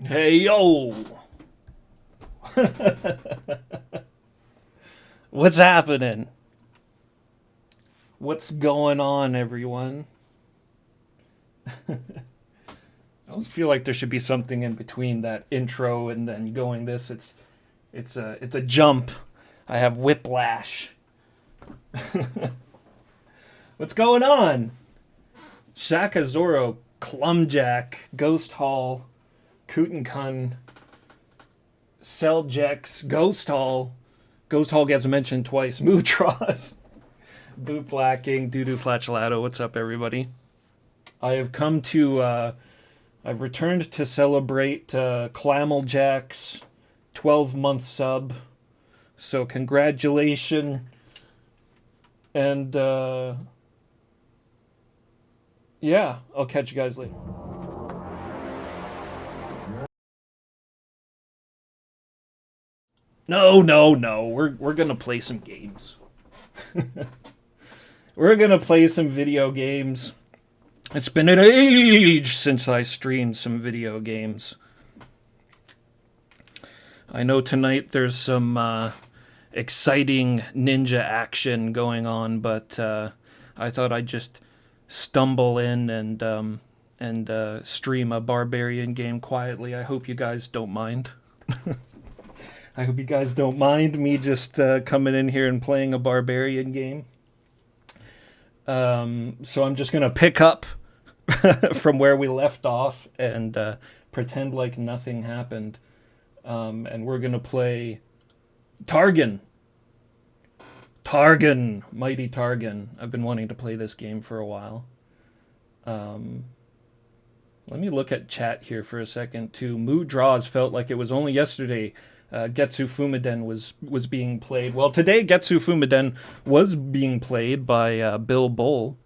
Hey yo! What's happening? What's going on, everyone? I always feel like there should be something in between that intro and then going this. It's a jump. I have whiplash. What's going on? Shaka Zoro, Clumjack, Ghost Hall, Kutenkun, Seljex, Ghost Hall gets mentioned twice. Mootros. Boot blacking, doo flatulato. What's up, everybody? I have come to, I've returned to celebrate Clammeljack's 12-month sub. So, congratulations. And, yeah, I'll catch you guys later. No. We're gonna play some games. We're gonna play some video games. It's been an age since I streamed some video games. I know tonight there's some exciting ninja action going on, but I thought I'd just stumble in and stream a barbarian game quietly. I hope you guys don't mind. I hope you guys don't mind me just coming in here and playing a barbarian game. So I'm just gonna pick up from where we left off and pretend like nothing happened. And we're gonna play Targhan. Mighty Targhan. I've been wanting to play this game for a while. Let me look at chat here for a second too. Moo Draws felt like it was only yesterday Getsu Fumiden was being played. Well, today Getsu Fumiden was being played by Bill Bull.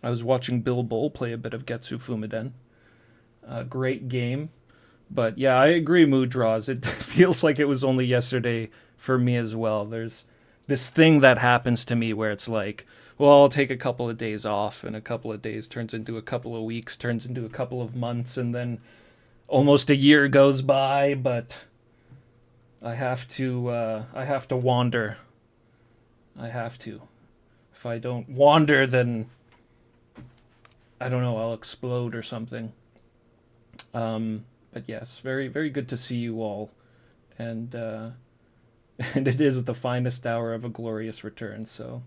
I was watching Bill Bull play a bit of Getsu Fumiden. Great game. But yeah, I agree, Mood Draws. It feels like it was only yesterday for me as well. There's this thing that happens to me where it's like, well, I'll take a couple of days off, and a couple of days turns into a couple of weeks, turns into a couple of months, and then almost a year goes by, but I have to wander. I have to. If I don't wander, then I don't know, I'll explode or something. But yes, very, very good to see you all. And and it is the finest hour of a glorious return, so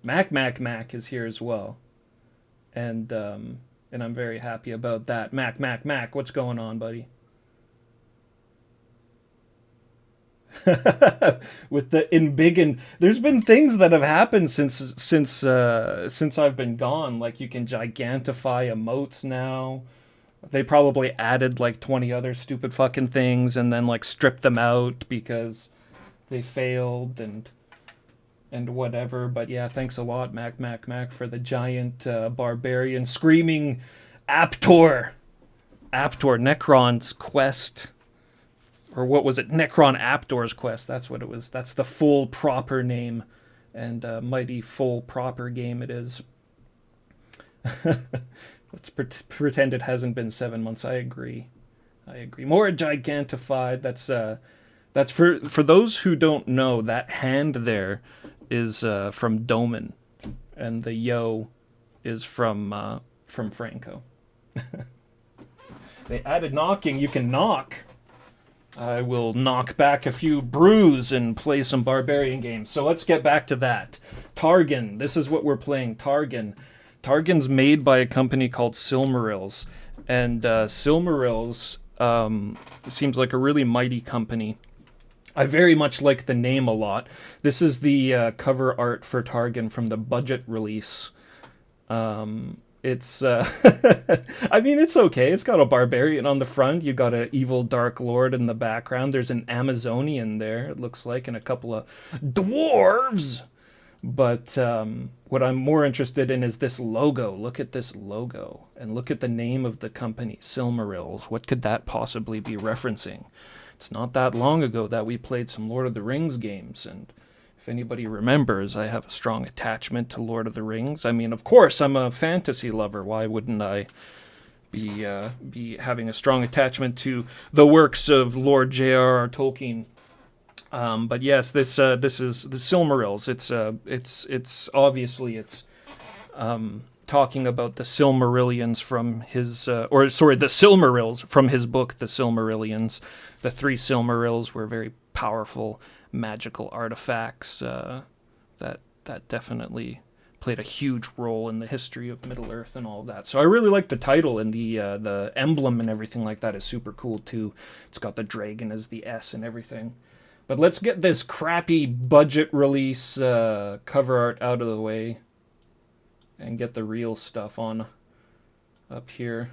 Mac is here as well. And I'm very happy about that. Mac, what's going on, buddy? With the embiggen, there's been things that have happened since I've been gone. Like you can gigantify emotes now. They probably added like 20 other stupid fucking things and then like stripped them out because they failed and whatever. But yeah, thanks a lot, Mac, for the giant barbarian screaming Aptor. Necron's quest. Or what was it? Necron Aptor's quest. That's what it was. That's the full proper name. And mighty full proper game it is. Let's pretend it hasn't been 7 months. I agree. More gigantified. That's for those who don't know. That hand there is from Doman, and the yo is from Franco. They added knocking. You can knock. I will knock back a few brews and play some barbarian games. So let's get back to that. Targhan. This is what we're playing. Targhan. Targhan's made by a company called Silmarils. And Silmarils seems like a really mighty company. I very much like the name a lot. This is the cover art for Targhan from the budget release. It's, I mean, it's okay. It's got a barbarian on the front. You got an evil dark lord in the background. There's an Amazonian there, it looks like, and a couple of dwarves. But what I'm more interested in is this logo. Look at this logo. And look at the name of the company, Silmarils. What could that possibly be referencing? It's not that long ago that we played some Lord of the Rings games, and if anybody remembers, I have a strong attachment to Lord of the Rings. I mean, of course, I'm a fantasy lover. Why wouldn't I be having a strong attachment to the works of Lord J.R.R. Tolkien. But yes, this is the Silmarils. It's obviously talking about the Silmarillions from his the Silmarils from his book, The Silmarillions. The three Silmarils were very powerful magical artifacts that definitely played a huge role in the history of Middle Earth and all of that. So I really like the title, and the emblem and everything like that is super cool too. It's got the dragon as the S and everything. But let's get this crappy budget release cover art out of the way and get the real stuff on up here.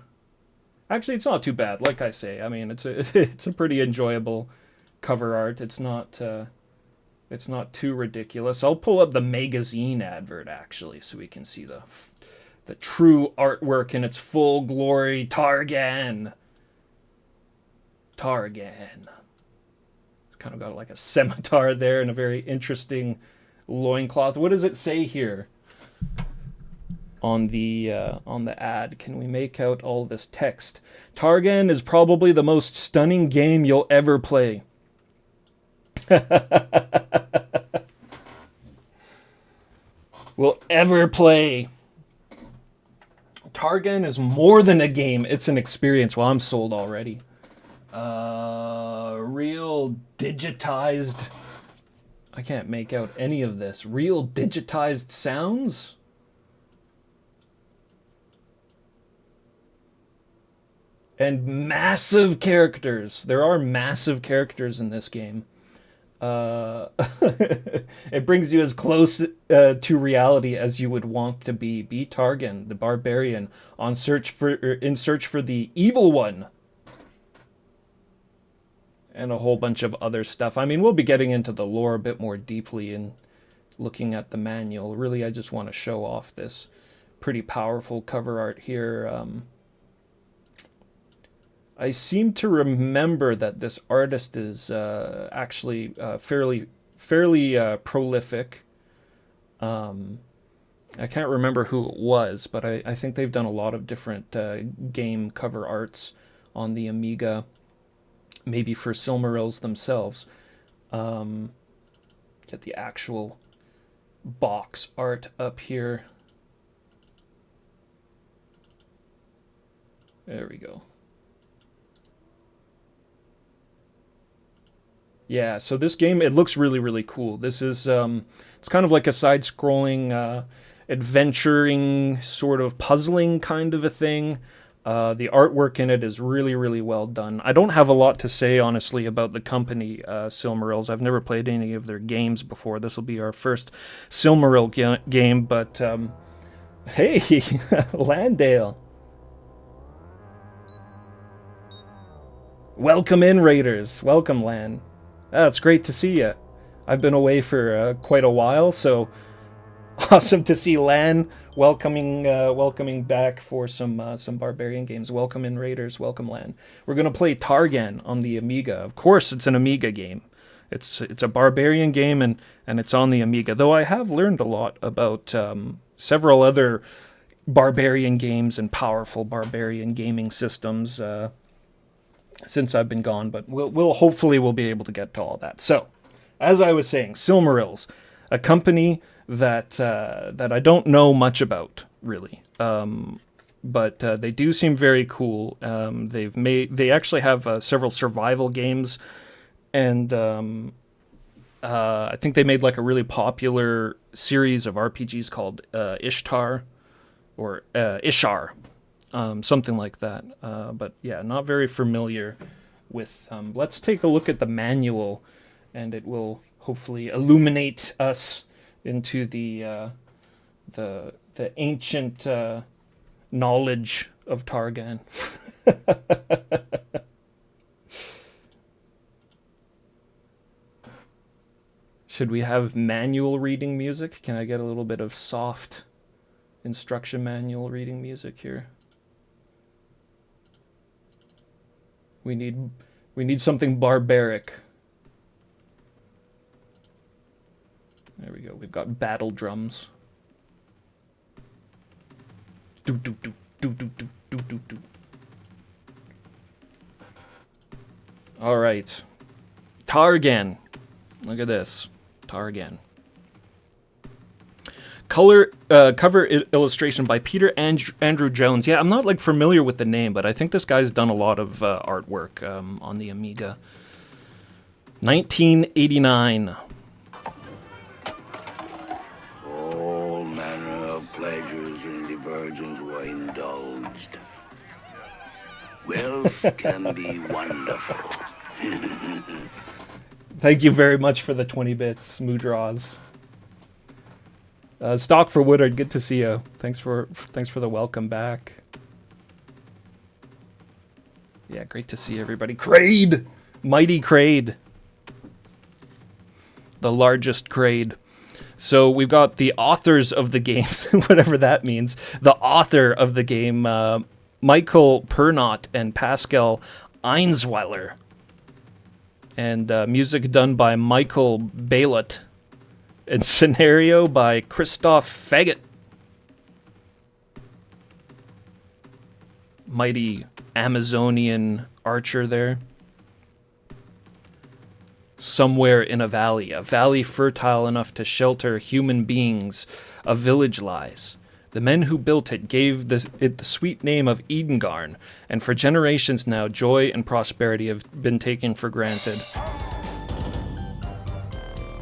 Actually, it's not too bad. Like I say, I mean, it's a pretty enjoyable cover art. It's not too ridiculous. I'll pull up the magazine advert actually, so we can see the true artwork in its full glory. Targhan. It's kind of got like a scimitar there and a very interesting loincloth. What does it say here on the ad? Can we make out all this text? Targhan is probably the most stunning game you'll ever play. Will ever play. Targhan is more than a game, it's an experience. Well, I'm sold already. Real digitized. I can't make out any of this. Real digitized sounds? And massive characters. There are massive characters in this game. It brings you as close to reality as you would want to be. Be Targhan, the barbarian, in search for the evil one, and a whole bunch of other stuff. I mean, we'll be getting into the lore a bit more deeply and looking at the manual. Really, I just want to show off this pretty powerful cover art here. I seem to remember that this artist is actually fairly prolific. I can't remember who it was, but I think they've done a lot of different game cover arts on the Amiga, maybe for Silmarils themselves. Get the actual box art up here. There we go. Yeah, so this game, it looks really, really cool. This is, it's kind of like a side-scrolling, adventuring, sort of puzzling kind of a thing. The artwork in it is really, really well done. I don't have a lot to say, honestly, about the company, Silmarils. I've never played any of their games before. This will be our first Silmaril game, but, hey, Landale. Welcome in, Raiders. Welcome, Lan. It's great to see you. I've been away for quite a while, so awesome to see Lan welcoming back for some barbarian games. Welcome in, Raiders. Welcome, Lan. We're gonna play Targhan on the Amiga. Of course, it's an Amiga game. It's a barbarian game, and it's on the Amiga. Though I have learned a lot about several other barbarian games and powerful barbarian gaming systems. Since I've been gone, but we'll hopefully be able to get to all that. So, as I was saying, Silmarils, a company that I don't know much about really, but they do seem very cool. They actually have several survival games, and I think they made like a really popular series of RPGs called Ishtar or Ishar. Something like that. But yeah, not very familiar with... let's take a look at the manual, and it will hopefully illuminate us into the ancient knowledge of Targhan. Should we have manual reading music? Can I get a little bit of soft instruction manual reading music here? We need something barbaric. There we go. We've got battle drums. Do do do do do do do do do. All right. Targhan. Look at this. Targhan. Cover illustration by Peter Andrew Jones. Yeah, I'm not like familiar with the name, but I think this guy's done a lot of artwork on the Amiga. 1989. All manner of pleasures and diversions were indulged. Wealth can be wonderful. Thank you very much for the 20 bits, Moodraws. Stock for Woodard, good to see you. Thanks for the welcome back. Yeah, great to see everybody. Kraid! Mighty Kraid. The largest Kraid. So we've got the authors of the games, whatever that means. The author of the game, Michael Pernot and Pascal Einsweiler. And music done by Michael Baylott. And scenario by Christoph Faggot. Mighty Amazonian archer there. Somewhere in a valley fertile enough to shelter human beings, a village lies. The men who built it gave it the sweet name of Edengarn, and for generations now, joy and prosperity have been taken for granted.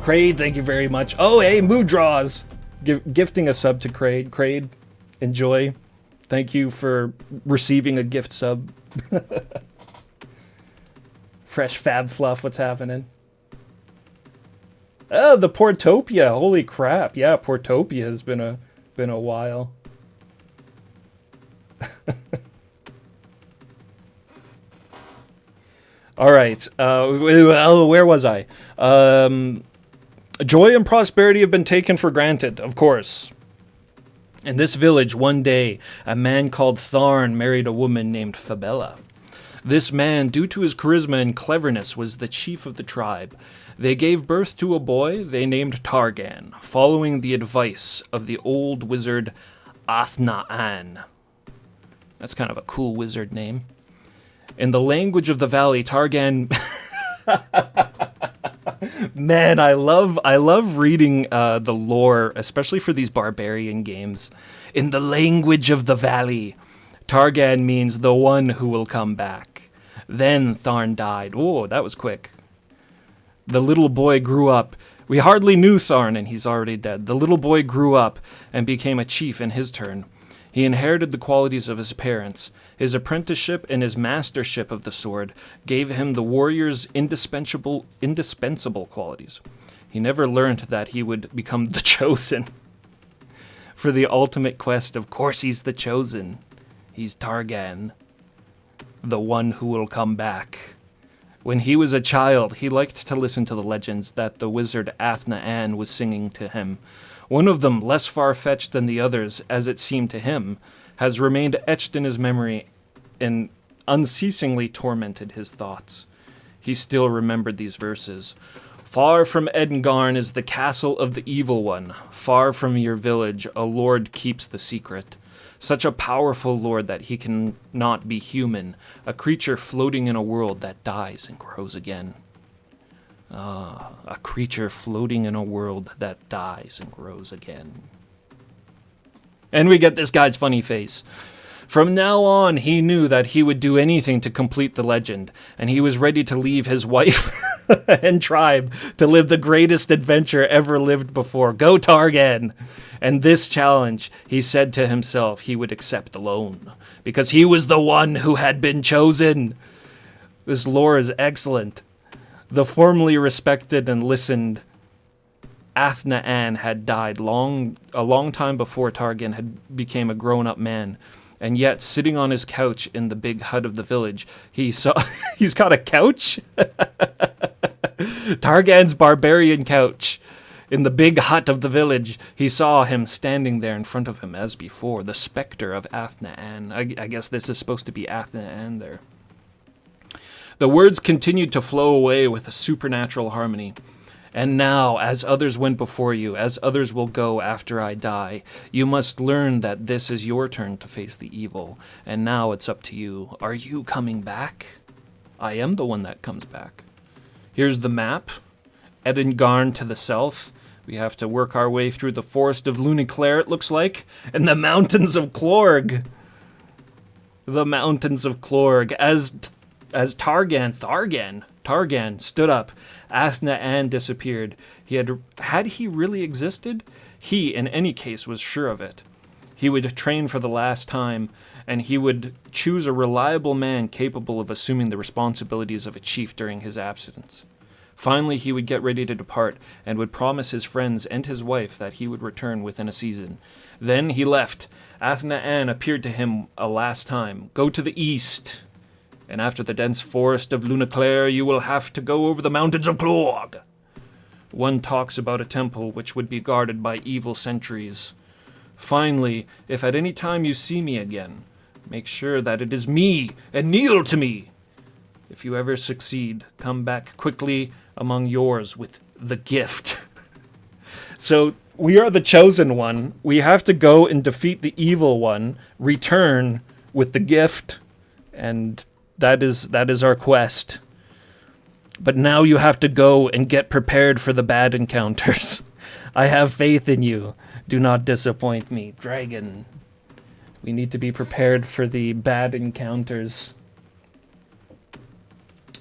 Kraid, thank you very much. Oh, hey, Moodraws! Gifting a sub to Kraid. Kraid, enjoy. Thank you for receiving a gift sub. Fresh Fab Fluff, what's happening? Oh, the Portopia. Holy crap. Yeah, Portopia has been a while. All right. Where was I? Joy and prosperity have been taken for granted, of course. In this village, one day, a man called Targhan married a woman named Fabella. This man, due to his charisma and cleverness, was the chief of the tribe. They gave birth to a boy they named Targhan, following the advice of the old wizard Athna'an. That's kind of a cool wizard name. In the language of the valley, Targhan... Man, I love reading the lore, especially for these barbarian games. In the language of the valley, Targhan means the one who will come back. Then Tarn died. Oh, that was quick. The little boy grew up. We hardly knew Tarn, and he's already dead. The little boy grew up and became a chief in his turn. He inherited the qualities of his parents. His apprenticeship and his mastership of the sword gave him the warrior's indispensable qualities. He never learned that he would become the chosen. For the ultimate quest, of course he's the chosen. He's Targhan, the one who will come back. When he was a child, he liked to listen to the legends that the wizard Athna'an was singing to him. One of them, less far-fetched than the others, as it seemed to him, has remained etched in his memory and unceasingly tormented his thoughts. He still remembered these verses. Far from Edengarn is the castle of the evil one. Far from your village, a lord keeps the secret. Such a powerful lord that he cannot be human, a creature floating in a world that dies and grows again. A creature floating in a world that dies and grows again. And we get this guy's funny face. From now on, he knew that he would do anything to complete the legend, and he was ready to leave his wife and tribe to live the greatest adventure ever lived before. Go Targhan! And this challenge, he said to himself, he would accept alone, because he was the one who had been chosen. This lore is excellent. The formerly respected and listened Athna'an had died a long time before Targhan had became a grown-up man. And yet, sitting on his couch in the big hut of the village, he's got a couch? Targhan's barbarian couch. In the big hut of the village, he saw him standing there in front of him as before, the specter of Athna'an. I guess this is supposed to be Athna'an there. The words continued to flow away with a supernatural harmony. And now, as others went before you, as others will go after I die, you must learn that this is your turn to face the evil. And now it's up to you. Are you coming back? I am the one that comes back. Here's the map. Edingarn to the south. We have to work our way through the forest of Luniclair, it looks like, and the mountains of Clorg. The mountains of Clorg. As Targhan stood up, Athna Ann disappeared. Had he really existed? He, in any case, was sure of it. He would train for the last time, and he would choose a reliable man capable of assuming the responsibilities of a chief during his absence. Finally, he would get ready to depart, and would promise his friends and his wife that he would return within a season. Then he left. Athna Ann appeared to him a last time. Go to the east, and after the dense forest of Luniclair, you will have to go over the mountains of Clorg. One talks about a temple which would be guarded by evil sentries. Finally, if at any time you see me again, make sure that it is me, and kneel to me. If you ever succeed, come back quickly among yours with the gift. So, we are the chosen one. We have to go and defeat the evil one, return with the gift, and that is our quest. But now you have to go and get prepared for the bad encounters. I have faith in you. Do not disappoint me, dragon. We need to be prepared for the bad encounters.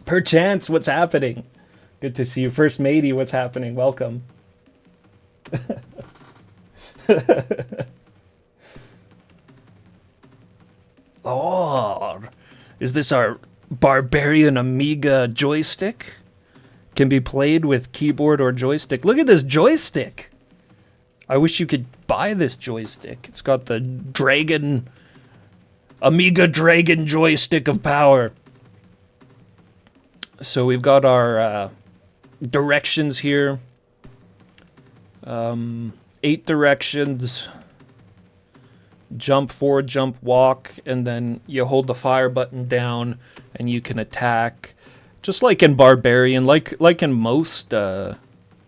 Perchance, what's happening? Good to see you. First Matey, what's happening? Welcome. Oh, is this our barbarian Amiga joystick? Can be played with keyboard or joystick. Look at this joystick. I wish you could buy this joystick. It's got the Amiga Dragon joystick of power. So we've got our directions here. 8 directions. Jump forward, jump, walk, and then you hold the fire button down and you can attack. Just like in Barbarian, like in most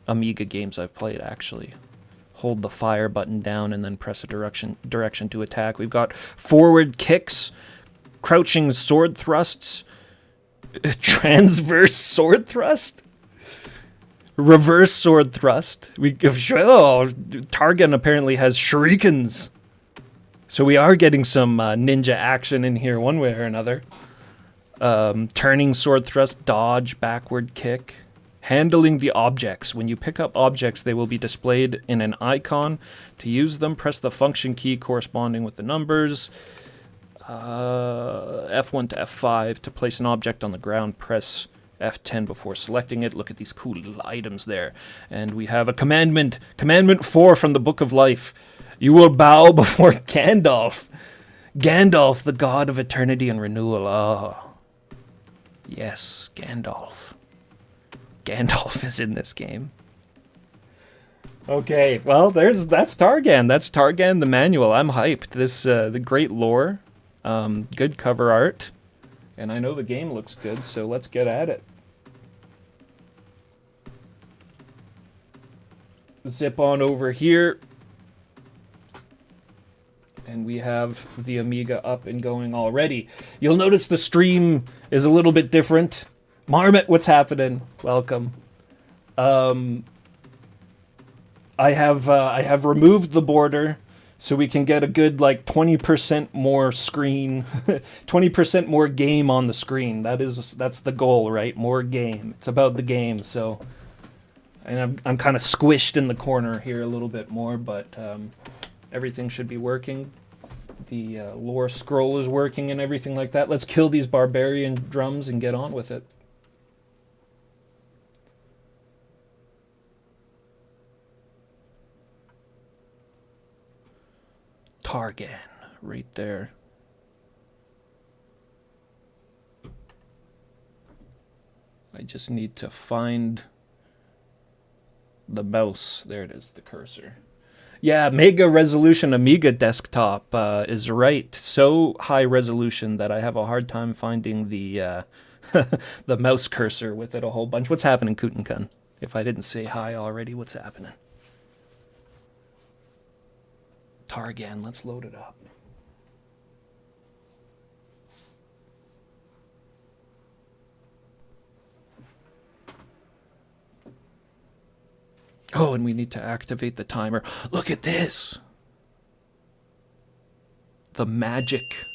Amiga games I've played, actually. Hold the fire button down and then press a direction to attack. We've got forward kicks, crouching sword thrusts, transverse sword thrust, reverse sword thrust. Targhan apparently has shurikens. So we are getting some ninja action in here one way or another. Turning sword thrust, dodge, backward kick. Handling the objects. When you pick up objects, they will be displayed in an icon. To use them, press the function key corresponding with the numbers. F1 to F5. To place an object on the ground, press F10 before selecting it. Look at these cool little items there. And we have a commandment. Commandment 4 from the Book of Life. You will bow before Gandalf. Gandalf, the god of eternity and renewal. Ah. Yes, Gandalf. Gandalf is in this game. Okay, well, that's Targhan. That's Targhan the manual. I'm hyped. This the great lore, good cover art, and I know the game looks good. So let's get at it. Zip on over here, and we have the Amiga up and going already. You'll notice the stream is a little bit different. Marmot, what's happening? Welcome. I have removed the border so we can get a good like 20% more screen, 20% more game on the screen. That's the goal, right? More game. It's about the game. So, and I'm kind of squished in the corner here a little bit more, but everything should be working. The lore scroll is working and everything like that. Let's kill these barbarian drums and get on with it. Targhan, right there. I just need to find the mouse. There it is, the cursor. Yeah, mega resolution Amiga desktop is right. So high resolution that I have a hard time finding the the mouse cursor with it a whole bunch. What's happening, Kutenkun? If I didn't say hi already, what's happening? Targhan, let's load it up. Oh, and we need to activate the timer. Look at this! The magic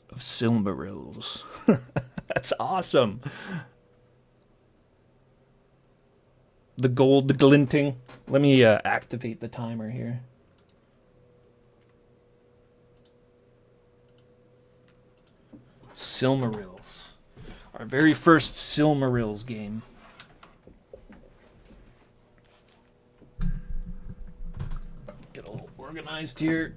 of Silmarils. That's awesome. The gold glinting. Let me activate the timer here. Silmarils. Our very first Silmarils game. Get a little organized here.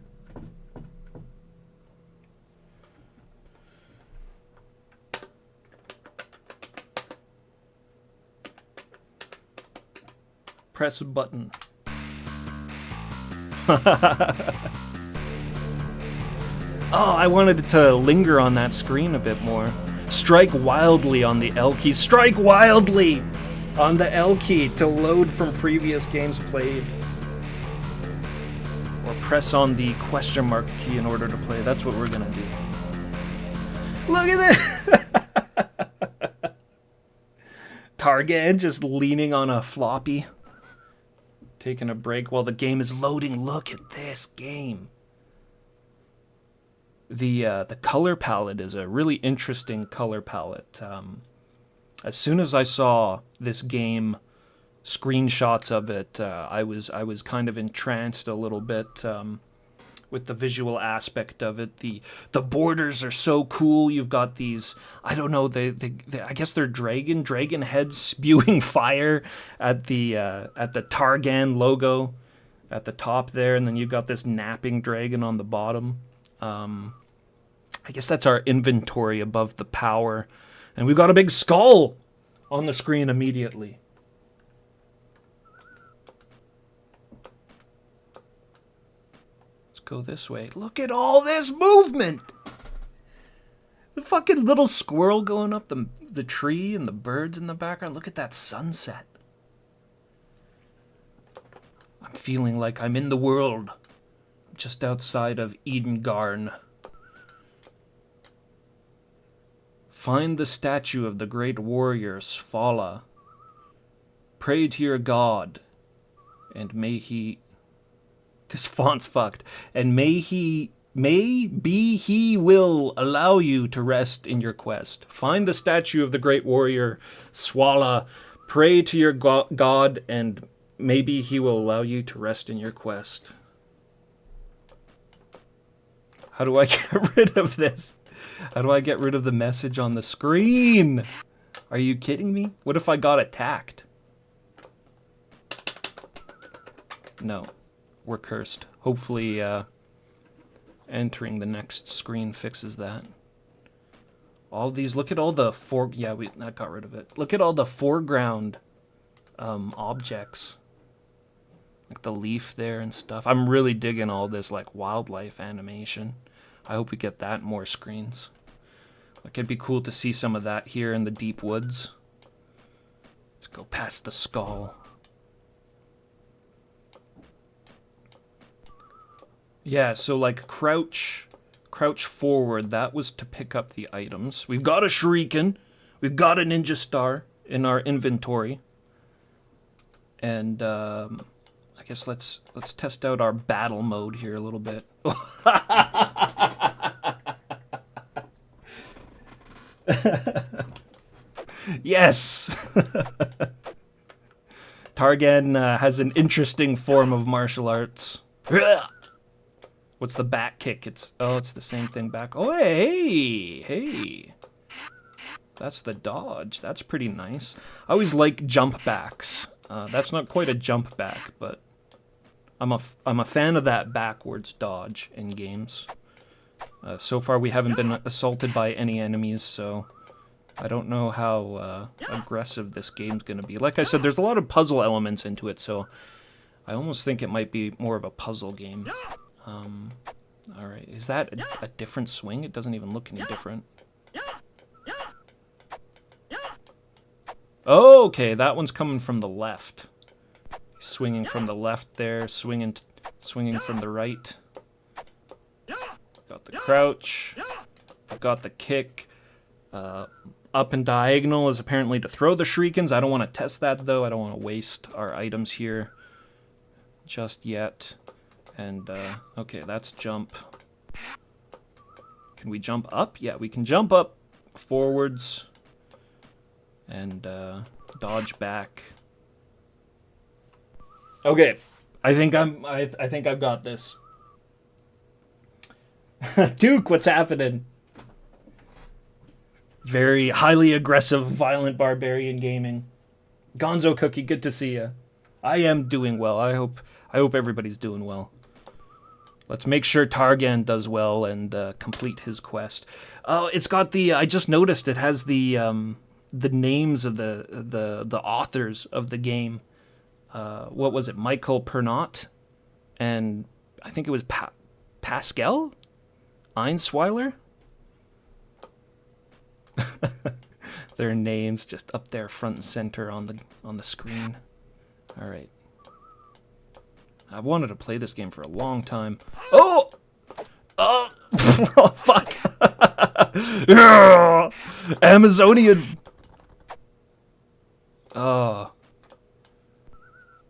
Press a button. Oh, I wanted to linger on that screen a bit more. Strike wildly on the L key. Strike wildly on the L key to load from previous games played. Or press on the question mark key in order to play. That's what we're gonna do. Look at this! Targhan just leaning on a floppy. Taking a break while the game is loading. Look at this game. The color palette is a really interesting color palette. As soon as I saw this game, screenshots of it, I was kind of entranced a little bit with the visual aspect of it. The borders are so cool. You've got these, I don't know, I guess they're dragon heads spewing fire at the Targhan logo at the top there, and then you've got this napping dragon on the bottom. I guess that's our inventory above the power. And we've got a big skull on the screen immediately. Let's go this way. Look at all this movement! The fucking little squirrel going up the tree and the birds in the background. Look at that sunset. I'm feeling like I'm in the world just outside of Edengarn. Find the statue of the great warrior Svala. Pray to your god, and may he... This font's fucked. And may he will allow you to rest in your quest. Find the statue of the great warrior Svala. Pray to your god, and maybe he will allow you to rest in your quest. How do I get rid of this? How do I get rid of the message on the screen? Are you kidding me? What if I got attacked? No. We're cursed. Hopefully, entering the next screen fixes that. All these, look at all the I got rid of it. Look at all the foreground objects. Like the leaf there and stuff. I'm really digging all this like wildlife animation. I hope we get that in more screens. Like it'd be cool to see some of that here in the deep woods. Let's go past the skull. Yeah, so like crouch forward, that was to pick up the items. We've got a shuriken, we've got a ninja star in our inventory. And I guess let's test out our battle mode here a little bit. Yes! Targhan has an interesting form of martial arts. What's the back kick? It's the same thing back. Oh, hey! That's the dodge. That's pretty nice. I always like jump backs. That's not quite a jump back, but I'm a fan of that backwards dodge in games. So far we haven't been assaulted by any enemies, so I don't know how aggressive this game's going to be. Like I said, there's a lot of puzzle elements into it, so I almost think it might be more of a puzzle game. Alright, is that a different swing? It doesn't even look any different. Oh, okay, that one's coming from the left. Swinging from the left there, swinging from the right. Got the crouch. Got the kick. up and diagonal is apparently to throw the shurikens. I don't want to test that, though. I don't want to waste our items here just yet. And, okay, that's jump. Can we jump up? Yeah, we can jump up forwards and dodge back. Okay, I think I've got this. Duke, what's happening? Very highly aggressive, violent barbarian gaming. Gonzo Cookie, good to see you. I am doing well. I hope everybody's doing well. Let's make sure Targhan does well and complete his quest. Oh, it's got the. I just noticed it has the names of the authors of the game. What was it? Michael Pernot, and I think it was Pascal Einsweiler. Their names just up there, front and center on the screen. All right. I've wanted to play this game for a long time. Oh! Oh! Oh, fuck! Amazonian! Oh.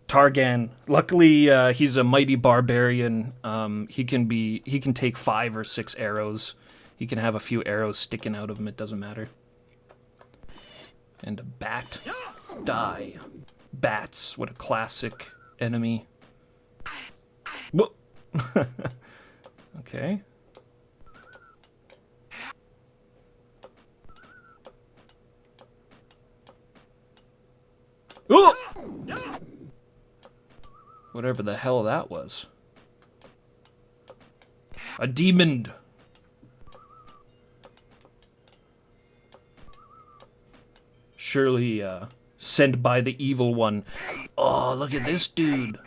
Targhan. Luckily, he's a mighty barbarian. He can take 5 or 6 arrows. He can have a few arrows sticking out of him. It doesn't matter. And a bat. Die. Bats. What a classic enemy. Whoa. Okay. Oh! Whatever the hell that was. A demon. Surely sent by the evil one. Oh, look at this dude.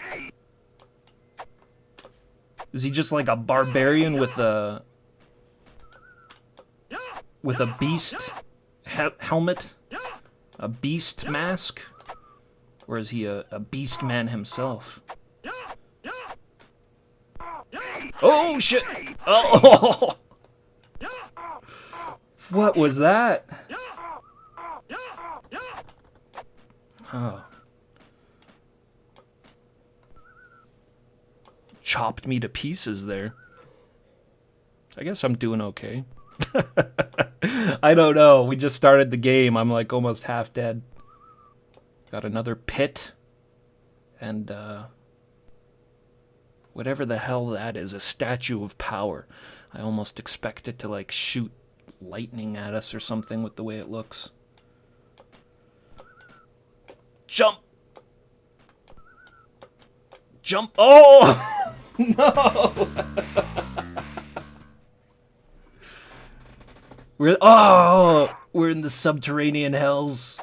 Is he just like a barbarian with a beast helmet? A beast mask? Or is he a beast man himself? Oh, shit! Oh! What was that? Oh. Chopped me to pieces there. I guess I'm doing okay. I don't know. We just started the game. I'm like almost half dead. Got another pit. And, whatever the hell that is, a statue of power. I almost expect it to, like, shoot lightning at us or something with the way it looks. Jump! Jump! Oh! No! We're in the subterranean hells.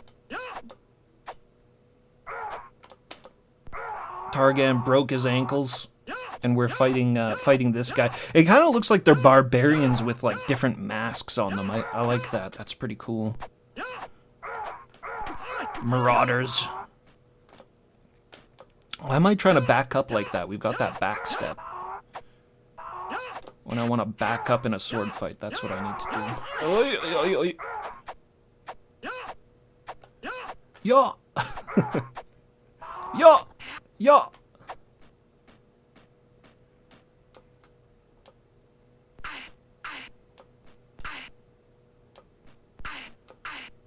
Targhan broke his ankles, and we're fighting this guy. It kind of looks like they're barbarians with like different masks on them. I like that. That's pretty cool. Marauders. Why am I trying to back up like that? We've got that back step. When I want to back up in a sword fight, that's what I need to do. Oy, oy, oy. Yeah. Yeah. Yeah.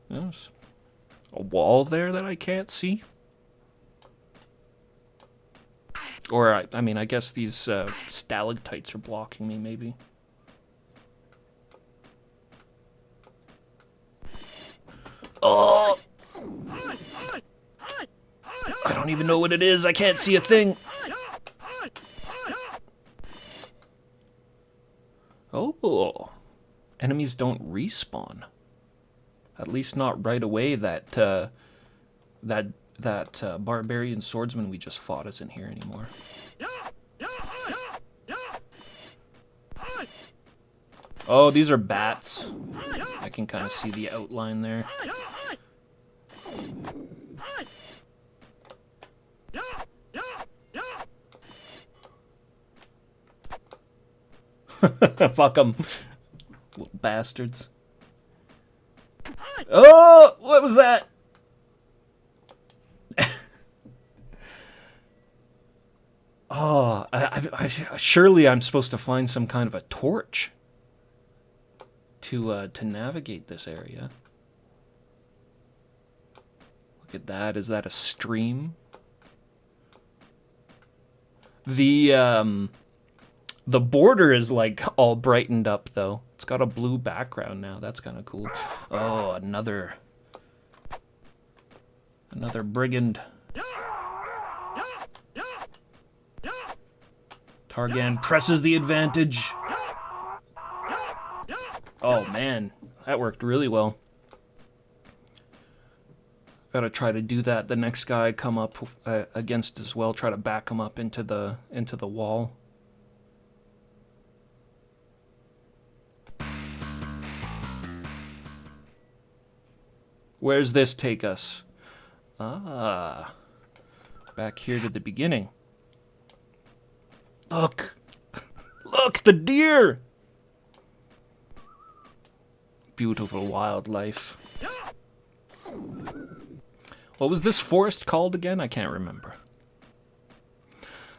There's a wall there that I can't see. Or, I mean, I guess these stalactites are blocking me, maybe. Oh! I don't even know what it is. I can't see a thing. Oh. Enemies don't respawn. At least not right away. That barbarian swordsman we just fought isn't here anymore. Oh, these are bats. I can kind of see the outline there. Fuck them, little bastards. Oh, what was that? Oh, surely I'm supposed to find some kind of a torch to navigate this area. Look at that. Is that a stream? The border is like all brightened up though. It's got a blue background now. That's kind of cool. Oh, another brigand. Targhan presses the advantage. Oh man, that worked really well. Gotta try to do that. The next guy I come up against as well. Try to back him up into the wall. Where's this take us? Ah, back here to the beginning. Look! Look, the deer! Beautiful wildlife. What was this forest called again? I can't remember.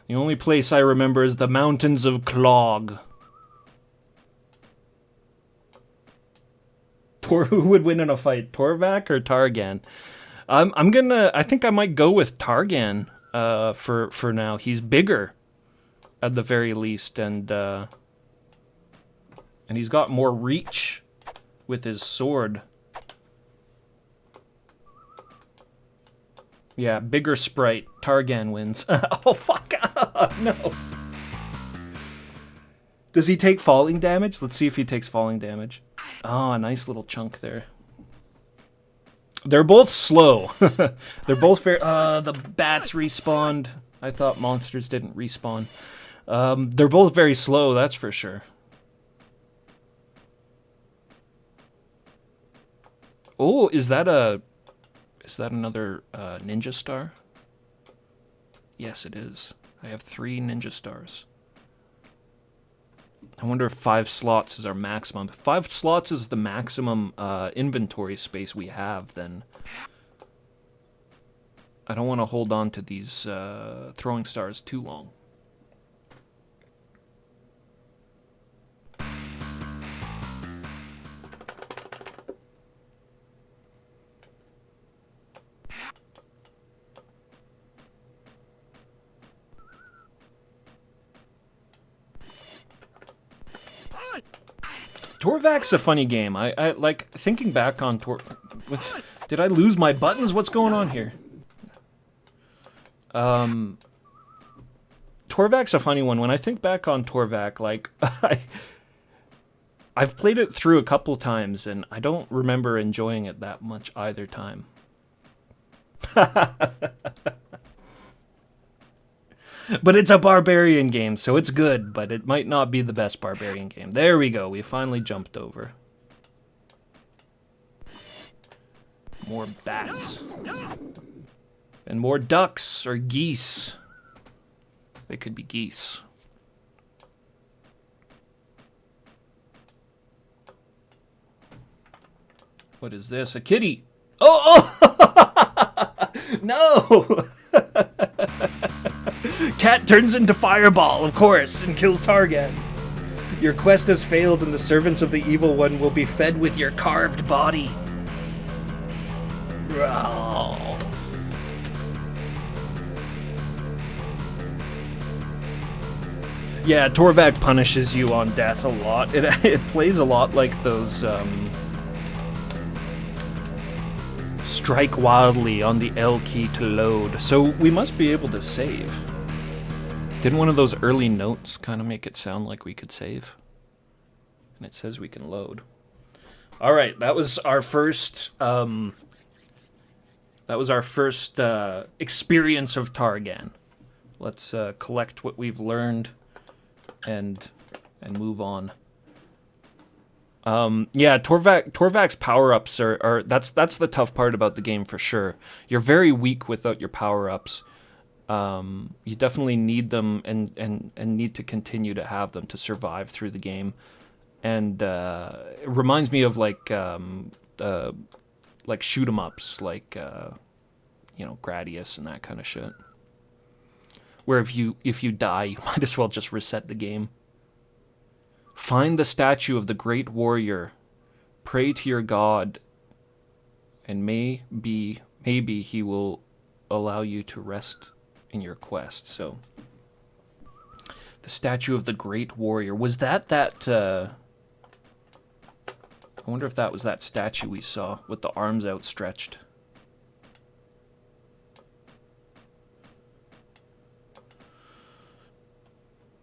The only place I remember is the mountains of Clog. Who would win in a fight, Torvak or Targhan? I think I might go with Targhan for now. He's bigger, at the very least, and he's got more reach with his sword. Yeah, bigger sprite. Targhan wins. Oh fuck! No. Does he take falling damage? Let's see if he takes falling damage. Oh, a nice little chunk there. They're both slow. They're both fair. The bats respawned. I thought monsters didn't respawn. They're both very slow, that's for sure. Oh, is that another ninja star? Yes, it is. I have 3 ninja stars. I wonder if 5 slots is our maximum. If 5 slots is the maximum inventory space we have, then I don't want to hold on to these throwing stars too long. Torvak's a funny game. I like thinking back on Did I lose my buttons? What's going on here? Torvak's a funny one. When I think back on Torvak, like I've played it through a couple times and I don't remember enjoying it that much either time. But it's a barbarian game, so it's good, but it might not be the best barbarian game. There we go, we finally jumped over. More bats. And more ducks, or geese. They could be geese. What is this? A kitty! Oh! No! Cat turns into Fireball, of course, and kills Targhan. Your quest has failed and the servants of the Evil One will be fed with your carved body. Oh. Yeah, Torvak punishes you on death a lot. It plays a lot like those, strike wildly on the L key to load. So we must be able to save. Didn't one of those early notes kind of make it sound like we could save? And it says we can load. All right, that was our first experience of Targhan. Let's collect what we've learned and move on. Yeah, Torvak's power-ups are that's the tough part about the game for sure. You're very weak without your power-ups. You definitely need them and need to continue to have them to survive through the game. And it reminds me of like like shoot 'em ups, like you know, Gradius and that kind of shit. Where if you die, you might as well just reset the game. Find the statue of the great warrior. Pray to your god, and maybe he will allow you to rest in your quest. So, the statue of the great warrior, was that I wonder if that was that statue we saw with the arms outstretched.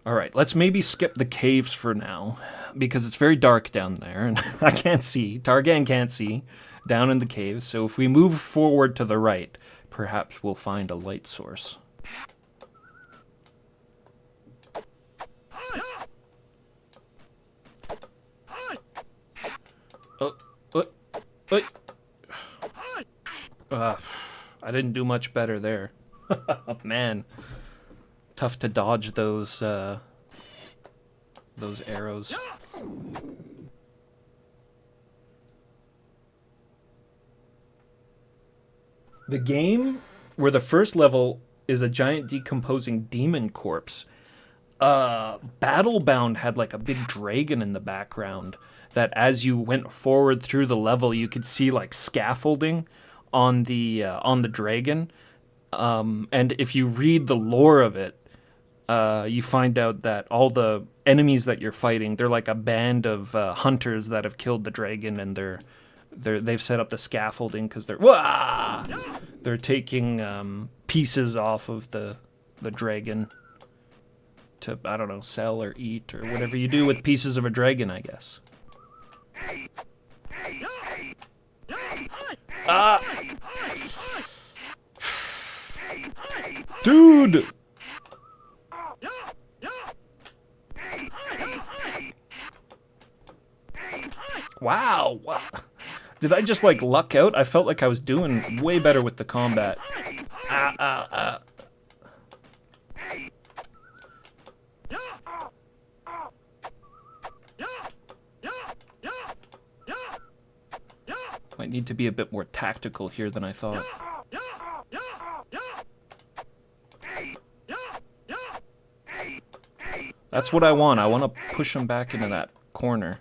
Alright, let's maybe skip the caves for now, because it's very dark down there, and I can't see. Targhan can't see down in the caves, so if we move forward to the right, perhaps we'll find a light source. I didn't do much better there. Man. Tough to dodge those arrows. The game where the first level is a giant decomposing demon corpse. Battlebound had like a big dragon in the background that as you went forward through the level, you could see like scaffolding on the dragon. And if you read the lore of it, you find out that all the enemies that you're fighting, they're like a band of hunters that have killed the dragon, and they've set up the scaffolding because they're taking pieces off of the dragon to, I don't know, sell or eat or whatever you do with pieces of a dragon, I guess. Dude! Wow. Did I just like luck out? I felt like I was doing way better with the combat. Might need to be a bit more tactical here than I thought. That's what I want. I want to push him back into that corner.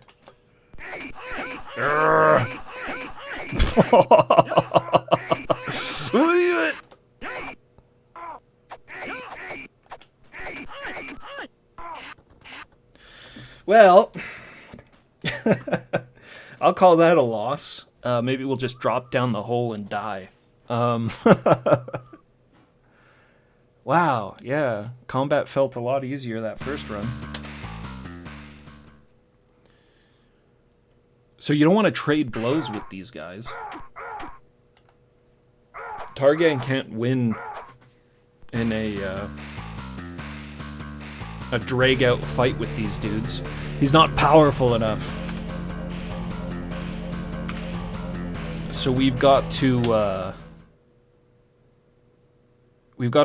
Well, I'll call that a loss. Maybe we'll just drop down the hole and die. Wow, yeah. Combat felt a lot easier that first run. So you don't want to trade blows with these guys. Targhan can't win in a drag-out fight with these dudes. He's not powerful enough. So we've got to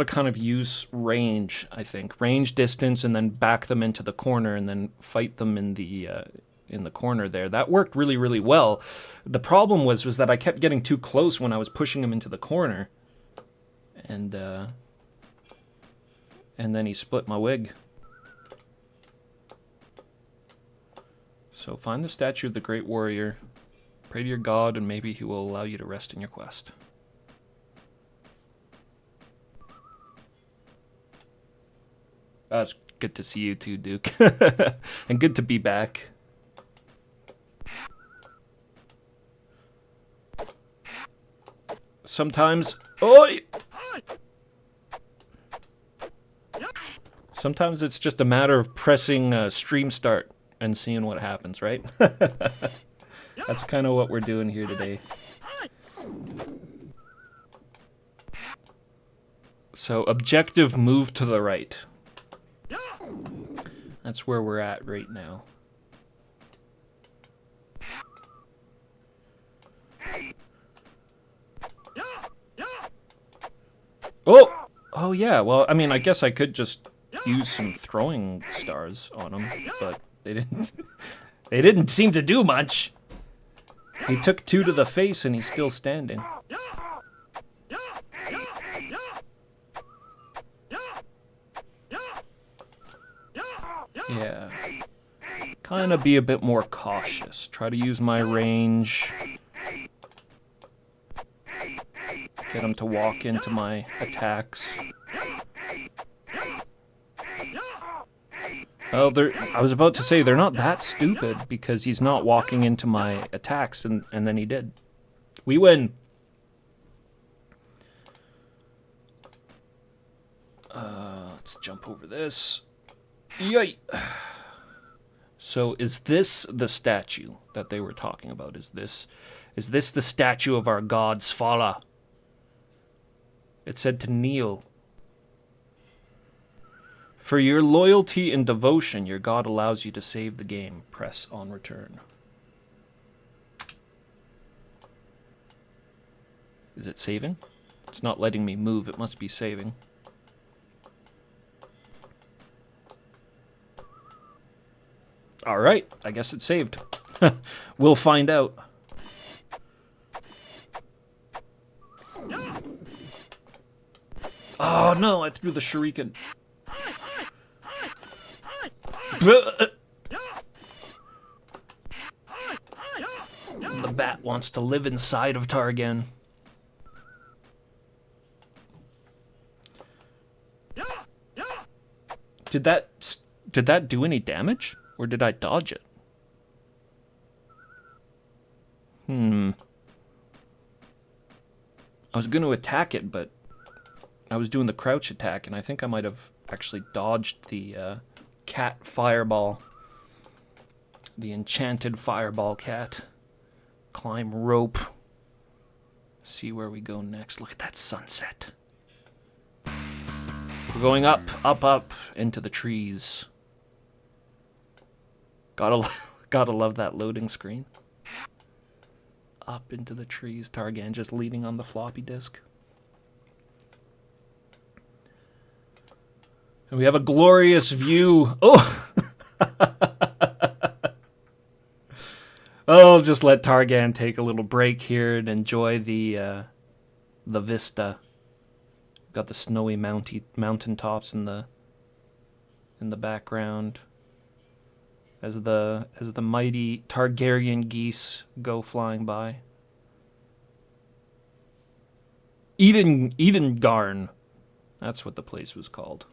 kind of use range, I think. Range, distance, and then back them into the corner and then fight them in the corner there. That worked really, really well. The problem was that I kept getting too close when I was pushing him into the corner. And then he split my wig. So find the statue of the great warrior. Pray to your god, and maybe he will allow you to rest in your quest. It's good to see you too, Duke. And good to be back. Sometimes... Oh! Sometimes it's just a matter of pressing stream start and seeing what happens, right? That's kind of what we're doing here today. So, objective move to the right. That's where we're at right now. Oh! Oh yeah, well, I mean, I guess I could just use some throwing stars on them, but they didn't. They didn't seem to do much. He took 2 to the face and he's still standing. Yeah. Kind of be a bit more cautious. Try to use my range. Get him to walk into my attacks. Well, I was about to say they're not that stupid because he's not walking into my attacks, and then he did. We win. Let's jump over this. Yay! So is this the statue that they were talking about? Is this the statue of our god Svala? It said to kneel. For your loyalty and devotion, your god allows you to save the game. Press on return. Is it saving? It's not letting me move. It must be saving. Alright, I guess it's saved. We'll find out. Oh no, I threw the shuriken. The bat wants to live inside of Targhan. Did that do any damage? Or did I dodge it? I was going to attack it, but I was doing the crouch attack, and I think I might have actually dodged the cat fireball. The enchanted fireball cat. Climb rope. See where we go next. Look at that sunset. We're going up, up, up into the trees. Gotta love that loading screen. Up into the trees. Targhan just leaning on the floppy disk. And we have a glorious view. Oh! Oh, just let Targhan take a little break here and enjoy the vista. Got the snowy mountain tops in the background. As the mighty Targaryen geese go flying by. Edengarn. That's what the place was called.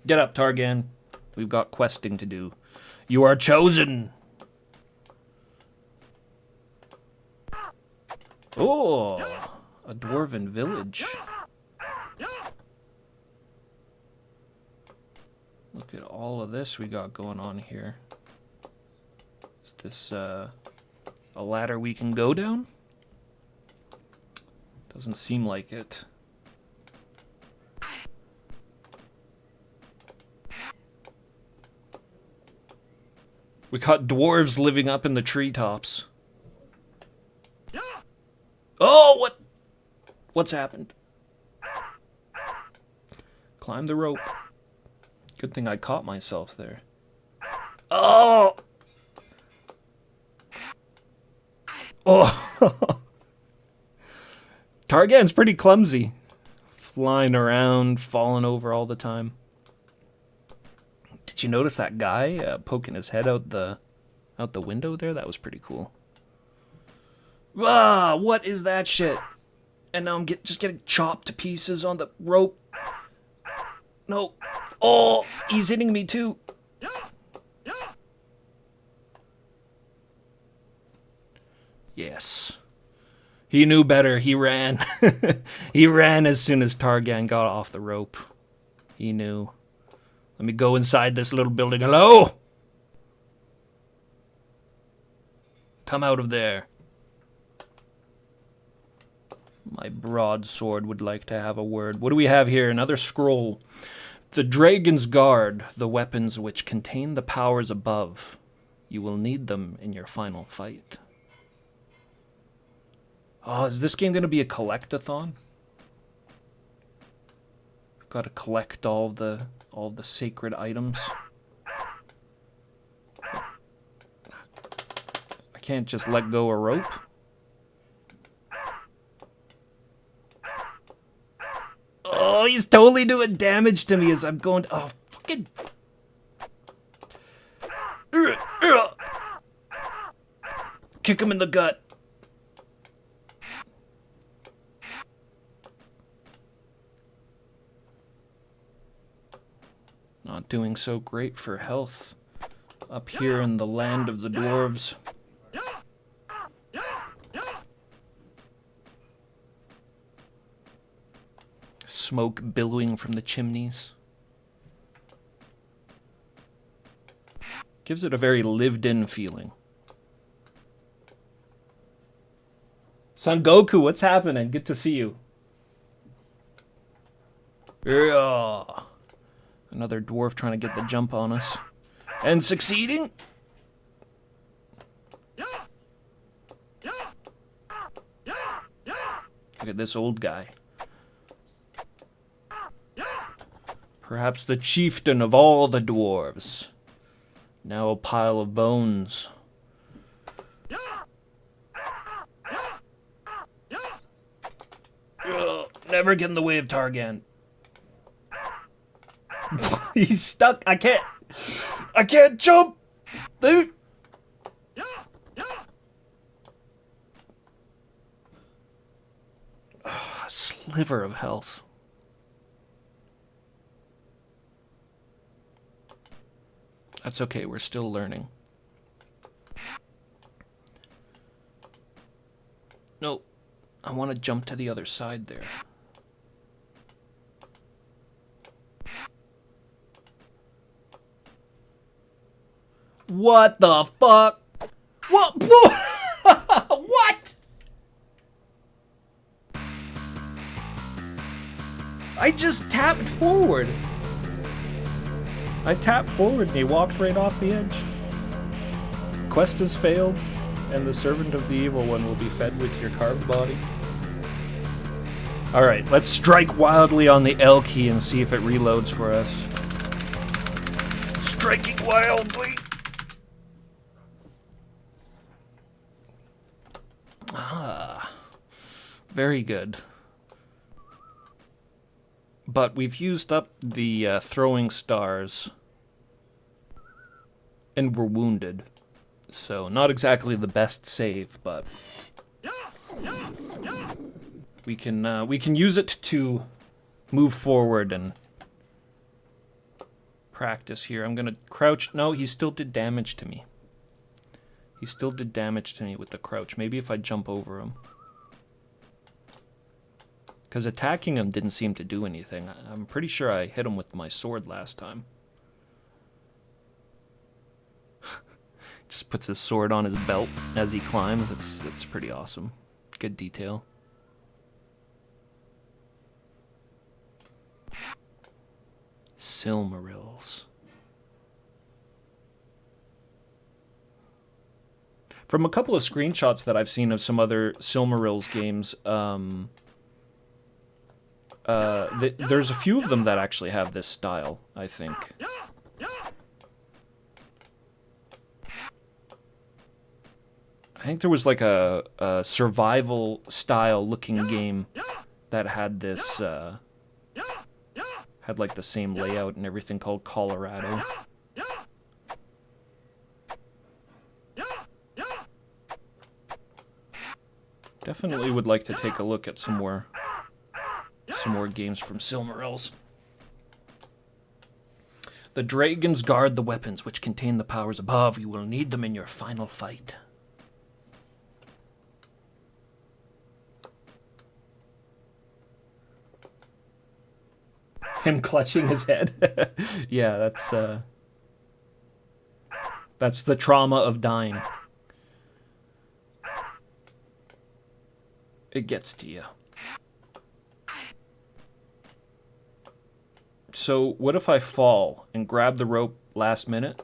Get up, Targhan. We've got questing to do. You are chosen. Oh, a dwarven village. Look at all of this we got going on here. Is this a ladder we can go down? Doesn't seem like it. We got dwarves living up in the treetops. Oh, what's happened? Climb the rope. Good thing I caught myself there. Oh! Oh! Targhan's pretty clumsy. Flying around, falling over all the time. Did you notice that guy poking his head out the window there? That was pretty cool. Ah, what is that shit? And now I'm just getting chopped to pieces on the rope. No. Oh, he's hitting me too. Yes. He knew better. He ran. He ran as soon as Targhan got off the rope. He knew. Let me go inside this little building. Hello? Come out of there. My broadsword would like to have a word. What do we have here? Another scroll. The Dragon's Guard, the weapons which contain the powers above. You will need them in your final fight. Oh, is this game going to be a collect-a-thon? We've got to collect all the sacred items. I Can't just let go a rope. Oh, he's totally doing damage to me as I'm going... Oh, fucking... Kick him in the gut. Not doing so great for health up here in the land of the dwarves. Smoke billowing from the chimneys. Gives it a very lived-in feeling. Son Goku, what's happening? Good to see you. Yeah. Another dwarf trying to get the jump on us. And succeeding? Look at this old guy. Perhaps the chieftain of all the dwarves. Now a pile of bones. Never get in the way of Targhan. He's stuck. I can't jump, dude. A sliver of health. That's okay, we're still learning. No, I want to jump to the other side there. What the fuck? What? What? I just tapped forward. I tapped forward and he walked right off the edge. Quest has failed, and the servant of the evil one will be fed with your carved body. Alright, let's strike wildly on the L key and see if it reloads for us. Striking wildly! Ah, very good. But we've used up the throwing stars, and we're wounded. So not exactly the best save, but we can use it to move forward and practice here. I'm gonna crouch. No, he still did damage to me. He still did damage to me with the crouch. Maybe if I jump over him. Because attacking him didn't seem to do anything. I'm pretty sure I hit him with my sword last time. Just puts his sword on his belt as he climbs. It's pretty awesome. Good detail. Silmarils. From a couple of screenshots that I've seen of some other Silmarils games, there's a few of them that actually have this style, I think. I think there was like a survival style looking game that had this, had like the same layout and everything, called Colorado. Definitely would like to take a look at some more games from Silmarils. The dragons guard the weapons which contain the powers above. You will need them in your final fight. Him clutching his head. Yeah, that's the trauma of dying. It gets to you. So, what if I fall and grab the rope last minute?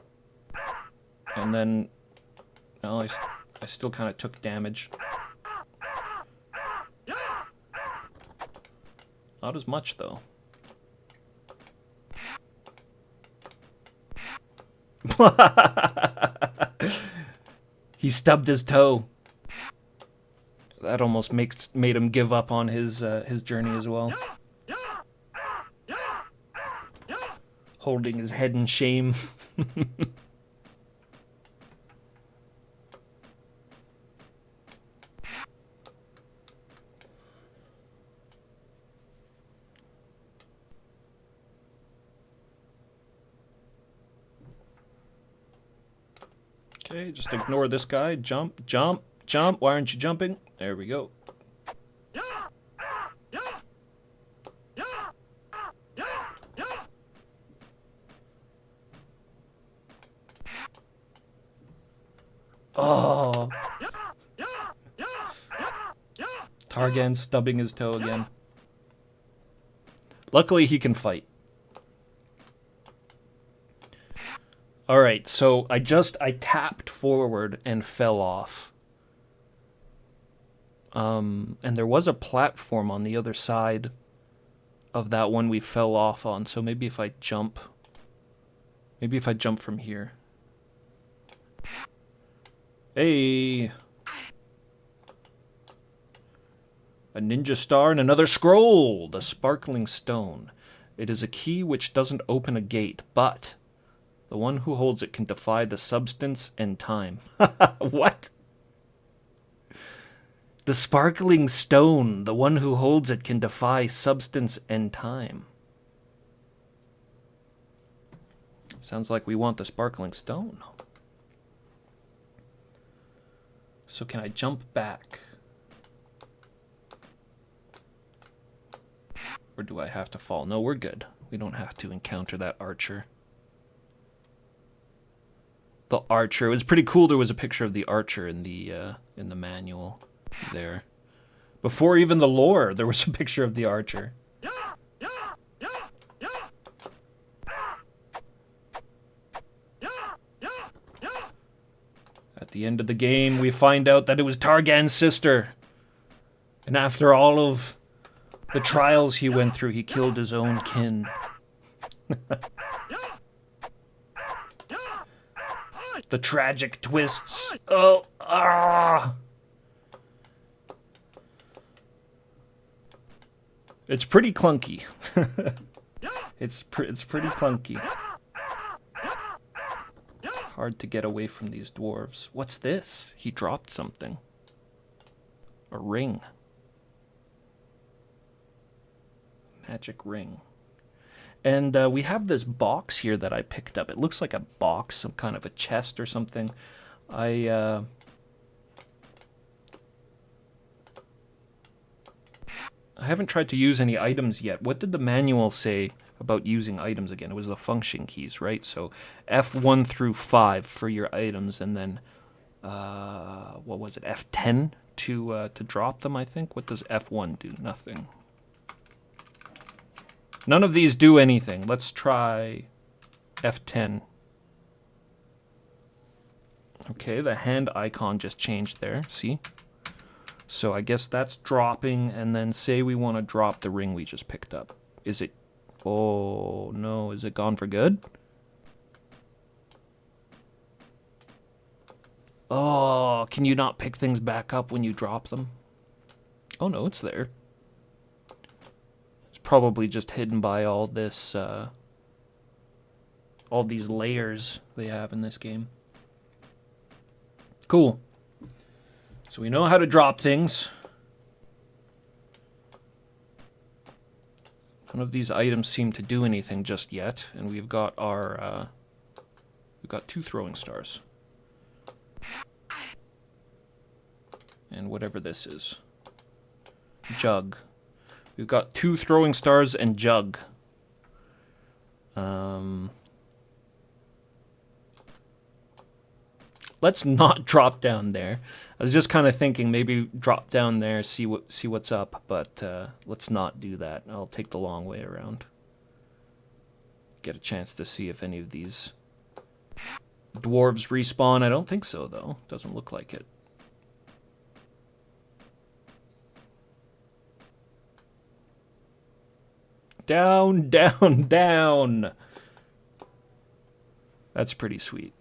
And then... well, I still kind of took damage. Not as much, though. He stubbed his toe. That almost made him give up on his journey as well. Holding his head in shame. Okay, just ignore this guy. Jump, jump, jump. Why aren't you jumping? There we go. Oh. Targhan stubbing his toe again. Luckily, he can fight. Alright, so I tapped forward and fell off. And there was a platform on the other side of that one we fell off on, so maybe if I jump... Maybe if I jump from here. Hey! A ninja star and another scroll! The sparkling stone. It is a key which doesn't open a gate, but... the one who holds it can defy the substance and time. What? The sparkling stone. The one who holds it can defy substance and time. Sounds like we want the sparkling stone. So can I jump back? Or do I have to fall? No, we're good. We don't have to encounter that archer. The archer. It was pretty cool. There was a picture of the archer in the manual there. Before even the lore, there was a picture of the archer. At the end of the game, we find out that it was Targhan's sister. And after all of the trials he went through, he killed his own kin. The tragic twists. Oh, ah! It's pretty clunky. It's pretty clunky. Hard to get away from these dwarves. What's this? He dropped something. A ring. Magic ring. And we have this box here that I picked up. It looks like a box, some kind of a chest or something. I haven't tried to use any items yet. What did the manual say about using items again? It was the function keys, right? So F1 through 5 for your items, and then what was it? F10 to drop them, I think. What does F1 do? Nothing. None of these do anything. Let's try F10. Okay, the hand icon just changed there. See? So I guess that's dropping, and then say we want to drop the ring we just picked up. Is it... oh, no. Is it gone for good? Oh, can you not pick things back up when you drop them? Oh, no, it's there. It's probably just hidden by all this, all these layers they have in this game. Cool. So we know how to drop things. None of these items seem to do anything just yet, and we've got our, we've got 2 throwing stars. And whatever this is. Jug. We've got 2 throwing stars and jug. Let's not drop down there. I was just kind of thinking maybe drop down there, see what's up, but let's not do that. I'll take the long way around. Get a chance to see if any of these dwarves respawn. I don't think so, though. Doesn't look like it. Down, down, down. That's pretty sweet.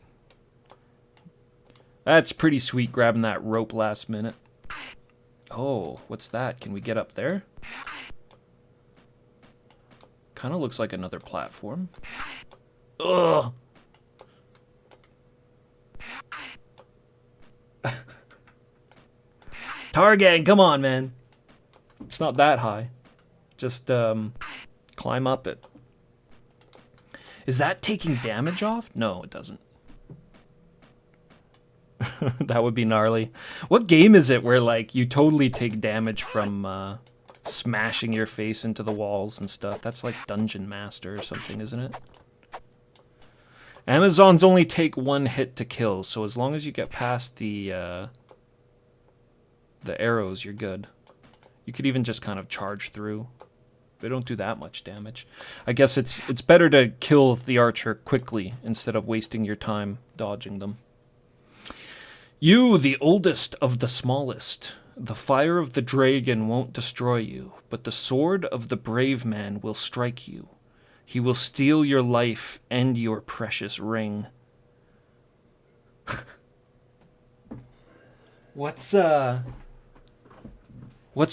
That's pretty sweet, grabbing that rope last minute. Oh, what's that? Can we get up there? Kind of looks like another platform. Ugh! Targhan, come on, man. It's not that high. Just, climb up it. Is that taking damage off? No, it doesn't. That would be gnarly. What game is it where, like, you totally take damage from, smashing your face into the walls and stuff? That's like Dungeon Master or something, isn't it? Amazons only take 1 hit to kill, so as long as you get past the arrows, you're good. You could even just kind of charge through. They don't do that much damage. I guess it's better to kill the archer quickly instead of wasting your time dodging them. You, the oldest of the smallest, the fire of the dragon won't destroy you, but the sword of the brave man will strike you. He will steal your life and your precious ring. What's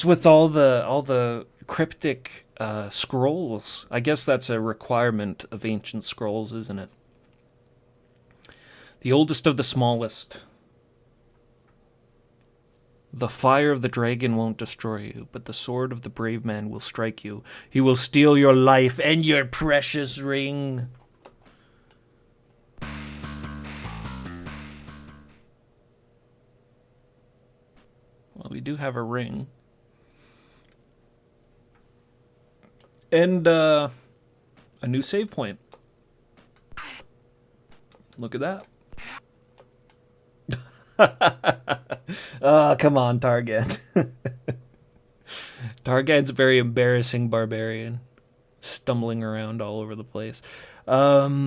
with all the cryptic scrolls? I guess that's a requirement of ancient scrolls, isn't it? The oldest of the smallest. The fire of the dragon won't destroy you, but the sword of the brave man will strike you. He will steal your life and your precious ring. Well, we do have a ring. And, a new save point. Look at that. Oh, come on, Targhan. Targhan's a very embarrassing barbarian. Stumbling around all over the place. Yeah,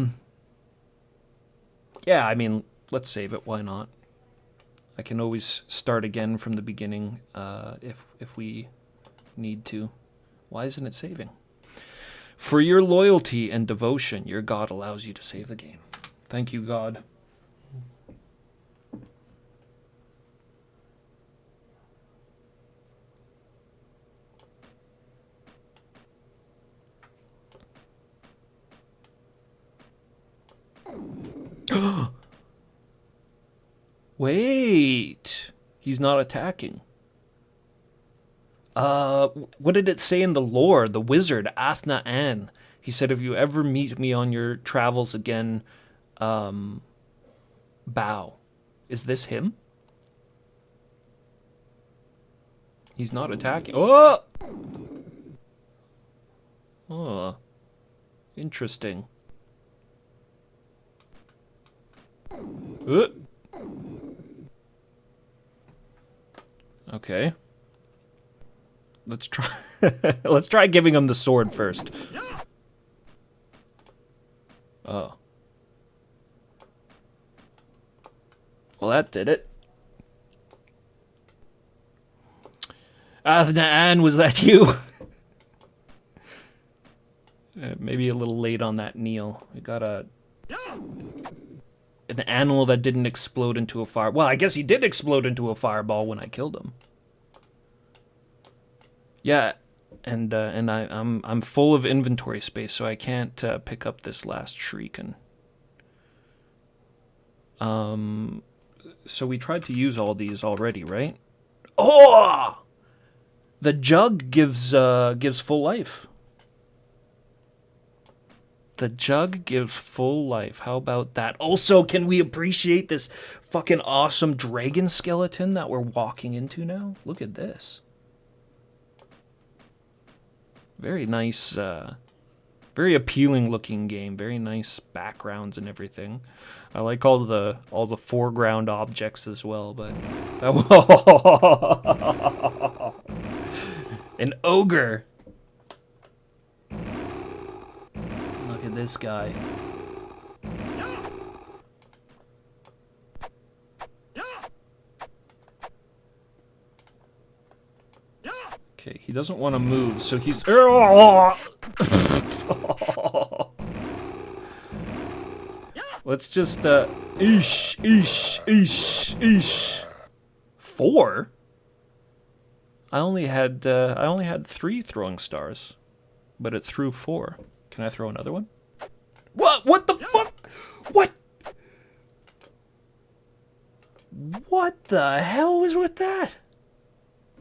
I mean, let's save it. Why not? I can always start again from the beginning if we need to. Why isn't it saving? For your loyalty and devotion, your God allows you to save the game. Thank you, God. Wait. He's not attacking. What did it say in the lore? The wizard, Athna Ann. He said, if you ever meet me on your travels again, bow. Is this him? He's not attacking. Oh! Oh. Interesting. Okay. Let's try let's try giving him the sword first. Oh. Well, that did it. Athna Ann, was that you? Maybe a little late on that kneel. We got an animal that didn't explode into a fire. Well, I guess he did explode into a fireball when I killed him. Yeah, and I'm full of inventory space, so I can't pick up this last shriekin'. So we tried to use all these already, right? Oh! The jug gives full life. The jug gives full life. How about that? Also, can we appreciate this fucking awesome dragon skeleton that we're walking into now? Look at this. Very nice, very appealing looking game. Very nice backgrounds and everything. I like all the foreground objects as well, but an ogre. Look at this guy. Okay, he doesn't want to move, so he's... Let's Let's just, eesh. 4? I only had 3 throwing stars, but it threw 4. Can I throw another one? What the fuck? What? What the hell was with that?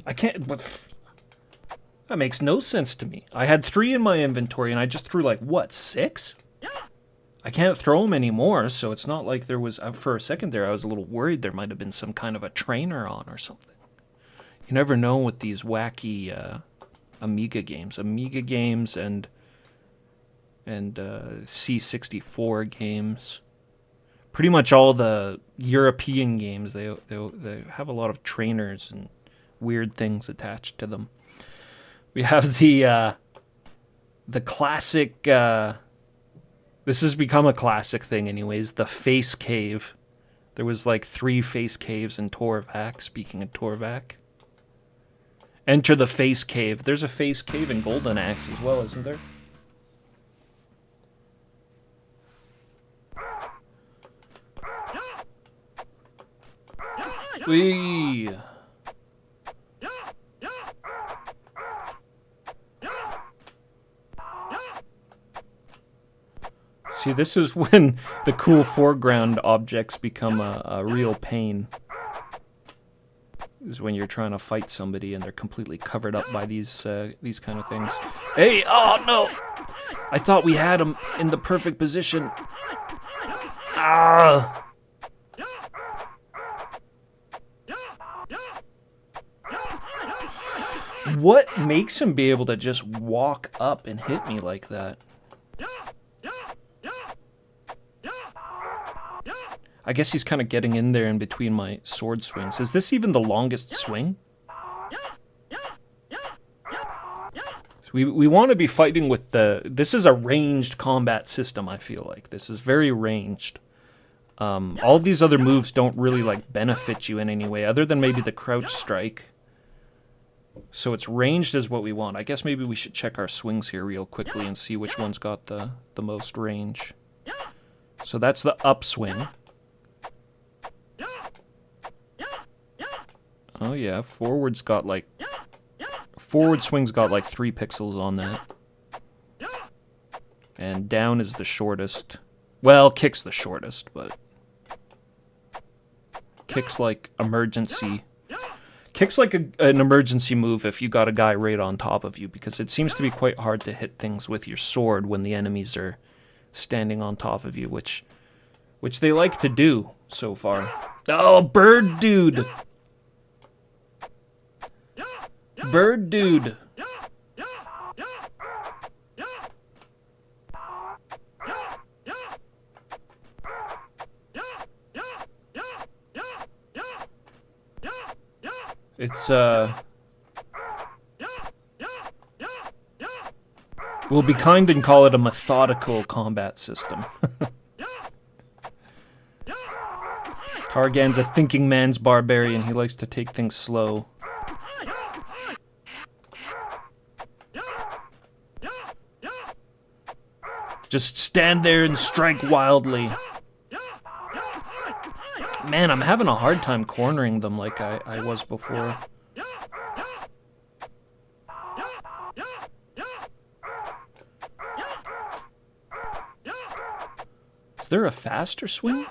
I can't, that makes no sense to me. I had 3 in my inventory and I just threw like, what, 6? I can't throw them anymore, so it's not like there was, for a second there I was a little worried there might have been some kind of a trainer on or something. You never know with these wacky Amiga games. Amiga games and C64 games. Pretty much all the European games, they have a lot of trainers and weird things attached to them. We have the classic, this has become a classic thing anyways, the face cave. There was like 3 face caves in Torvac, speaking of Torvac. Enter the face cave. There's a face cave in Golden Axe as well, isn't there? Whee! See, this is when the cool foreground objects become a real pain. Is when you're trying to fight somebody and they're completely covered up by these kind of things. Hey, oh no! I thought we had him in the perfect position. Ah! What makes him be able to just walk up and hit me like that? I guess he's kind of getting in there in between my sword swings. Is this even the longest swing? So we want to be fighting with the... This is a ranged combat system, I feel like. This is very ranged. All these other moves don't really like benefit you in any way, other than maybe the crouch strike. So it's ranged is what we want. I guess maybe we should check our swings here real quickly and see which one's got the most range. So that's the upswing. Oh yeah, forward swing's got like 3 pixels on that. And down is the shortest. Well, kick's the shortest, but kick's like emergency. Kick's like an emergency move if you got a guy right on top of you, because it seems to be quite hard to hit things with your sword when the enemies are standing on top of you, which they like to do so far. Oh, bird dude! Bird dude! It's, we'll be kind and call it a methodical combat system. Targhan's a thinking man's barbarian. He likes to take things slow. Just stand there and strike wildly. Man, I'm having a hard time cornering them like I was before. Is there a faster swing?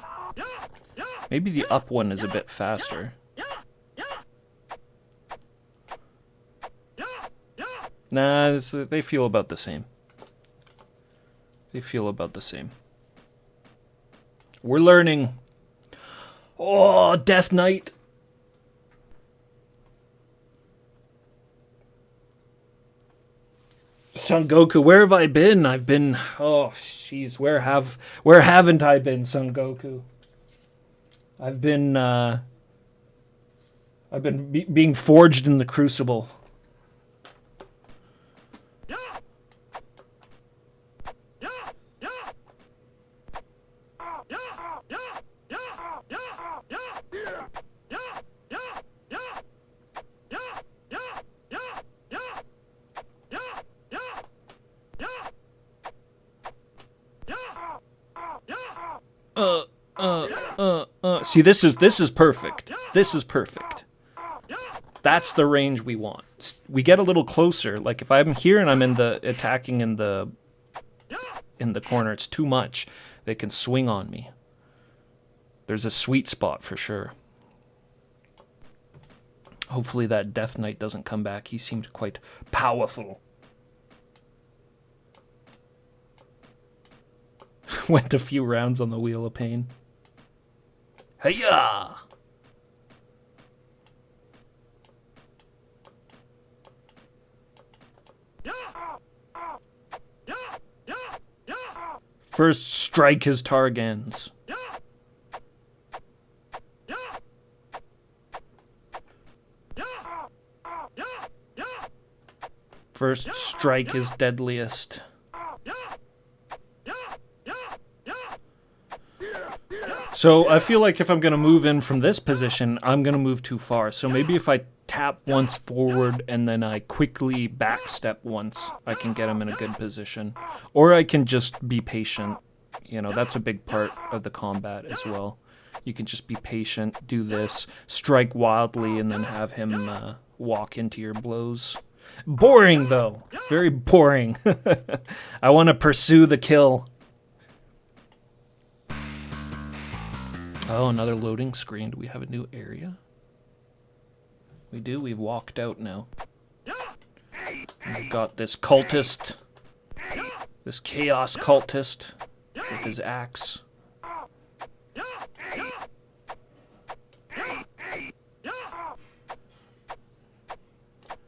Maybe the up one is a bit faster. Nah, they feel about the same. They feel about the same. We're learning. Oh, Death Knight. Son Goku, where have I been? I've been, oh jeez, where haven't I been, Son Goku? I've been being forged in the crucible. See, this is perfect. This is perfect. That's the range we want. We get a little closer. Like if I'm here and I'm in the attacking in the corner, it's too much. They can swing on me. There's a sweet spot for sure. Hopefully that Death Knight doesn't come back. He seemed quite powerful. Went a few rounds on the Wheel of Pain. Hey-ya! First strike his Targhans. First strike his deadliest. So I feel like if I'm going to move in from this position, I'm going to move too far. So maybe if I tap once forward and then I quickly backstep once, I can get him in a good position. Or I can just be patient. You know, that's a big part of the combat as well. You can just be patient, do this, strike wildly, and then have him walk into your blows. Boring, though. Very boring. I want to pursue the kill. Oh, another loading screen. Do we have a new area? We do. We've walked out now. And we've got this cultist. This chaos cultist with his axe.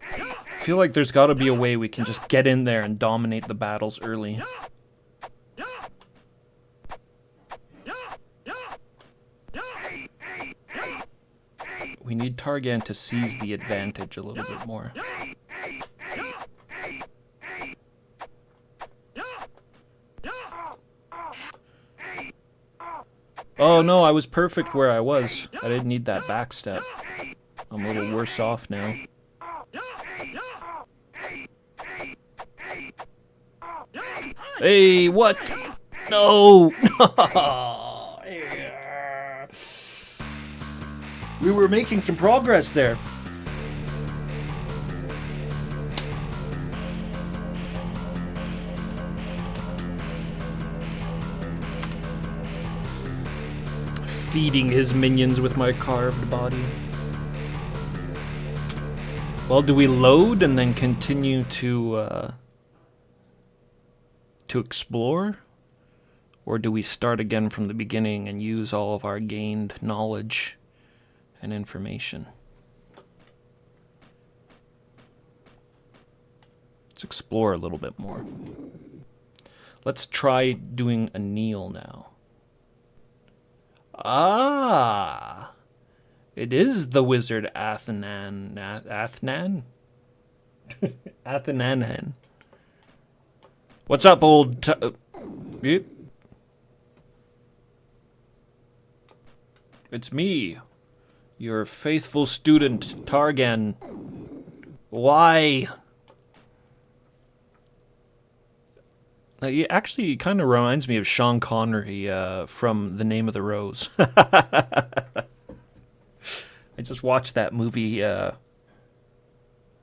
I feel like there's got to be a way we can just get in there and dominate the battles early. We need Targhan to seize the advantage a little bit more. Oh no, I was perfect where I was. I didn't need that backstep. I'm a little worse off now. Hey, what? No! We were making some progress there. Feeding his minions with my carved body. Well, do we load and then continue to explore? Or do we start again from the beginning and use all of our gained knowledge and information? Let's explore a little bit more. Let's try doing a kneel now. Ah! It is the wizard Athnan. Athnan? Athananhan. What's up, old... Yep. It's me, your faithful student, Targhan. Why? It actually kind of reminds me of Sean Connery from The Name of the Rose. I just watched that movie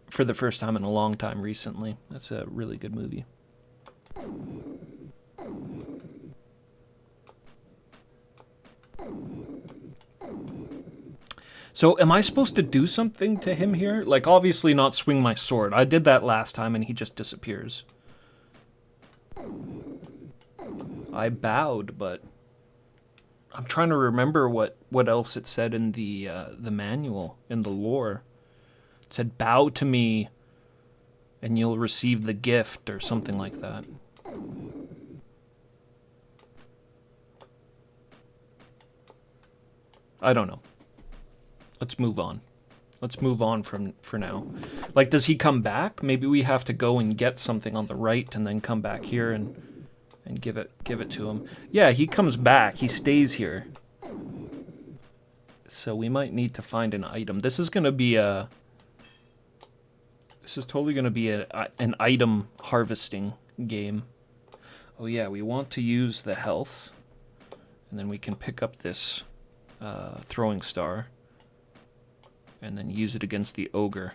for the first time in a long time recently. That's a really good movie. So am I supposed to do something to him here? Like, obviously not swing my sword. I did that last time and he just disappears. I bowed, but I'm trying to remember what else it said in the manual, in the lore. It said, bow to me and you'll receive the gift, or something like that. I don't know. Let's move on. Let's move on for now. Like, does he come back? Maybe we have to go and get something on the right and then come back here and give it to him. Yeah, he comes back. He stays here. So we might need to find an item. This is gonna be a... This is totally gonna be an item harvesting game. Oh yeah, we want to use the health. And then we can pick up this throwing star and then use it against the ogre.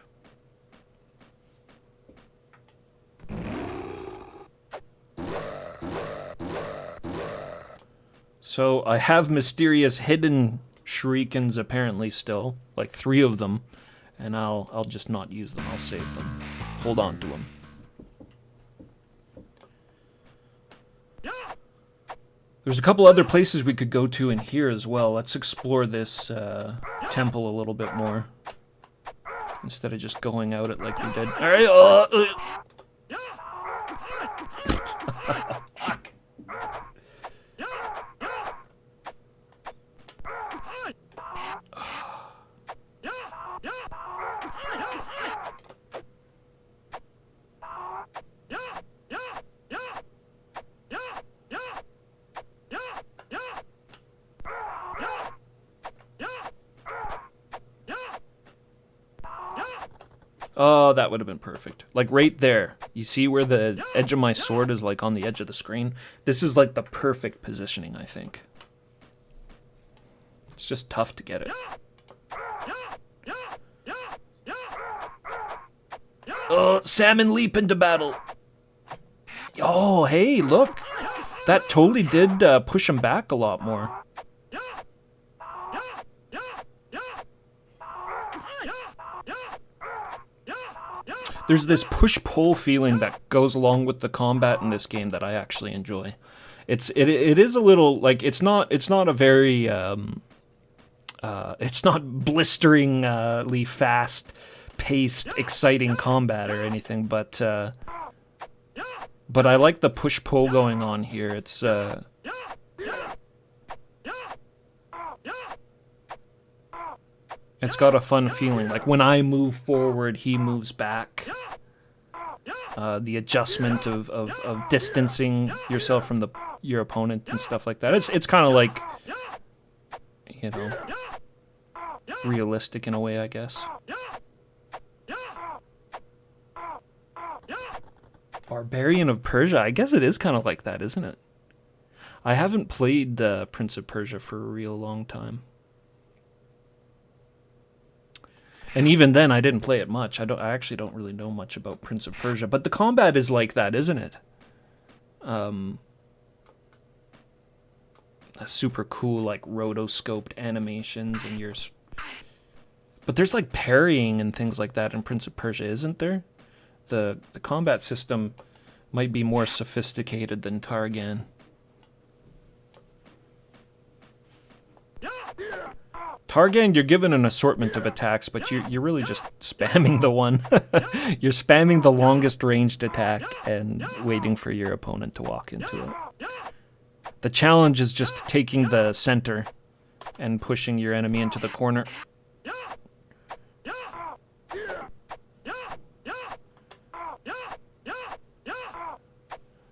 So I have mysterious hidden shurikens apparently still, like 3 of them, and I'll just not use them. I'll save them. Hold on to them. There's a couple other places we could go to in here as well. Let's explore this temple a little bit more. Instead of just going out it like we did. Alright, fuck. Oh, that would have been perfect. Like right there. You see where the edge of my sword is like on the edge of the screen? This is like the perfect positioning, I think. It's just tough to get it. Oh, salmon leap into battle. Oh, hey, look. That totally did push him back a lot more. There's this push-pull feeling that goes along with the combat in this game that I actually enjoy. It is a little like it's not a very it's not blisteringly fast-paced, exciting combat or anything, but I like the push-pull going on here. It's got a fun feeling. Like when I move forward, he moves back. The adjustment of distancing yourself from your opponent and stuff like that. It's kind of like, you know, realistic in a way, I guess. Barbarian of Persia. I guess it is kind of like that, isn't it? I haven't played Prince of Persia for a real long time. And even then, I didn't play it much. I actually don't really know much about Prince of Persia. But the combat is like that, isn't it? A super cool, like, rotoscoped animations and yours. But there's, like, parrying and things like that in Prince of Persia, isn't there? The combat system might be more sophisticated than Targhan. Targhan, you're given an assortment of attacks, but you're really just spamming the one. You're spamming the longest ranged attack and waiting for your opponent to walk into it. The challenge is just taking the center and pushing your enemy into the corner.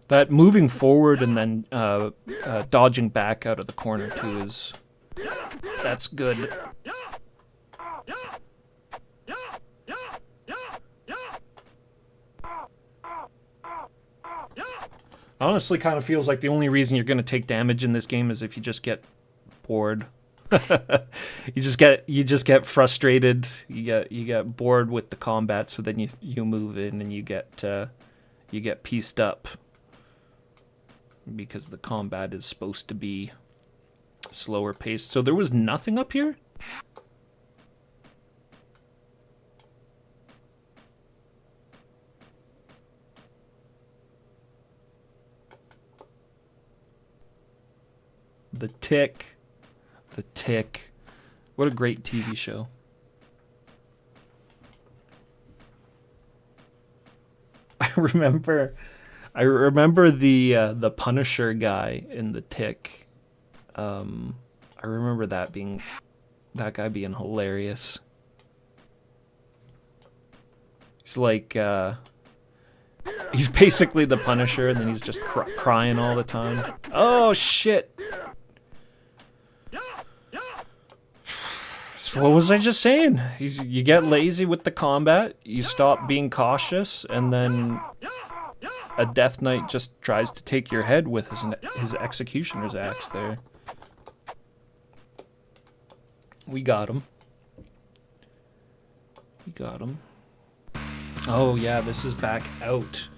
That moving forward and then dodging back out of the corner too is... That's good. Honestly, kind of feels like the only reason you're going to take damage in this game is if you just get bored. you just get frustrated. You get bored with the combat, so then you move in and you get pieced up because the combat is supposed to be slower paced. So there was nothing up here? The Tick. The Tick. What a great TV show. I remember the Punisher guy in The Tick. I remember that guy being hilarious. He's like, he's basically the Punisher, and then he's just crying all the time. Oh shit! So what was I just saying? You get lazy with the combat, you stop being cautious, and then a Death Knight just tries to take your head with his executioner's axe there. We got him. We got him. Oh, yeah, this is back out.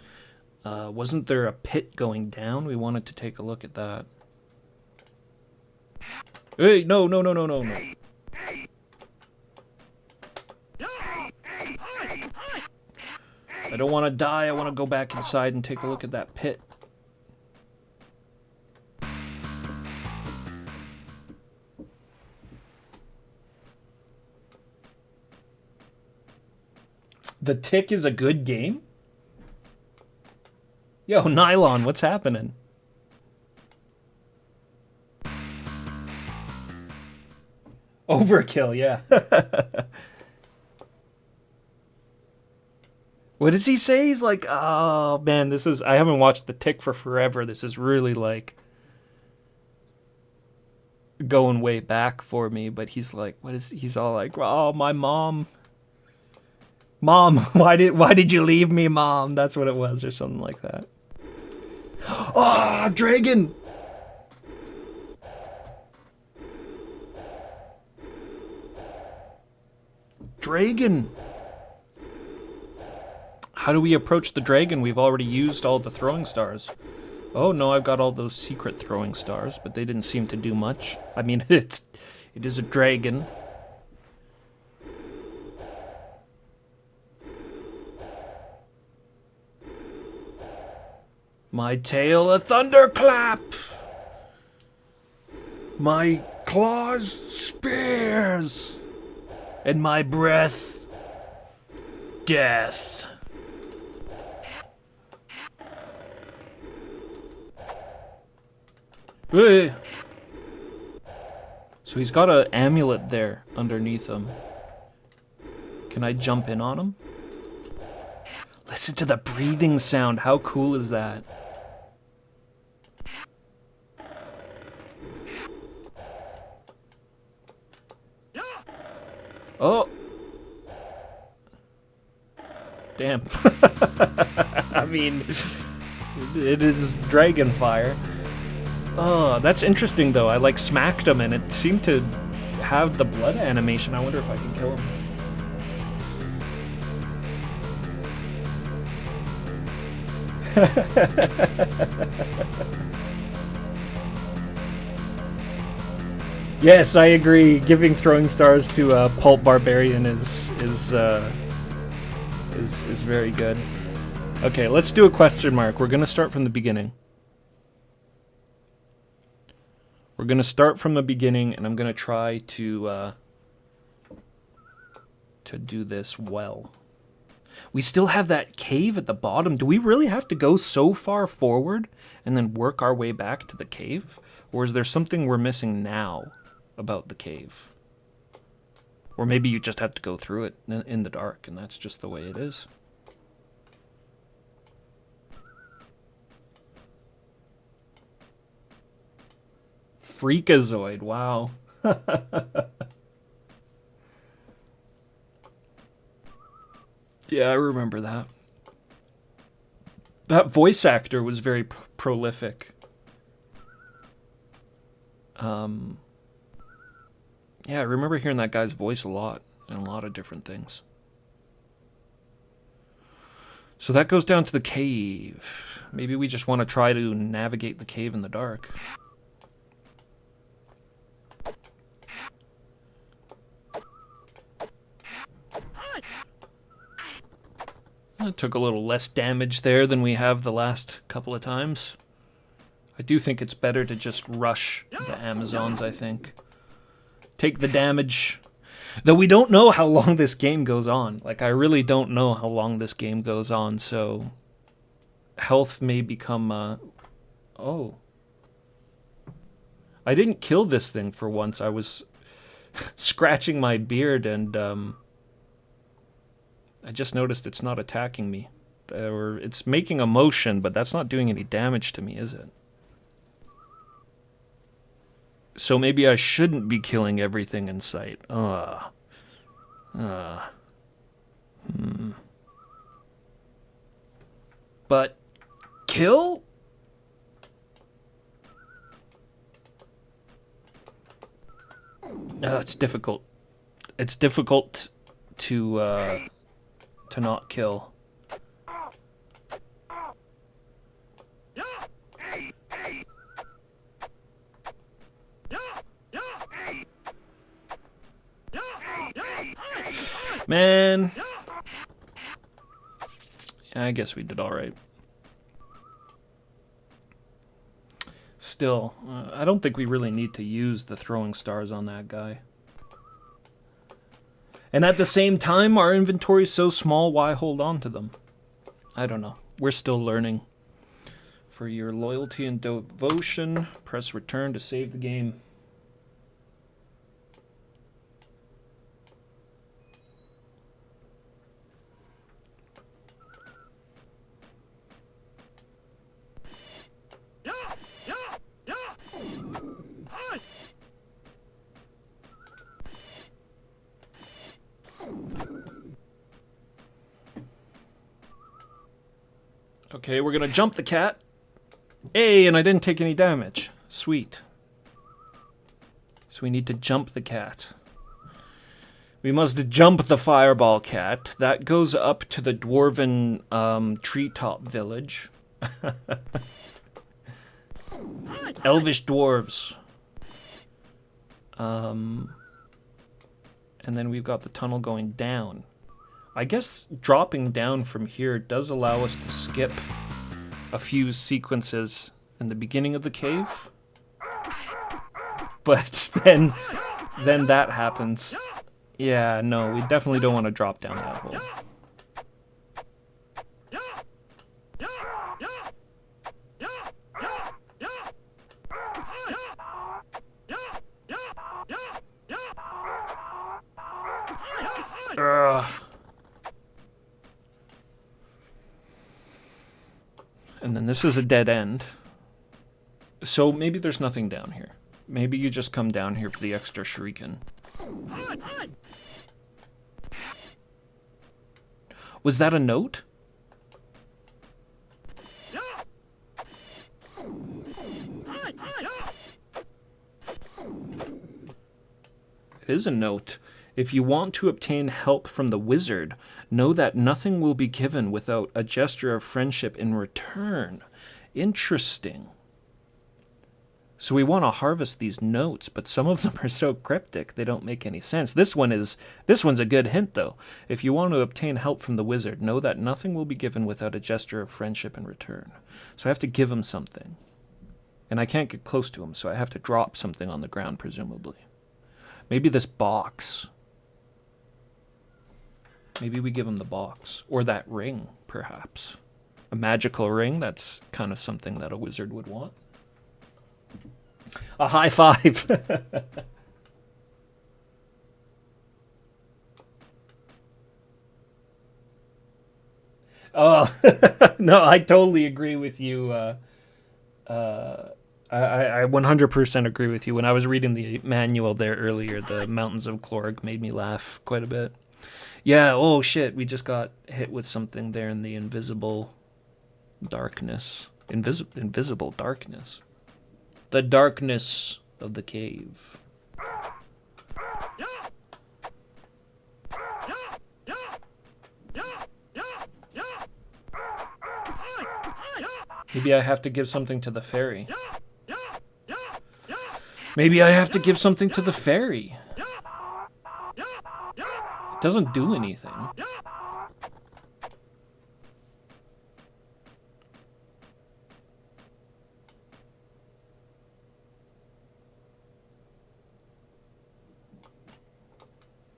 Wasn't there a pit going down? We wanted to take a look at that. Hey, no, no, no, no, no, no. I don't want to die. I want to go back inside and take a look at that pit. The Tick is a good game? Yo, Nylon, what's happening? Overkill, yeah. What does he say? He's like, oh man, this is, I haven't watched The Tick for forever. This is really like going way back for me. But he's like, what is, he's all like, oh, my mom. Mom, why did you leave me, Mom? That's what it was, or something like that. Oh, dragon! Dragon! How do we approach the dragon? We've already used all the throwing stars. Oh no, I've got all those secret throwing stars, but they didn't seem to do much. I mean, it is a dragon. My tail a thunderclap! My claws spears! And my breath, death. Hey. So he's got an amulet there underneath him. Can I jump in on him? Listen to the breathing sound. How cool is that? Oh. Damn. I mean, it is dragon fire. Oh, that's interesting though. I like smacked him and it seemed to have the blood animation. I wonder if I can kill him. Yes, I agree. Giving throwing stars to a pulp barbarian is very good. Okay, let's do a question mark. We're gonna start from the beginning. We're gonna start from the beginning, and I'm gonna try to do this well. We still have that cave at the bottom. Do we really have to go so far forward and then work our way back to the cave? Or is there something we're missing now about the cave? Or maybe you just have to go through it in the dark, and that's just the way it is. Freakazoid, wow. Yeah, I remember that. That voice actor was very prolific. Yeah, I remember hearing that guy's voice a lot in a lot of different things. So that goes down to the cave. Maybe we just want to try to navigate the cave in the dark. It took a little less damage there than we have the last couple of times. I do think it's better to just rush the Amazons, I think. Take the damage. Though we don't know how long this game goes on. Like, I really don't know how long this game goes on, so health may become, oh. I didn't kill this thing for once. I was scratching my beard and, I just noticed it's not attacking me. Or it's making a motion, but that's not doing any damage to me, is it? So maybe I shouldn't be killing everything in sight. But kill? It's difficult. It's difficult to not kill. Man. I guess we did all right. Still, I don't think we really need to use the throwing stars on that guy. And at the same time, our inventory's so small, why hold on to them? I don't know. We're still learning. For your loyalty and devotion, press return to save the game. Okay, we're gonna jump the cat. Hey, and I didn't take any damage. Sweet. So we need to jump the cat. We must jump the fireball cat. That goes up to the dwarven treetop village. Elvish dwarves. And then we've got the tunnel going down. I guess dropping down from here does allow us to skip a few sequences in the beginning of the cave. But then that happens. Yeah, no, we definitely don't want to drop down that hole. Ugh. And then this is a dead end. So maybe there's nothing down here. Maybe you just come down here for the extra shuriken. Was that a note? It is a note. If you want to obtain help from the wizard, know that nothing will be given without a gesture of friendship in return. Interesting. So we want to harvest these notes, but some of them are so cryptic they don't make any sense. This one's a good hint though. If you want to obtain help from the wizard, know that nothing will be given without a gesture of friendship in return. So I have to give him something. And I can't get close to him, so I have to drop something on the ground, presumably. Maybe this box. Maybe we give him the box. Or that ring, perhaps. A magical ring, that's kind of something that a wizard would want. A high five! Oh, no, I totally agree with you. I 100% agree with you. When I was reading the manual there earlier, the Mountains of Clorg made me laugh quite a bit. Yeah, oh shit, we just got hit with something there in the invisible darkness. Invisible darkness. The darkness of the cave. Maybe I have to give something to the fairy. Maybe I have to give something to the fairy. It doesn't do anything.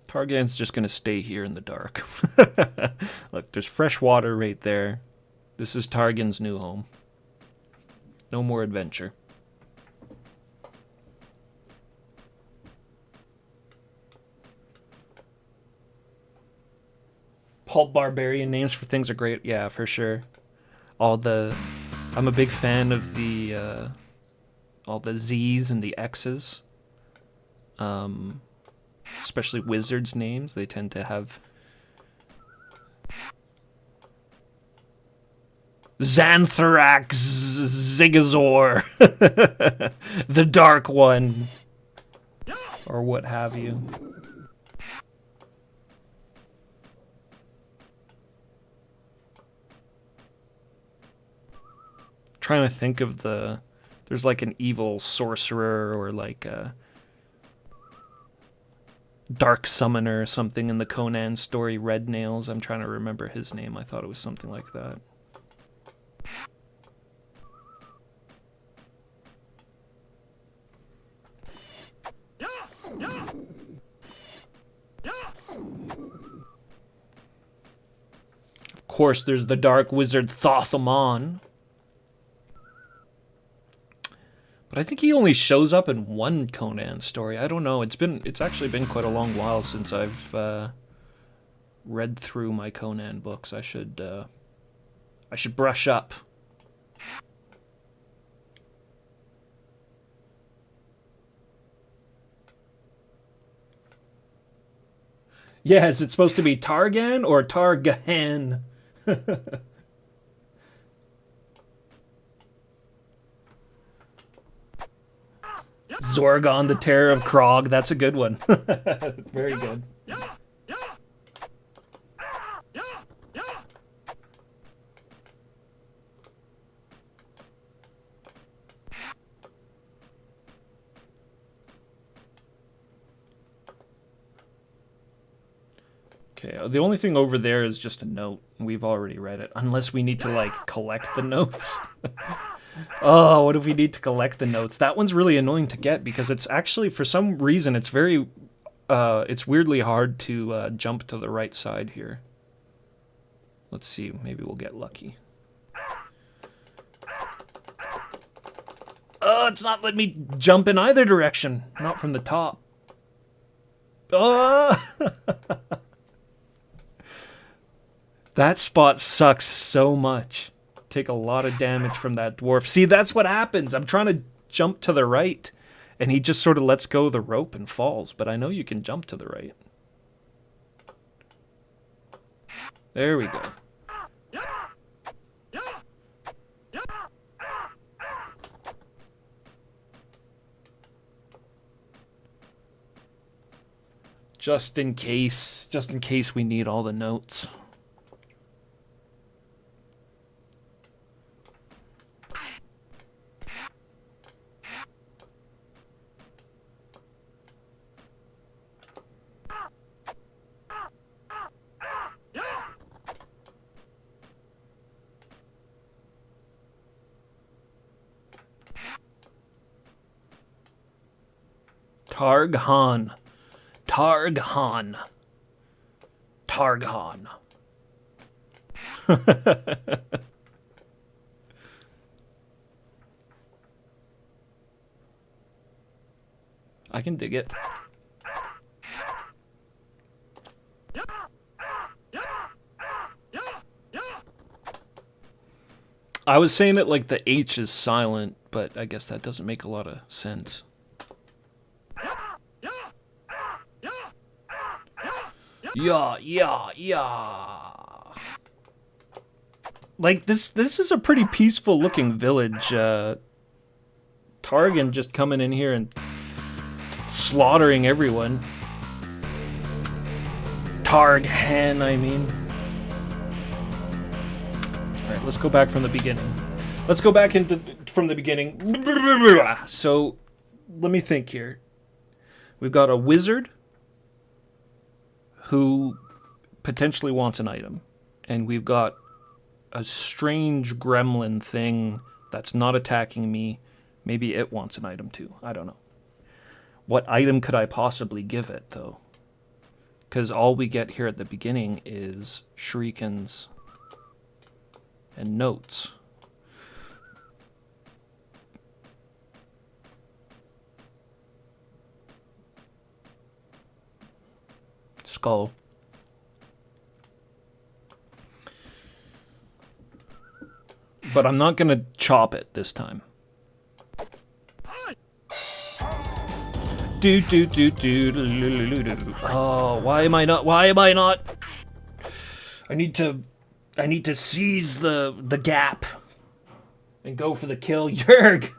Targhan's just going to stay here in the dark. Look, there's fresh water right there. This is Targhan's new home. No more adventure. Pulp barbarian names for things are great. Yeah, for sure. I'm a big fan of the all the Z's and the X's. Especially wizards' names. They tend to have Xanthrax Zigazor. The Dark One. or what have you. Trying to think of there's like an evil sorcerer or like a dark summoner or something in the Conan story, Red Nails. I'm trying to remember his name. I thought it was something like that. Of course, there's the dark wizard Thothamon. But I think he only shows up in one Conan story. I don't know. It's actually been quite a long while since I've read through my Conan books. I should brush up. Yeah, is it supposed to be Targhan or Targhan? Zorgon, the Terror of Krog. That's a good one. Very good. Okay, the only thing over there is just a note. We've already read it. Unless we need to, like, collect the notes. Oh, what if we need to collect the notes? That one's really annoying to get because it's actually, for some reason, it's very... it's weirdly hard to jump to the right side here. Let's see, maybe we'll get lucky. Oh, it's not letting me jump in either direction. Not from the top. Oh! That spot sucks so much. Take a lot of damage from that dwarf. See, that's what happens. I'm trying to jump to the right, and he just sort of lets go of the rope and falls. But I know you can jump to the right. There we go. Just in case we need all the notes. Targhan. Targhan. Targhan. I can dig it. I was saying it like the H is silent, but I guess that doesn't make a lot of sense. Yeah. Like, this is a pretty peaceful looking village. Targhan just coming in here and slaughtering everyone. Targhan, I mean. Alright, let's go back from the beginning. Let's go back from the beginning. So, let me think here. We've got a wizard who potentially wants an item. And we've got a strange gremlin thing that's not attacking me. Maybe it wants an item too. I don't know. What item could I possibly give it, though? Because all we get here at the beginning is shurikens and notes. Skull. But I'm not gonna chop it this time. Oh, why am I not? I need to seize the gap and go for the kill. Yerg!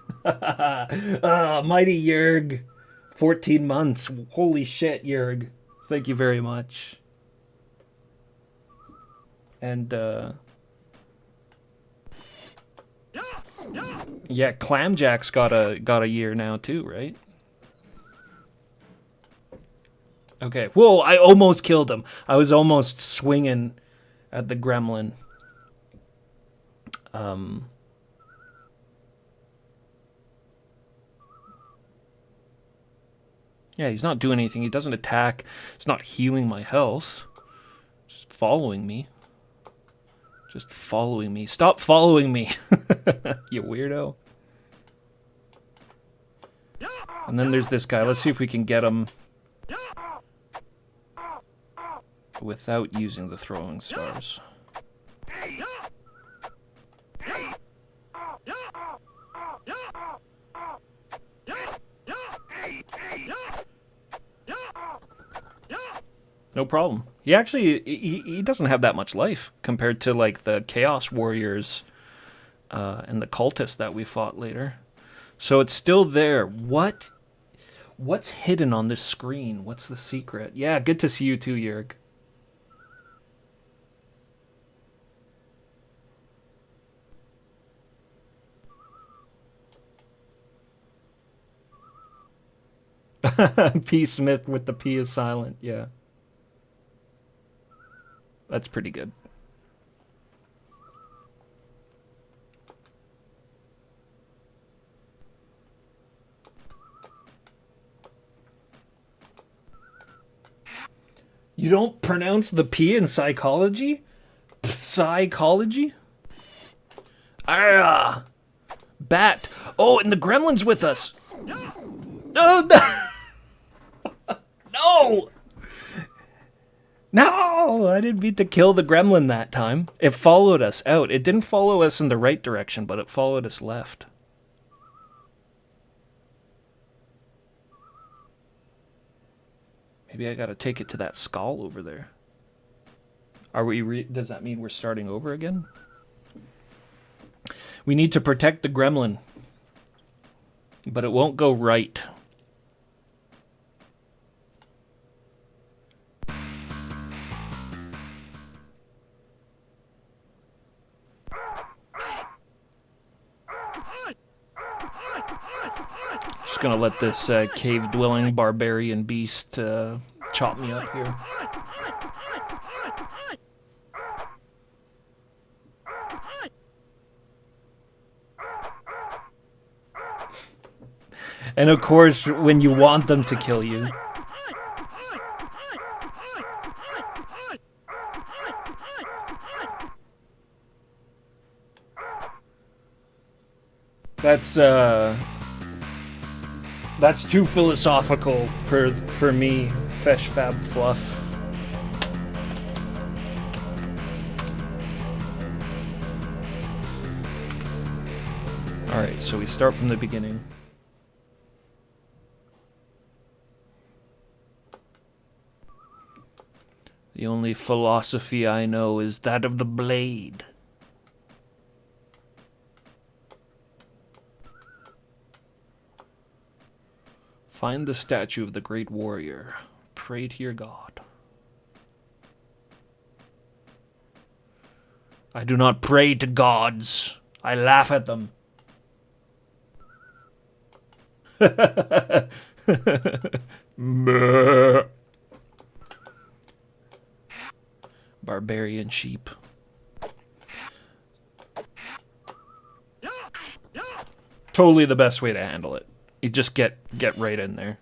Mighty Yerg 14 months. Holy shit, Jurg. Thank you very much. And, yeah, Clamjack's got a year now too, right? Okay. Whoa, I almost killed him. I was almost swinging at the gremlin. Yeah, he's not doing anything. He doesn't attack. It's not healing my health. Just following me. Just following me. Stop following me, you weirdo. And then there's this guy. Let's see if we can get him without using the throwing stars. No problem. He actually he doesn't have that much life compared to like the Chaos Warriors and the cultists that we fought later. So it's still there. What's hidden on this screen? What's the secret? Yeah, good to see you too, Jurg. P Smith with the P is silent. Yeah. That's pretty good. You don't pronounce the P in psychology? Psychology? Ah! Bat. Oh, and the gremlin's with us. No, no! No! No! I didn't mean to kill the gremlin that time. It followed us out. It didn't follow us in the right direction, but it followed us left. Maybe I gotta take it to that skull over there. Are we? Does that mean we're starting over again? We need to protect the gremlin. But it won't go right. Just gonna let this cave-dwelling barbarian beast chop me up here. And of course, when you want them to kill you. That's too philosophical for me, Fesh Fab Fluff. Alright, so we start from the beginning. The only philosophy I know is that of the blade. Find the statue of the great warrior. Pray to your god. I do not pray to gods. I laugh at them. Barbarian sheep. Totally the best way to handle it. You just get right in there.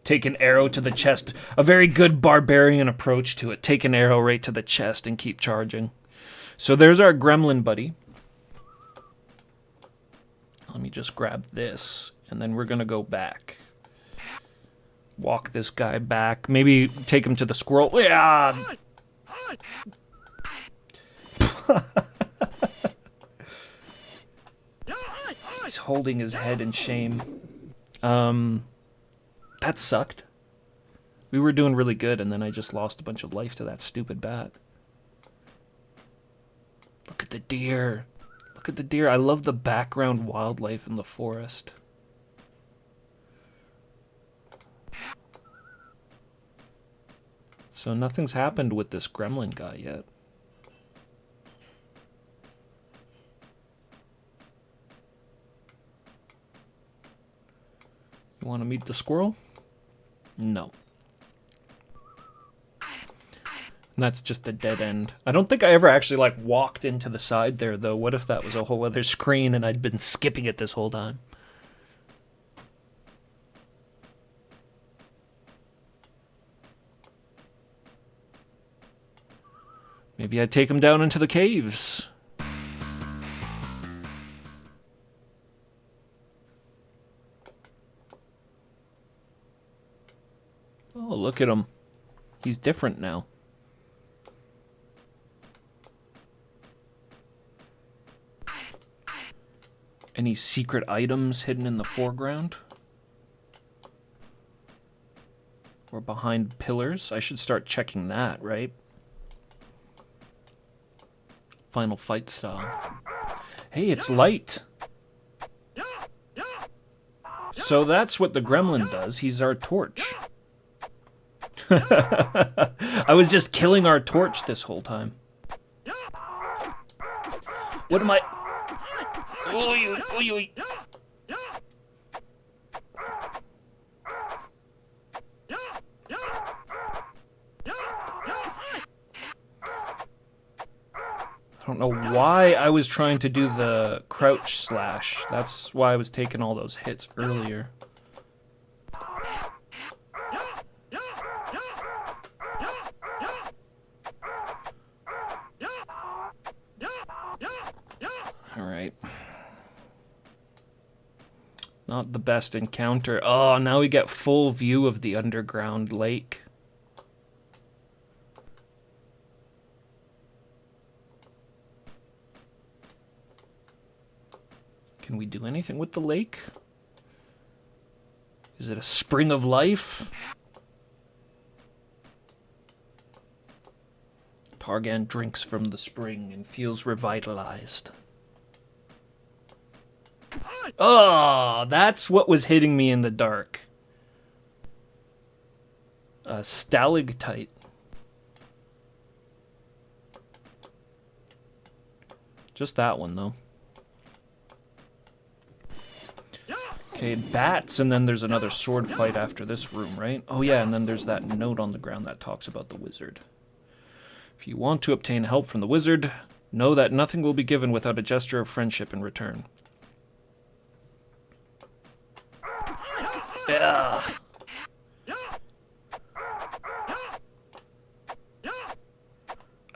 Take an arrow to the chest. A very good barbarian approach to it. Take an arrow right to the chest and keep charging. So there's our gremlin buddy. Let me just grab this, and then we're going to go back. Walk this guy back. Maybe take him to the squirrel. Yeah! He's holding his head in shame. That sucked. We were doing really good, and then I just lost a bunch of life to that stupid bat. Look at the deer. Look at the deer. I love the background wildlife in the forest. So nothing's happened with this gremlin guy yet. You want to meet the squirrel? No. And that's just a dead end. I don't think I ever actually, like, walked into the side there, though. What if that was a whole other screen and I'd been skipping it this whole time? Maybe I'd take him down into the caves. Oh, look at him. He's different now. Any secret items hidden in the foreground? Or behind pillars? I should start checking that, right? Final fight style. Hey, it's light! So that's what the gremlin does. He's our torch. I was just killing our torch this whole time. What am I... Oy, oy, oy. I don't know why I was trying to do the crouch slash. That's why I was taking all those hits earlier. Alright. Not the best encounter. Oh, now we get full view of the underground lake. Can we do anything with the lake? Is it a spring of life? Targhan drinks from the spring and feels revitalized. Oh, that's what was hitting me in the dark. A stalactite. Just that one, though. Okay, bats, and then there's another sword fight after this room, right? Oh yeah, and then there's that note on the ground that talks about the wizard. If you want to obtain help from the wizard, know that nothing will be given without a gesture of friendship in return. Yeah.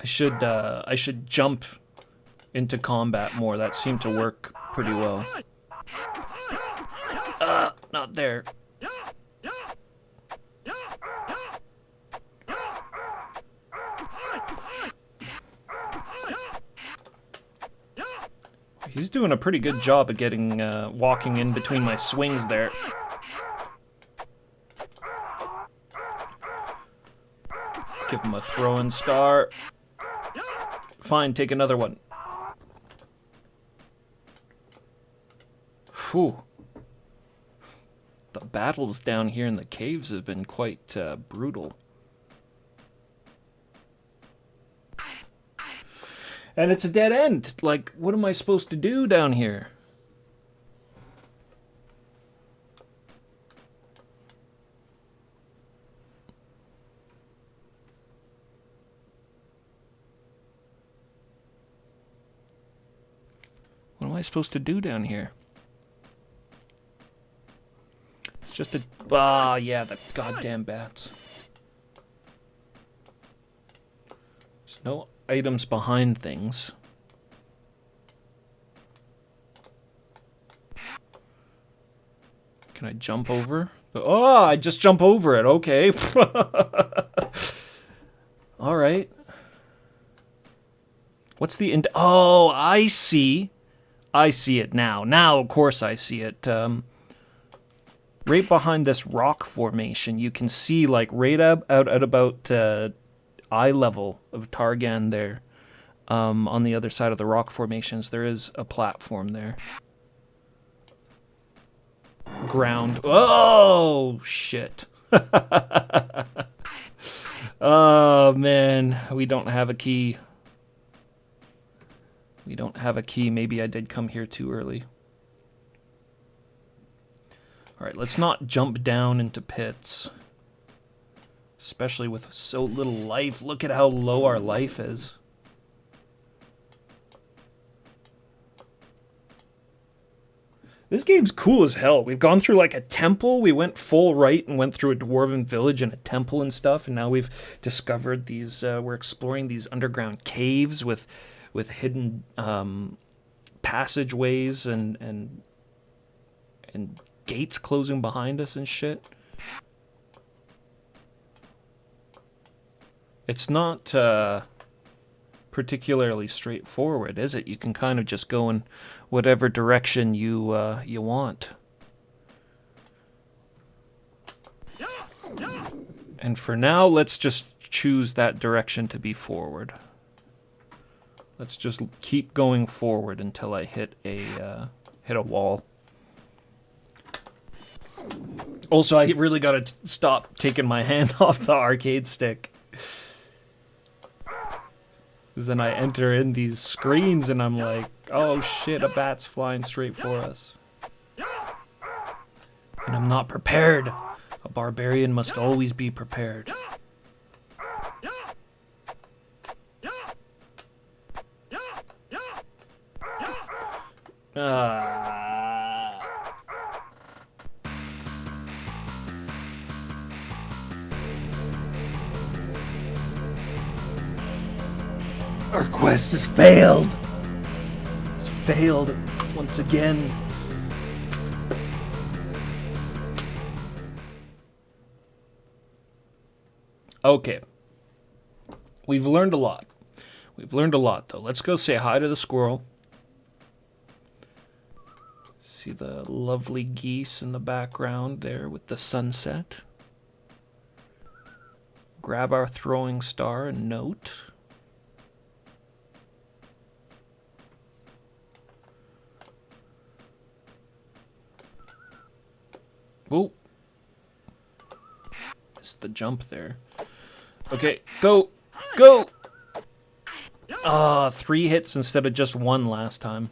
I should jump into combat more. That seemed to work pretty well. Not there. He's doing a pretty good job of getting, walking in between my swings there. Give him a throw-in star. Fine, take another one. Whew. The battles down here in the caves have been quite brutal. And it's a dead end. Like, what am I supposed to do down here? What am I supposed to do down here? It's just a... Ah, yeah, the goddamn bats. There's no items behind things. Can I jump over? Oh, I just jump over it. Okay. All right. What's the... Oh, I see. I see it now. Now, of course, I see it. Right behind this rock formation, you can see, like, right out at about eye level of Targhan there. On the other side of the rock formations, there is a platform there. Ground. Oh, shit. Oh, man. We don't have a key. We don't have a key. Maybe I did come here too early. Alright, let's not jump down into pits. Especially with so little life. Look at how low our life is. This game's cool as hell. We've gone through like a temple. We went full right and went through a dwarven village and a temple and stuff. And now we've discovered these, we're exploring these underground caves with hidden passageways and gates closing behind us and shit. It's not particularly straightforward, is it? You can kind of just go in whatever direction you want. And for now, let's just choose that direction to be forward. Let's just keep going forward until I hit a wall. Also, I really gotta stop taking my hand off the arcade stick. Because then I enter in these screens and I'm like, oh shit, a bat's flying straight for us. And I'm not prepared. A barbarian must always be prepared. Our quest has failed. It's failed once again. Okay. We've learned a lot. We've learned a lot, though. Let's go say hi to the squirrel. See the lovely geese in the background there with the sunset. Grab our throwing star and note. Oh. Missed the jump there. Okay, go! Go! Ah, 3 hits instead of just 1 last time.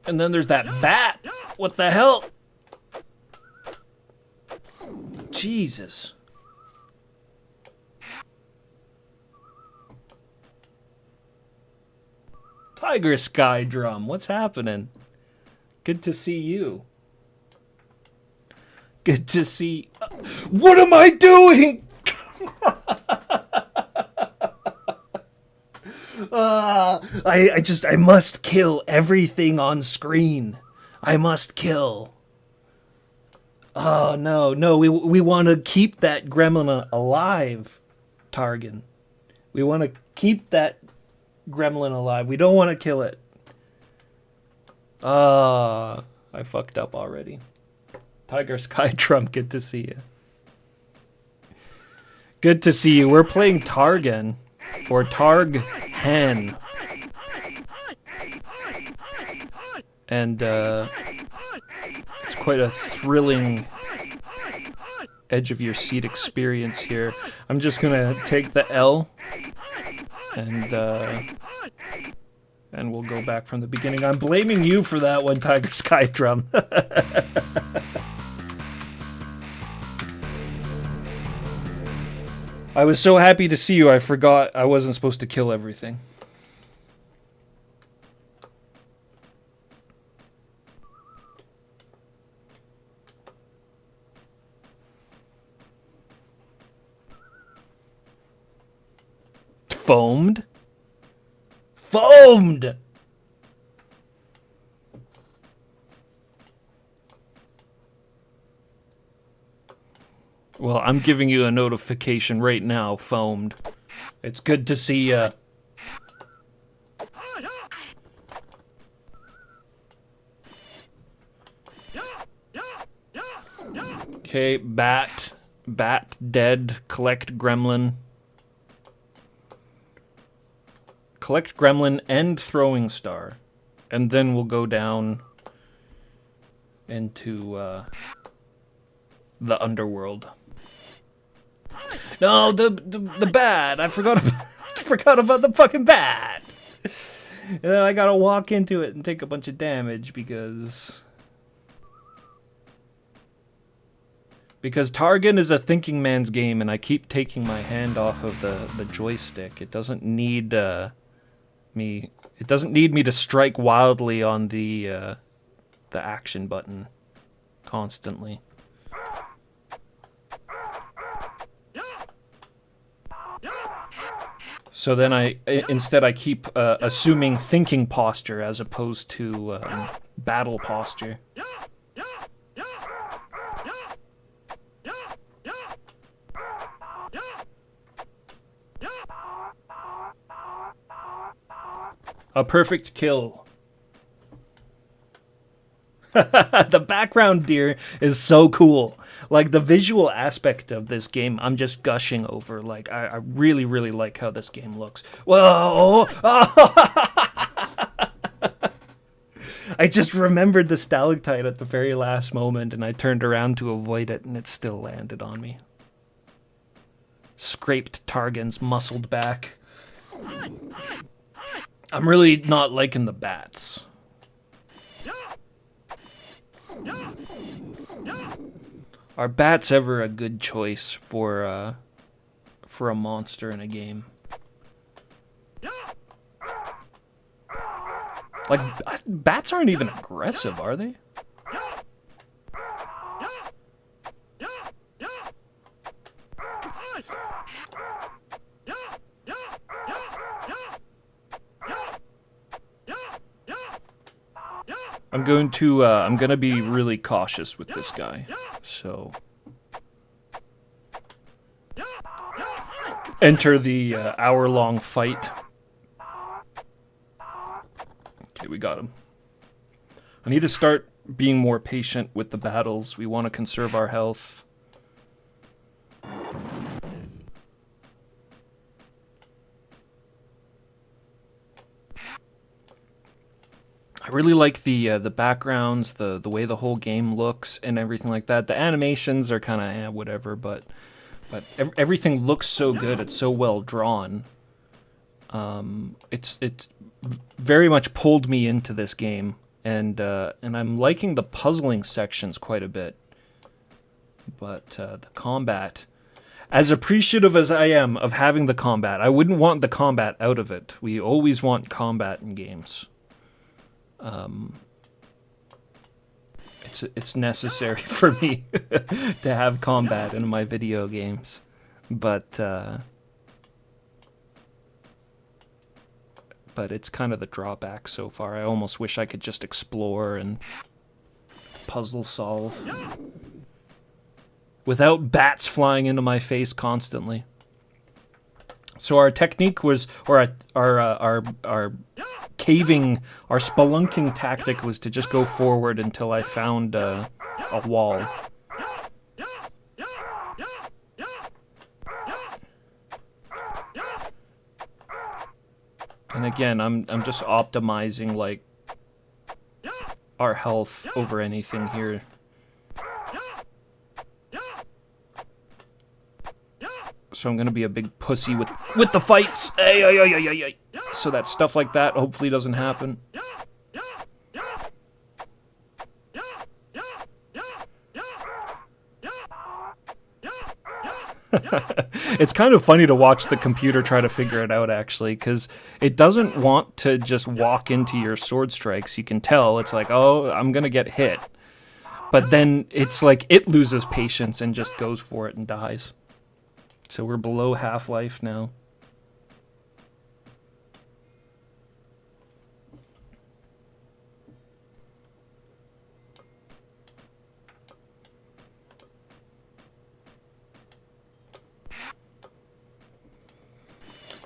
And then there's that bat! What the hell? Jesus. Tiger Sky Drum, what's happening? Good to see you. Good to see... What am I doing? I must kill everything on screen. I must kill. Oh, no, we want to keep that gremlin alive, Targhan. We want to keep that gremlin alive. We don't want to kill it. I fucked up already. Tiger Sky Trump, good to see you. Good to see you. We're playing Targhan, or Targhan. And, it's quite a thrilling edge-of-your-seat experience here. I'm just gonna take the L, and we'll go back from the beginning. I'm blaming you for that one, Tiger Sky Drum. I was so happy to see you, I forgot I wasn't supposed to kill everything. Foamed? Foamed! Well, I'm giving you a notification right now, Foamed. It's good to see ya. Okay, bat. Bat dead. Collect gremlin. Collect gremlin and throwing star. And then we'll go down into the underworld. No, the bat. I forgot about, forgot about the fucking bat. And then I gotta walk into it and take a bunch of damage because Targhan is a thinking man's game, and I keep taking my hand off of the joystick. It doesn't need me. It doesn't need me to strike wildly on the action button constantly. So then instead I keep assuming thinking posture as opposed to battle posture. A perfect kill. The background deer is so cool. Like, the visual aspect of this game, I'm just gushing over. Like, I really, really like how this game looks. Whoa! I just remembered the stalactite at the very last moment, and I turned around to avoid it, and it still landed on me. Scraped Targhan's muscled back. I'm really not liking the bats. Are bats ever a good choice for a monster in a game? Like, bats aren't even aggressive, are they? I'm gonna be really cautious with this guy. So enter the hour-long fight. Okay, we got him. I need to start being more patient with the battles. We want to conserve our health. I really like the backgrounds, the way the whole game looks, and everything like that. The animations are kind of whatever, but everything looks so good. It's so well drawn. It's very much pulled me into this game, and I'm liking the puzzling sections quite a bit. But the combat, as appreciative as I am of having the combat, I wouldn't want the combat out of it. We always want combat in games. It's necessary for me to have combat in my video games, but it's kind of the drawback so far. I almost wish I could just explore and puzzle solve without bats flying into my face constantly. So our technique was, or our caving, our spelunking tactic was to just go forward until I found a wall. And again, I'm just optimizing like our health over anything here. So I'm gonna be a big pussy with the fights. Ay, ay, ay, ay, ay, ay. So that stuff like that hopefully doesn't happen. It's kind of funny to watch the computer try to figure it out, actually, because it doesn't want to just walk into your sword strikes. You can tell it's like, oh, I'm gonna get hit. But then it's like it loses patience and just goes for it and dies. So we're below half-life now.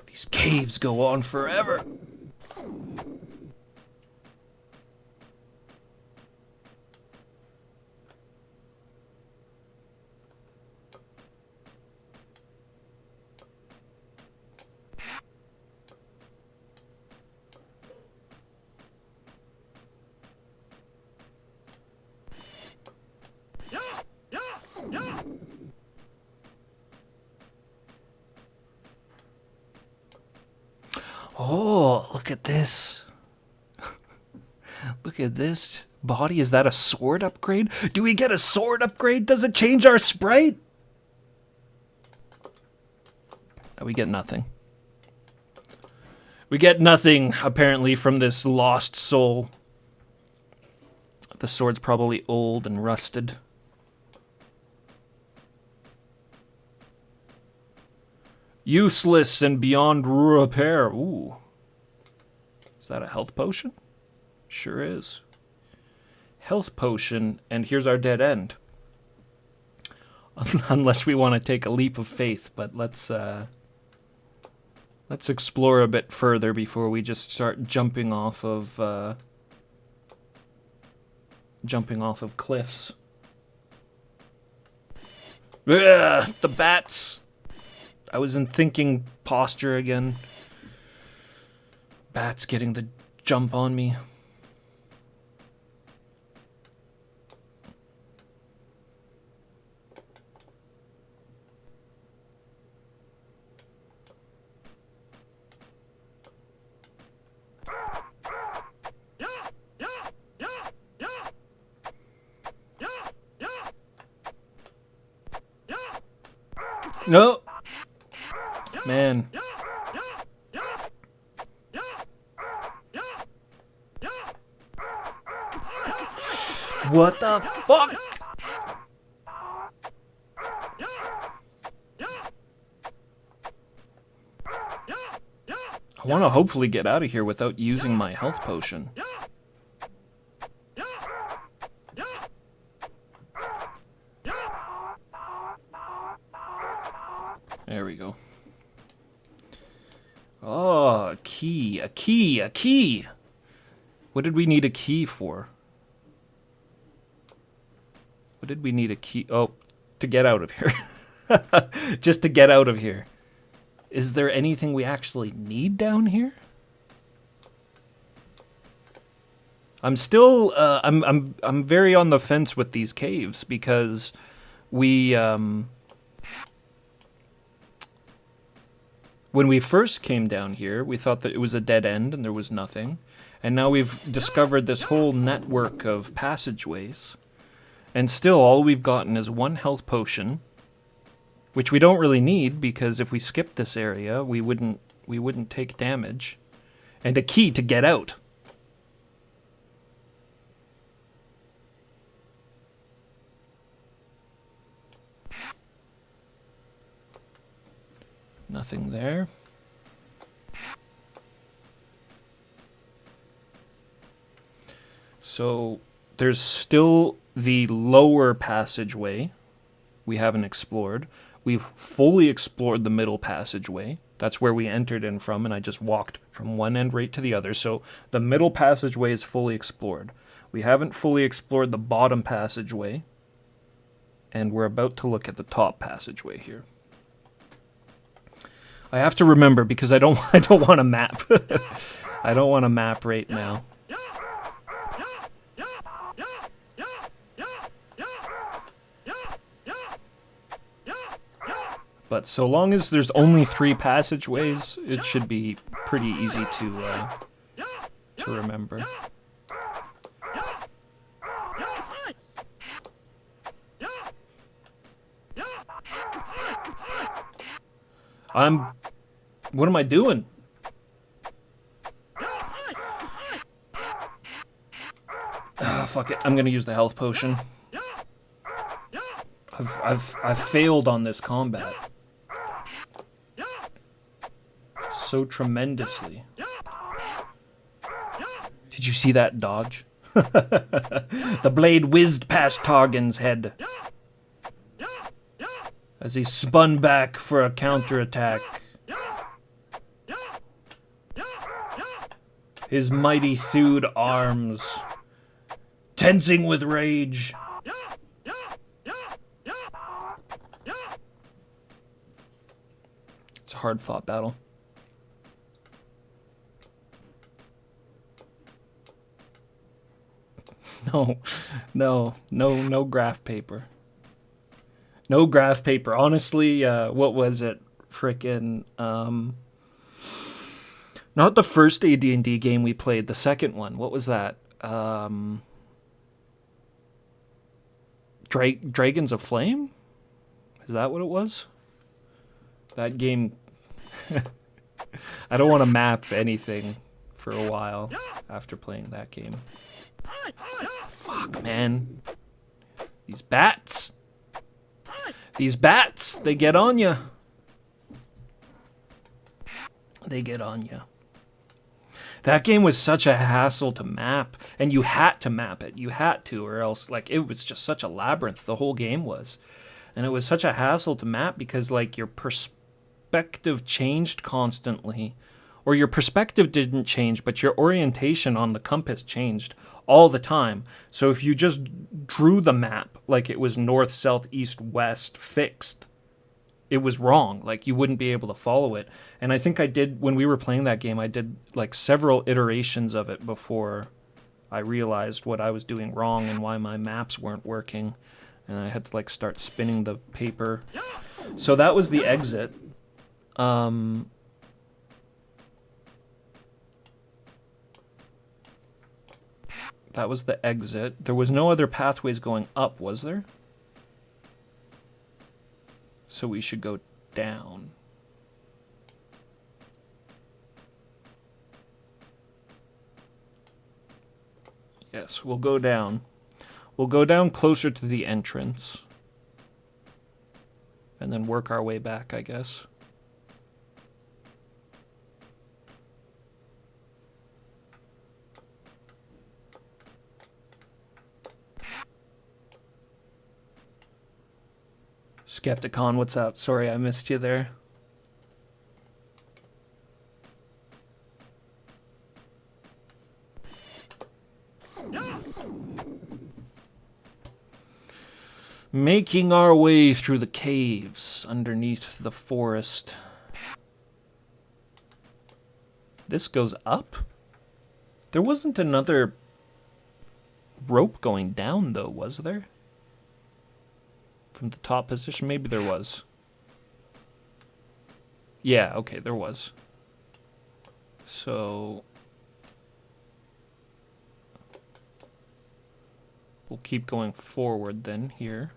These caves go on forever. Look at this. Look at this body. Is that a sword upgrade? Do we get a sword upgrade? Does it change our sprite? No, we get nothing. We get nothing, apparently, from this lost soul. The sword's probably old and rusted. Useless and beyond repair. Ooh. Is that a health potion? Sure is. Health potion, and here's our dead end. Unless we want to take a leap of faith, but let's explore a bit further before we just start jumping off of cliffs. Ugh, the bats. I was in thinking posture again. Bats getting the jump on me. No. Man. What the fuck? I want to hopefully get out of here without using my health potion. There we go. Oh, a key, a key, a key! What did we need a key for? What did we need a key? Oh, to get out of here. Just to get out of here. Is there anything we actually need down here? I'm still, I'm very on the fence with these caves because we, when we first came down here, we thought that it was a dead end and there was nothing. And now we've discovered this whole network of passageways. And still, all we've gotten is one health potion, which we don't really need because if we skip this area, we wouldn't take damage. And a key to get out. Nothing there. So there's still the lower passageway we haven't explored. We've fully explored the middle passageway. That's where we entered in from, and I just walked from one end right to the other. So the middle passageway is fully explored. We haven't fully explored the bottom passageway, and we're about to look at the top passageway here. I have to remember because I don't want to map. I don't want to map right now. But so long as there's only 3 passageways, it should be pretty easy to remember. What am I doing? Ah, fuck it. I'm gonna use the health potion. I've failed on this combat so tremendously. Did you see that dodge? The blade whizzed past Targhan's head as he spun back for a counterattack. His mighty thewed arms tensing with rage. It's a hard-fought battle. No graph paper. No graph paper. Honestly, what was it? Frickin', Not the first AD&D game we played, the second one. What was that? Dragons of Flame? Is that what it was? That game... I don't want to map anything for a while after playing that game. Fuck, man. These bats. These bats, they get on you. They get on you. That game was such a hassle to map, and you had to map it. You had to, or else, like, it was just such a labyrinth, the whole game was. And it was such a hassle to map because, like, your perspective changed constantly. Or your perspective didn't change, but your orientation on the compass changed all the time. So if you just drew the map like it was north, south, east, west, fixed, it was wrong. Like, you wouldn't be able to follow it. And I think I did, when we were playing that game, I did like several iterations of it before I realized what I was doing wrong and why my maps weren't working. And I had to like start spinning the paper. So that was the exit. That was the exit. There was no other pathways going up, was there? So we should go down. Yes, we'll go down. We'll go down closer to the entrance. And then work our way back, I guess. Skepticon, what's up? Sorry, I missed you there. Making our way through the caves underneath the forest. This goes up? There wasn't another rope going down, though, was there? From the top position? Maybe there was. Yeah, okay, there was. So... we'll keep going forward then, here.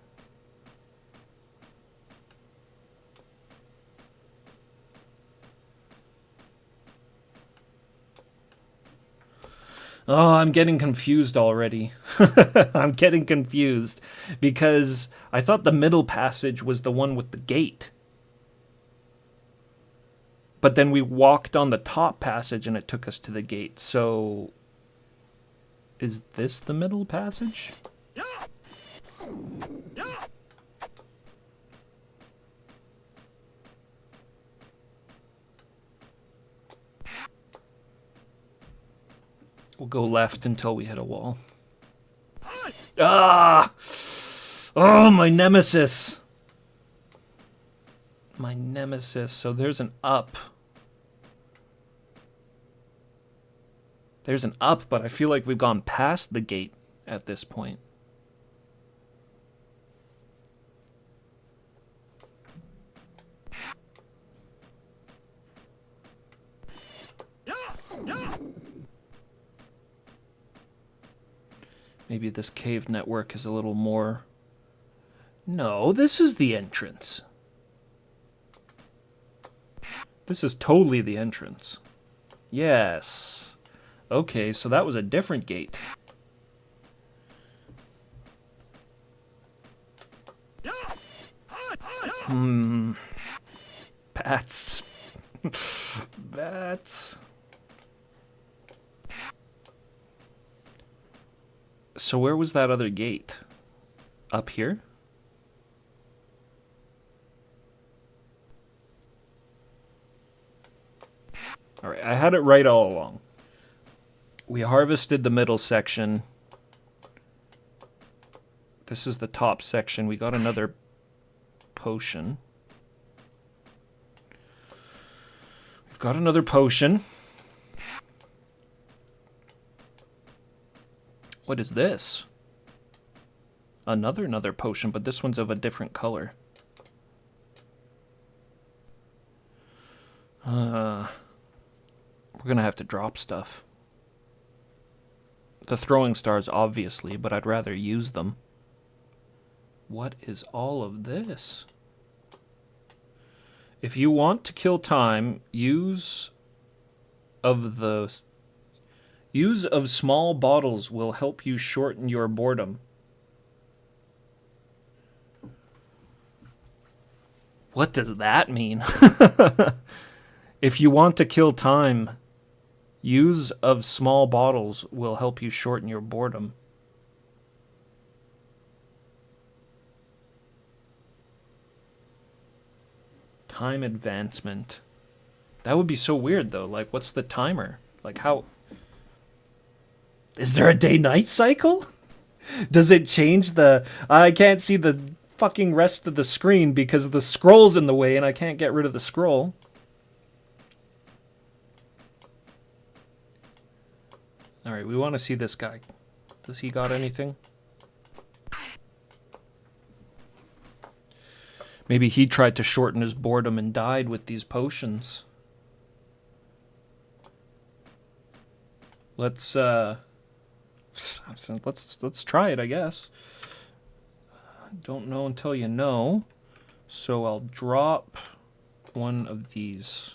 Oh, I'm getting confused already. I'm getting confused because I thought the middle passage was the one with the gate. But then we walked on the top passage and it took us to the gate. So is this the middle passage? We'll go left until we hit a wall. Ah! Oh, my nemesis! My nemesis. So there's an up. There's an up, but I feel like we've gone past the gate at this point. Maybe this cave network is a little more... No, this is the entrance. This is totally the entrance. Yes. Okay, so that was a different gate. Bats. Bats. So where was that other gate? Up here? Alright, I had it right all along. We harvested the middle section. This is the top section. We got another potion. We've got another potion. What is this? Another potion, but this one's of a different color. We're gonna have to drop stuff. The throwing stars, obviously, but I'd rather use them. What is all of this? If you want to kill time, use of small bottles will help you shorten your boredom. What does that mean? If you want to kill time, use of small bottles will help you shorten your boredom. Time advancement. That would be so weird, though. Like, what's the timer? Like, how... Is there a day-night cycle? Does it change the... I can't see the fucking rest of the screen because the scroll's in the way and I can't get rid of the scroll. Alright, we want to see this guy. Does he got anything? Maybe he tried to shorten his boredom and died with these potions. Let's try it, I guess. Don't know until you know. So I'll drop one of these.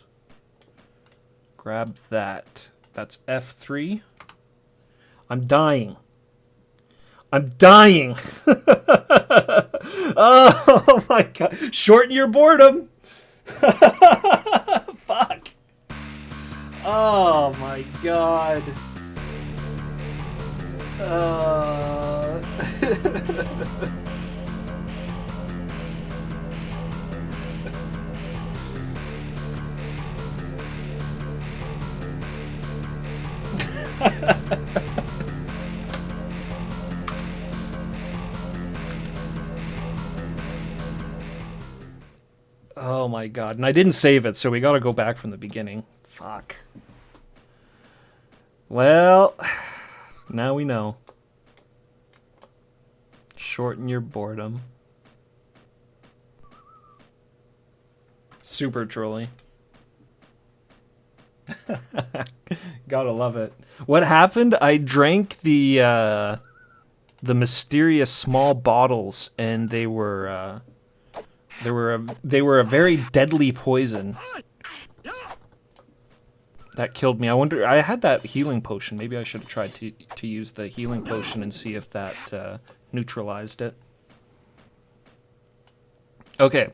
Grab that. That's F3. I'm dying. I'm dying. Oh my god. Shorten your boredom. Fuck. Oh my god. Oh my god. And I didn't save it, so we gotta go back from the beginning. Fuck. Well, now we know. Shorten your boredom. Super trolly. Gotta love it. What happened? I drank the mysterious small bottles, and they were a very deadly poison. That killed me. I wonder. I had that healing potion. Maybe I should have tried to use the healing potion and see if that neutralized it. Okay,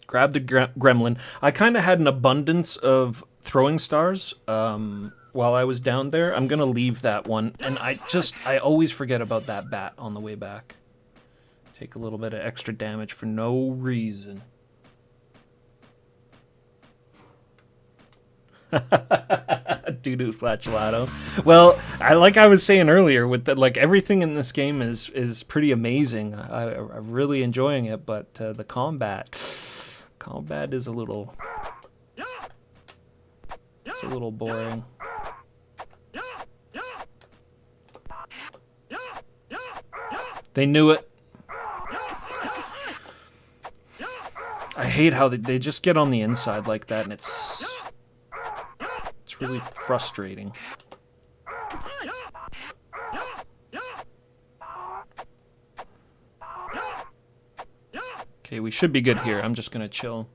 grab the gremlin. I kind of had an abundance of throwing stars while I was down there. I'm gonna leave that one, and I always forget about that bat on the way back. Take a little bit of extra damage for no reason. Doo-doo flatulato. Well, like I was saying earlier, with the, like everything in this game is pretty amazing. I'm really enjoying it, but the combat is a little boring. They knew it. I hate how they just get on the inside like that, and it's really frustrating. Okay, we should be good here. I'm just gonna chill.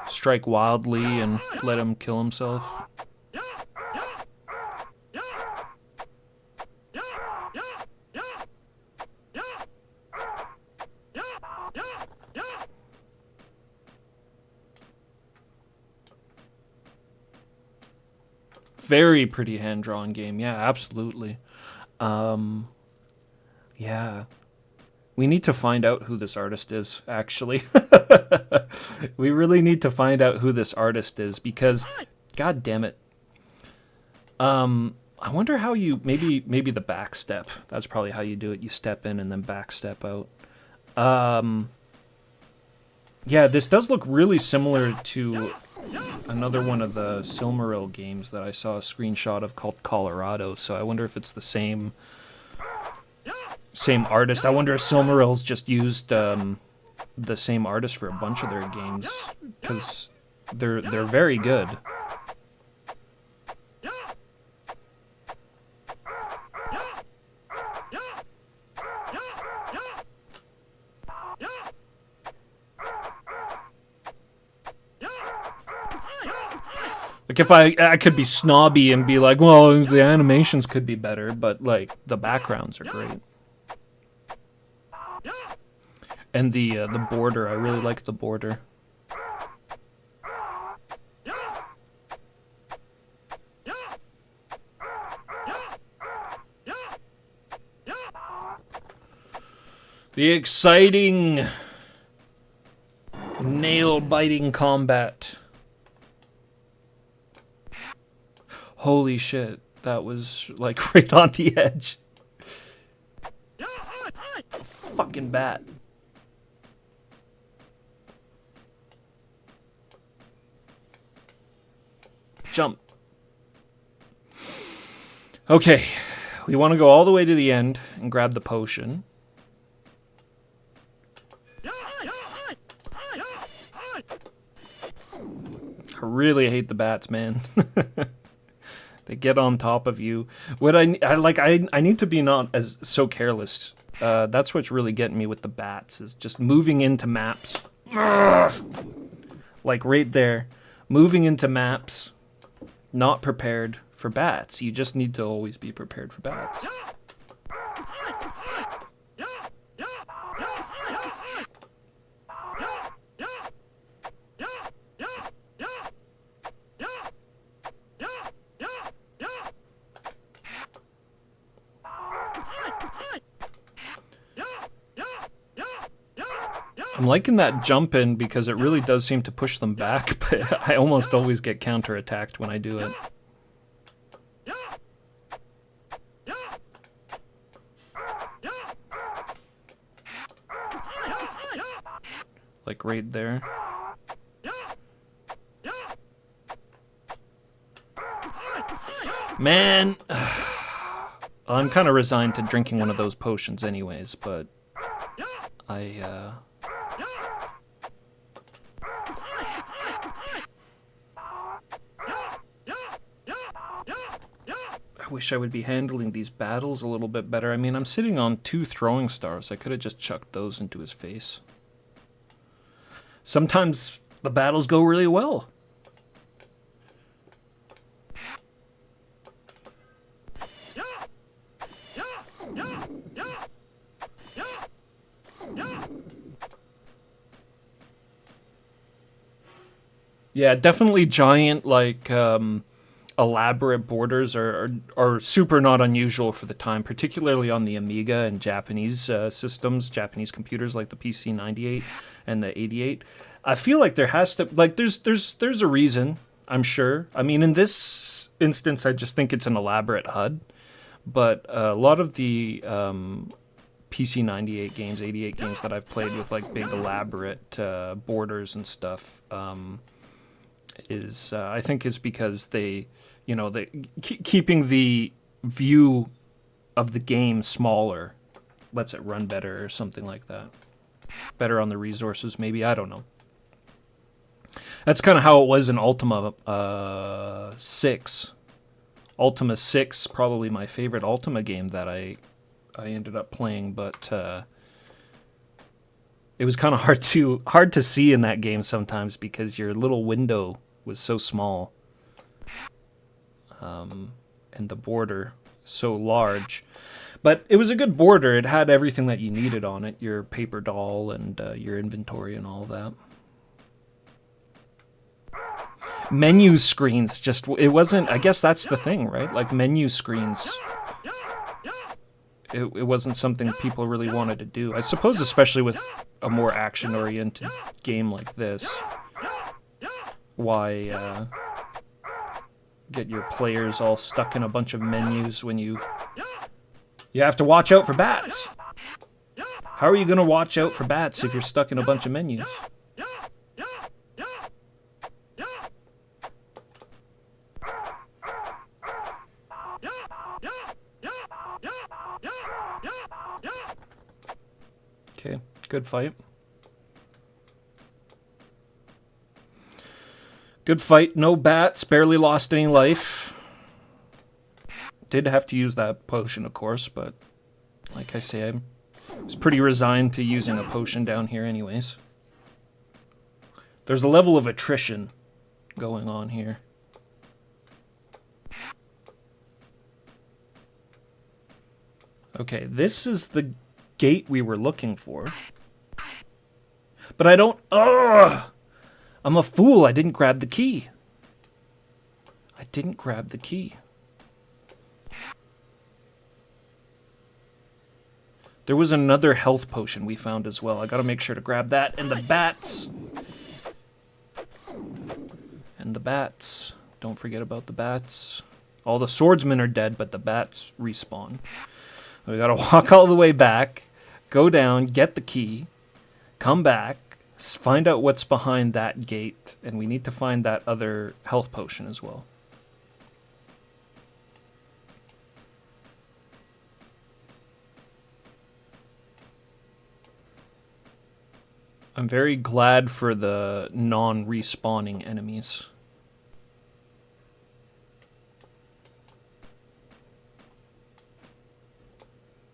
Strike wildly and let him kill himself. Very pretty hand-drawn game. Yeah, absolutely. Yeah. We need to find out who this artist is, actually. We really need to find out who this artist is, because, god damn it. I wonder how you, maybe the back step. That's probably how you do it. You step in and then back step out. Yeah, this does look really similar to another one of the Silmaril games that I saw a screenshot of called Colorado, so I wonder if it's the same artist. I wonder if Silmaril's just used the same artist for a bunch of their games, because they're very good. Like, if I could be snobby and be like, well, the animations could be better, but, like, the backgrounds are great. And the border, I really like the border. The exciting, nail-biting combat. Holy shit, that was, like, right on the edge. Fucking bat. Jump. Okay, we want to go all the way to the end and grab the potion. I really hate the bats, man. They get on top of you. What I need to be not as so careless. That's what's really getting me with the bats, is just moving into maps. Like right there, moving into maps, not prepared for bats. You just need to always be prepared for bats. I'm liking that jump in because it really does seem to push them back, but I almost always get counterattacked when I do it. Like right there. Man, I'm kind of resigned to drinking one of those potions anyways, but I wish I would be handling these battles a little bit better. I mean, I'm sitting on 2 throwing stars. I could have just chucked those into his face. Sometimes the battles go really well. Yeah, definitely giant, like, elaborate borders are super not unusual for the time, particularly on the Amiga and Japanese systems, Japanese computers like the PC-98 and the 88. I feel like there has to, like, there's a reason, I'm sure. I mean, in this instance, I just think it's an elaborate HUD, but a lot of the PC-98 games, 88 games that I've played with, like, big elaborate borders and stuff, is I think is because they, you know, keeping the view of the game smaller lets it run better or something like that. Better on the resources, maybe, I don't know. That's kind of how it was in Ultima 6. Ultima 6, probably my favorite Ultima game that I ended up playing, but it was kind of hard to see in that game sometimes because your little window was so small, and the border so large. But it was a good border. It had everything that you needed on it, your paper doll and your inventory and all that. Menu screens, it wasn't, I guess that's the thing, right? Like, menu screens, it wasn't something people really wanted to do. I suppose especially with a more action-oriented game like this. Why get your players all stuck in a bunch of menus when you have to watch out for bats? How are you going to watch out for bats if you're stuck in a bunch of menus? Okay, good fight. Good fight, no bats, barely lost any life. Did have to use that potion, of course, but like I say, I was pretty resigned to using a potion down here anyways. There's a level of attrition going on here. Okay, this is the gate we were looking for. But I don't... Ugh! I'm a fool. I didn't grab the key. I didn't grab the key. There was another health potion we found as well. I gotta make sure to grab that. And the bats. And the bats. Don't forget about the bats. All the swordsmen are dead, but the bats respawn. We gotta walk all the way back, go down, get the key, come back, find out what's behind that gate, and we need to find that other health potion as well. I'm very glad for the non-respawning enemies.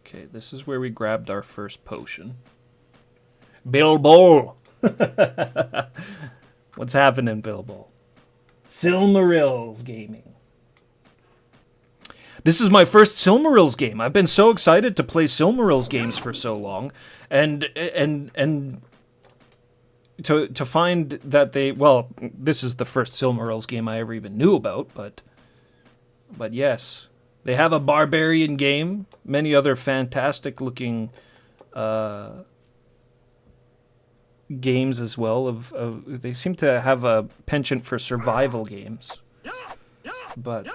Okay, this is where we grabbed our first potion. Bilbo! What's happening, Bilbo? Silmarils gaming. This is my first Silmarils game. I've been so excited to play Silmarils games for so long, and to find that they, well, this is the first Silmarils game I ever even knew about, but yes, they have a barbarian game, many other fantastic looking games as well. They seem to have a penchant for survival games, but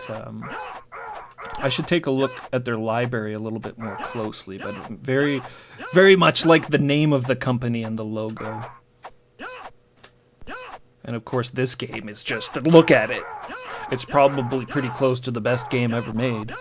I should take a look at their library a little bit more closely. But very, very much like the name of the company and the logo. And of course, this game is just, look at it. It's probably pretty close to the best game ever made.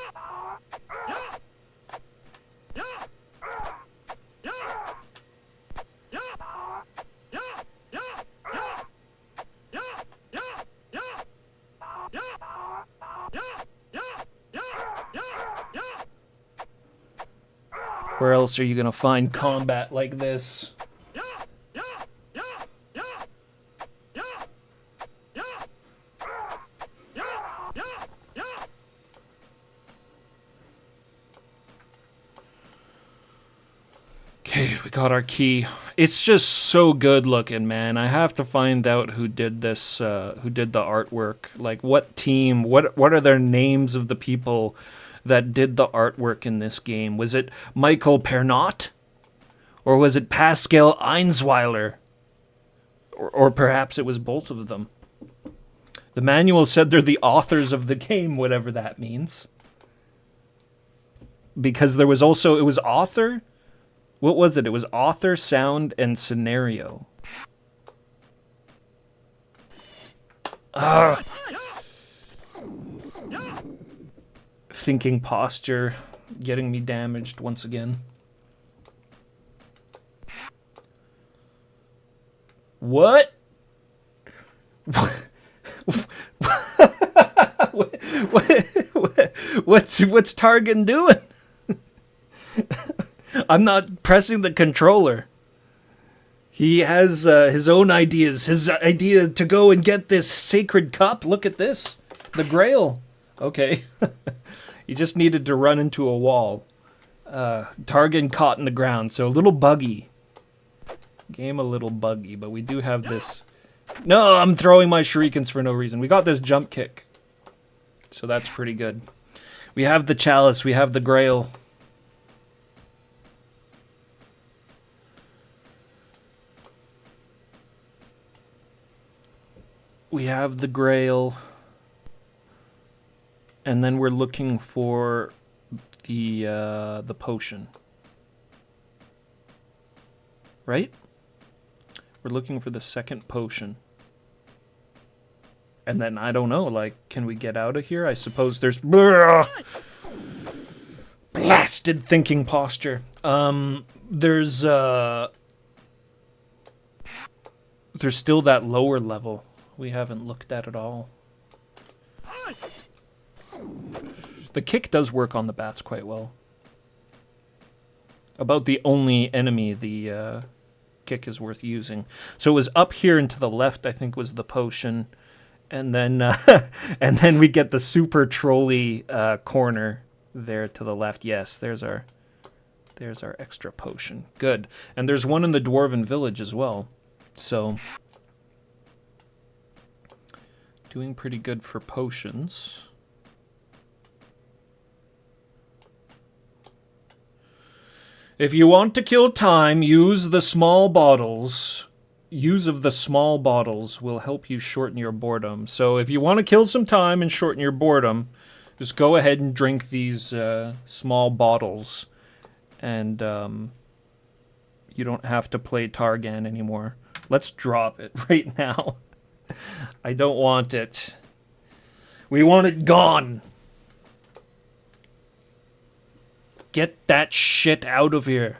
Where else are you gonna find combat like this? Okay, we got our key. It's just so good looking, man. I have to find out who did this, who did the artwork. Like, what team, what are their names of the people that did the artwork in this game? Was it Michael Pernot? Or was it Pascal Einsweiler? Or perhaps it was both of them. The manual said they're the authors of the game, whatever that means. Because there was also, it was author? What was it? It was author, sound, and scenario. Ugh. Thinking posture getting me damaged once again. What? What's Targhan doing? I'm not pressing the controller. He has his own ideas. His idea to go and get this sacred cup. Look at this. The Grail. Okay. He just needed to run into a wall. Targhan caught in the ground, so a little buggy. Game a little buggy, but we do have this... No, I'm throwing my shurikens for no reason. We got this jump kick. So that's pretty good. We have the chalice. We have the Grail. We have the Grail. And then we're looking for the potion. Right? We're looking for the second potion. And then, I don't know, like, can we get out of here? I suppose there's... Blasted thinking posture. There's still that lower level we haven't looked at all. The kick does work on the bats quite well. About the only enemy the kick is worth using. So it was up here and to the left, I think, was the potion. And then and then we get the super trolley corner there to the left. Yes, there's our There's our extra potion. Good. And there's one in the Dwarven village as well. So, doing pretty good for potions. If you want to kill time, use the small bottles. Use of the small bottles will help you shorten your boredom. So if you want to kill some time and shorten your boredom, just go ahead and drink these small bottles. And you don't have to play Targhan anymore. Let's drop it right now. I don't want it. We want it gone. Get that shit out of here.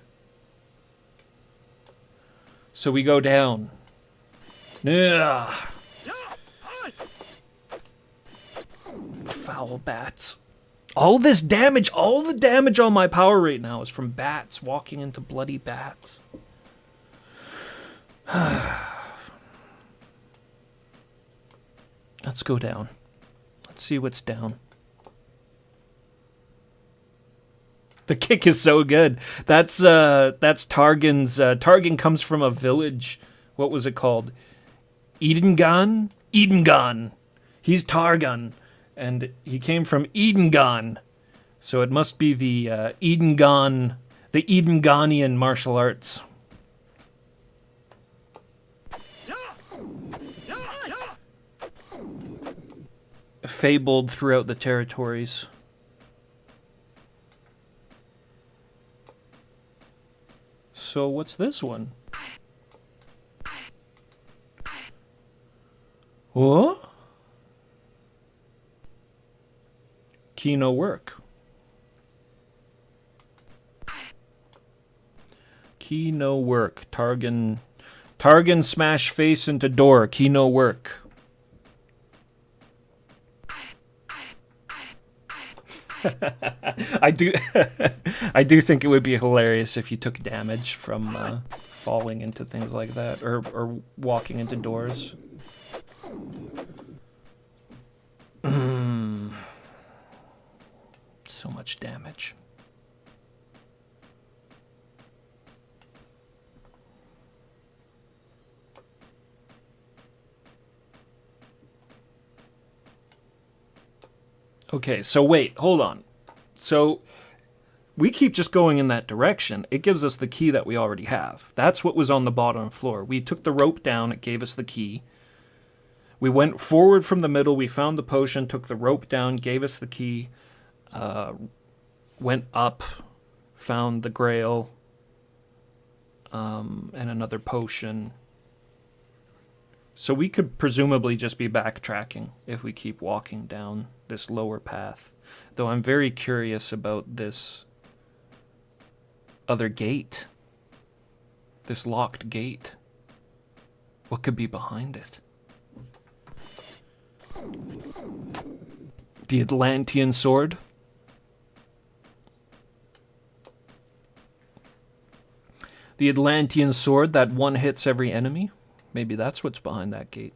So we go down. Ugh. Foul bats. All this damage, all the damage on my power right now is from bats, walking into bloody bats. Let's go down. Let's see what's down. The kick is so good. That's Targhan's. Targhan comes from a village. What was it called? Edengan? Edengan. He's Targhan. And he came from Edengan. So it must be the Edengan, the Edenganian martial arts. Fabled throughout the territories. So what's this one? What? Key no work. Key no work. Targhan smash face into door. Key no work. I do think it would be hilarious if you took damage from falling into things like that, or walking into doors. So much damage. Okay, so wait, hold on. So we keep just going in that direction. It gives us the key that we already have. That's what was on the bottom floor. We took the rope down, it gave us the key. We went forward from the middle, we found the potion, took the rope down, gave us the key, went up, found the grail, and another potion. So we could presumably just be backtracking if we keep walking down this lower path. Though I'm very curious about this other gate. This locked gate. What could be behind it? The Atlantean sword? The Atlantean sword that one hits every enemy? Maybe that's what's behind that gate.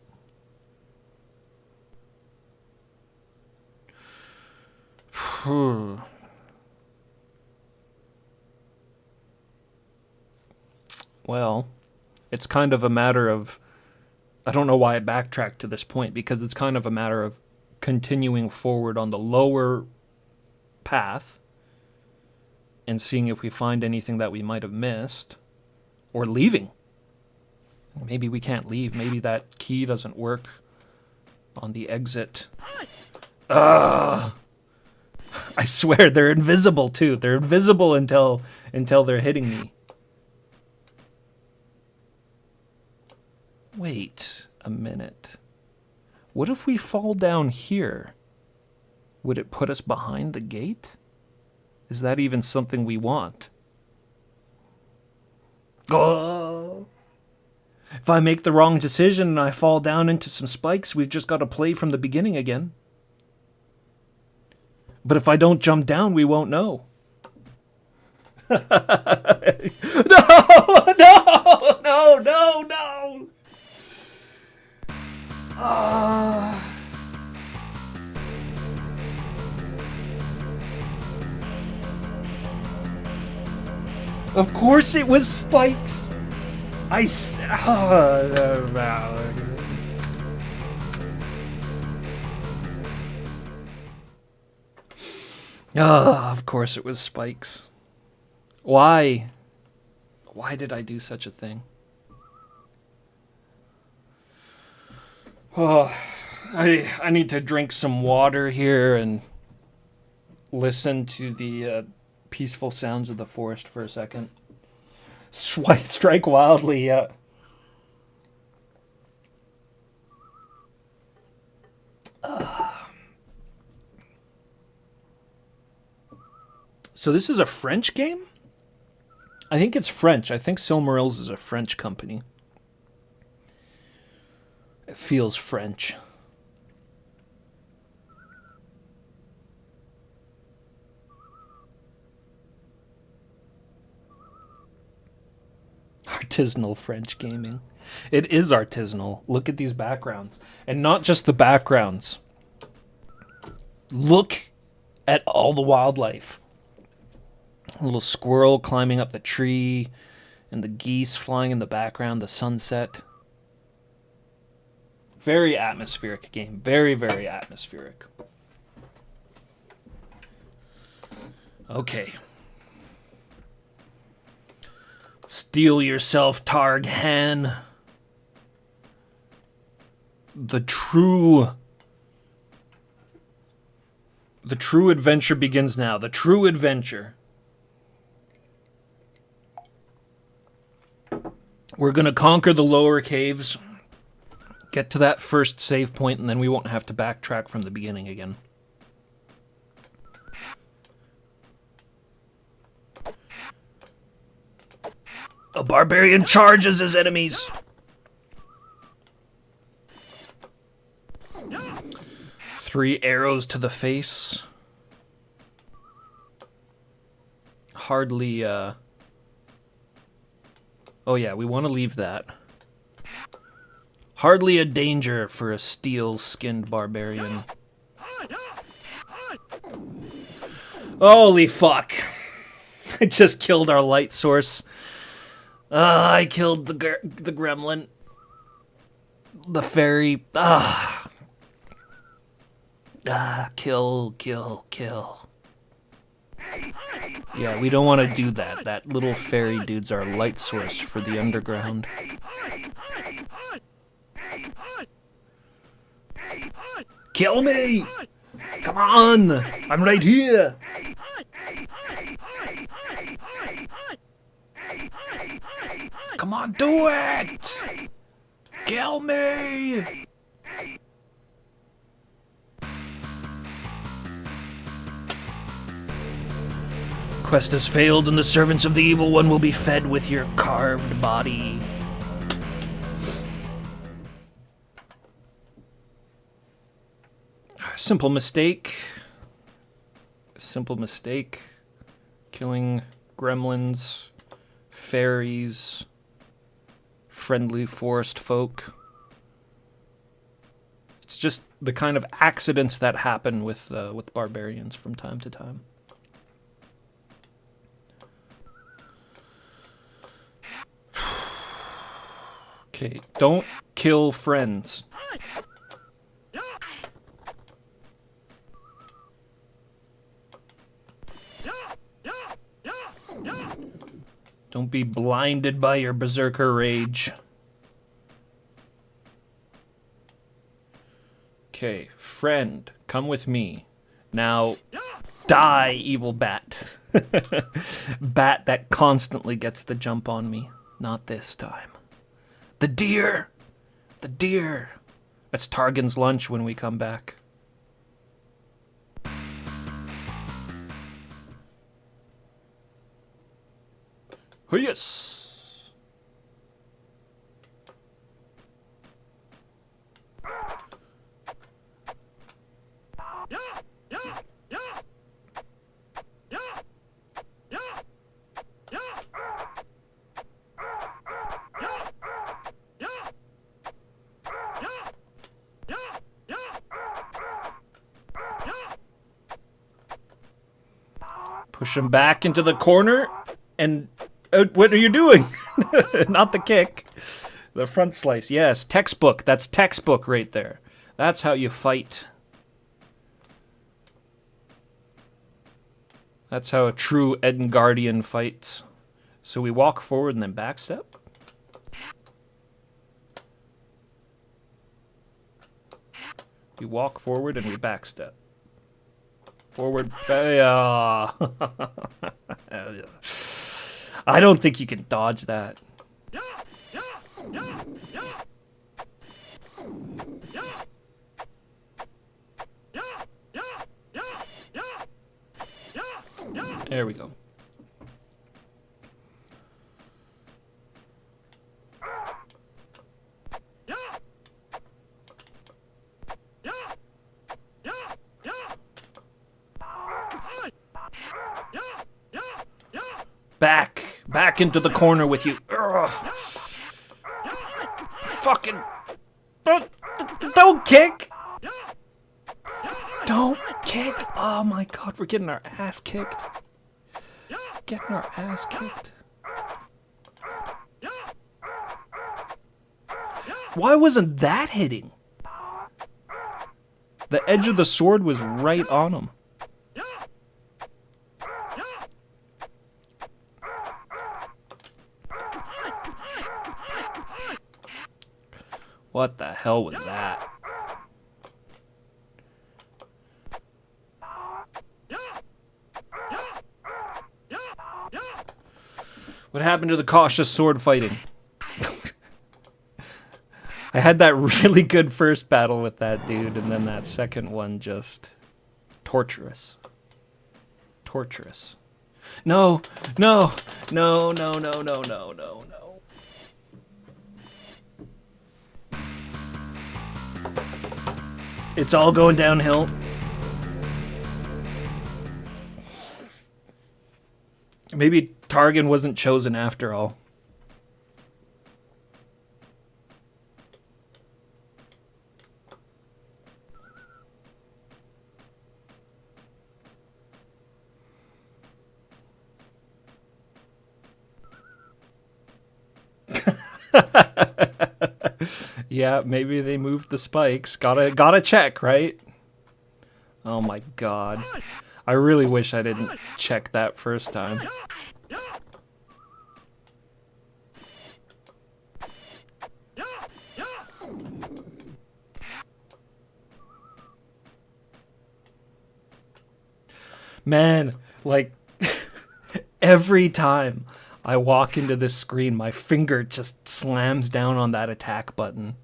Well, it's kind of a matter of... I don't know why I backtracked to this point, because it's kind of a matter of continuing forward on the lower path and seeing if we find anything that we might have missed, or leaving. Maybe we can't leave. Maybe that key doesn't work on the exit. Ugh! I swear, they're invisible too. They're invisible until they're hitting me. Wait a minute. What if we fall down here? Would it put us behind the gate? Is that even something we want? Oh! If I make the wrong decision and I fall down into some spikes, we've just got to play from the beginning again. But if I don't jump down, we won't know. No! No! No! No! No! Of course it was Spikes. Of course it was Spikes. Why? Why did I do such a thing? Oh, I need to drink some water here and listen to the peaceful sounds of the forest for a second. Strike wildly, yeah. So this is a French game? I think it's French. I think Silmarils is a French company. It feels French. Artisanal French gaming. It is artisanal. Look at these backgrounds. And not just the backgrounds. Look at all the wildlife. A little squirrel climbing up the tree, and the geese flying in the background, the sunset. Very atmospheric game. Very, very atmospheric. Okay. Steel yourself, Targhan. The true adventure begins now. The true adventure. We're going to conquer the lower caves, get to that first save point, and then we won't have to backtrack from the beginning again. A barbarian charges his enemies. Three arrows to the face. Hardly, oh yeah, we want to leave that. Hardly a danger for a steel-skinned barbarian. Holy fuck. I just killed our light source. I killed the gremlin. The fairy. Kill. Yeah, we don't want to do that. That little fairy dude's our light source for the underground. Kill me! Come on! I'm right here! Come on, do it! Kill me! Quest has failed, and the servants of the evil one will be fed with your carved body. Simple mistake. Simple mistake. Killing gremlins, fairies, friendly forest folk. It's just the kind of accidents that happen with barbarians from time to time. Okay, don't kill friends. Don't be blinded by your berserker rage. Okay, friend, come with me. Now, die, evil bat. Bat that constantly gets the jump on me. Not this time. The deer! The deer! That's Targhan's lunch when we come back. Oh, yes! Push him back into the corner and What are you doing? Not the kick. The front slice. Yes, textbook. That's textbook right there. That's how you fight. That's how a true Edingardian fights. So we walk forward and then backstep. We walk forward and we backstep. Forward. I don't think you can dodge that. There we go. Back into the corner with you. Ugh. Fucking. Don't kick. Don't kick. Oh my god, we're getting our ass kicked. Getting our ass kicked. Why wasn't that hitting? The edge of the sword was right on him. What the hell was that? What happened to the cautious sword fighting? I had that really good first battle with that dude, and then that second one just torturous. Torturous. No, no, no, no, no, no, no, no, no. It's all going downhill. Maybe Targhan wasn't chosen after all. Yeah, maybe they moved the spikes. Gotta check, right? Oh my god. I really wish I didn't check that first time. Man, like, every time I walk into this screen, my finger just slams down on that attack button.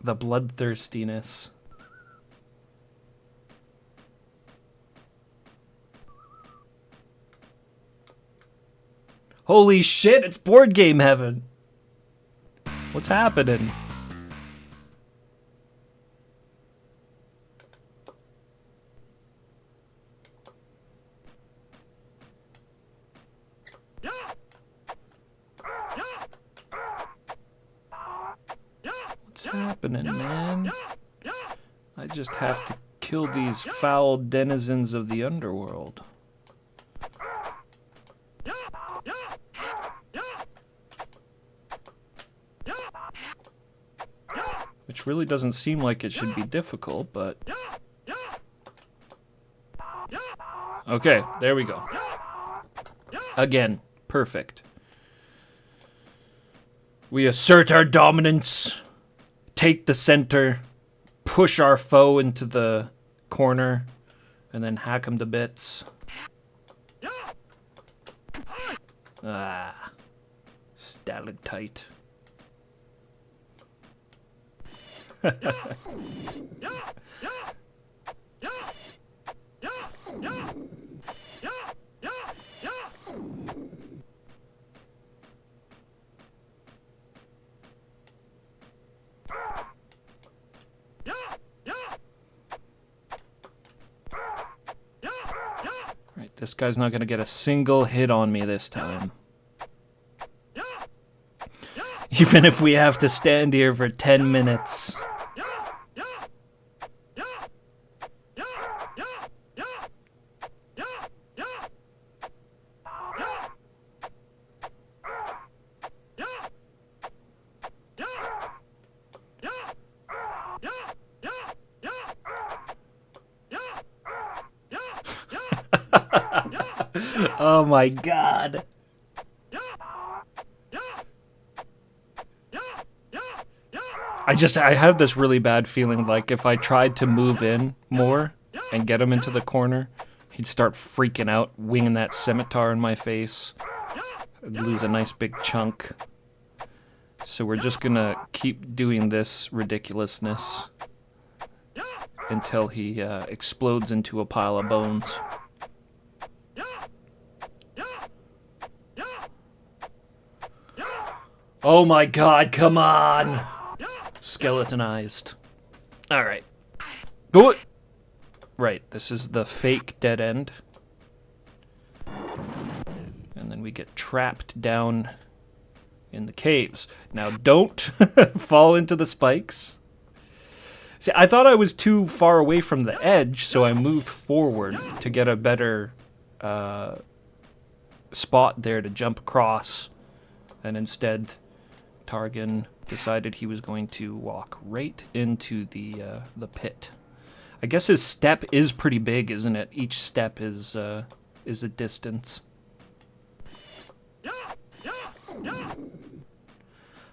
The bloodthirstiness. Holy shit, it's board game heaven! What's happening? What's happening, man? I just have to kill these foul denizens of the underworld. Which really doesn't seem like it should be difficult, but... Okay, there we go. Again, perfect. We assert our dominance, take the center, push our foe into the corner, and then hack him to bits. Ah, stalactite. Right, this guy's not gonna get a single hit on me this time. Even if we have to stand here for 10 minutes. Oh my god. I have this really bad feeling like if I tried to move in more and get him into the corner, he'd start freaking out, winging that scimitar in my face. I'd lose a nice big chunk. So we're just gonna keep doing this ridiculousness until he explodes into a pile of bones. Oh my god, come on! Skeletonized. Alright. Go it! Right, this is the fake dead end. And then we get trapped down in the caves. Now don't fall into the spikes. See, I thought I was too far away from the edge, so I moved forward to get a better spot there to jump across. And instead, Targhan decided he was going to walk right into the pit. I guess his step is pretty big, isn't it? Each step is a distance.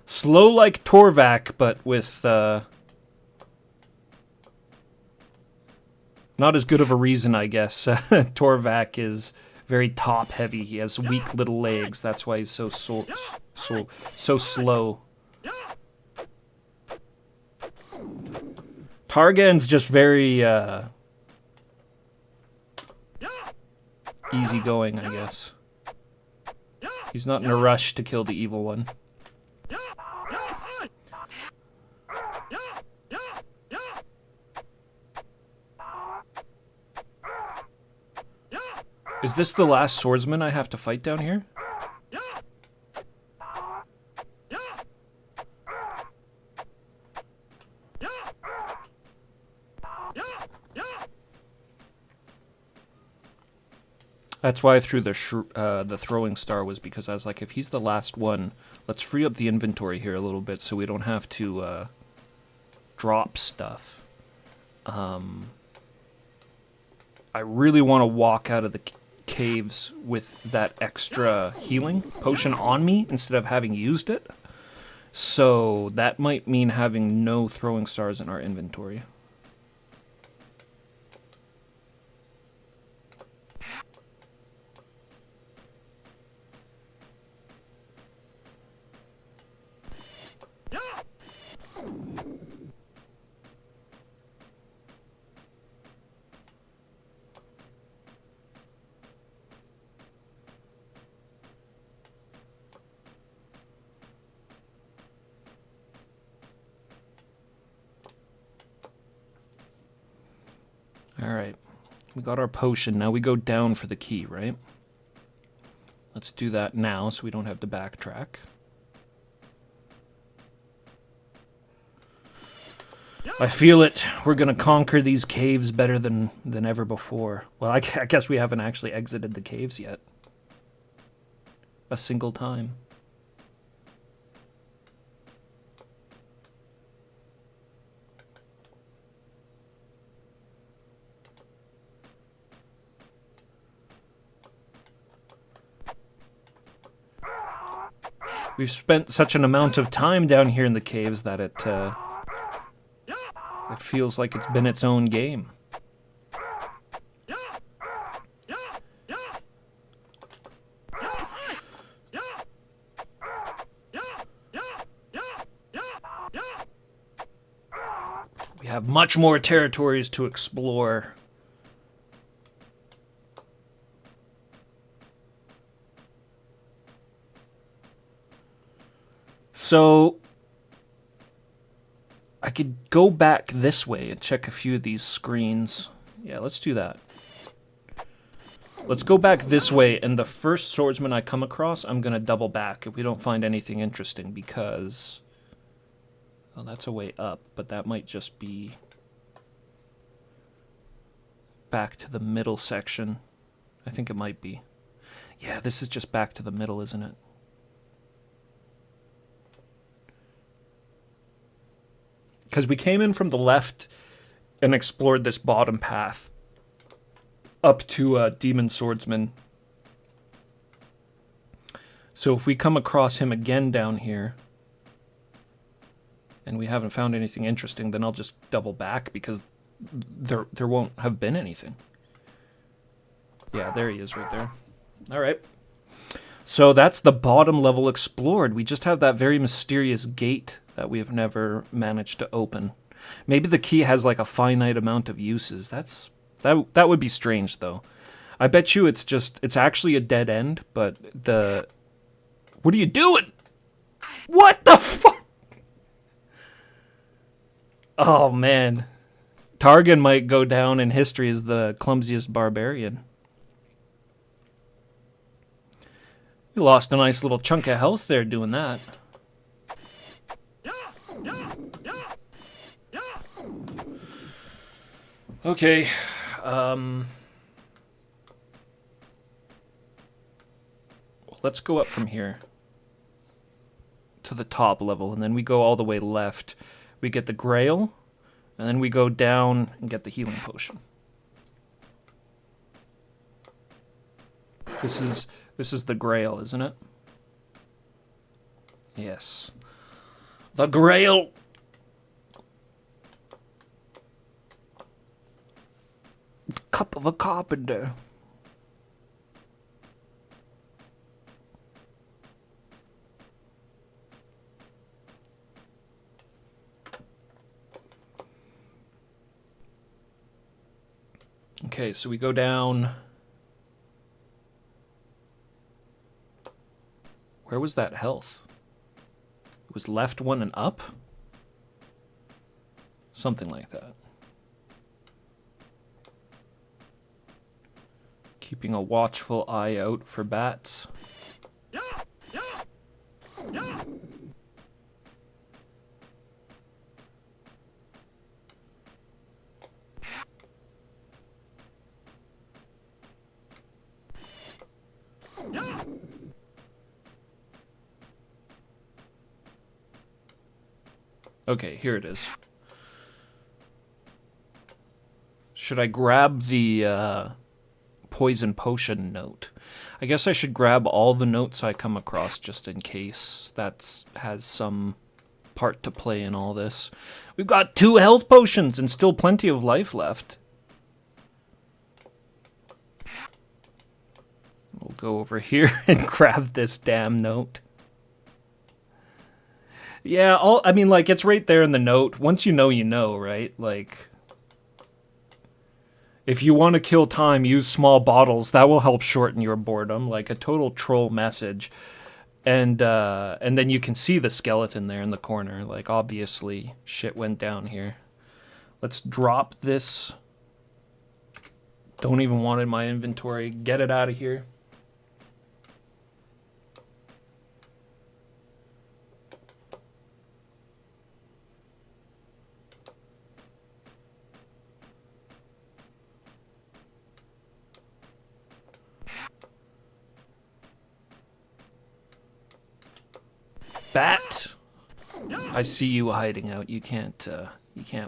Slow like Torvak, but with not as good of a reason, I guess. Torvak is very top heavy. He has weak little legs. That's why he's so slow. Targan's just very easygoing, I guess. He's not in a rush to kill the evil one. Is this the last swordsman I have to fight down here? That's why I threw the throwing star, was because I was like, if he's the last one, let's free up the inventory here a little bit so we don't have to drop stuff. I really want to walk out of the caves with that extra healing potion on me instead of having used it. So that might mean having no throwing stars in our inventory. Alright, we got our potion. Now we go down for the key, right? Let's do that now so we don't have to backtrack. I feel it. We're going to conquer these caves better than ever before. Well, I guess we haven't actually exited the caves yet. A single time. We've spent such an amount of time down here in the caves that it feels like it's been its own game. We have much more territories to explore. So I could go back this way and check a few of these screens. Yeah, let's do that. Let's go back this way, and the first swordsman I come across, I'm going to double back if we don't find anything interesting, because... well, that's a way up, but that might just be back to the middle section. I think it might be. Yeah, this is just back to the middle, isn't it? Because we came in from the left and explored this bottom path. up to Demon Swordsman. So if we come across him again down here, and we haven't found anything interesting, then I'll just double back, because there won't have been anything. Yeah, there he is right there. All right. So that's the bottom level explored. We just have that very mysterious gate that we have never managed to open. Maybe the key has like a finite amount of uses. That would be strange, though. I bet you it's actually a dead end, but the... What are you doing? What the fuck? Oh, man. Targhan might go down in history as the clumsiest barbarian. You lost a nice little chunk of health there doing that. Okay. Let's go up from here to the top level, and then we go all the way left. We get the Grail, and then we go down and get the healing potion. This is the Grail, isn't it? Yes. The Grail! Cup of a carpenter. Okay, so we go down. Where was that health? It was left one and up? Something like that. Keeping a watchful eye out for bats. Okay, here it is. Should I grab the poison potion note? I guess I should grab all the notes I come across just in case that has some part to play in all this. We've got 2 health potions and still plenty of life left. We'll go over here and grab this damn note. Yeah, I mean, like, it's right there in the note. Once you know, right? Like, if you want to kill time, use small bottles. That will help shorten your boredom. Like, a total troll message. And then you can see the skeleton there in the corner. Like, obviously, shit went down here. Let's drop this. Don't even want it in my inventory. Get it out of here. Bat! I see you hiding out. You can't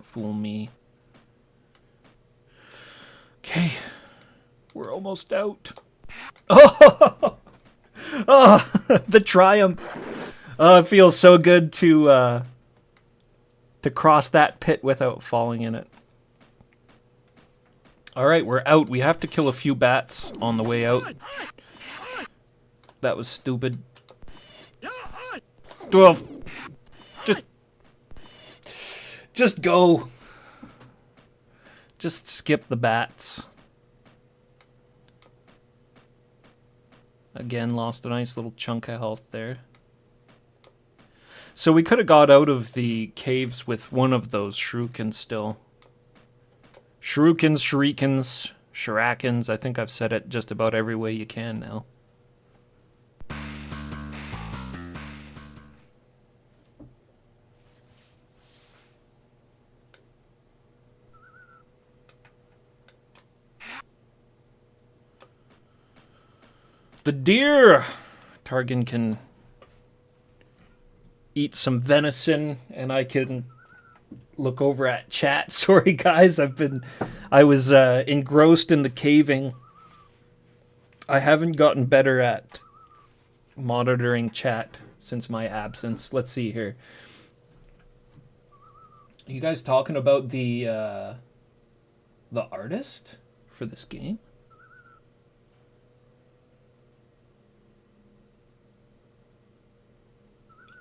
fool me. Okay. We're almost out. Oh! Oh! The triumph! Oh, it feels so good to cross that pit without falling in it. Alright, we're out. We have to kill a few bats on the way out. That was stupid. Well, just go. Just skip the bats. Again, lost a nice little chunk of health there. So we could have got out of the caves with one of those shurikens still. Shurikens, Shirakens. I think I've said it just about every way you can now. The deer! Targhan can eat some venison, and I can look over at chat. Sorry, guys. I was engrossed in the caving. I haven't gotten better at monitoring chat since my absence. Let's see here. Are you guys talking about the artist for this game?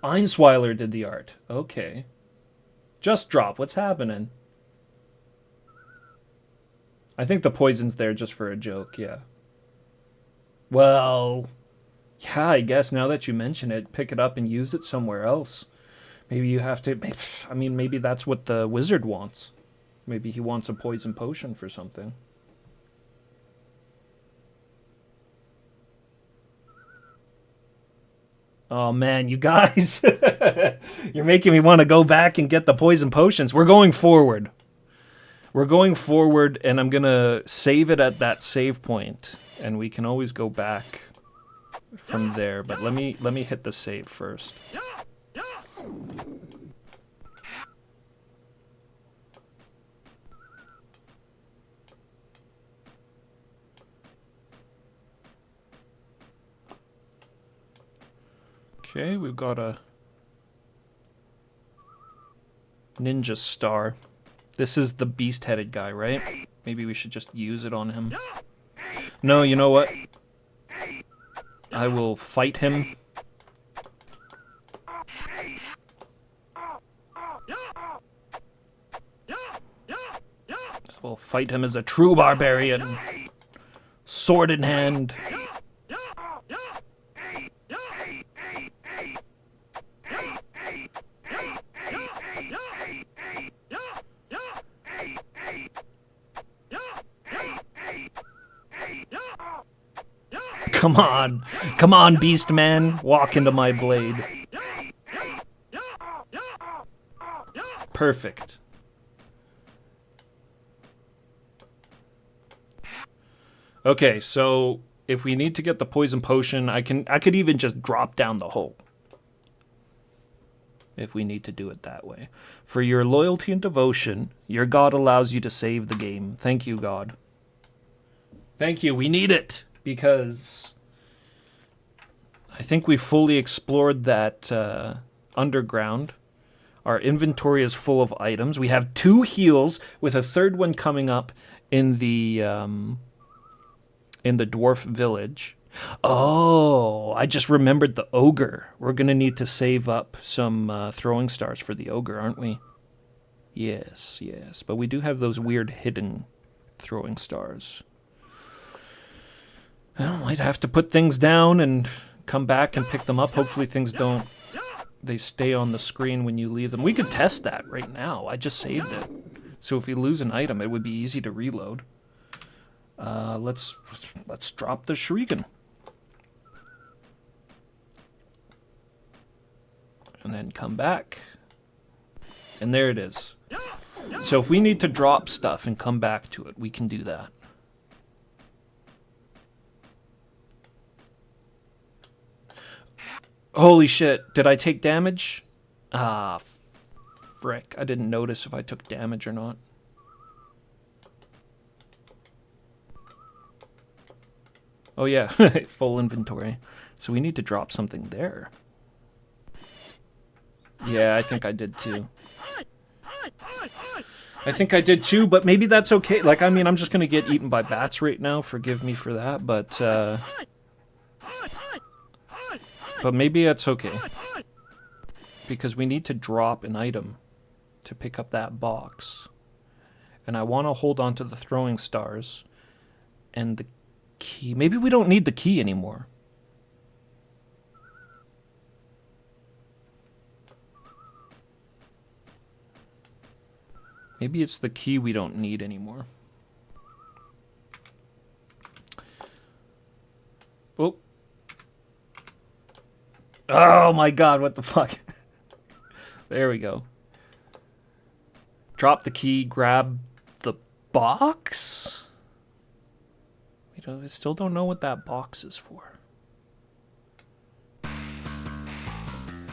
Einsweiler did the art. Okay. Just drop. What's happening? I think the poison's there just for a joke, yeah. Well, yeah, I guess now that you mention it, pick it up and use it somewhere else. Maybe you have to... I mean, maybe that's what the wizard wants. Maybe he wants a poison potion for something. Oh man, you guys. You're making me want to go back and get the poison potions. We're going forward. We're going forward, and I'm going to save it at that save point, and we can always go back from there. But let me hit the save first. Okay, we've got a ninja star. This is the beast-headed guy, right? Maybe we should just use it on him. No, you know what? I will fight him. I will fight him as a true barbarian. Sword in hand. Come on. Come on, beast man. Walk into my blade. Perfect. Okay, so if we need to get the poison potion, I could even just drop down the hole. If we need to do it that way. For your loyalty and devotion, your God allows you to save the game. Thank you, God. Thank you. We need it. Because I think we fully explored that underground. Our inventory is full of items. We have 2 heals with a 3rd one coming up in the dwarf village. Oh, I just remembered the ogre. We're going to need to save up some throwing stars for the ogre, aren't we? Yes, yes. But we do have those weird hidden throwing stars. Well, I'd have to put things down and come back and pick them up. Hopefully things don't... They stay on the screen when you leave them. We could test that right now. I just saved it. So if we lose an item, it would be easy to reload. Let's drop the shuriken. And then come back. And there it is. So if we need to drop stuff and come back to it, we can do that. Holy shit, did I take damage? Ah, frick. I didn't notice if I took damage or not. Oh yeah, full inventory. So we need to drop something there. Yeah, I think I did too. I think I did too, but maybe that's okay. Like, I mean, I'm just gonna get eaten by bats right now. Forgive me for that, but maybe that's okay. Because we need to drop an item to pick up that box. And I want to hold on to the throwing stars and the key. Maybe we don't need the key anymore. Maybe it's the key we don't need anymore. Oh. Oh my god, what the fuck? There we go. Drop the key, grab the box? We still don't know what that box is for.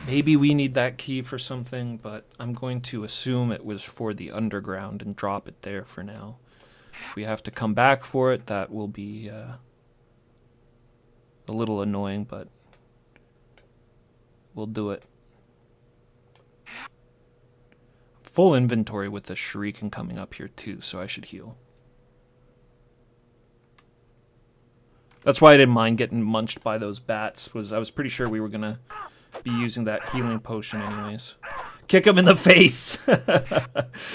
Maybe we need that key for something, but I'm going to assume it was for the underground and drop it there for now. If we have to come back for it, that will be a little annoying, but we'll do it. Full inventory with the shuriken coming up here too, so I should heal. That's why I didn't mind getting munched by those bats, was I was pretty sure we were gonna be using that healing potion anyways. Kick him in the face!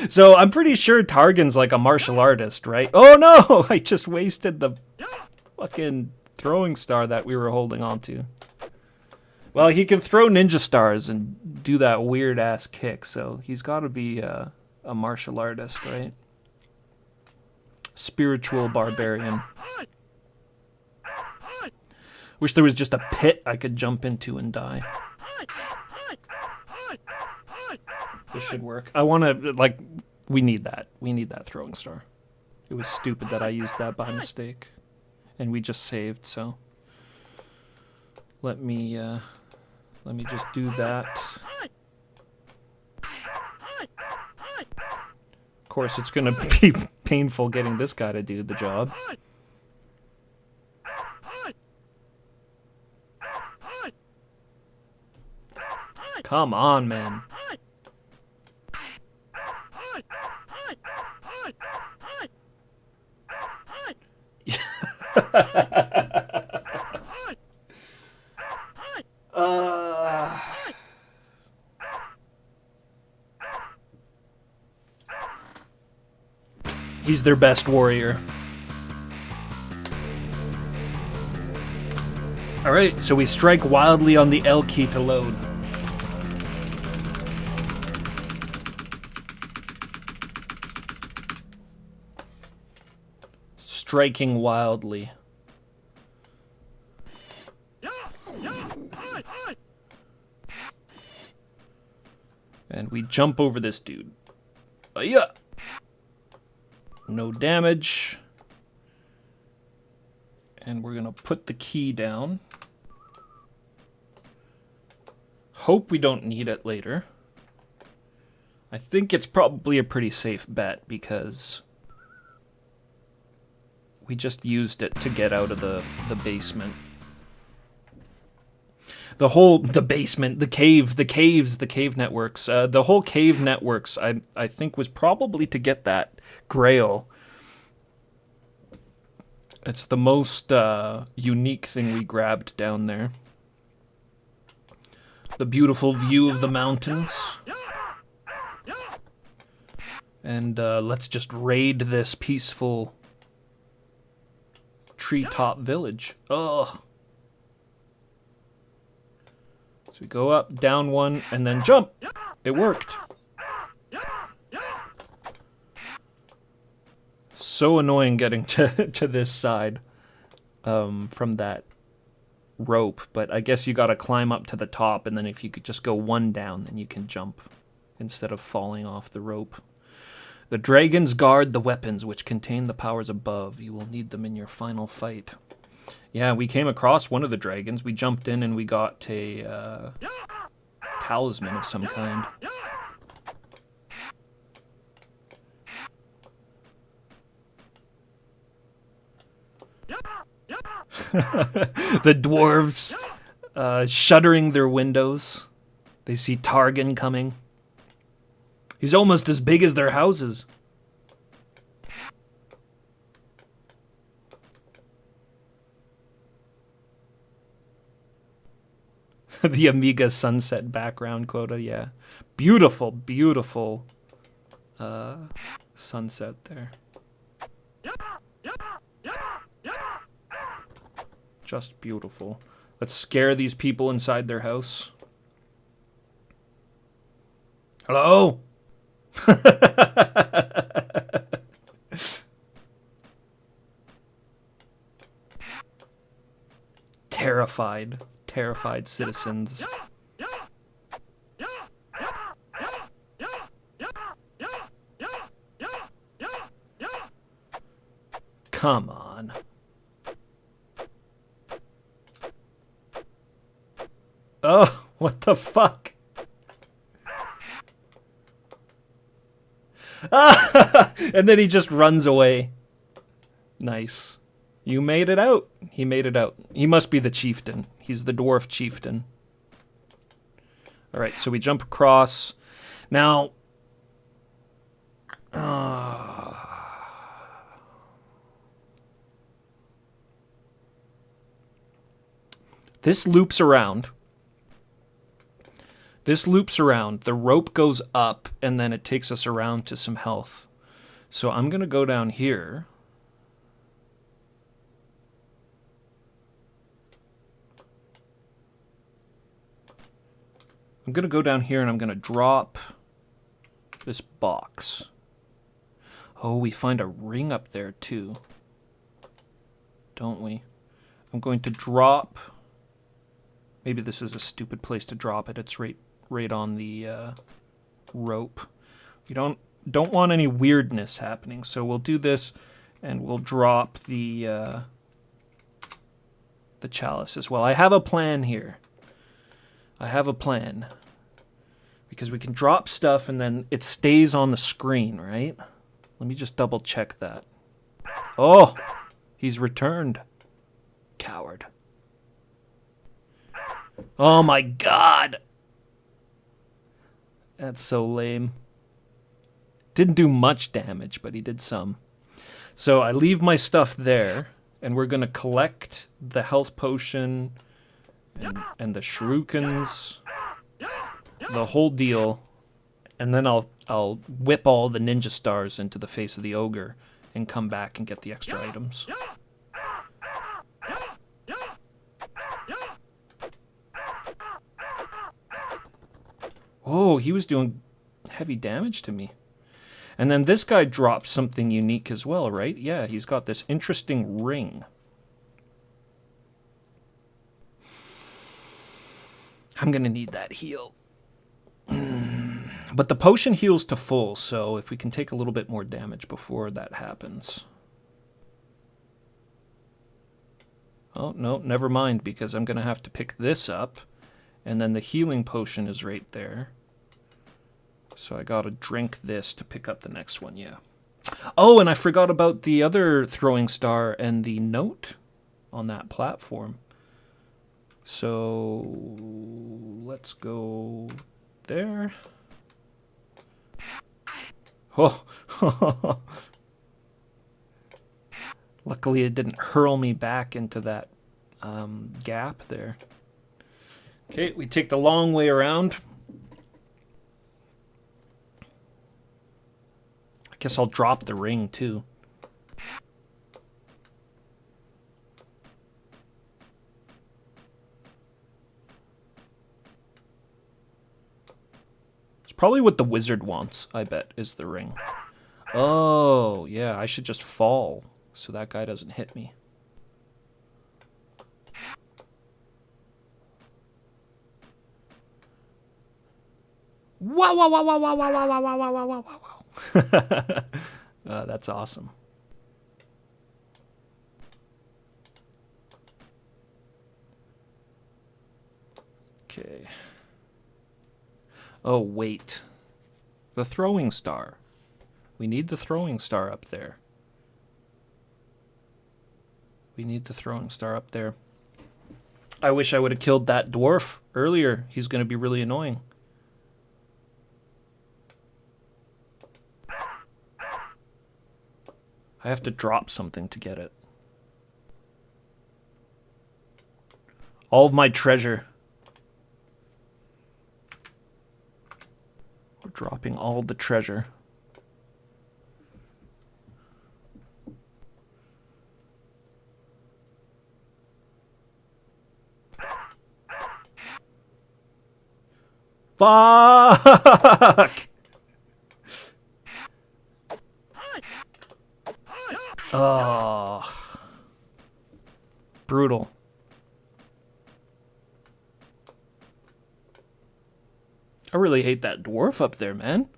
So I'm pretty sure Targhan's like a martial artist, right? Oh no! I just wasted the fucking throwing star that we were holding on to. Well, he can throw ninja stars and do that weird-ass kick, so he's got to be a martial artist, right? Spiritual barbarian. Wish there was just a pit I could jump into and die. This should work. I want to, like, we need that. We need that throwing star. It was stupid that I used that by mistake. And we just saved, so... Let me just do that. Of course, it's going to be painful getting this guy to do the job. Come on, man. He's their best warrior. Alright, so we strike wildly on the L key to load. Striking wildly. And we jump over this dude. Yeah. No damage. And we're gonna put the key down. Hope we don't need it later. I think it's probably a pretty safe bet because we just used it to get out of the basement. The basement, the cave networks. The whole cave networks, I think, was probably to get that grail. It's the most unique thing we grabbed down there. The beautiful view of the mountains. And let's just raid this peaceful treetop village. Ugh. So we go up, down one, and then jump. It worked. So annoying getting to this side from that rope, but I guess you gotta climb up to the top, and then if you could just go one down, then you can jump instead of falling off the rope. The dragons guard the weapons which contain the powers above. You will need them in your final fight. Yeah, we came across one of the dragons. We jumped in and we got a talisman of some kind. The dwarves shuttering their windows. They see Targhan coming. He's almost as big as their houses. The Amiga sunset background quota, yeah. Beautiful, beautiful sunset there. Just beautiful. Let's scare these people inside their house. Hello? Terrified citizens. Come on. Oh, what the fuck? And then he just runs away. Nice. You made it out. He made it out. He must be the chieftain. He's the dwarf chieftain. All right, so we jump across. Now, this loops around. This loops around. The rope goes up, and then it takes us around to some health. So I'm going to go down here. I'm going to go down here, and I'm going to drop this box. Oh, we find a ring up there, too. Don't we? I'm going to drop... Maybe this is a stupid place to drop it. It's right on the rope. We don't want any weirdness happening, so we'll do this, and we'll drop the chalice as well. I have a plan here. I have a plan. Because we can drop stuff, and then it stays on the screen, right? Let me just double check that. Oh! He's returned. Coward. Oh my god! That's so lame. Didn't do much damage, but he did some. So I leave my stuff there, and we're going to collect the health potion and the shurikens, the whole deal, and then I'll whip all the ninja stars into the face of the ogre and come back and get the extra items. Oh, he was doing heavy damage to me. And then this guy drops something unique as well, right? Yeah, he's got this interesting ring. I'm going to need that heal. But the potion heals to full, so if we can take a little bit more damage before that happens. Oh, no, never mind, because I'm going to have to pick this up. And then the healing potion is right there. So I gotta drink this to pick up the next one, yeah. Oh, and I forgot about the other throwing star and the note on that platform. So let's go there. Oh, luckily it didn't hurl me back into that gap there. Okay, we take the long way around. I guess I'll drop the ring too. It's probably what the wizard wants, I bet, is the ring. Oh, yeah, I should just fall so that guy doesn't hit me. Wow, wow, wow, wow, wow, wow, wow, wow, wow, wow, wow, wow. That's awesome. Okay. Oh, wait. The throwing star. We need the throwing star up there. We need the throwing star up there. I wish I would have killed that dwarf earlier. He's going to be really annoying. I have to drop something to get it. All of my treasure. We're dropping all the treasure. Fuck! Oh. Brutal. I really hate that dwarf up there, man.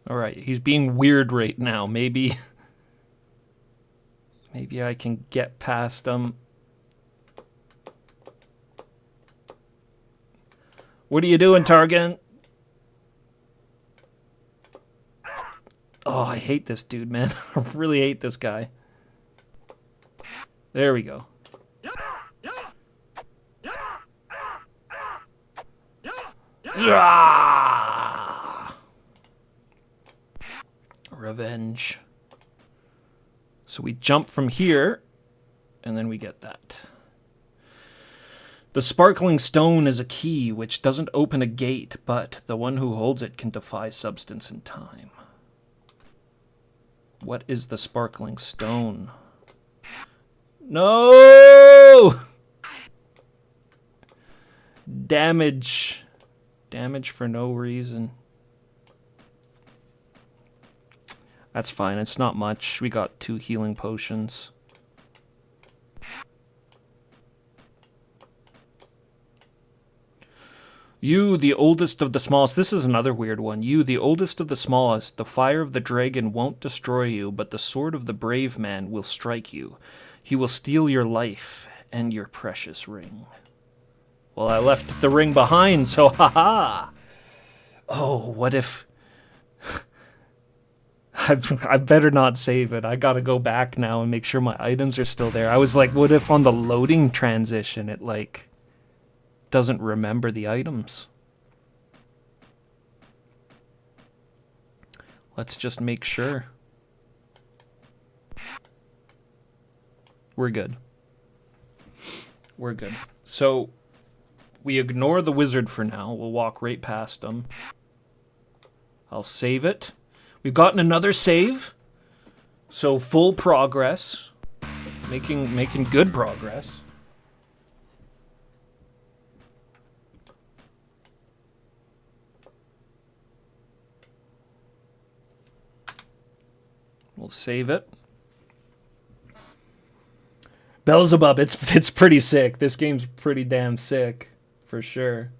All right, he's being weird right now. Maybe Maybe I can get past them. What are you doing, Targhan? Oh, I hate this dude, man. I really hate this guy. There we go. Revenge. So we jump from here, and then we get that. The sparkling stone is a key which doesn't open a gate, but the one who holds it can defy substance and time. What is the sparkling stone? No! Damage. Damage for no reason. That's fine. It's not much. We got 2 healing potions. You, the oldest of the smallest. This is another weird one. You, the oldest of the smallest. The fire of the dragon won't destroy you, but the sword of the brave man will strike you. He will steal your life and your precious ring. Well, I left the ring behind, so haha. Oh, what if... I better not save it. I gotta go back now and make sure my items are still there. I was like, what if on the loading transition it, like, doesn't remember the items? Let's just make sure. We're good. We're good. So, we ignore the wizard for now. We'll walk right past him. I'll save it. We've gotten another save. So, full progress. Making good progress. We'll save it. Beelzebub, it's pretty sick. This game's pretty damn sick, for sure.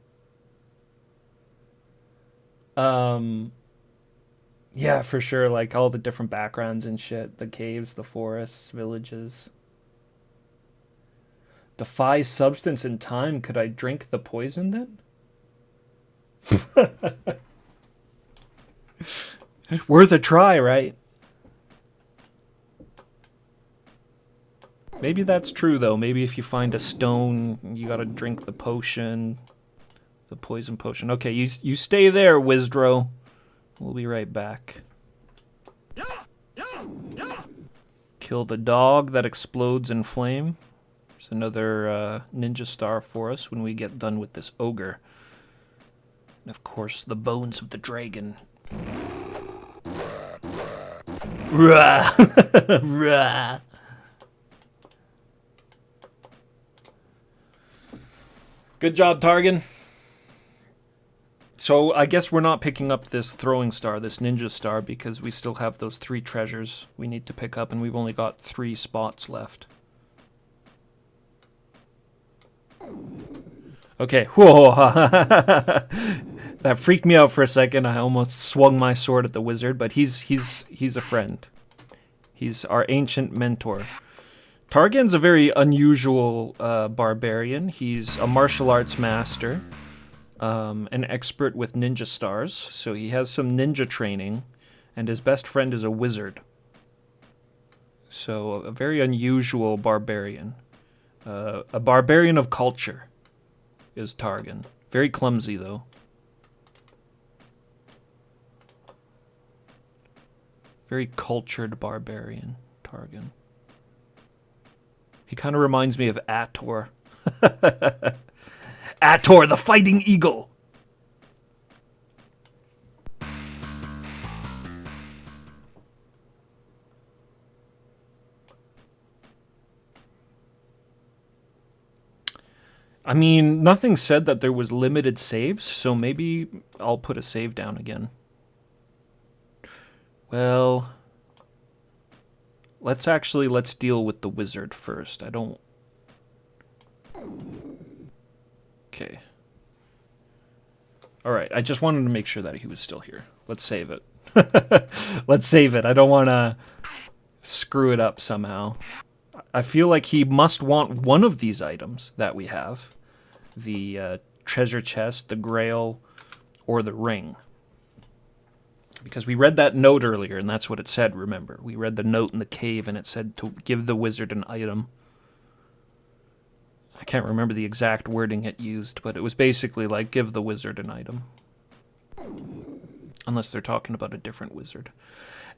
Yeah, for sure. Like all the different backgrounds and shit. The caves, the forests, villages. Defy substance and time. Could I drink the poison then? Worth a try, right? Maybe that's true, though. Maybe if you find a stone, you gotta drink the potion. The poison potion. Okay, you stay there, Wizdro. We'll be right back. Kill the dog that explodes in flame. There's another ninja star for us when we get done with this ogre. And of course, the bones of the dragon. Rah! Rah! Good job, Targhan. So I guess we're not picking up this throwing star, this ninja star, because we still have those 3 treasures we need to pick up, and we've only got 3 spots left. Okay. Whoa. That freaked me out for a second. I almost swung my sword at the wizard, but he's a friend. He's our ancient mentor. Targhan's a very unusual barbarian. He's a martial arts master, an expert with ninja stars, so he has some ninja training, and his best friend is a wizard. So a very unusual barbarian. A barbarian of culture is Targhan. Very clumsy, though. Very cultured barbarian, Targhan. He kind of reminds me of Ator. Ator, the fighting eagle! I mean, nothing said that there was limited saves, so maybe I'll put a save down again. Well... Let's deal with the wizard first. I don't... Okay. Alright, I just wanted to make sure that he was still here. Let's save it. Let's save it. I don't want to screw it up somehow. I feel like he must want one of these items that we have. The treasure chest, the grail, or the ring. Because we read that note earlier, and that's what it said, remember. We read the note in the cave, and it said to give the wizard an item. I can't remember the exact wording it used, but it was basically like, give the wizard an item. Unless they're talking about a different wizard.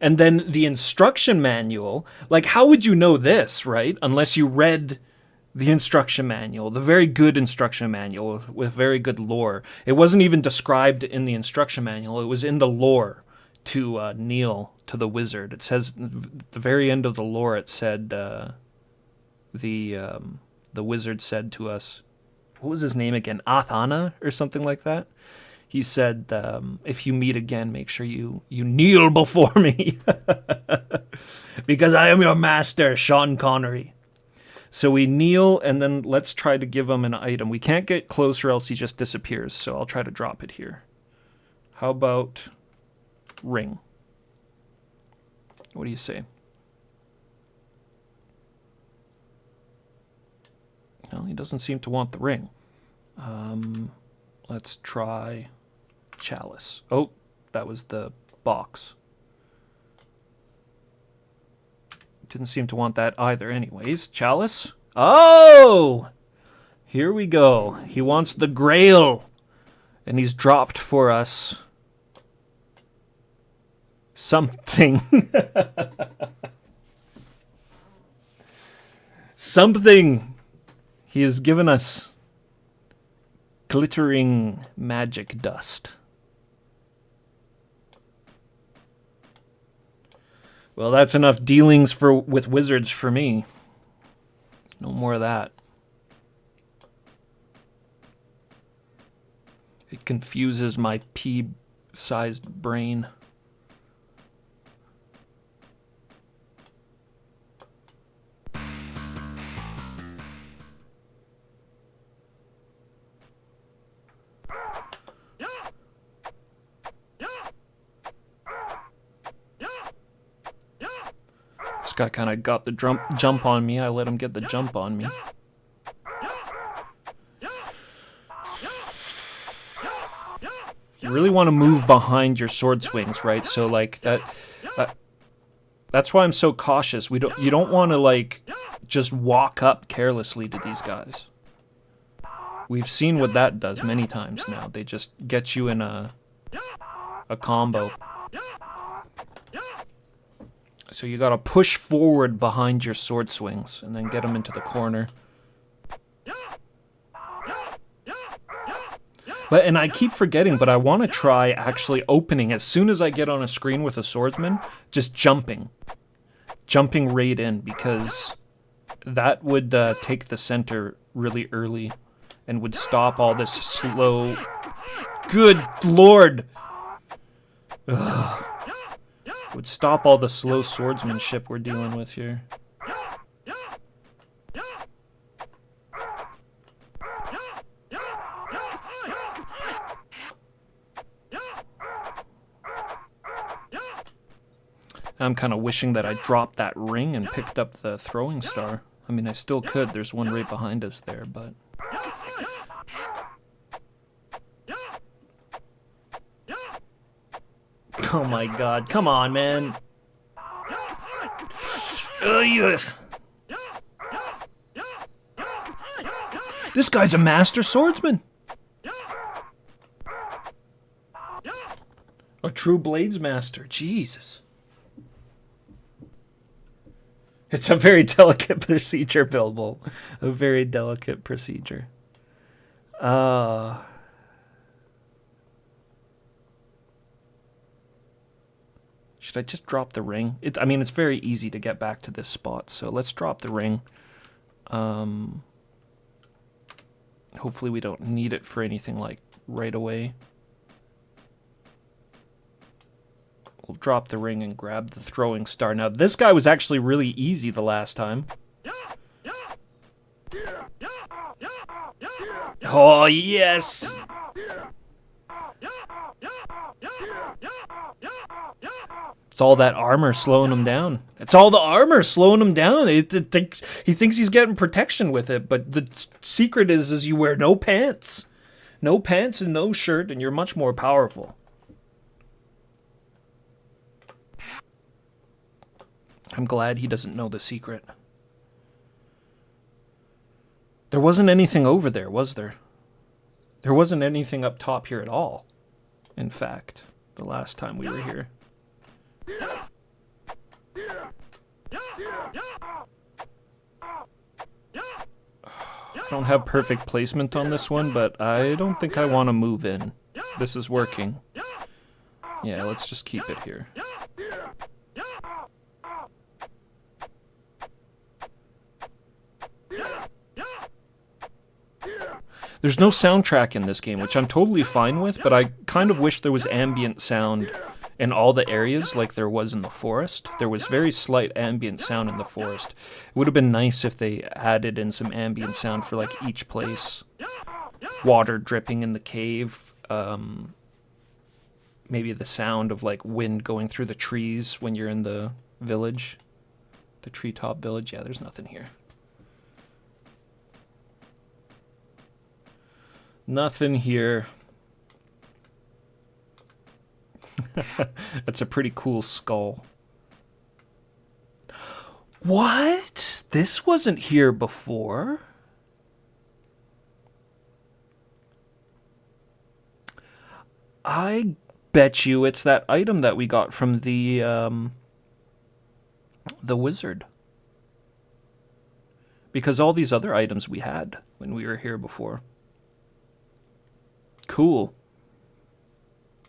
And then the instruction manual, like, how would you know this, right? Unless you read the instruction manual, the very good instruction manual with very good lore. It wasn't even described in the instruction manual. It was in the lore to kneel to the wizard. It says, at the very end of the lore, it said, the wizard said to us, what was his name again? Athana or something like that? He said, if you meet again, make sure you kneel before me. Because I am your master, Sean Connery. So we kneel, and then let's try to give him an item. We can't get close or else he just disappears, so I'll try to drop it here. How about ring? What do you say? Well, he doesn't seem to want the ring. Let's try chalice. Oh, that was the box. Didn't seem to want that either anyways. Chalice? Oh! Here we go. He wants the grail. And he's dropped for us something. Something. He has given us glittering magic dust. Well, that's enough dealings with wizards for me. No more of that. It confuses my pea-sized brain. This guy kind of got the jump on me. I let him get the jump on me. You really want to move behind your sword swings, right? So like that's why I'm so cautious. You don't want to like just walk up carelessly to these guys. We've seen what that does many times now. They just get you in a combo. So you gotta push forward behind your sword swings and then get them into the corner. And I keep forgetting, but I want to try actually opening as soon as I get on a screen with a swordsman, just jumping. Jumping right in, because that would take the center really early and would stop all this slow... Good lord! Ugh. Would stop all the slow swordsmanship we're dealing with here. I'm kind of wishing that I dropped that ring and picked up the throwing star. I mean, I still could. There's one right behind us there, but... Oh my god, come on, man. Yes. This guy's a master swordsman. A true blades master, Jesus. It's a very delicate procedure, Bilbo. A very delicate procedure. Should I just drop the ring? I mean, it's very easy to get back to this spot, so let's drop the ring. Hopefully we don't need it for anything, like, right away. We'll drop the ring and grab the throwing star. Now, this guy was actually really easy the last time. Oh, yes! It's all that armor slowing him down. It's all the armor slowing him down. He thinks he's getting protection with it, but the secret is you wear no pants. No pants and no shirt, and you're much more powerful. I'm glad he doesn't know the secret. There wasn't anything over there, was there? There wasn't anything up top here at all. In fact, the last time we were here. I don't have perfect placement on this one, but I don't think I want to move in. This is working. Yeah, let's just keep it here. There's no soundtrack in this game, which I'm totally fine with, but I kind of wish there was ambient sound in all the areas like there was in the forest. There was very slight ambient sound in the forest. It would have been nice if they added in some ambient sound for like each place. Water dripping in the cave. Maybe the sound of like wind going through the trees when you're in the village. The treetop village. Yeah, there's nothing here. Nothing here. That's a pretty cool skull. What? This wasn't here before? I bet you it's that item that we got from the wizard. Because all these other items we had when we were here before. Cool.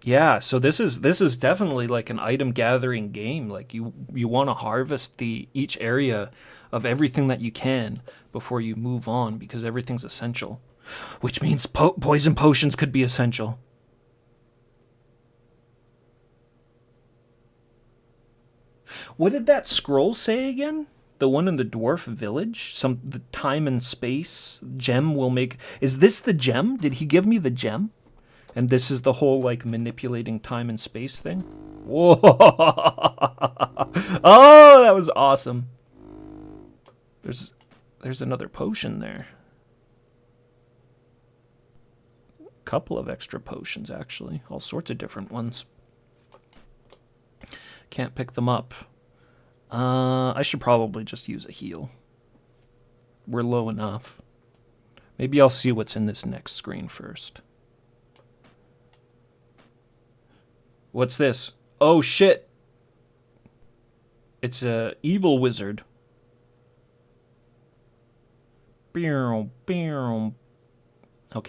Yeah, so this is definitely like an item gathering game. Like you want to harvest each area of everything that you can before you move on, because everything's essential, which means poison potions could be essential. What did that scroll say again? The one in the dwarf village? The time and space gem will make... Is this the gem? Did he give me the gem? And this is the whole, like, manipulating time and space thing? Whoa! Oh, that was awesome. There's another potion there. Couple of extra potions, actually. All sorts of different ones. Can't pick them up. I should probably just use a heal. We're low enough. Maybe I'll see what's in this next screen first. What's this? Oh, shit. It's a evil wizard. Okay,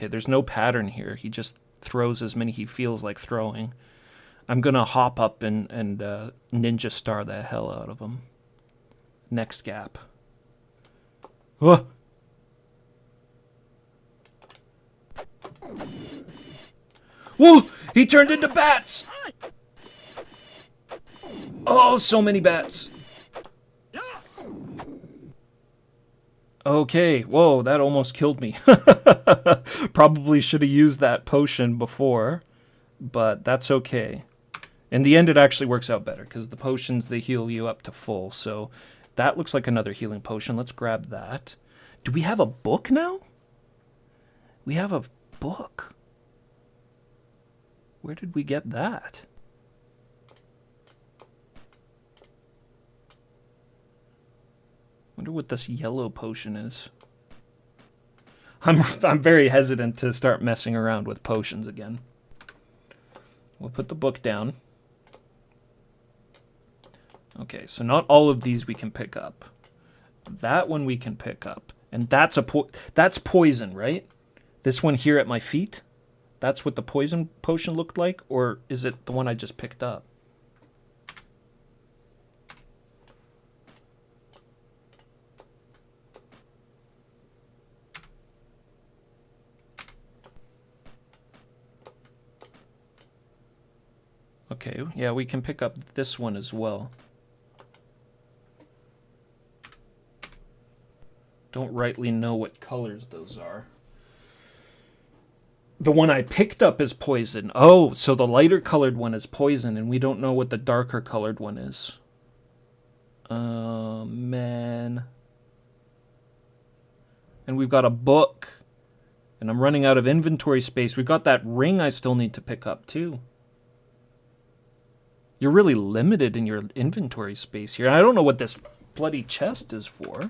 there's no pattern here. He just throws as many he feels like throwing. I'm gonna hop up and ninja star the hell out of him. Next gap. Whoa! Whoa! He turned into bats! Oh, so many bats. Okay, whoa, that almost killed me. Probably should have used that potion before, but that's okay. In the end, it actually works out better, because the potions, they heal you up to full. So that looks like another healing potion. Let's grab that. Do we have a book now? We have a book. Where did we get that? Wonder what this yellow potion is. I'm very hesitant to start messing around with potions again. We'll put the book down. Okay, so not all of these we can pick up. That one we can pick up. And that's that's poison, right? This one here at my feet? That's what the poison potion looked like? Or is it the one I just picked up? Okay, yeah, we can pick up this one as well. Don't rightly know what colors those are. The one I picked up is poison. Oh, so the lighter colored one is poison, and we don't know what the darker colored one is. Man. And we've got a book. And I'm running out of inventory space. We've got that ring I still need to pick up, too. You're really limited in your inventory space here. I don't know what this bloody chest is for.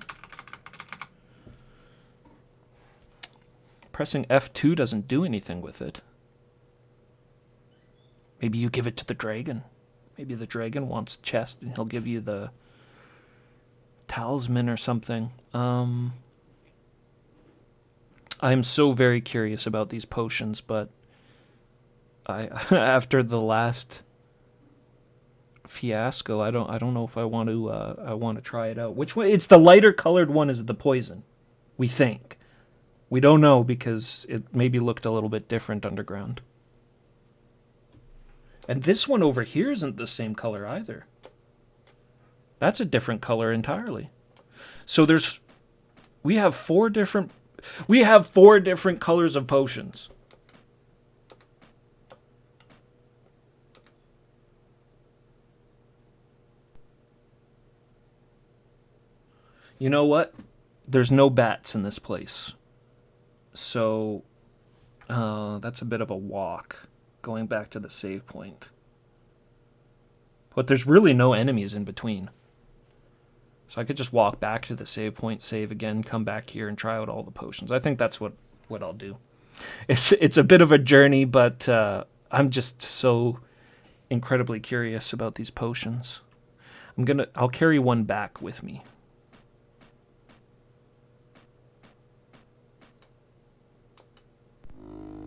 Pressing F2 doesn't do anything with it. Maybe you give it to the dragon. Maybe the dragon wants chest and he'll give you the talisman or something. I'm so very curious about these potions, but I after the last fiasco, I don't know if I want to try it out. Which one? It's the lighter colored one is the poison, we think. We don't know because it maybe looked a little bit different underground. And this one over here isn't the same color either. That's a different color entirely. So we have four different colors of potions. You know what? There's no bats in this place. So that's a bit of a walk going back to the save point. But there's really no enemies in between. So I could just walk back to the save point, save again, come back here and try out all the potions. I think that's what I'll do. It's a bit of a journey, but I'm just so incredibly curious about these potions. I'll carry one back with me.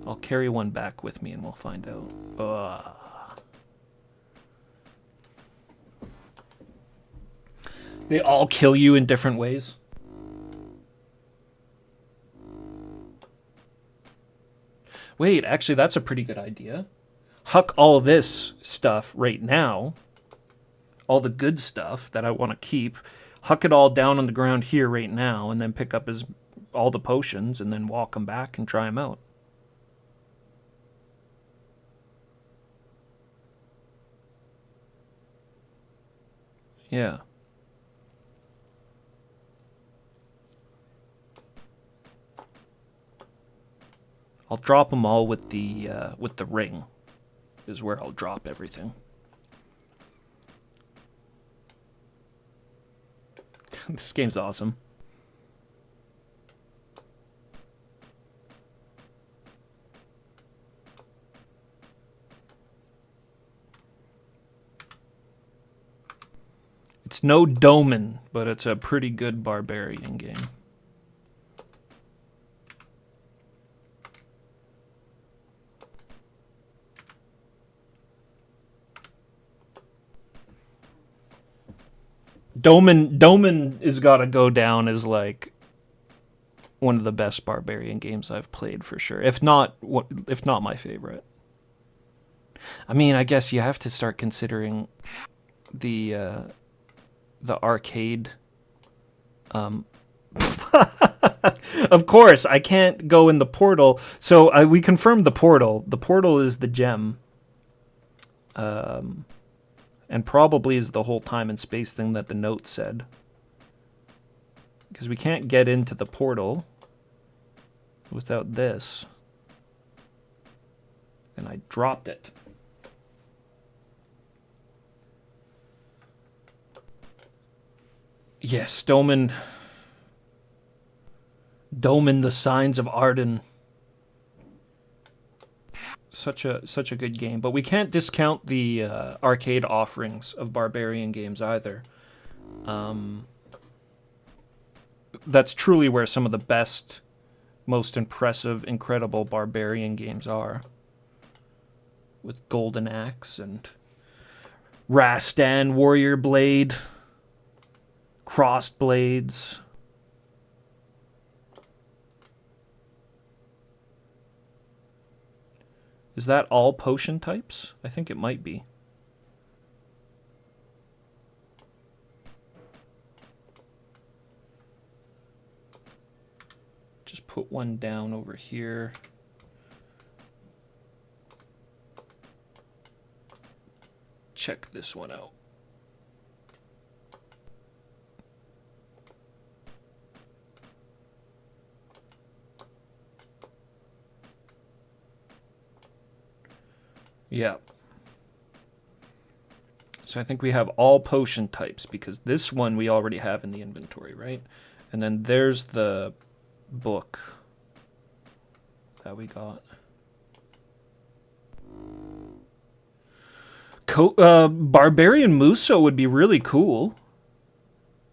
I'll carry one back with me and we'll find out. They all kill you in different ways. Wait, actually, that's a pretty good idea. Huck all this stuff right now, all the good stuff that I want to keep, huck it all down on the ground here right now, and then pick up all the potions and then walk them back and try them out. Yeah. I'll drop them all with the ring. Is where I'll drop everything. This game's awesome. It's no Doman, but it's a pretty good barbarian game. Doman has got to go down as like one of the best barbarian games I've played for sure. If not my favorite. I mean, I guess you have to start considering the arcade. Of course, I can't go in the portal. So we confirmed the portal. The portal is the gem. And probably is the whole time and space thing that the note said. Because we can't get into the portal without this. And I dropped it. Yes, Doman, the Signs of Arden. Such a good game, but we can't discount the arcade offerings of barbarian games either. That's truly where some of the best, most impressive, incredible barbarian games are. With Golden Axe and Rastan Warrior Blade, Crossed Blades. Is that all potion types? I think it might be. Just put one down over here. check this one out. Yeah. So I think we have all potion types because this one we already have in the inventory, right? And then there's the book that we got. Barbarian Muso would be really cool.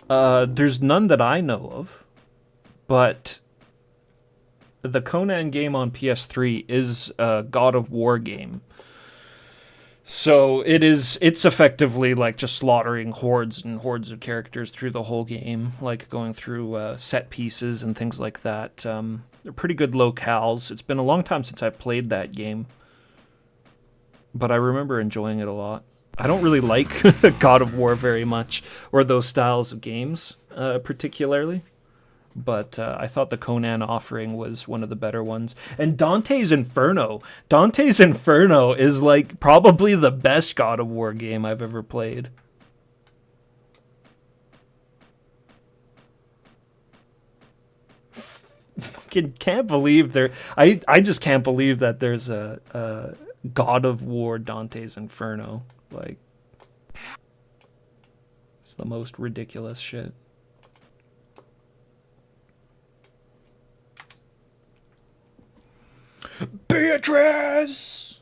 There's none that I know of, but the Conan game on PS3 is a God of War game. So it's effectively like just slaughtering hordes and hordes of characters through the whole game, like going through set pieces and things like that. They're pretty good locales. It's been a long time since I played that game, but I remember enjoying it a lot. I don't really like God of War very much, or those styles of games particularly. But I thought the Conan offering was one of the better ones. And Dante's Inferno. Dante's Inferno is like probably the best God of War game I've ever played. Fucking can't believe there. I just can't believe that there's a God of War Dante's Inferno. Like, it's the most ridiculous shit. Beatrice!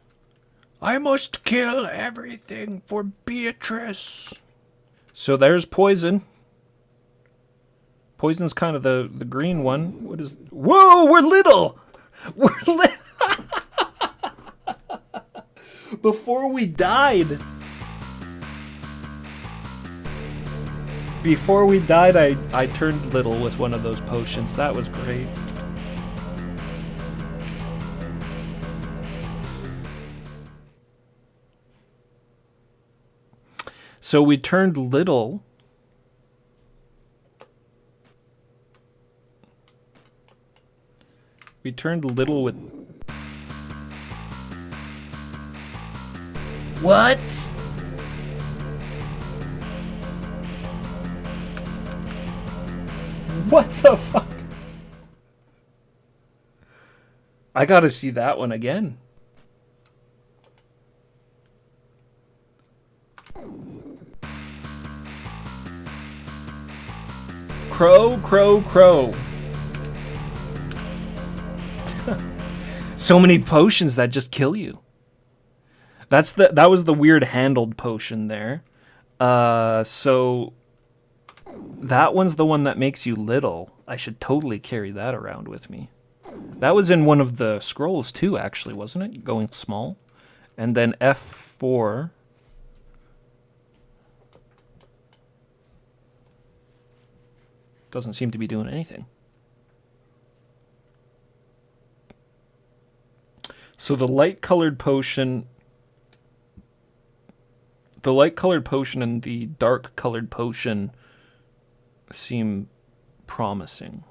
I must kill everything for Beatrice. So there's Poison. Poison's kind of the green one. What is... Whoa, we're little! We're little! Before we died... Before we died, I turned little with one of those potions. That was great. So we turned little. We turned little with... What? What the fuck? I gotta see that one again. Crow, crow, crow. So many potions that just kill you. That was the weird handled potion there. So that one's the one that makes you little. I should totally carry that around with me. That was in one of the scrolls too, actually, wasn't it? Going small. And then F4. Doesn't seem to be doing anything. So the light-colored potion... The light-colored potion and the dark-colored potion seem promising.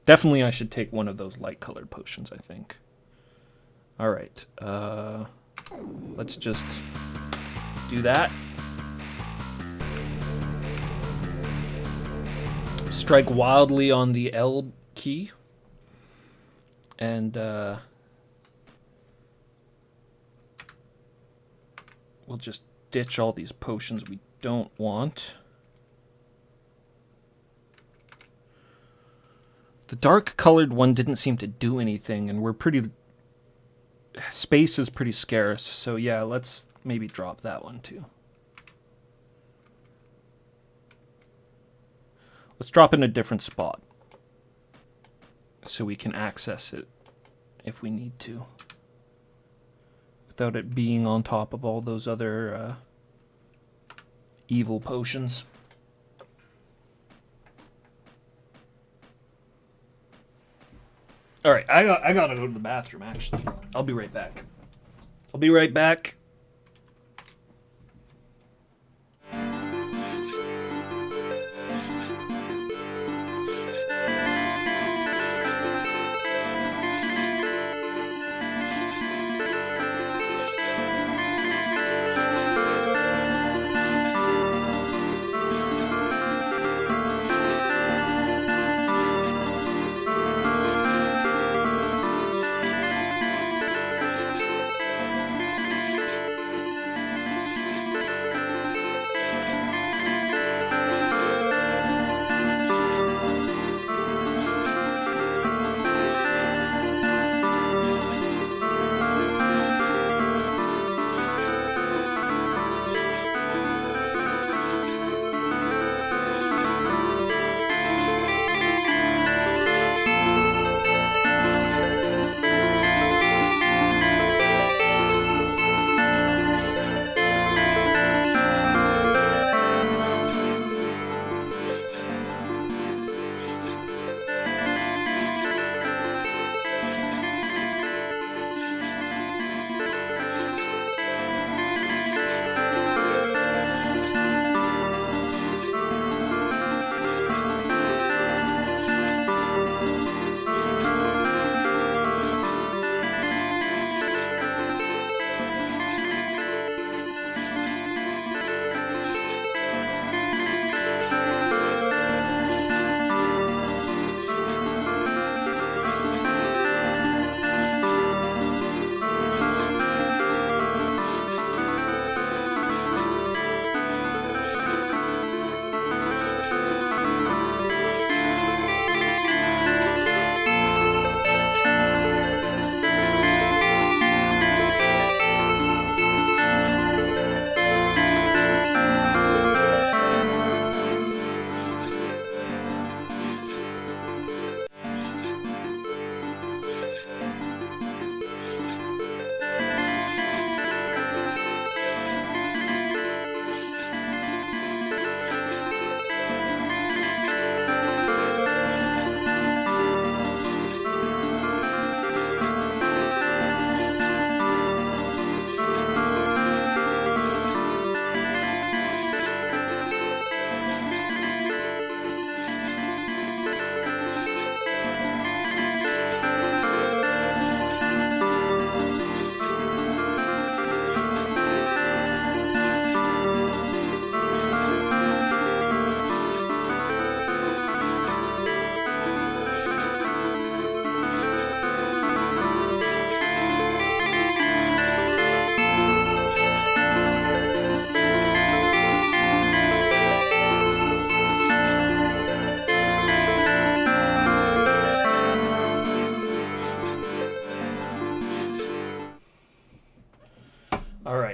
Definitely I should take one of those light-colored potions, I think. Alright. Let's just do that. Strike wildly on the L key. And we'll just ditch all these potions we don't want. The dark colored one didn't seem to do anything, and we're pretty... Space is pretty scarce, so yeah, let's maybe drop that one too. Let's drop in a different spot so we can access it if we need to, without it being on top of all those other evil potions. All right, I gotta go to the bathroom, actually. I'll be right back. I'll be right back.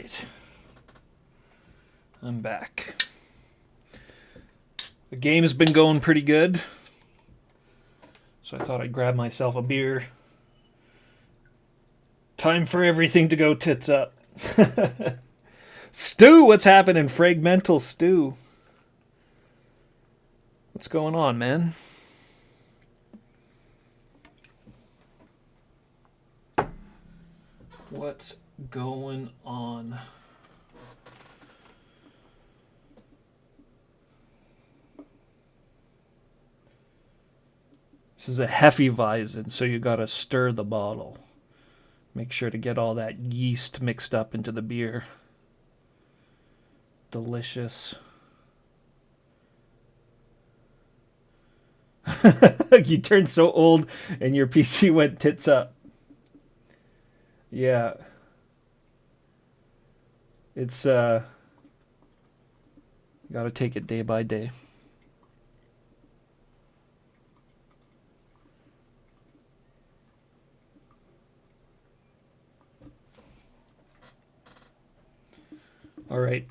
right. I'm back. The game has been going pretty good. So I thought I'd grab myself a beer. Time for everything to go tits up. Stu, what's happening? Fragmental Stu. What's going on, man? What's going on? This is a Hefeweizen, so you gotta stir the bottle. Make sure to get all that yeast mixed up into the beer. Delicious. You turned so old and your PC went tits up. Yeah. It's, you gotta take it day by day. All right.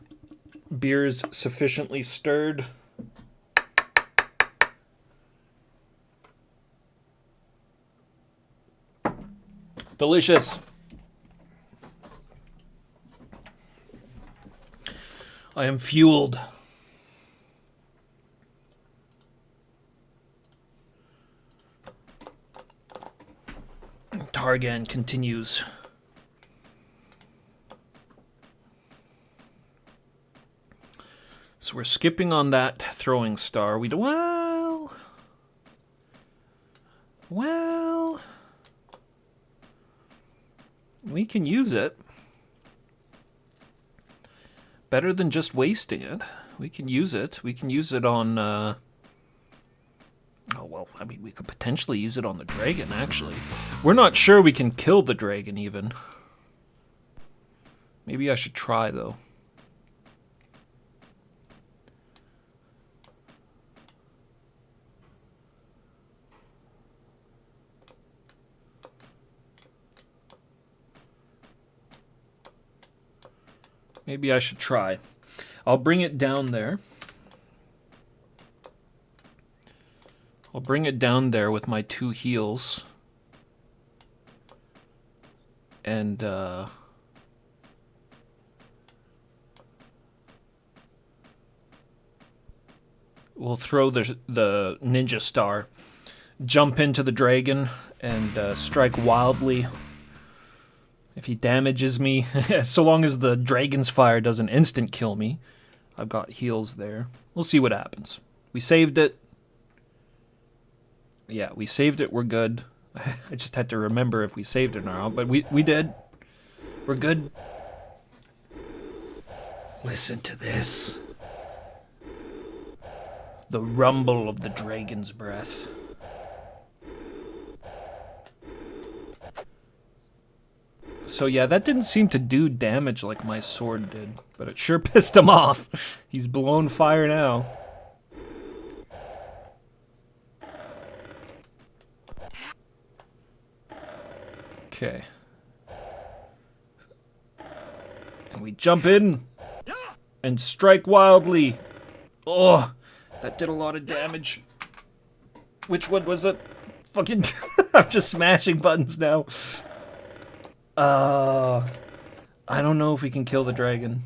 Beer's sufficiently stirred. Delicious. I am fueled. Targhan continues. So we're skipping on that throwing star. We do well. We can use it. Better than just wasting it. We can use it. We can use it on... oh, well, I mean, we could potentially use it on the dragon, actually. We're not sure we can kill the dragon, even. Maybe I should try, though. Maybe I should try. I'll bring it down there. I'll bring it down there with my 2 heals. And, we'll throw the ninja star. Jump into the dragon and strike wildly. If he damages me, so long as the dragon's fire doesn't instant kill me, I've got heals there. We'll see what happens. We saved it. Yeah, we saved it. We're good. I just had to remember if we saved it or not, but we did. We're good. Listen to this. The rumble of the dragon's breath. So yeah, that didn't seem to do damage like my sword did, but it sure pissed him off. He's blowing fire now. Okay. And we jump in and strike wildly. Oh, that did a lot of damage. Which one was it? Fucking... I'm just smashing buttons now. I don't know if we can kill the dragon.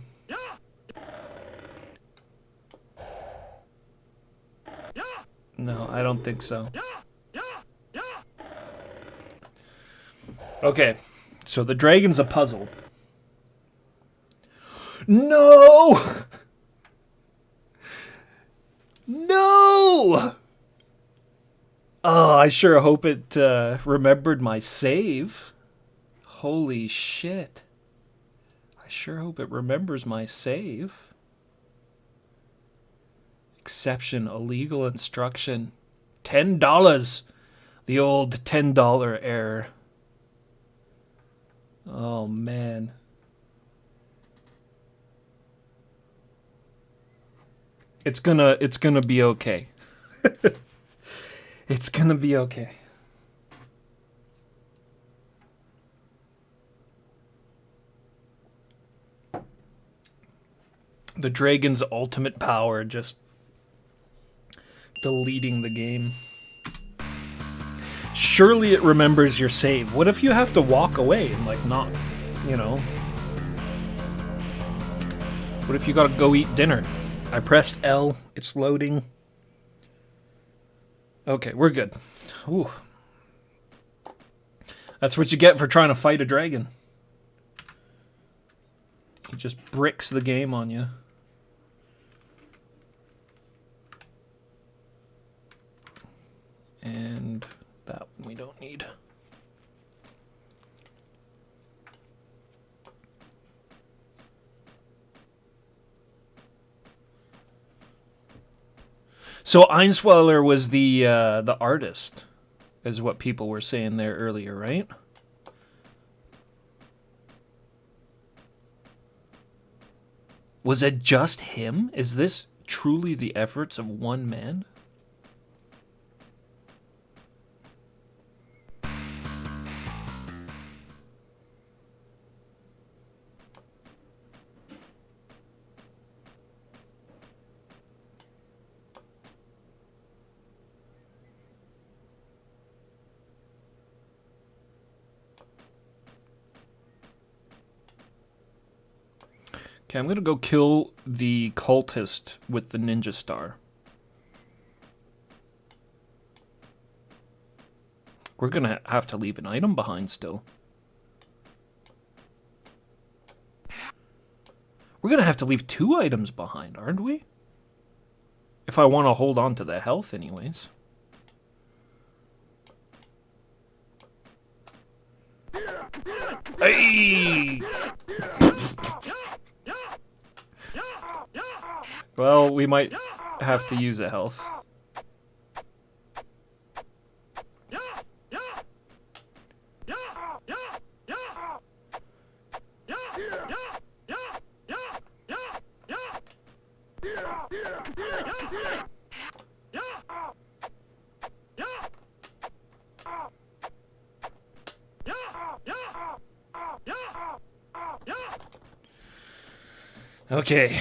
No, I don't think so. Okay, so the dragon's a puzzle. No! No! Oh, I sure hope it remembered my save. Holy shit. I sure hope it remembers my save. Exception, illegal instruction. $10. The old $10 error. Oh, man. It's gonna be okay. It's gonna be okay. The dragon's ultimate power, just deleting the game. Surely it remembers your save. What if you have to walk away and, like, not, you know? What if you gotta go eat dinner? I pressed L. It's loading. Okay, we're good. Ooh. That's what you get for trying to fight a dragon. He just bricks the game on you. And that one we don't need. So Einsweiler was the artist, is what people were saying there earlier, right? Was it just him? Is this truly the efforts of one man? Okay, I'm gonna go kill the cultist with the ninja star. We're gonna have to leave an item behind still. We're gonna have to leave 2 items behind, aren't we? If I want to hold on to the health anyways. Hey! Well, we might have to use a health. Okay.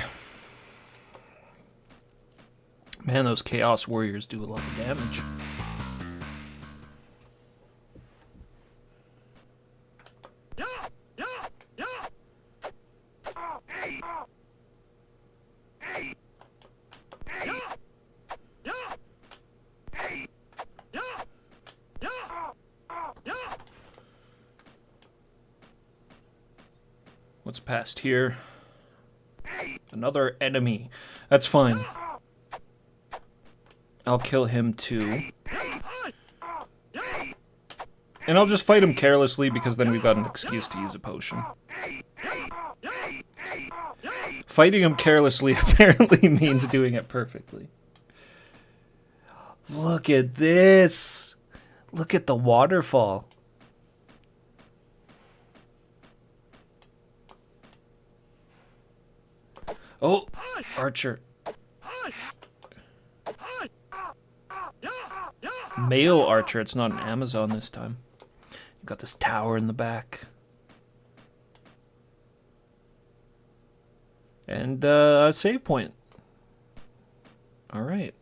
Man, those Chaos Warriors do a lot of damage. What's past here? Another enemy. That's fine. I'll kill him too. And I'll just fight him carelessly because then we've got an excuse to use a potion. Fighting him carelessly apparently means doing it perfectly. Look at this! Look at the waterfall. Oh, Archer. Male Archer, it's not an Amazon this time. You've got this tower in the back. And a save point. Alright.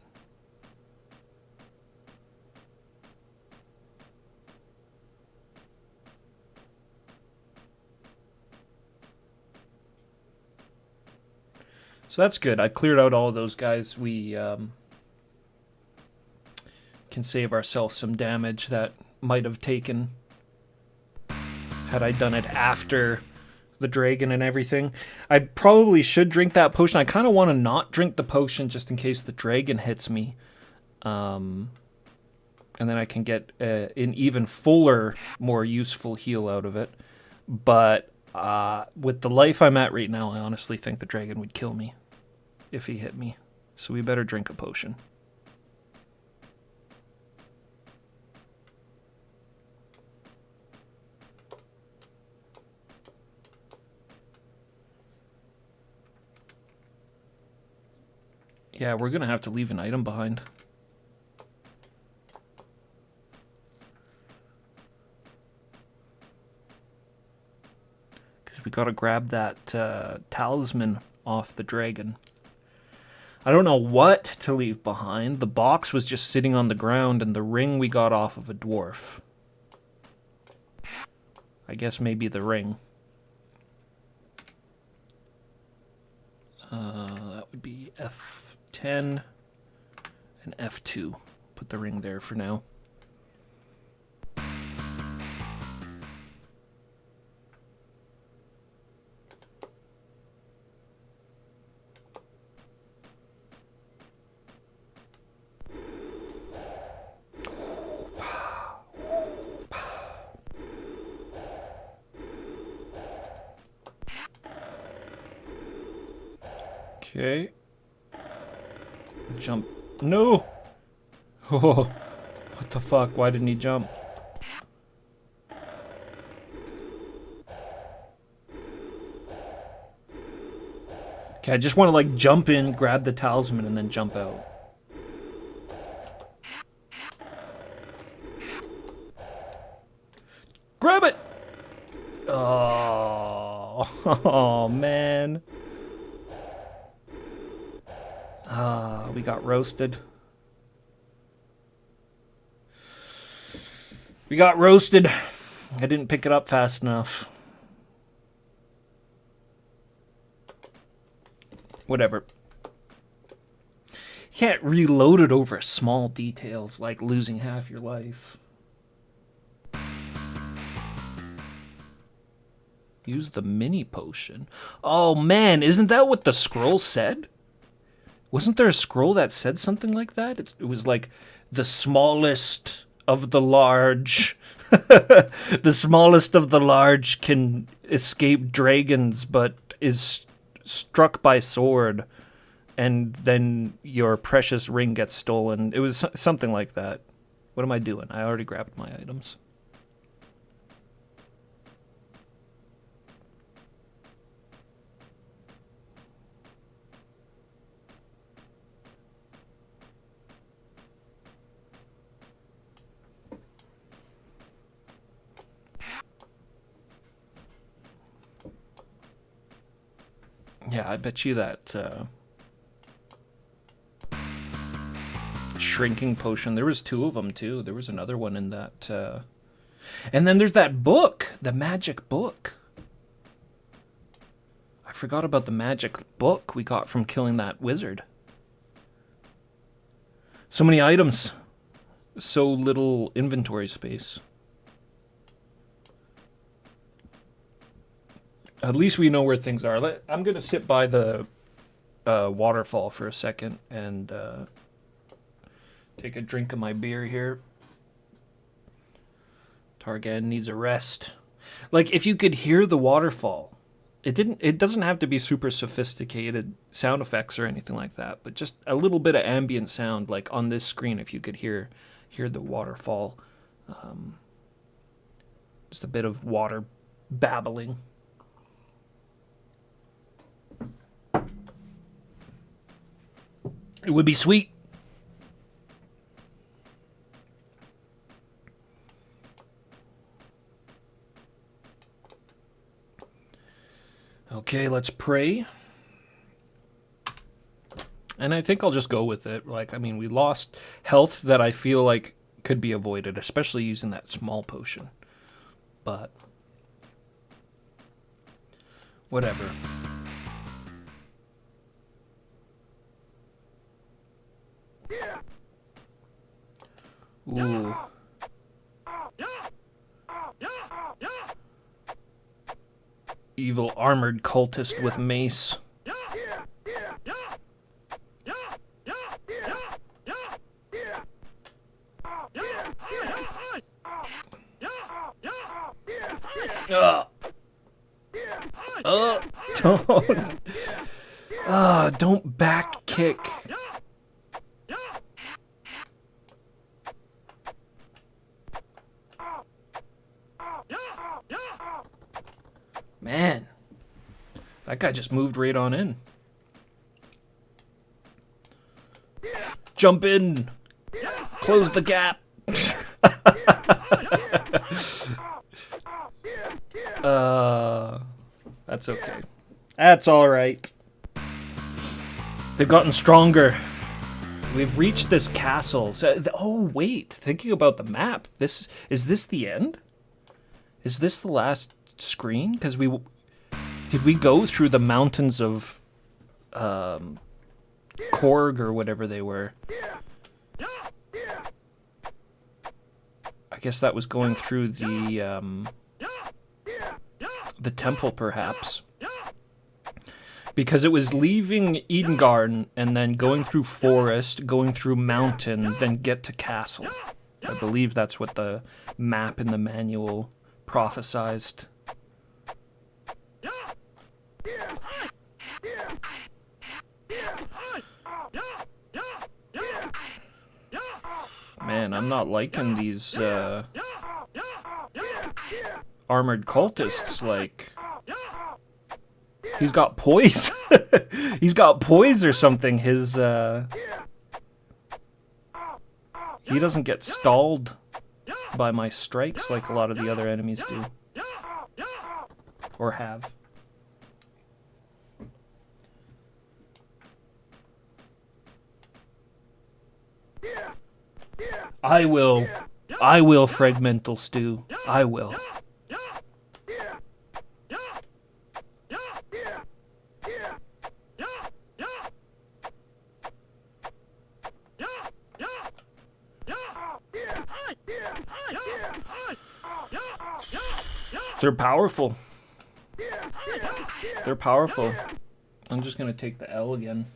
So that's good. I cleared out all of those guys. We can save ourselves some damage that might have taken had I done it after the dragon and everything. I probably should drink that potion. I kind of want to not drink the potion just in case the dragon hits me. And then I can get an even fuller, more useful heal out of it. But with the life I'm at right now, I honestly think the dragon would kill me if he hit me. So we better drink a potion. Yeah, we're going to have to leave an item behind. Because we got to grab that talisman off the dragon. I don't know what to leave behind. The box was just sitting on the ground, and the ring we got off of a dwarf. I guess maybe the ring. That would be F10 and F2. Put the ring there for now. Okay. Jump. No! Oh, what the fuck? Why didn't he jump? Okay, I just want to like jump in, grab the talisman, and then jump out. Grab it! Oh, oh man. Ah, we got roasted. We got roasted. I didn't pick it up fast enough. Whatever. You can't reload it over small details like losing half your life. Use the mini potion. Oh man, isn't that what the scroll said? Wasn't there a scroll that said something like that? It was like the smallest of the large. The smallest of the large can escape dragons, but is struck by sword, and then your precious ring gets stolen. It was something like that. What am I doing? I already grabbed my items. Yeah, I bet you that shrinking potion, there was 2 of them too. There was another one in that. And then there's that book, the magic book. I forgot about the magic book we got from killing that wizard. So many items. So little inventory space. At least we know where things are. I'm going to sit by the waterfall for a second and take a drink of my beer here. Targhan needs a rest. Like, if you could hear the waterfall, it doesn't have to be super sophisticated sound effects or anything like that, but just a little bit of ambient sound, like on this screen, if you could hear the waterfall. Just a bit of water babbling. It would be sweet. Okay, let's pray. And I think I'll just go with it. Like, I mean, we lost health that I feel like could be avoided, especially using that small potion. But whatever. Ooh. Evil armored cultist with mace. Don't back kick. Man, that guy just moved right on in. Jump in. Close the gap. That's okay. That's all right. They've gotten stronger. We've reached this castle. Oh, wait. Thinking about the map. Is this the end? Is this the last screen? Because did we go through the mountains of Korg or whatever they were? I guess that was going through the temple, perhaps. Because it was leaving Edengarden and then going through forest, going through mountain, then get to castle. I believe that's what the map in the manual prophesized. Man, I'm not liking these armored cultists. Like, he's got poise. He's got poise or something. His he doesn't get stalled by my strikes like a lot of the other enemies do. Or have. I will fragmental stew. I will. They're powerful. They're powerful. I'm just gonna take the L again.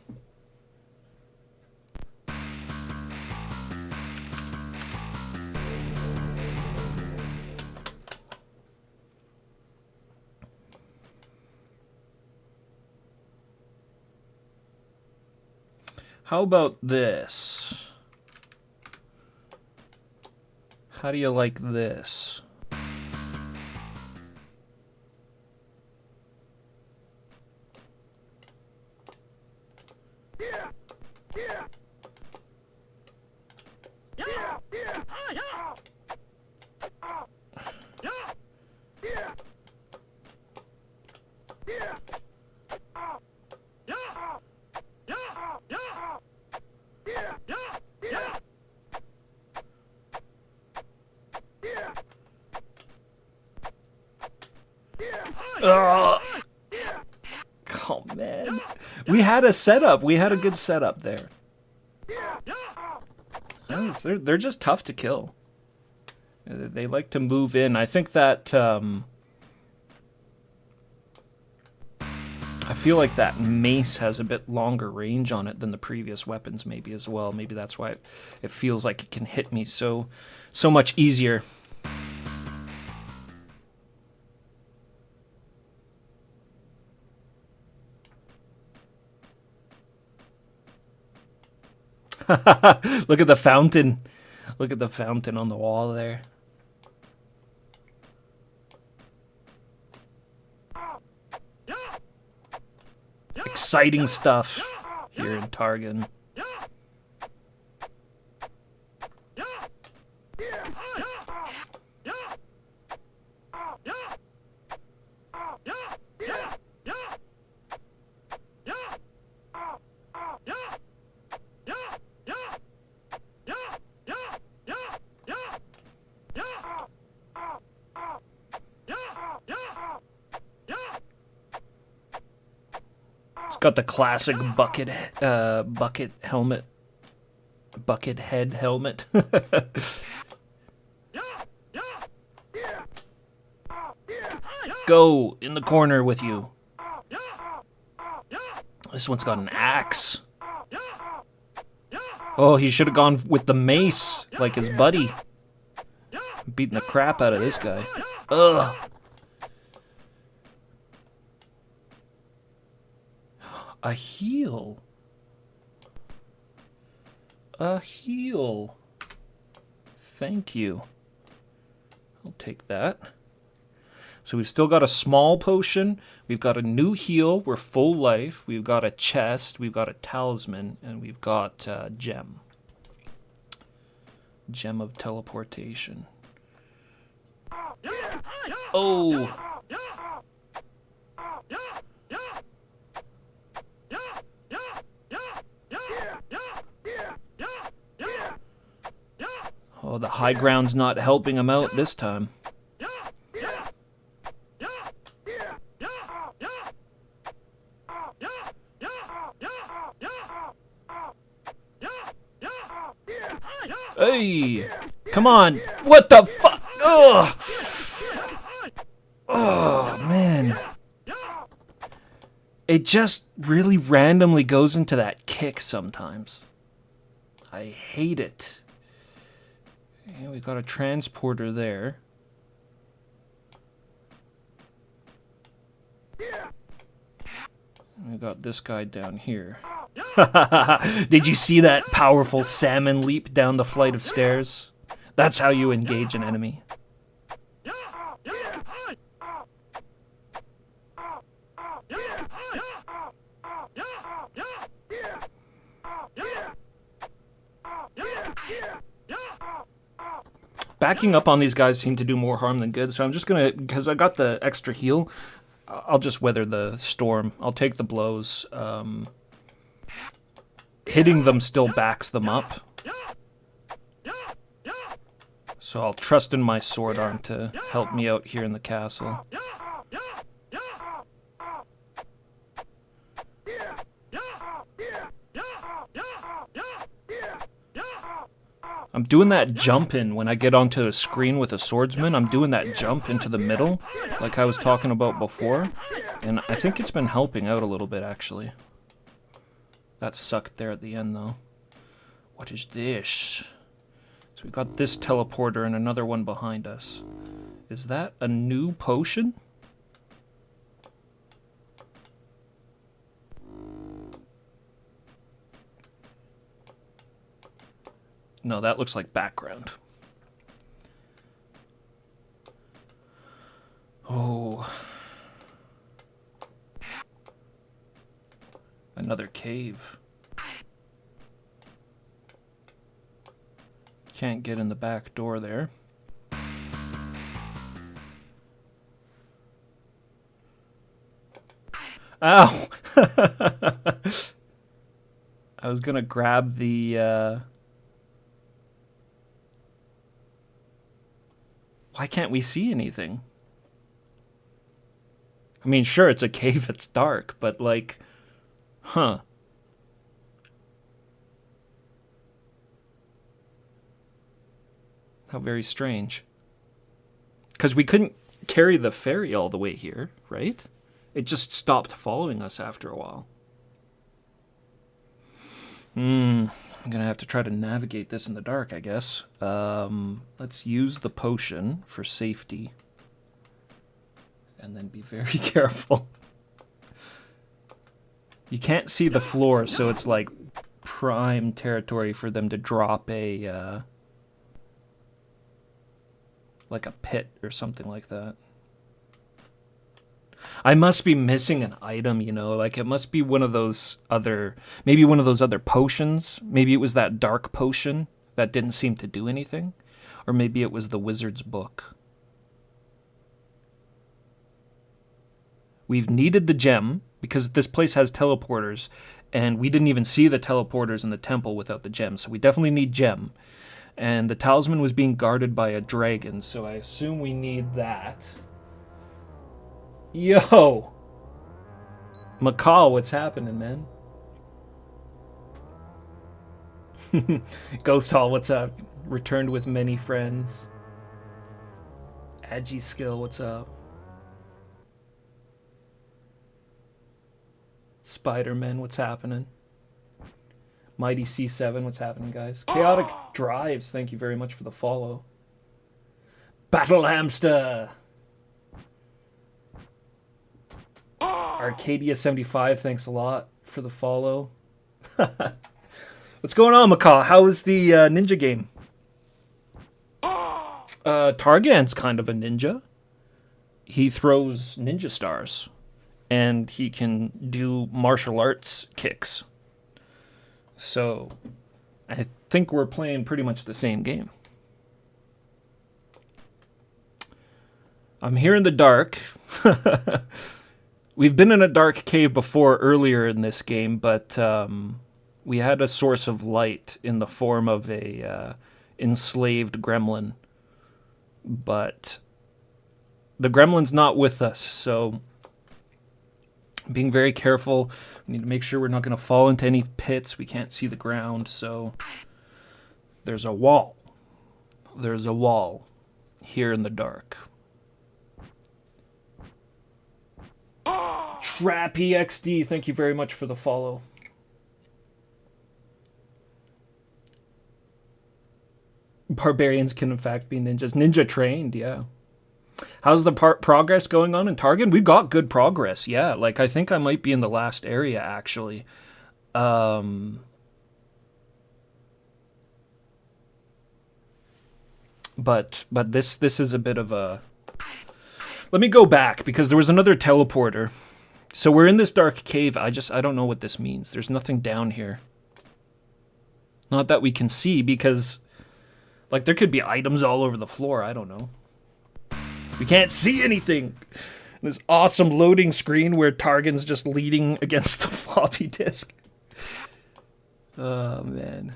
How about this? How do you like this? Oh man, we had a setup. We had a good setup there. They're just tough to kill. They like to move in. I think that I feel like that mace has a bit longer range on it than the previous weapons, maybe as well. Maybe that's why it feels like it can hit me so much easier. Look at the fountain. Look at the fountain on the wall there. Exciting stuff here in Targhan. Got the classic bucket helmet, bucket head helmet. Go in the corner with you. This one's got an axe. Oh, he should have gone with the mace like his buddy. I'm beating the crap out of this guy. Ugh. A heal. A heal. Thank you. I'll take that. So we've still got a small potion. We've got a new heal. We're full life. We've got a chest. We've got a talisman. And we've got a gem. Gem of teleportation. Oh! Oh, the high ground's not helping him out this time. Hey! Come on! What the fuck? Ugh! Oh, man. It just really randomly goes into that kick sometimes. I hate it. Yeah, we got a transporter there. We got this guy down here. Did you see that powerful salmon leap down the flight of stairs? That's how you engage an enemy. Backing up on these guys seem to do more harm than good, so I'm just gonna, because I got the extra heal, I'll just weather the storm. I'll take the blows. Hitting them still backs them up. So I'll trust in my sword arm to help me out here in the castle. I'm doing that jump in when I get onto a screen with a swordsman. I'm doing that jump into the middle, like I was talking about before. And I think it's been helping out a little bit, actually. That sucked there at the end, though. What is this? So we got this teleporter and another one behind us. Is that a new potion? No, that looks like background. Oh. Another cave. Can't get in the back door there. Ow! I was gonna grab the, Why can't we see anything? I mean, sure, it's a cave, it's dark, but like, huh. How very strange. Because we couldn't carry the ferry all the way here, right? It just stopped following us after a while. I'm going to have to try to navigate this in the dark, I guess. Let's use the potion for safety. And then be very careful. You can't see the floor, so it's like prime territory for them to drop a, like a pit or something like that. I must be missing an item, you know, like it must be one of those other, maybe one of those other potions. Maybe it was that dark potion that didn't seem to do anything. Or maybe it was the wizard's book. We've needed the gem because this place has teleporters and we didn't even see the teleporters in the temple without the gem. So we definitely need gem. And the talisman was being guarded by a dragon, so I assume we need that. Yo! McCall, what's happening, man? Ghost Hall, what's up? Returned with many friends. Agi Skill, what's up? Spider-Man, what's happening? Mighty C7, what's happening, guys? Chaotic Drives, thank you very much for the follow. Battle Hamster! Arcadia75, thanks a lot for the follow. What's going on, Macaw? How is the ninja game? Targhan's kind of a ninja. He throws ninja stars. And he can do martial arts kicks. So, I think we're playing pretty much the same game. I'm here in the dark. We've been in a dark cave before earlier in this game, but we had a source of light in the form of a enslaved gremlin. But the gremlin's not with us, so being very careful. We need to make sure we're not going to fall into any pits. We can't see the ground, so there's a wall. There's a wall here in the dark. Trappy XD, thank you very much for the follow. Barbarians can in fact be ninjas. Ninja trained, yeah. How's the progress going on in Targhan? We've got good progress, yeah. Like, I think I might be in the last area, actually. But this is a bit of a... Let me go back, because there was another teleporter. So we're in this dark cave. I don't know what this means. There's nothing down here. Not that we can see, because... Like, there could be items all over the floor. I don't know. We can't see anything. This awesome loading screen where Targhan's just leading against the floppy disk. Oh, man.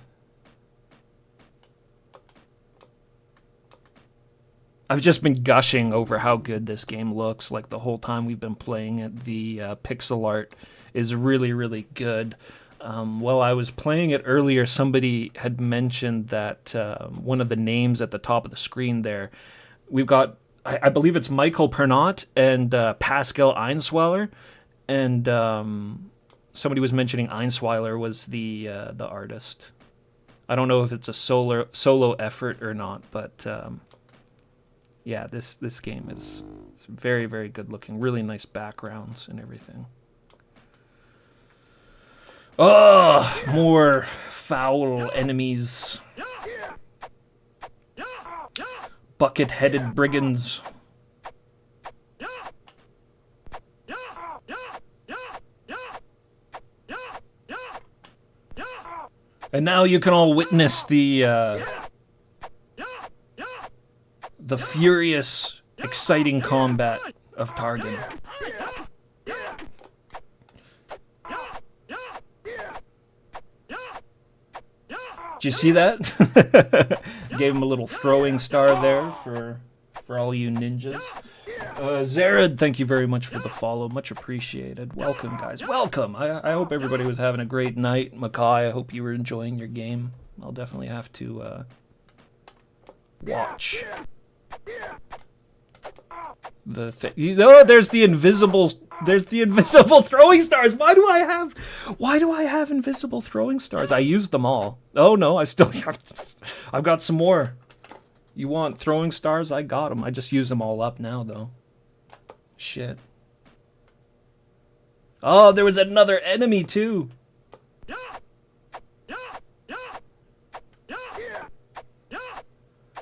I've just been gushing over how good this game looks. Like, the whole time we've been playing it, the pixel art is really, really good. While I was playing it earlier, somebody had mentioned that one of the names at the top of the screen there, we've got... I believe it's Michael Pernot and Pascal Einsweiler, and somebody was mentioning Einsweiler was the artist. I don't know if it's a solo effort or not, but yeah, this game is very, very good looking. Really nice backgrounds and everything. Oh, more foul enemies. Bucket-headed brigands. And now you can all witness the furious, exciting combat of Targhan. Did you see that? Gave him a little throwing star there for all you ninjas. Zared, thank you very much for the follow. Much appreciated. Welcome, guys. Welcome. I hope everybody was having a great night. Makai, I hope you were enjoying your game. I'll definitely have to watch. Oh, there's the invisible throwing stars. Why do I have invisible throwing stars? I used them all. Oh no, I've got some more. You want throwing stars? I got them. I just used them all up now though. Shit. Oh, there was another enemy too.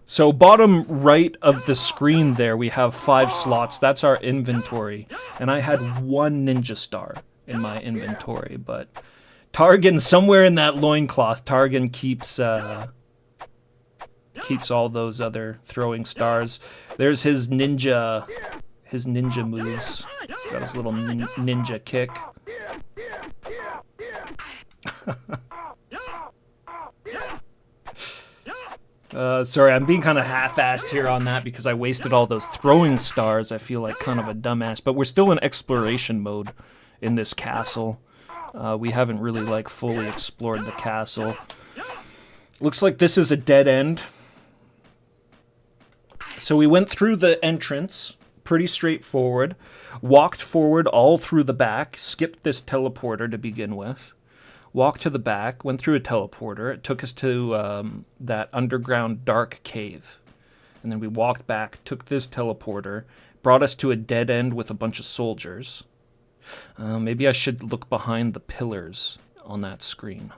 So bottom right of the screen there, we have 5 slots. That's our inventory. And I had 1 ninja star in my inventory. But Targhan, somewhere in that loincloth, Targhan keeps all those other throwing stars. There's his ninja moves. He's got his little ninja kick. Sorry, I'm being kind of half-assed here on that because I wasted all those throwing stars. I feel like kind of a dumbass, but we're still in exploration mode in this castle. We haven't really like fully explored the castle. Looks like this is a dead end. So we went through the entrance, pretty straightforward, walked forward all through the back, skipped this teleporter to begin with. Walked to the back, went through a teleporter. It took us to that underground dark cave. And then we walked back, took this teleporter, brought us to a dead end with a bunch of soldiers. Maybe I should look behind the pillars on that screen.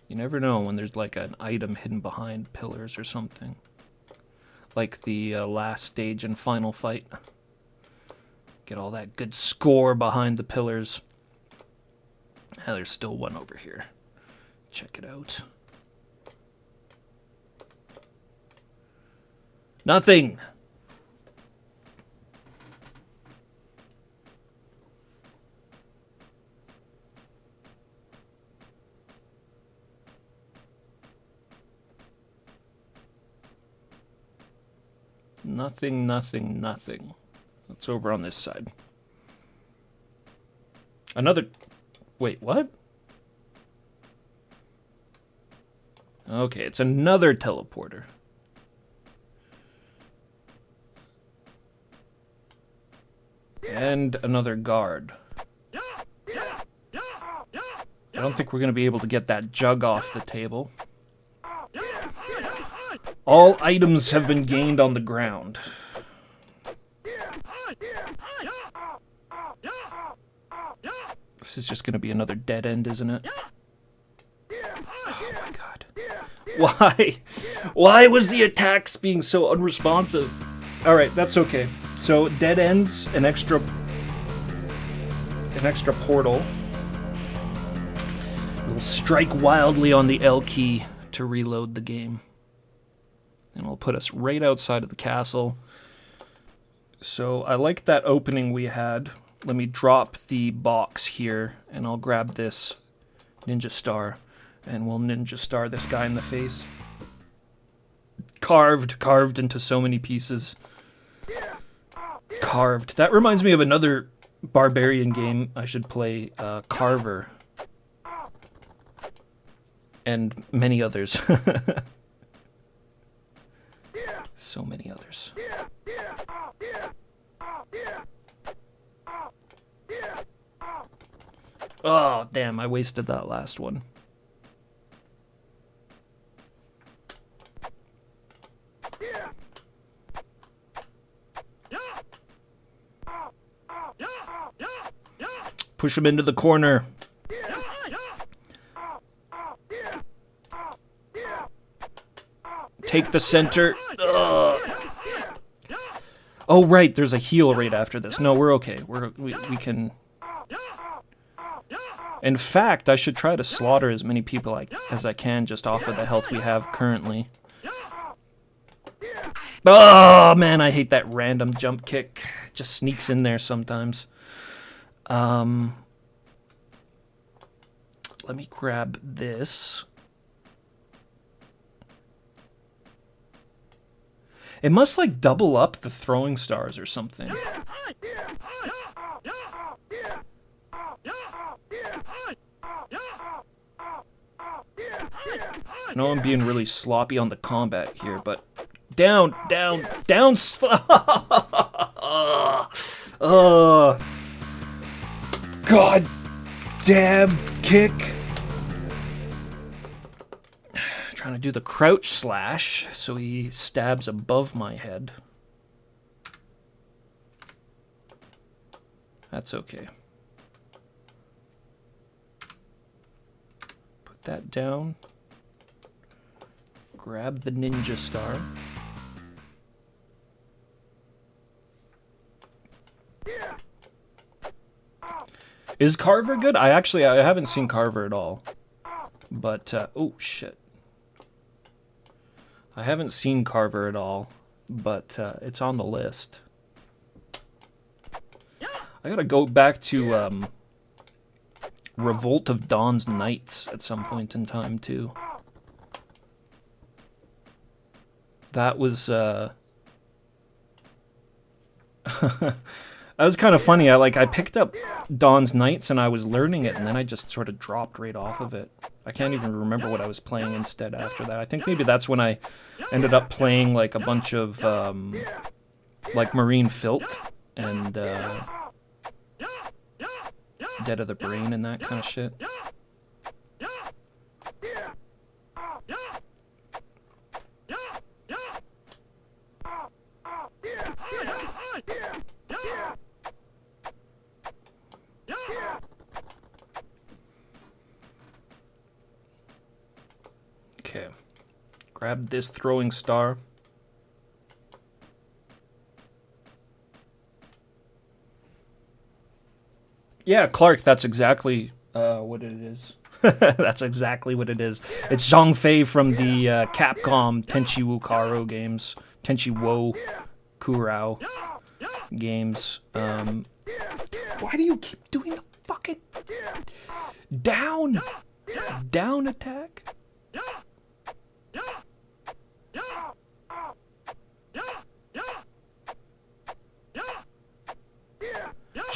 You never know when there's like an item hidden behind pillars or something. Like the last stage and final fight. Get all that good score behind the pillars. Ah, there's still one over here. Check it out. Nothing. Nothing, nothing, nothing. It's over on this side. Another... Wait, what? Okay, it's another teleporter. And another guard. I don't think we're going to be able to get that jug off the table. All items have been gained on the ground. This is just going to be another dead end, isn't it? Oh my god. Why? Why was the attacks being so unresponsive? Alright, that's okay. So, dead ends, an extra portal. We'll strike wildly on the L key to reload the game. And it'll put us right outside of the castle. So, I like that opening we had. Let me drop the box here, and I'll grab this ninja star, and we'll ninja star this guy in the face. Carved into so many pieces. Carved. That reminds me of another barbarian game I should play, Carver. And many others. So many others. Oh, damn, I wasted that last one. Push him into the corner. Take the center. Ugh. Oh, right, there's a heal right after this. No, we're okay. We can... In fact, I should try to slaughter as many people as I can just off of the health we have currently. Oh, man, I hate that random jump kick. It just sneaks in there sometimes. Let me grab this. It must, like, double up the throwing stars or something. I know I'm being really sloppy on the combat here, but... Down! God damn kick! Trying to do the crouch slash, so he stabs above my head. That's okay. Put that down. Grab the ninja star. Is Carver good? I haven't seen Carver at all. But, oh shit. I haven't seen Carver at all, but it's on the list. I gotta go back to Revolt of Dawn's Knights at some point in time, too. That was, that was kind of funny. I picked up Dawn's Knights and I was learning it, and then I just sort of dropped right off of it. I can't even remember what I was playing instead after that. I think maybe that's when I ended up playing like a bunch of like Marine Filth and Dead of the Brain and that kind of shit. Okay. Grab this throwing star. Yeah, Clark, that's exactly what it is. That's exactly what it is. It's Zhang Fei from the Capcom Tenchi Wukaro games. Tenchi Wo Kurao games. Why do you keep doing the fucking down attack?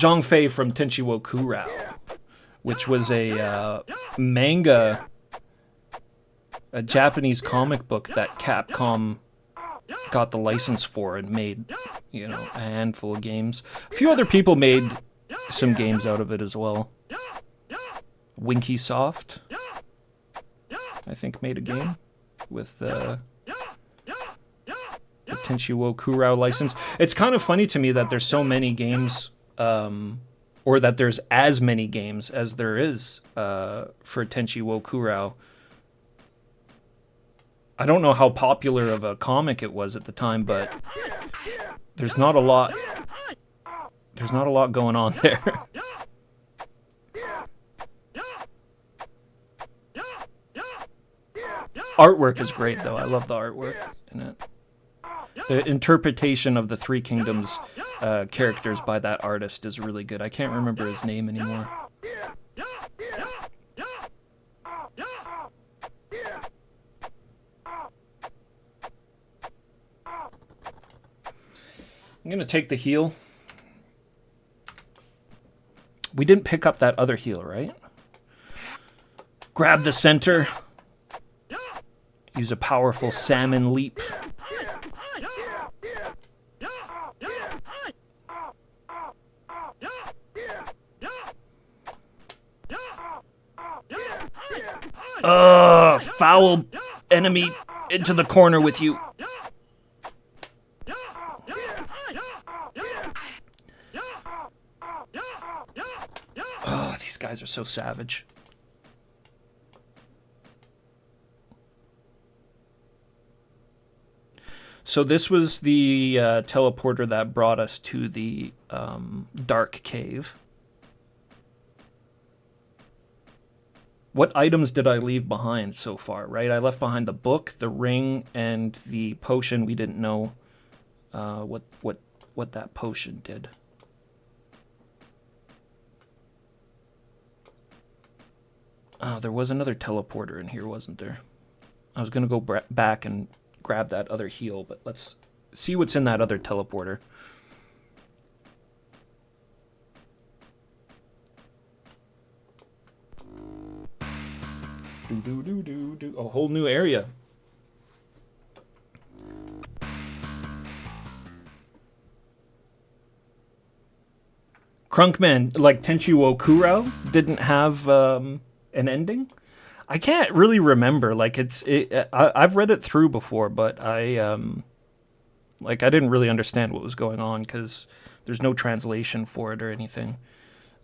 Zhang Fei from Tenchi Kurao, which was a manga, a Japanese comic book that Capcom got the license for and made, you know, a handful of games. A few other people made some games out of it as well. Winky Soft, I think, made a game with the Tenchi Kurao license. It's kind of funny to me that there's so many games, or that there's as many games as there is for Tenchi Kurao. I don't know how popular of a comic it was at the time, but there's not a lot. There's not a lot going on there. Artwork is great, though. I love the artwork in it. The interpretation of the Three Kingdoms characters by that artist is really good. I can't remember his name anymore. I'm going to take the heal. We didn't pick up that other heal, right? Grab the center. Use a powerful salmon leap. Foul enemy into the corner with you. Oh, these guys are so savage. So this was the teleporter that brought us to the dark cave. What items did I leave behind so far, right? I left behind the book, the ring, and the potion. We didn't know what that potion did. Oh, there was another teleporter in here, wasn't there? I was going to go back and grab that other heal, but let's see what's in that other teleporter. A whole new area. Crunkman, like Tenchi Kurao, didn't have an ending. I can't really remember. Like I've read it through before, but I didn't really understand what was going on because there's no translation for it or anything.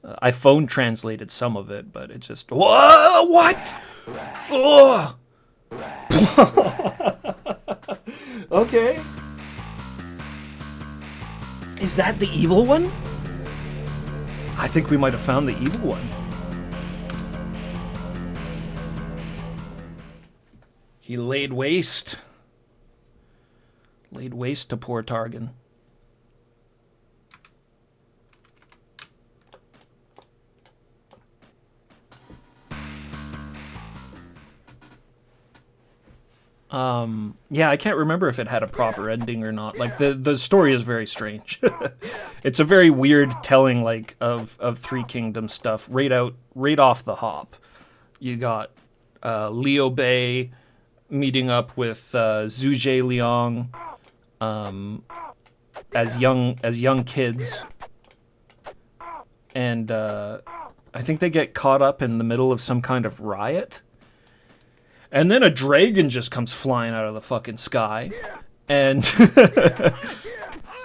I phone translated some of it, but it just whoa, what? Oh. Okay. Is that the evil one? I think we might have found the evil one. He laid waste. Laid waste to poor Targhan. Yeah, I can't remember if it had a proper ending or not. Like the story is very strange. It's a very weird telling, like of Three Kingdoms stuff right off the hop. You got Liu Bei meeting up with Zhu Liang as young kids, and I think they get caught up in the middle of some kind of riot. And then a dragon just comes flying out of the fucking sky and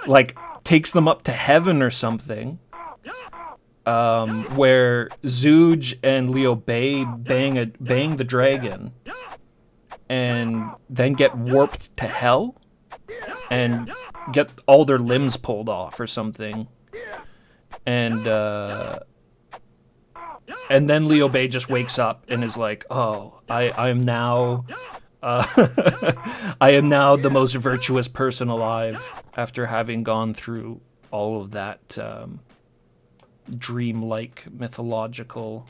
like takes them up to heaven or something. Where Zhuge and Liu Bei bang the dragon and then get warped to hell and get all their limbs pulled off or something. And then Liu Bei just wakes up and is like, "Oh, I am now, I am now the most virtuous person alive after having gone through all of that dream-like mythological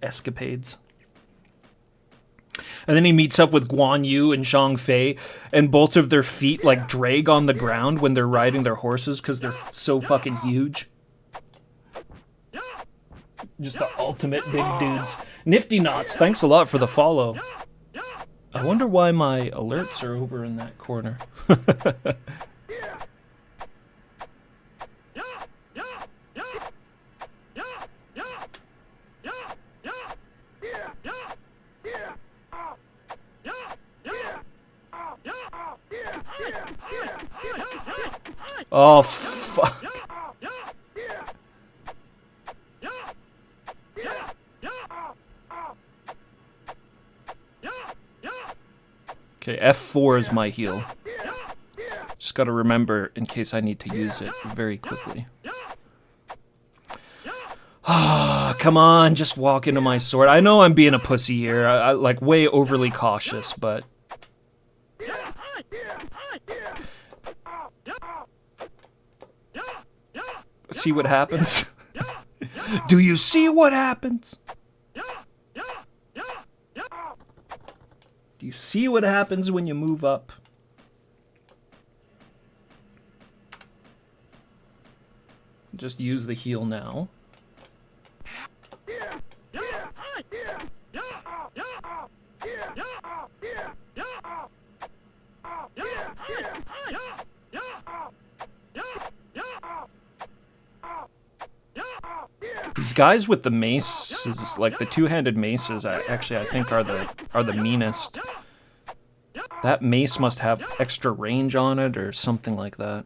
escapades." And then he meets up with Guan Yu and Zhang Fei, and both of their feet like drag on the ground when they're riding their horses because they're so fucking huge. Just the ultimate big dudes. Nifty Knots, thanks a lot for the follow. I wonder why my alerts are over in that corner. Oh, fuck. Okay, F4 is my heal. Just gotta remember in case I need to use it very quickly. Ah, come on, just walk into my sword. I know I'm being a pussy here. I like way overly cautious, but... See what happens? Do you see what happens? Do you see what happens when you move up? Just use the heal now. These guys with the maces, like the two-handed maces, I think are the meanest. That mace must have extra range on it or something like that.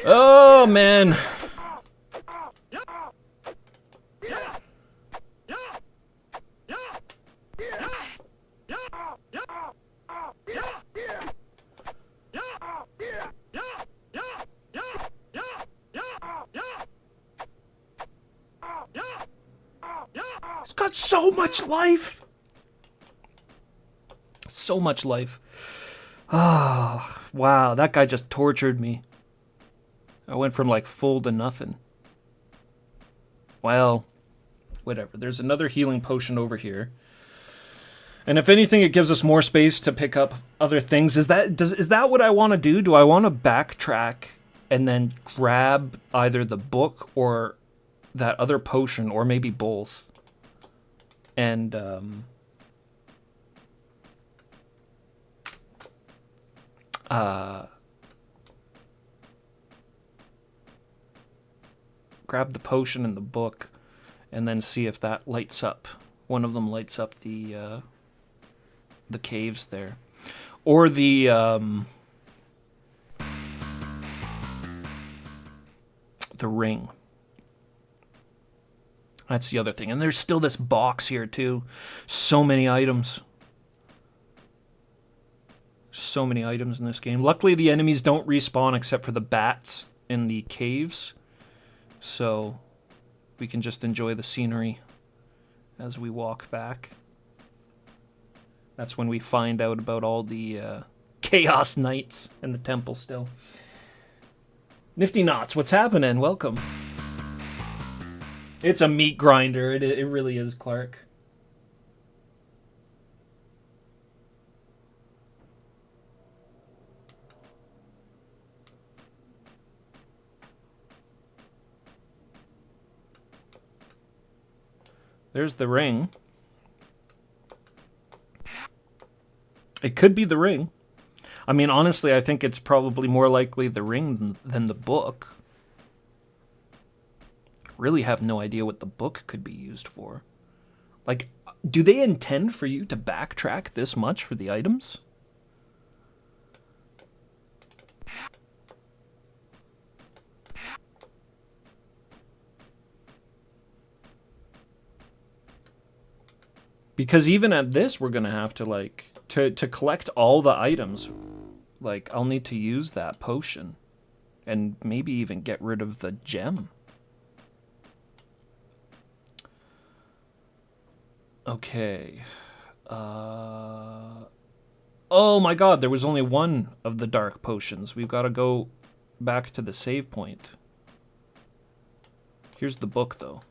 Oh man. He's got so much life. So much life. Ah, oh, wow, that guy just tortured me. I went from like full to nothing. Well, whatever. There's another healing potion over here. And if anything, it gives us more space to pick up other things. Is that what I want to do? Do I want to backtrack and then grab either the book or that other potion, or maybe both? And grab the potion and the book, and then see if that lights up. One of them lights up the caves there, or the ring. That's the other thing. And there's still this box here too. So many items. So many items in this game. Luckily the enemies don't respawn except for the bats in the caves. So we can just enjoy the scenery as we walk back. That's when we find out about all the Chaos Knights in the temple still. Nifty Knots, what's happening? Welcome. It's a meat grinder. It really is, Clark. There's the ring. It could be the ring. I mean, honestly, I think it's probably more likely the ring than the book. Really have no idea what the book could be used for. Like, do they intend for you to backtrack this much for the items? Because even at this, we're going to have to, like, to collect all the items, like, I'll need to use that potion. And maybe even get rid of the gem. Okay. Oh my god, there was only one of the dark potions. We've got to go back to the save point. Here's the book, though.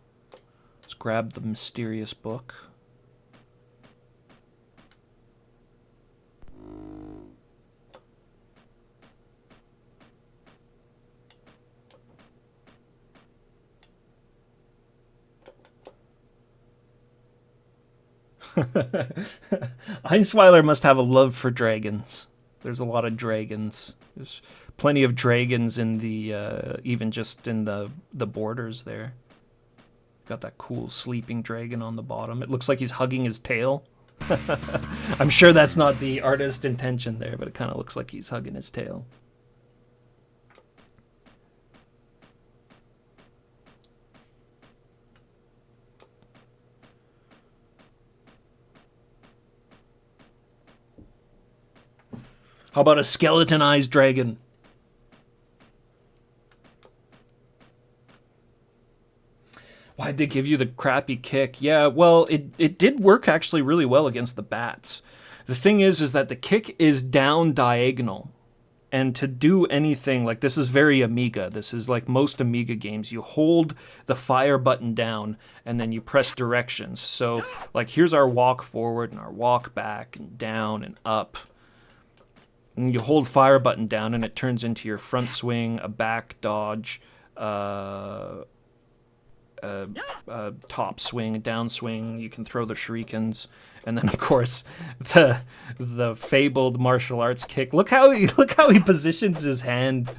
Let's grab the mysterious book. Einsweiler must have a love for dragons. There's a lot of dragons. There's plenty of dragons in the, even just in the borders there. Got that cool sleeping dragon on the bottom. It looks like he's hugging his tail. I'm sure that's not the artist's intention there, but it kind of looks like he's hugging his tail. How about a skeletonized dragon? Why'd they give you the crappy kick? Yeah, well, it did work actually really well against the bats. The thing is that the kick is down diagonal. And to do anything, like this is very Amiga. This is like most Amiga games. You hold the fire button down and then you press directions. So like here's our walk forward and our walk back and down and up. And you hold fire button down and it turns into your front swing, a back dodge, top swing, a down swing. You can throw the shurikens, and then of course the fabled martial arts kick. Look how he positions his hand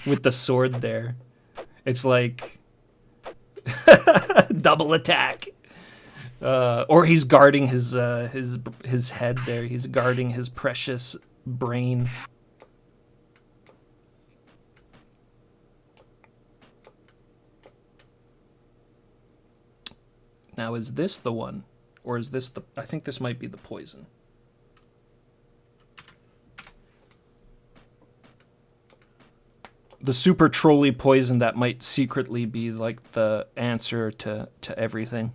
with the sword there. It's like double attack. Or he's guarding his head there. He's guarding his precious brain. Now, is this the one? Or is this the... I think this might be the poison. The super trolley poison that might secretly be like the answer to everything.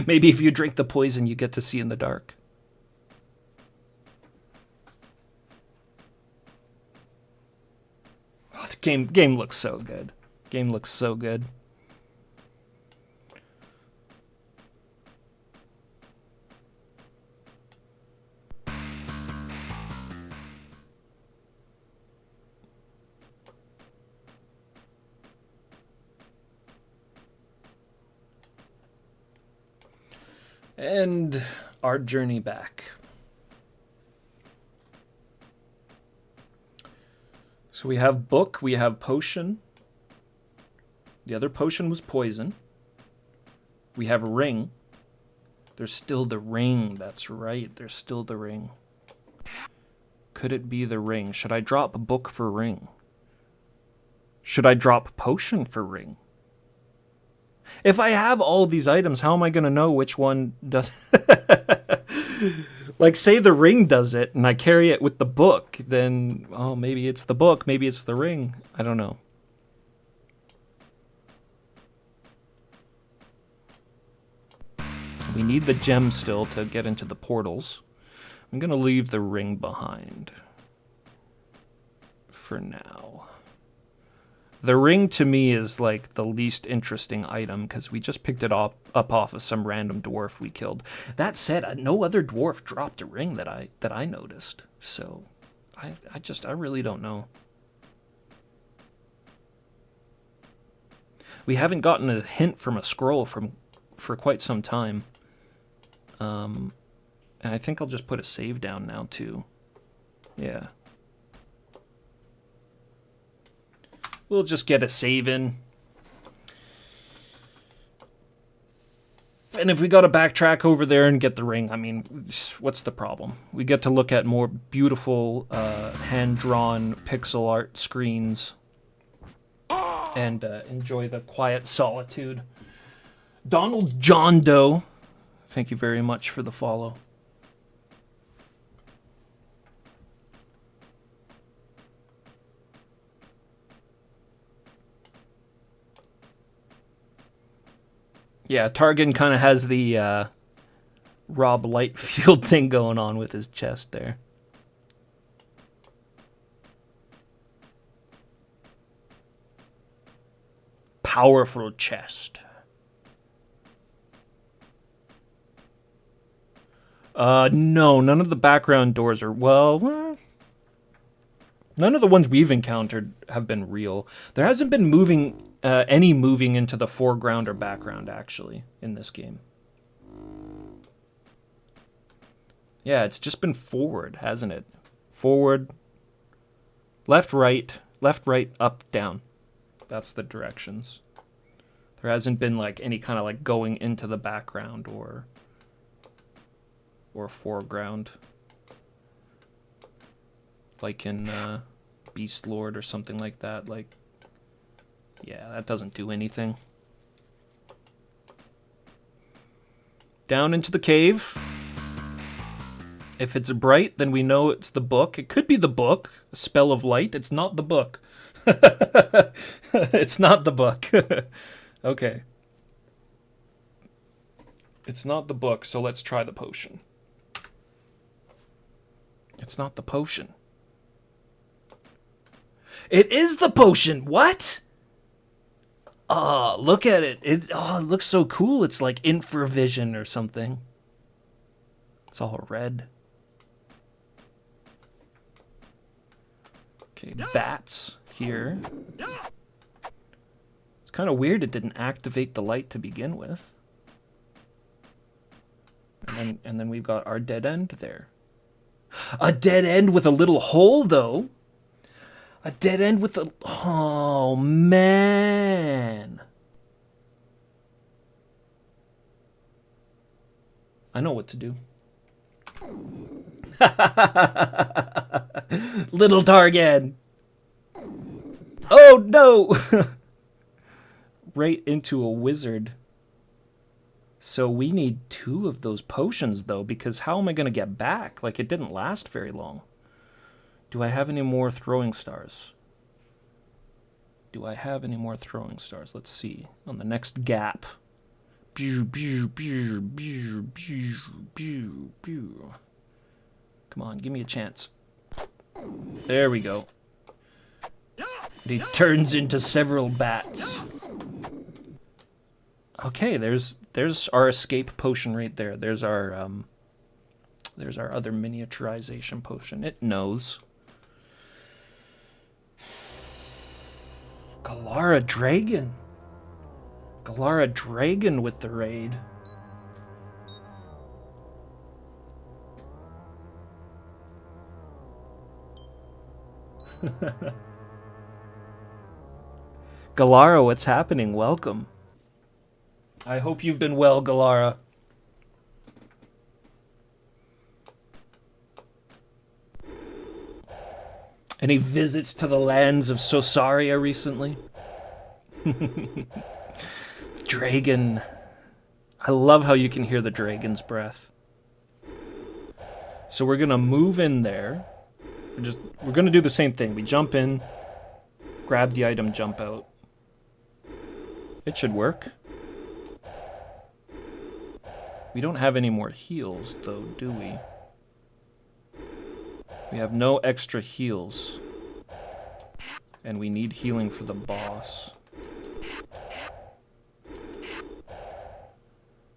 Maybe if you drink the poison, you get to see in the dark. Oh, the game looks so good. Game looks so good. And our journey back. So we have book, we have potion. The other potion was poison. We have a ring. There's still the ring. That's right. There's still the ring. Could it be the ring? Should I drop book for ring? Should I drop potion for ring? If I have all these items, how am I going to know which one does... Like, say the ring does it, and I carry it with the book, then, oh, maybe it's the book, maybe it's the ring. I don't know. We need the gem still to get into the portals. I'm going to leave the ring behind. For now. The ring to me is like the least interesting item because we just picked it up off of some random dwarf we killed. That said, no other dwarf dropped a ring that I noticed. So I really don't know. We haven't gotten a hint from a scroll for quite some time. And I think I'll just put a save down now too. Yeah. We'll just get a save in. And if we got to backtrack over there and get the ring, I mean, what's the problem? We get to look at more beautiful hand-drawn pixel art screens and enjoy the quiet solitude. Donald John Doe, thank you very much for the follow. Yeah, Targhan kind of has the Rob Lightfield thing going on with his chest there. Powerful chest. No, none of the background doors are, well, none of the ones we've encountered have been real. There hasn't been any moving into the foreground or background, actually, in this game. Yeah, it's just been forward, hasn't it? Forward, left, right, up, down. That's the directions. There hasn't been like any kind of like going into the background or foreground, like in Beast Lord or something like that. Like, yeah, that doesn't do anything. Down into the cave. If it's bright, then we know it's the book. It could be the book, a spell of light. It's not the book. It's not the book. Okay. It's not the book, so let's try the potion. It's not the potion. It is the potion! What? Oh, look at it. It looks so cool. It's like infravision or something. It's all red. Okay, bats here. It's kind of weird it didn't activate the light to begin with. And then we've got our dead end there. A dead end with a little hole, though. A dead end with a... Oh, man. I know what to do. Little Targhan. Oh, no. Right into a wizard. So we need 2 of those potions, though, because how am I going to get back? Like, it didn't last very long. Do I have any more throwing stars? Do I have any more throwing stars? Let's see. On the next gap. Come on, give me a chance. There we go. He turns into several bats. Okay, there's our escape potion right there. There's our other miniaturization potion. It knows. Galara Dragon. Galara Dragon with the raid. Galara, what's happening? Welcome. I hope you've been well, Galara. Any visits to the lands of Sosaria recently? Dragon. I love how you can hear the dragon's breath. So we're gonna move in there. We're gonna do the same thing. We jump in, grab the item, jump out. It should work. We don't have any more heals, though, do we? We have no extra heals. And we need healing for the boss.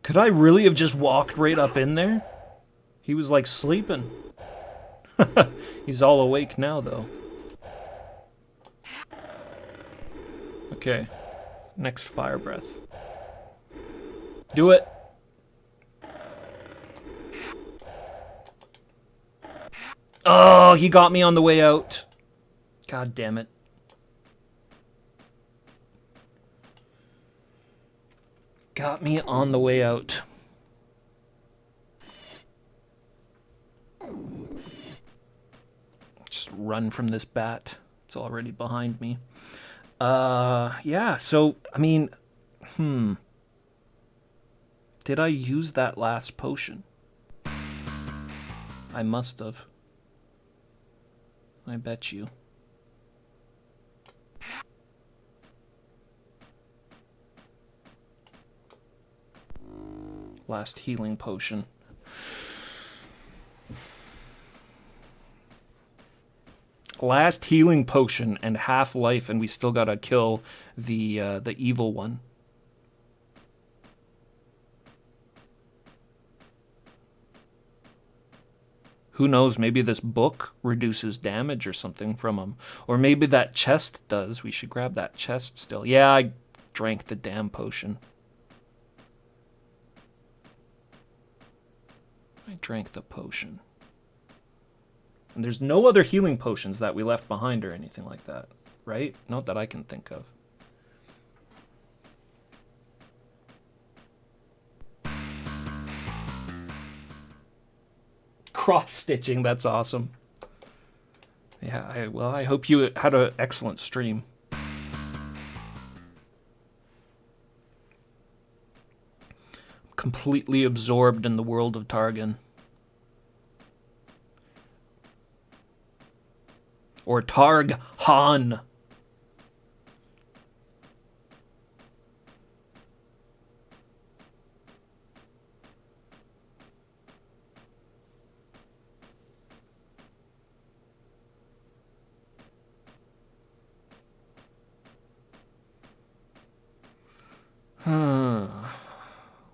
Could I really have just walked right up in there? He was like sleeping. He's all awake now, though. Okay. Next fire breath. Do it. Oh, he got me on the way out. God damn it. Got me on the way out. Just run from this bat. It's already behind me. Yeah, so, I mean, Did I use that last potion? I must have. I bet you. Last healing potion. Last healing potion and half life, and we still gotta kill the evil one. Who knows, maybe this book reduces damage or something from him. Or maybe that chest does. We should grab that chest still. Yeah, I drank the damn potion. I drank the potion. And there's no other healing potions that we left behind or anything like that, right? Not that I can think of. Cross-stitching, that's awesome. Yeah, I hope you had an excellent stream. Completely absorbed in the world of Targhan. Or Targhan.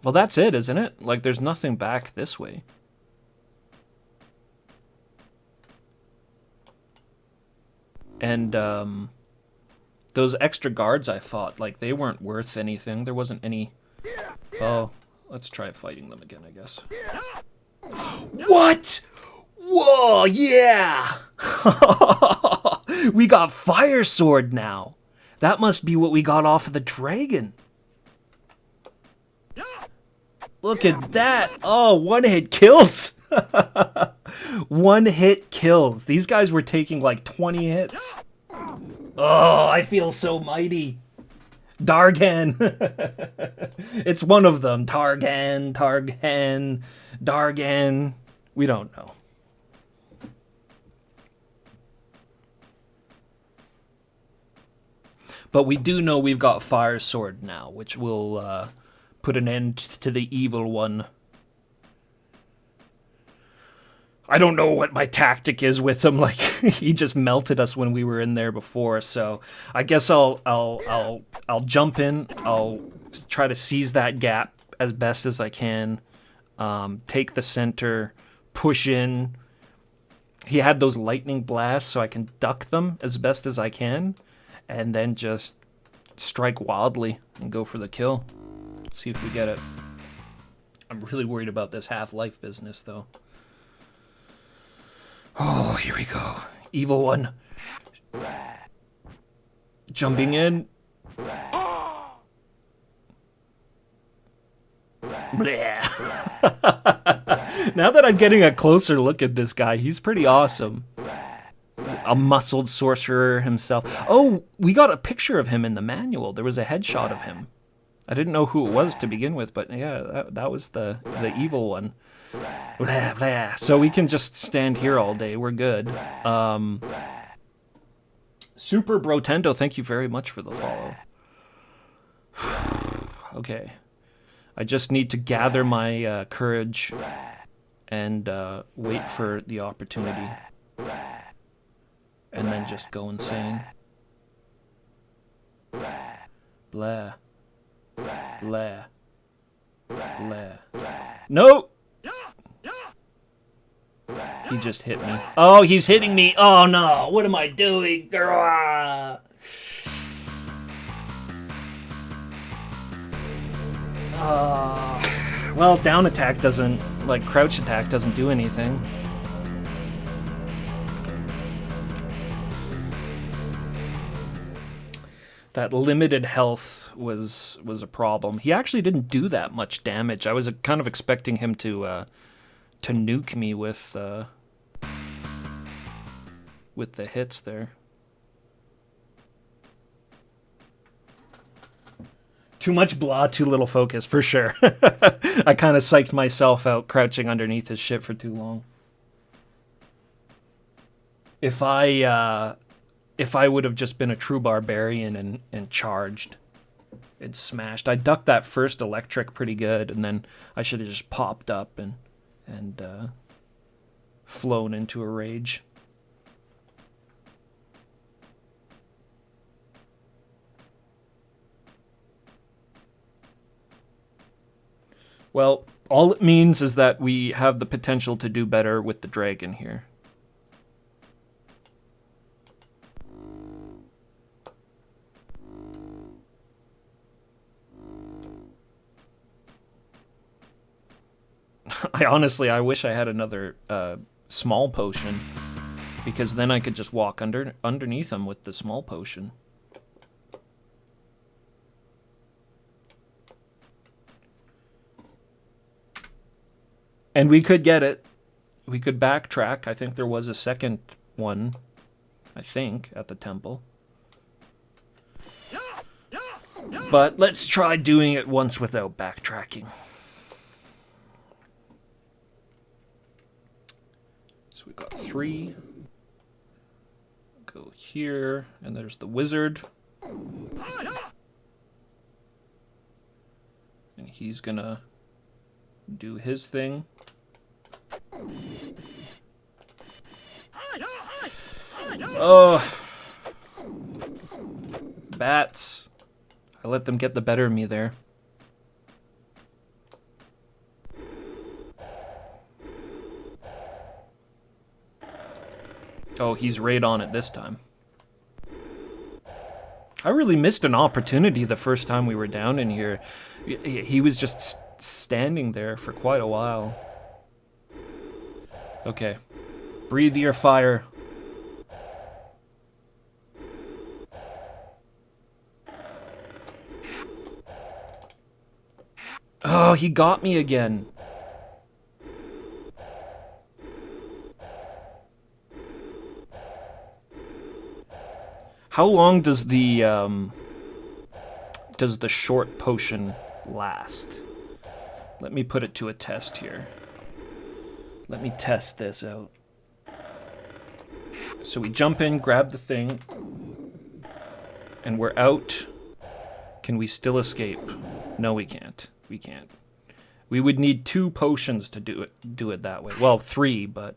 Well, that's it, isn't it? Like, there's nothing back this way. And, those extra guards I fought, like, they weren't worth anything. There wasn't any... Oh, let's try fighting them again, I guess. What? Whoa, yeah! We got Fire Sword now. That must be what we got off of the dragon. Look at that. Oh, one-hit kills. One-hit kills. These guys were taking like 20 hits. Oh, I feel so mighty. Targhan. It's one of them. Targhan, Targhan. We don't know. But we do know we've got Fire Sword now, which will put an end to the evil one. I don't know what my tactic is with him. Like, he just melted us when we were in there before. So I guess I'll jump in. I'll try to seize that gap as best as I can. Take the center, push in. He had those lightning blasts, so I can duck them as best as I can, and then just strike wildly and go for the kill. Let's see if we get it. I'm really worried about this half-life business, though. Oh, here we go. Evil one. Jumping in. Now that I'm getting a closer look at this guy, he's pretty awesome. A muscled sorcerer himself. Oh, we got a picture of him in the manual. There was a headshot of him. I didn't know who it was to begin with, but yeah, that was the evil one. Blah, blah. So we can just stand here all day. We're good. Super Brotendo, thank you very much for the follow. Okay. I just need to gather my courage and wait for the opportunity. And then just go insane. Blah. Blah. Blah. No! He just hit me. Oh, he's hitting me. Oh, no. What am I doing? Well, down attack doesn't, like, crouch attack doesn't do anything. That limited health was a problem. He actually didn't do that much damage. I was kind of expecting him to nuke me with the hits there. Too much blah, too little focus, for sure. I kind of psyched myself out crouching underneath his shit for too long. If I would have just been a true barbarian and charged, it smashed. I ducked that first electric pretty good, and then I should have just popped up and flown into a rage. Well, all it means is that we have the potential to do better with the dragon here. I wish I had another small potion, because then I could just walk underneath him with the small potion. And we could get it. We could backtrack. I think there was a second one, I think, at the temple. But let's try doing it once without backtracking. So we got 3. Go here, and there's the wizard. And he's gonna do his thing. Oh, bats. I let them get the better of me there. Oh, he's right on it this time. I really missed an opportunity the first time we were down in here. He was just standing there for quite a while. Okay. Breathe your fire. Oh, he got me again. How long does the short potion last? Let me put it to a test here. Let me test this out. So we jump in, grab the thing, and we're out. Can we still escape? No, we can't. We can't. We would need 2 potions to do it that way. Well, 3, but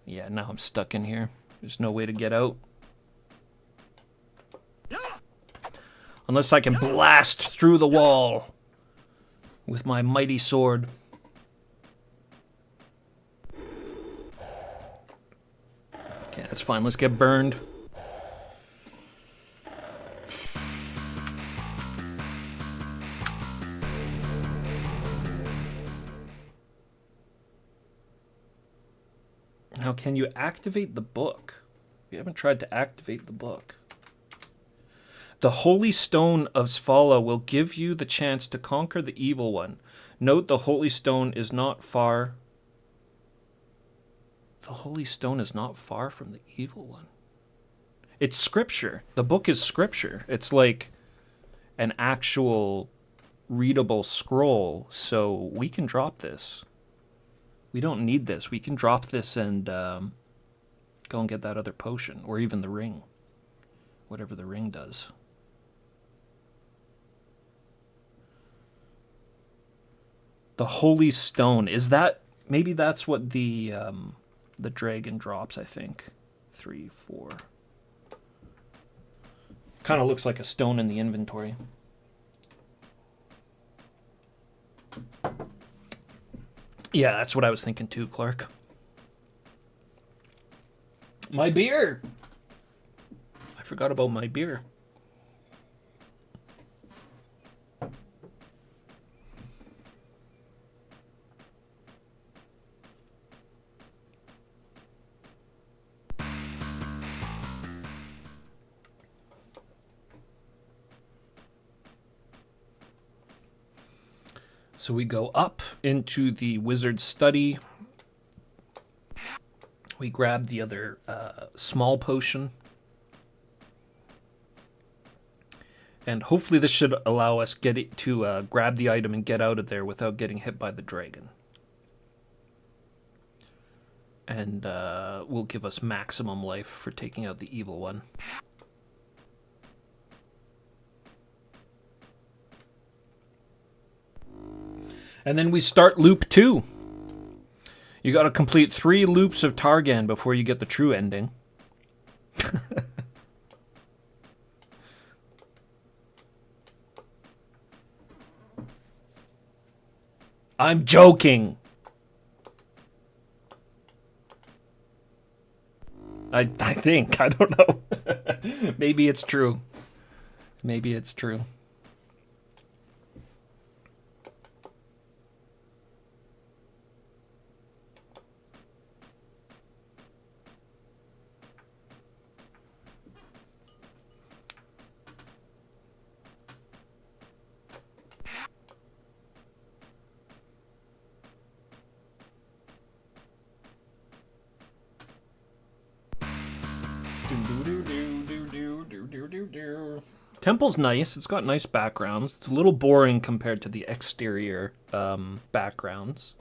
yeah, now I'm stuck in here. There's no way to get out. Unless I can blast through the wall with my mighty sword. Okay, that's fine. Let's get burned. Now, can you activate the book? We haven't tried to activate the book. The Holy Stone of Svala will give you the chance to conquer the evil one. Note the Holy Stone is not far. The Holy Stone is not far from the evil one. It's scripture. The book is scripture. It's like an actual readable scroll, so we can drop this. We don't need this. We can drop this and go and get that other potion, or even the ring. Whatever the ring does. The Holy Stone. Is that... Maybe that's what the dragon drops, I think. 3, 4. Kind of looks like a stone in the inventory. Yeah, that's what I was thinking too, Clark. My beer! I forgot about my beer. So we go up into the wizard's study. We grab the other small potion. And hopefully this should allow us to grab the item and get out of there without getting hit by the dragon. And will give us maximum life for taking out the evil one. And then we start loop 2. You got to complete 3 loops of Targhan before you get the true ending. I'm joking. I think. I don't know. Maybe it's true. Maybe it's true. Temple's nice. It's got nice backgrounds. It's a little boring compared to the exterior backgrounds.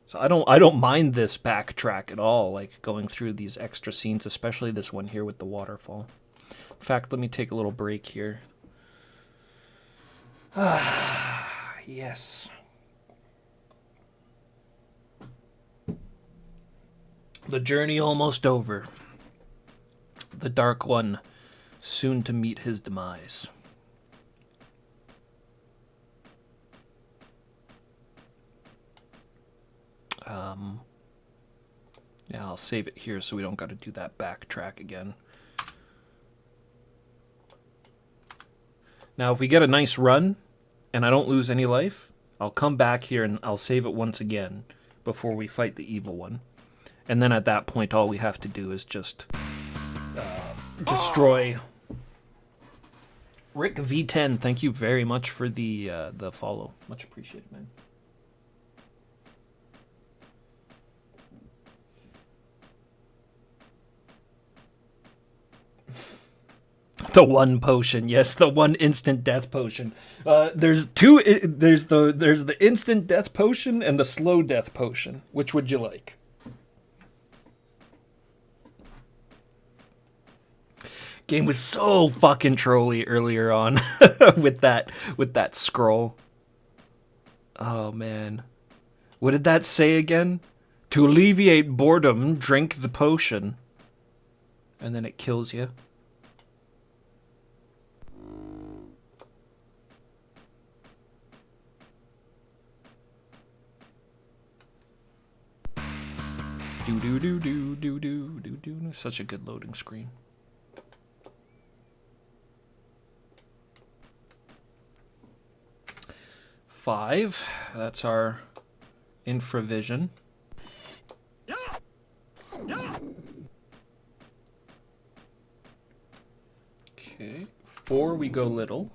So I don't mind this backtrack at all, like going through these extra scenes, especially this one here with the waterfall. In fact, let me take a little break here. Yes. The journey almost over. The Dark One soon to meet his demise. Yeah, I'll save it here so we don't got to do that backtrack again. Now, if we get a nice run and I don't lose any life, I'll come back here and I'll save it once again before we fight the evil one. And then at that point, all we have to do is just destroy. Rick V10, thank you very much for the follow. Much appreciated, man. The one potion, yes, the one instant death potion. There's two. There's the instant death potion and the slow death potion. Which would you like? Game was so fucking trolly earlier on with that scroll. Oh man, what did that say again? To alleviate boredom, drink the potion, and then it kills you. Do do do do do do do do. Such a good loading screen. Five. That's our infravision. Okay. 4, we go little.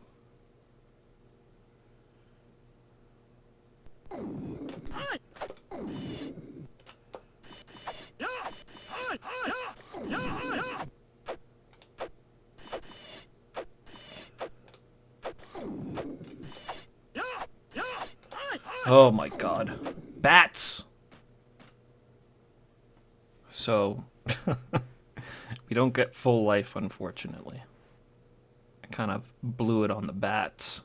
Oh my god. Bats! So, we don't get full life, unfortunately. I kind of blew it on the bats.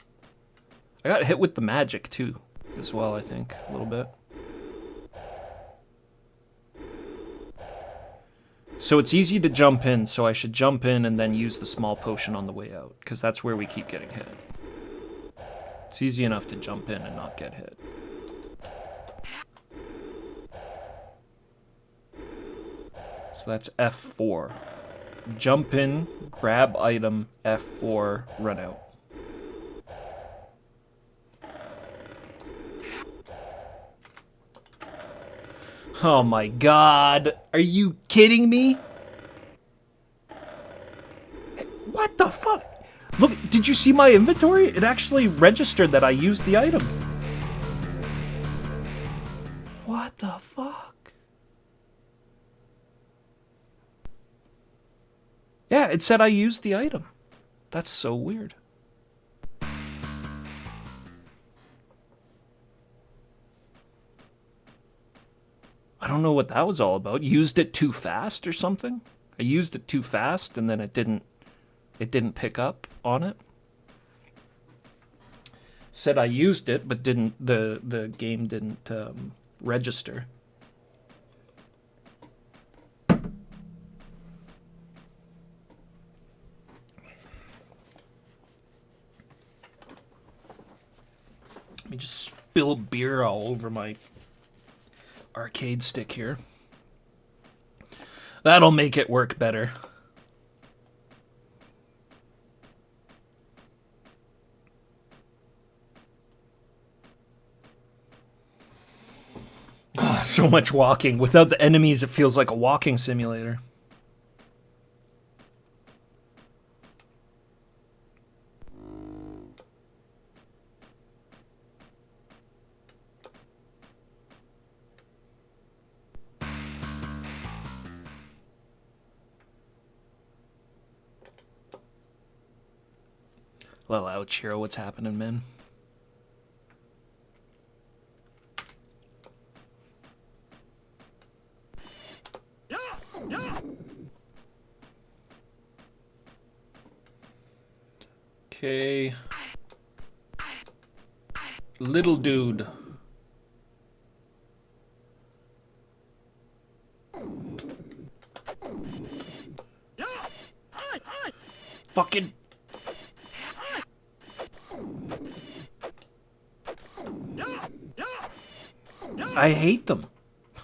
I got hit with the magic, too, as well, I think, a little bit. So it's easy to jump in, so I should jump in and then use the small potion on the way out, because that's where we keep getting hit. It's easy enough to jump in and not get hit. So that's F4. Jump in, grab item, F4, run out. Oh my god. Are you kidding me? What the fuck? Look, did you see my inventory? It actually registered that I used the item. What the fuck? Yeah, it said I used the item. That's so weird. I don't know what that was all about. Used it too fast or something? I used it too fast and then it didn't pick up on it. Said I used it, but didn't the game didn't register. Let me just spill beer all over my arcade stick here. That'll make it work better. Oh, so much walking. Without the enemies, it feels like a walking simulator. Well, ouch, Hero, what's happening, man? Okay. Little dude. Fucking... I hate them.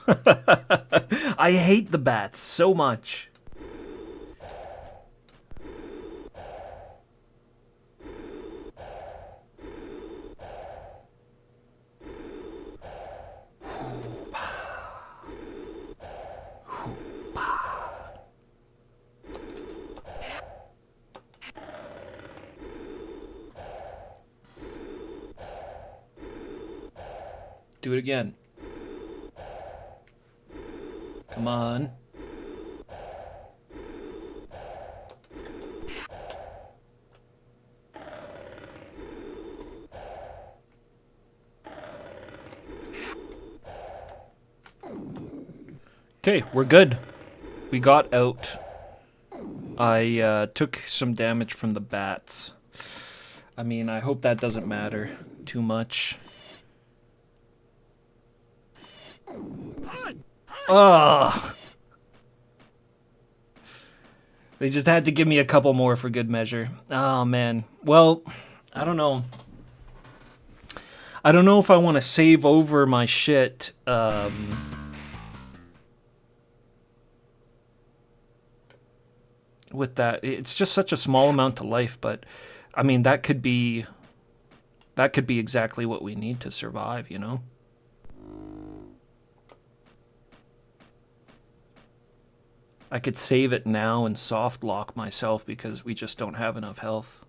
I hate the bats so much. Do it again. Come on. Okay, we're good. We got out. I took some damage from the bats. I mean, I hope that doesn't matter too much. Ugh. They just had to give me a couple more for good measure. Oh, man. Well, I don't know. I don't know if I want to save over my shit. With that, it's just such a small amount to life, but I mean, that could be exactly what we need to survive, you know? I could save it now and soft lock myself because we just don't have enough health.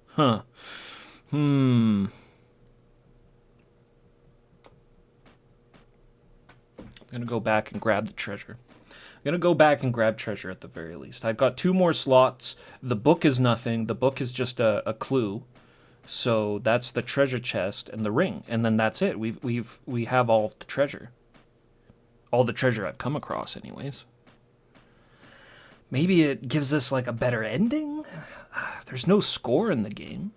Huh. I'm gonna go back and grab the treasure. I'm gonna go back and grab treasure at the very least. I've got 2 more slots. The book is nothing. The book is just a clue. So that's the treasure chest and the ring, and then that's it. We have all of the treasure. All the treasure I've come across, anyways. Maybe it gives us like a better ending. There's no score in the game.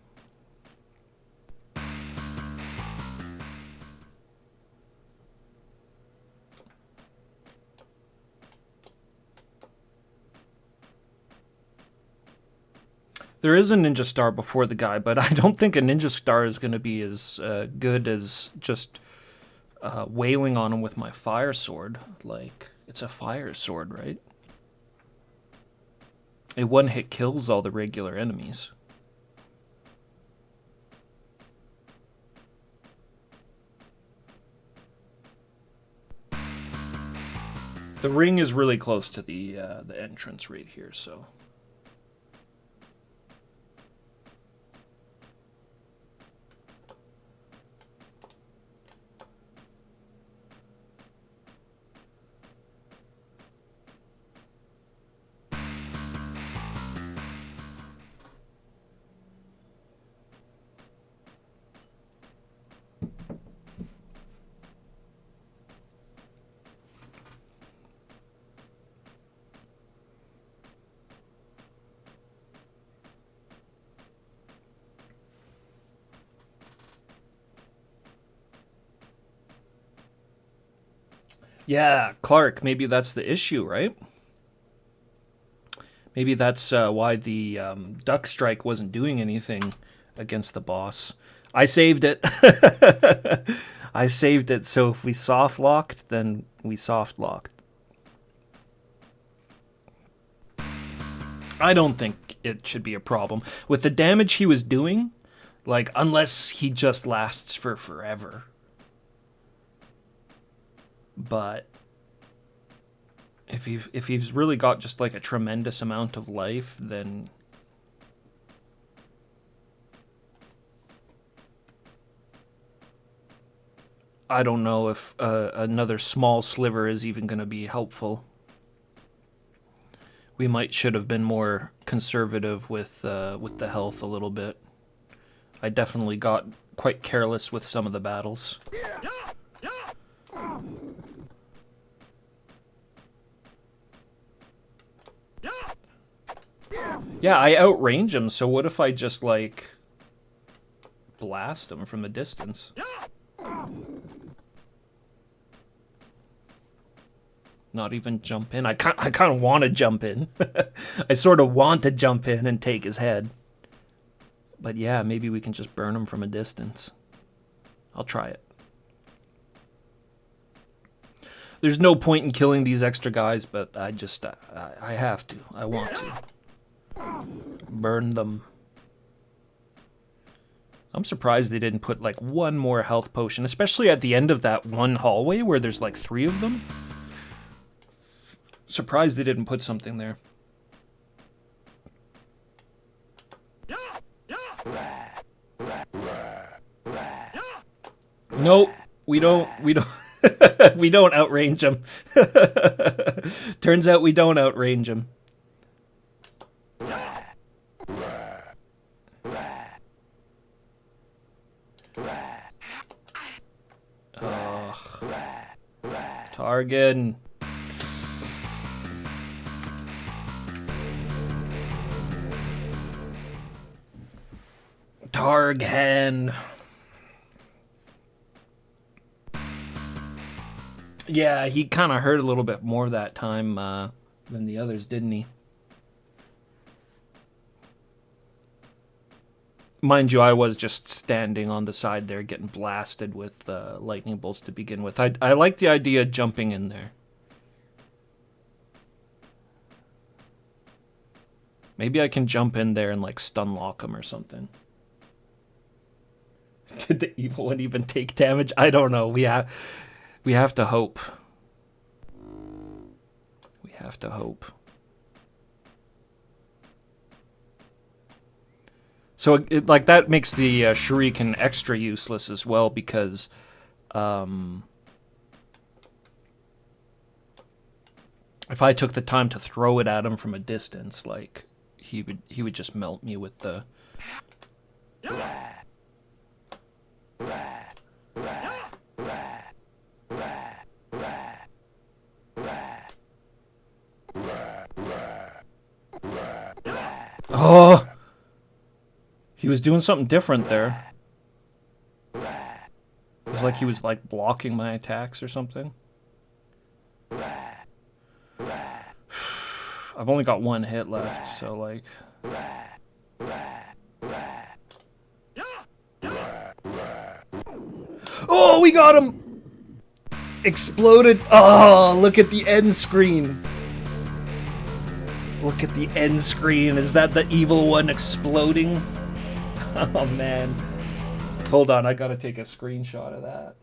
There is a ninja star before the guy, but I don't think a ninja star is going to be as good as just wailing on him with my fire sword. Like, it's a fire sword, right? It one-hit kills all the regular enemies. The ring is really close to the entrance right here, so... Yeah, Clark, maybe that's the issue, right? Maybe that's why the duck strike wasn't doing anything against the boss. I saved it. I saved it, so if we soft locked, then we soft locked. I don't think it should be a problem. With the damage he was doing, like, unless he just lasts for forever. But if he's really got just like a tremendous amount of life, then I don't know if another small sliver is even going to be helpful. We should have been more conservative with the health a little bit. I definitely got quite careless with some of the battles. Yeah, I outrange him, so what if I just, like, blast him from a distance? Not even jump in. I kind of want to jump in. I sort of want to jump in and take his head. But yeah, maybe we can just burn him from a distance. I'll try it. There's no point in killing these extra guys, but I just, I have to. I want to. Burn them. I'm surprised they didn't put, like, one more health potion, especially at the end of that one hallway where there's, like, 3 of them. Surprised they didn't put something there. Nope, we don't we don't outrange him. Turns out we don't outrange him. Targhan. Targhan. Yeah, he kind of hurt a little bit more that time than the others, didn't he? Mind you, I was just standing on the side there getting blasted with lightning bolts to begin with. I like the idea of jumping in there. Maybe I can jump in there and, like, stun lock him or something. Did the evil one even take damage? I don't know. We have to hope. We have to hope. So, like, that makes the shuriken extra useless as well, because if I took the time to throw it at him from a distance, like, he would just melt me with the... Oh! He was doing something different there. It was like he was, like, blocking my attacks or something. I've only got 1 hit left, so, like... Oh, we got him! Exploded. Oh, look at the end screen. Look at the end screen. Is that the evil one exploding? Oh, man. Hold on, I gotta take a screenshot of that.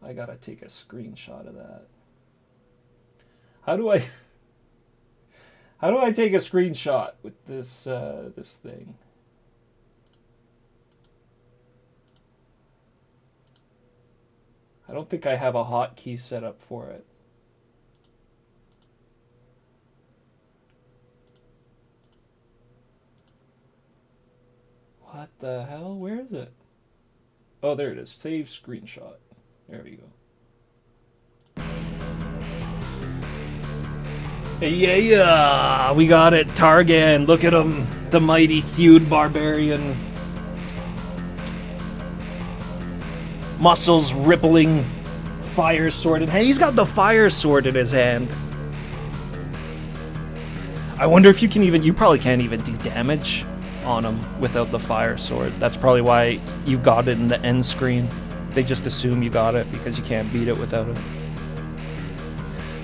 I gotta take a screenshot of that. How do I take a screenshot with this this thing? I don't think I have a hotkey set up for it. What the hell? Where is it? Oh, there it is. Save screenshot. There we go. Yeah, we got it. Targhan. Look at him. The mighty Theud barbarian. Muscles rippling. fire sword in hand. He's got the fire sword in his hand. I wonder if you can even... You probably can't even do damage on him without the fire sword. That's probably why you got it in the end screen. They just assume you got it because you can't beat it without it.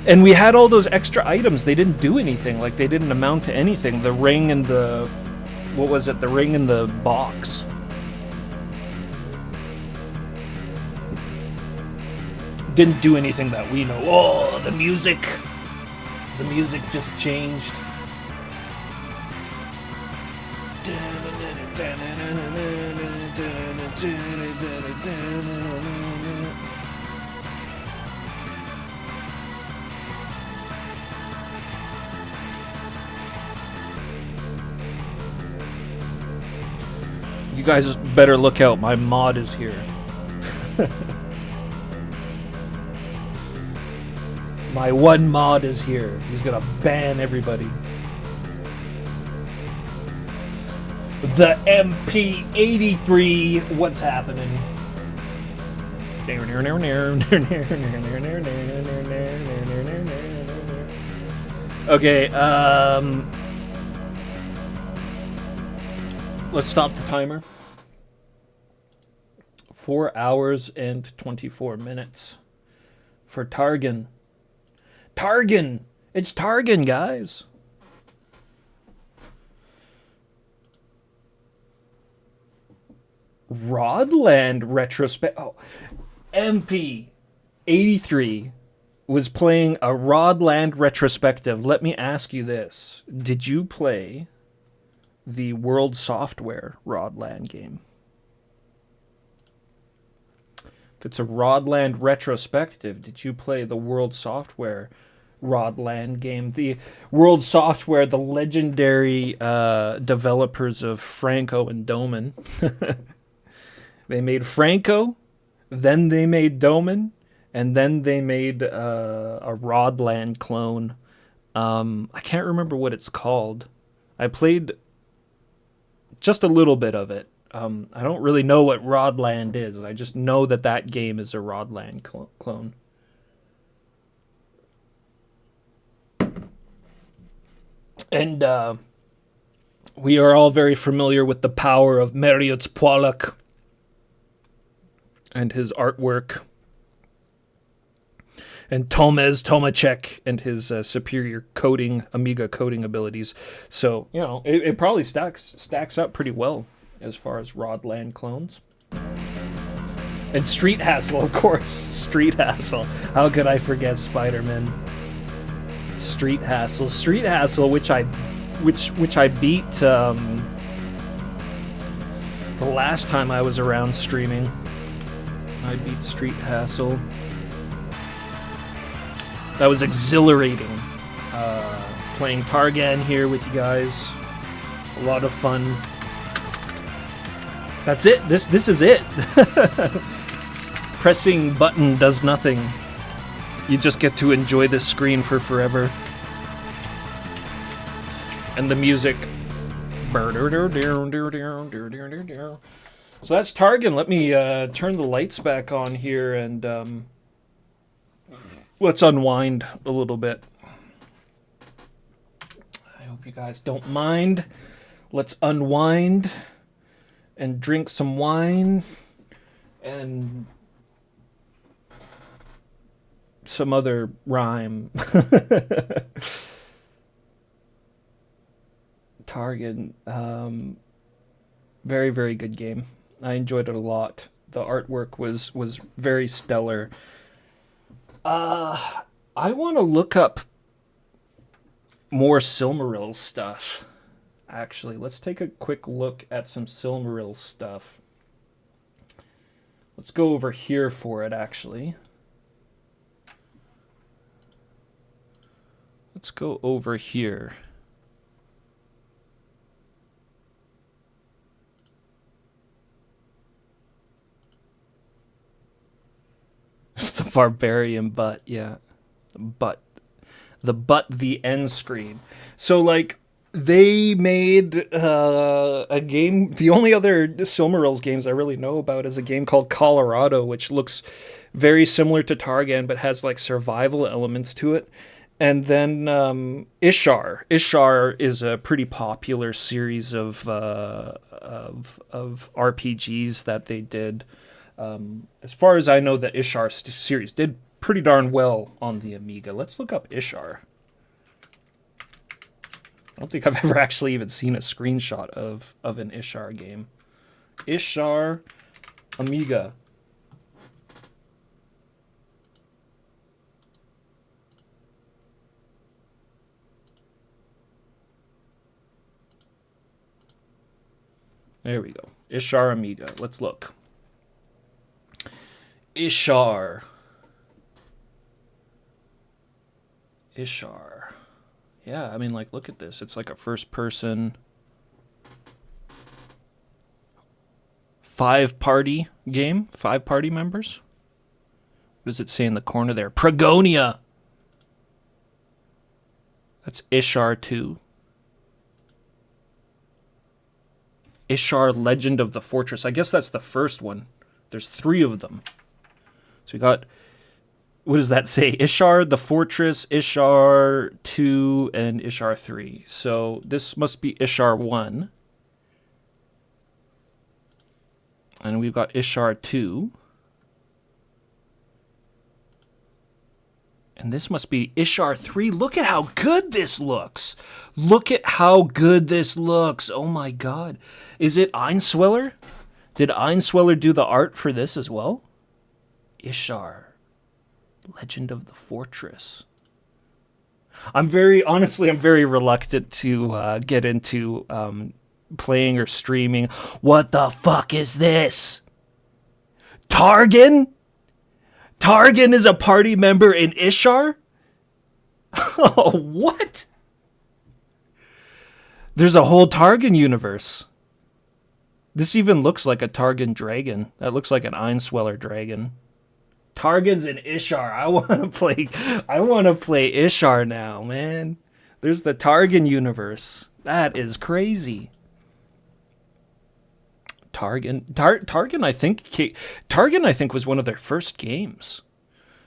And we had all those extra items. They didn't do anything. Like, they didn't amount to anything. The ring and the... What was it? The ring and the box. Didn't do anything that we know. Oh, the music. The music just changed. You guys better look out. My mod is here. My one mod is here. He's gonna ban everybody. The MP83. What's happening? Okay, let's stop the timer. 4 hours and 24 minutes for Targhan. Targhan! It's Targhan, guys! Rodland retrospect. Oh, MP83 was playing a Rodland retrospective. Let me ask you this. Did you play the World Software Rodland game? If it's a Rodland retrospective, did you play the World Software Rodland game? The World Software, the legendary developers of Franco and Doman. They made Franco, then they made Doman, and then they made a Rodland clone. I can't remember what it's called. I played just a little bit of it. I don't really know what Rodland is. I just know that that game is a Rodland clone. And we are all very familiar with the power of Mariusz Polak and his artwork, and Tomasz Tomacek and his superior Amiga coding abilities. So, you know, it probably stacks up pretty well as far as Rodland clones. And Street Hassle, of course. Street Hassle. How could I forget Spider-Man? Street Hassle, which I beat the last time I was around streaming. I beat Street Hassle. That was exhilarating. Playing Targhan here with you guys. A lot of fun. That's it. This is it. Pressing button does nothing. You just get to enjoy this screen for forever. And the music. So that's Targhan. Let me turn the lights back on here and let's unwind a little bit. I hope you guys don't mind. Let's unwind and drink some wine and some other rhyme. Targhan, very, very good game. I enjoyed it a lot. The artwork was very stellar. I want to look up more Silmaril stuff. Actually, let's take a quick look at some Silmaril stuff. Let's go over here for it, actually. Let's go over here. The barbarian butt, yeah. The end screen. So, like, they made a game. The only other Silmarils games I really know about is a game called Colorado, which looks very similar to Targhan, but has like survival elements to it. And then Ishar. Ishar is a pretty popular series of RPGs that they did. As far as I know, the Ishar series did pretty darn well on the Amiga. Let's look up Ishar. I don't think I've ever actually even seen a screenshot of an Ishar game. Ishar Amiga. There we go. Ishar Amiga. Let's look. Ishar. Ishar. Yeah, I mean, like, look at this. It's like a first-person 5-party game. 5 party members. What does it say in the corner there? Pregonia! That's Ishar 2. Ishar Legend of the Fortress. I guess that's the first one. There's 3 of them. So we got, what does that say? Ishar the Fortress, Ishar 2, and Ishar 3. So this must be Ishar 1. And we've got Ishar 2. And this must be Ishar 3. Look at how good this looks. Look at how good this looks. Oh my god. Is it Einsweller? Did Einsweller do the art for this as well? Ishar. Legend of the Fortress. I'm very reluctant to get into playing or streaming. What the fuck is this? Targhan? Targhan is a party member in Ishar? Oh, what? There's a whole Targhan universe. This even looks like a Targhan dragon. That looks like an Einsweller dragon. Targhan's in Ishar. I want to play Ishar now, man. There's the Targhan universe. That is crazy. Targhan I think was one of their first games.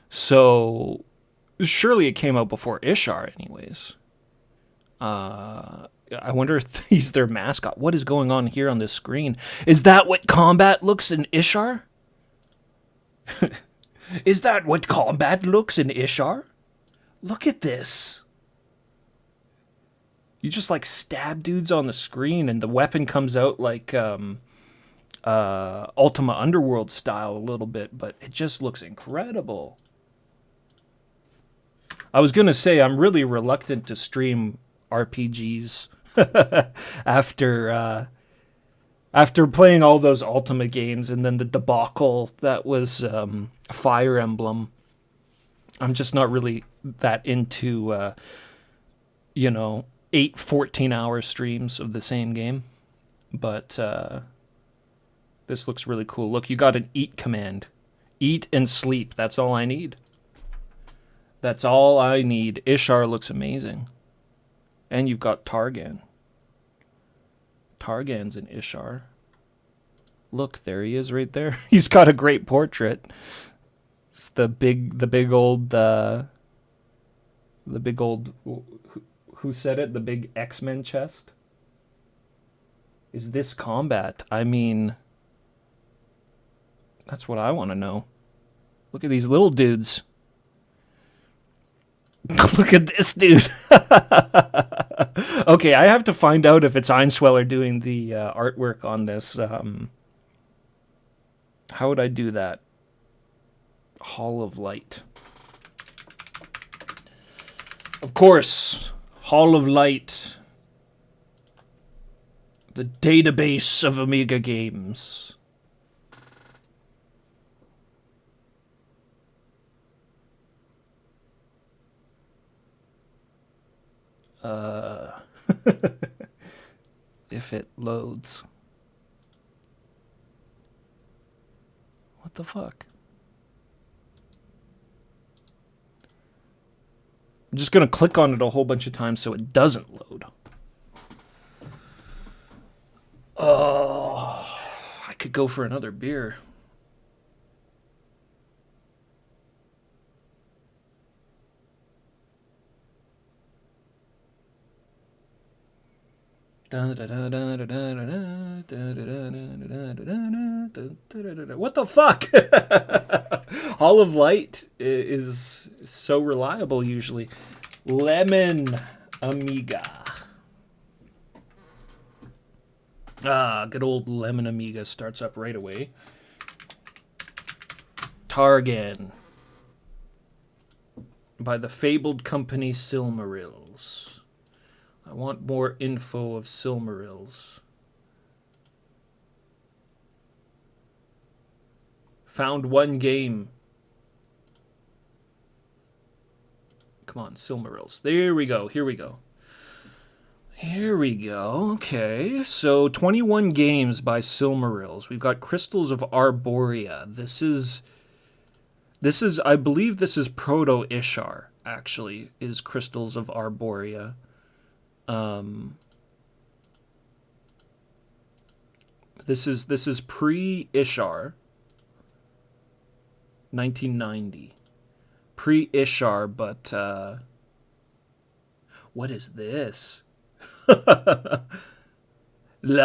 So surely it came out before Ishar anyways. I wonder if he's their mascot. What is going on here on this screen? Is that what combat looks in Ishar? Is that what combat looks in Ishar? Look at this. You just like stab dudes on the screen and the weapon comes out like Ultima Underworld style a little bit, but it just looks incredible. I was going to say I'm really reluctant to stream RPGs after playing all those Ultima games and then the debacle that was Fire Emblem. I'm just not really that into 8 14-hour streams of the same game. But this looks really cool. Look, you got an eat command. Eat and sleep. That's all I need. That's all I need. Ishar looks amazing. And you've got Targhan. Targhan's in Ishar. Look, there he is right there. He's got a great portrait. It's the big old who said it? The big X-Men chest. Is this combat? I mean, that's what I want to know. Look at these little dudes. Look at this dude. Okay, I have to find out if it's Einsweller doing the artwork on this. How would I do that? Hall of Light. Of course, Hall of Light. The database of Amiga games. If it loads. What the fuck? I'm just gonna click on it a whole bunch of times so it doesn't load. Oh, I could go for another beer. What the fuck? Hall of Light is so reliable usually. Lemon Amiga. Ah, good old Lemon Amiga starts up right away. Targhan. By the fabled company Silmarils. I want more info of Silmarils. Found one game. Come on, Silmarils. There we go. Here we go. Here we go. Okay. So 21 games by Silmarils. We've got Crystals of Arborea. This is I believe this is Proto-Ishar, actually, is Crystals of Arborea. This is pre-Ishar. 1990. Pre-Ishar, but what is this? La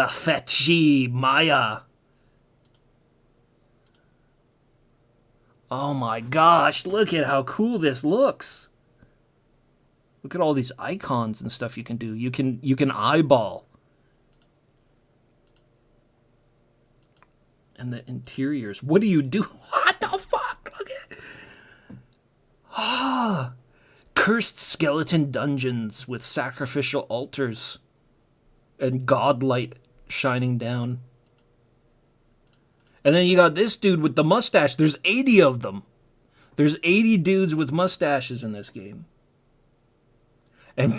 Fetchi Maya. Oh my gosh, look at how cool this looks. Look at all these icons and stuff you can do. You can eyeball. And the interiors. What do you do? What the fuck? Look at Ah, cursed skeleton dungeons with sacrificial altars and godlight shining down. And then you got this dude with the mustache. There's 80 of them. There's 80 dudes with mustaches in this game. And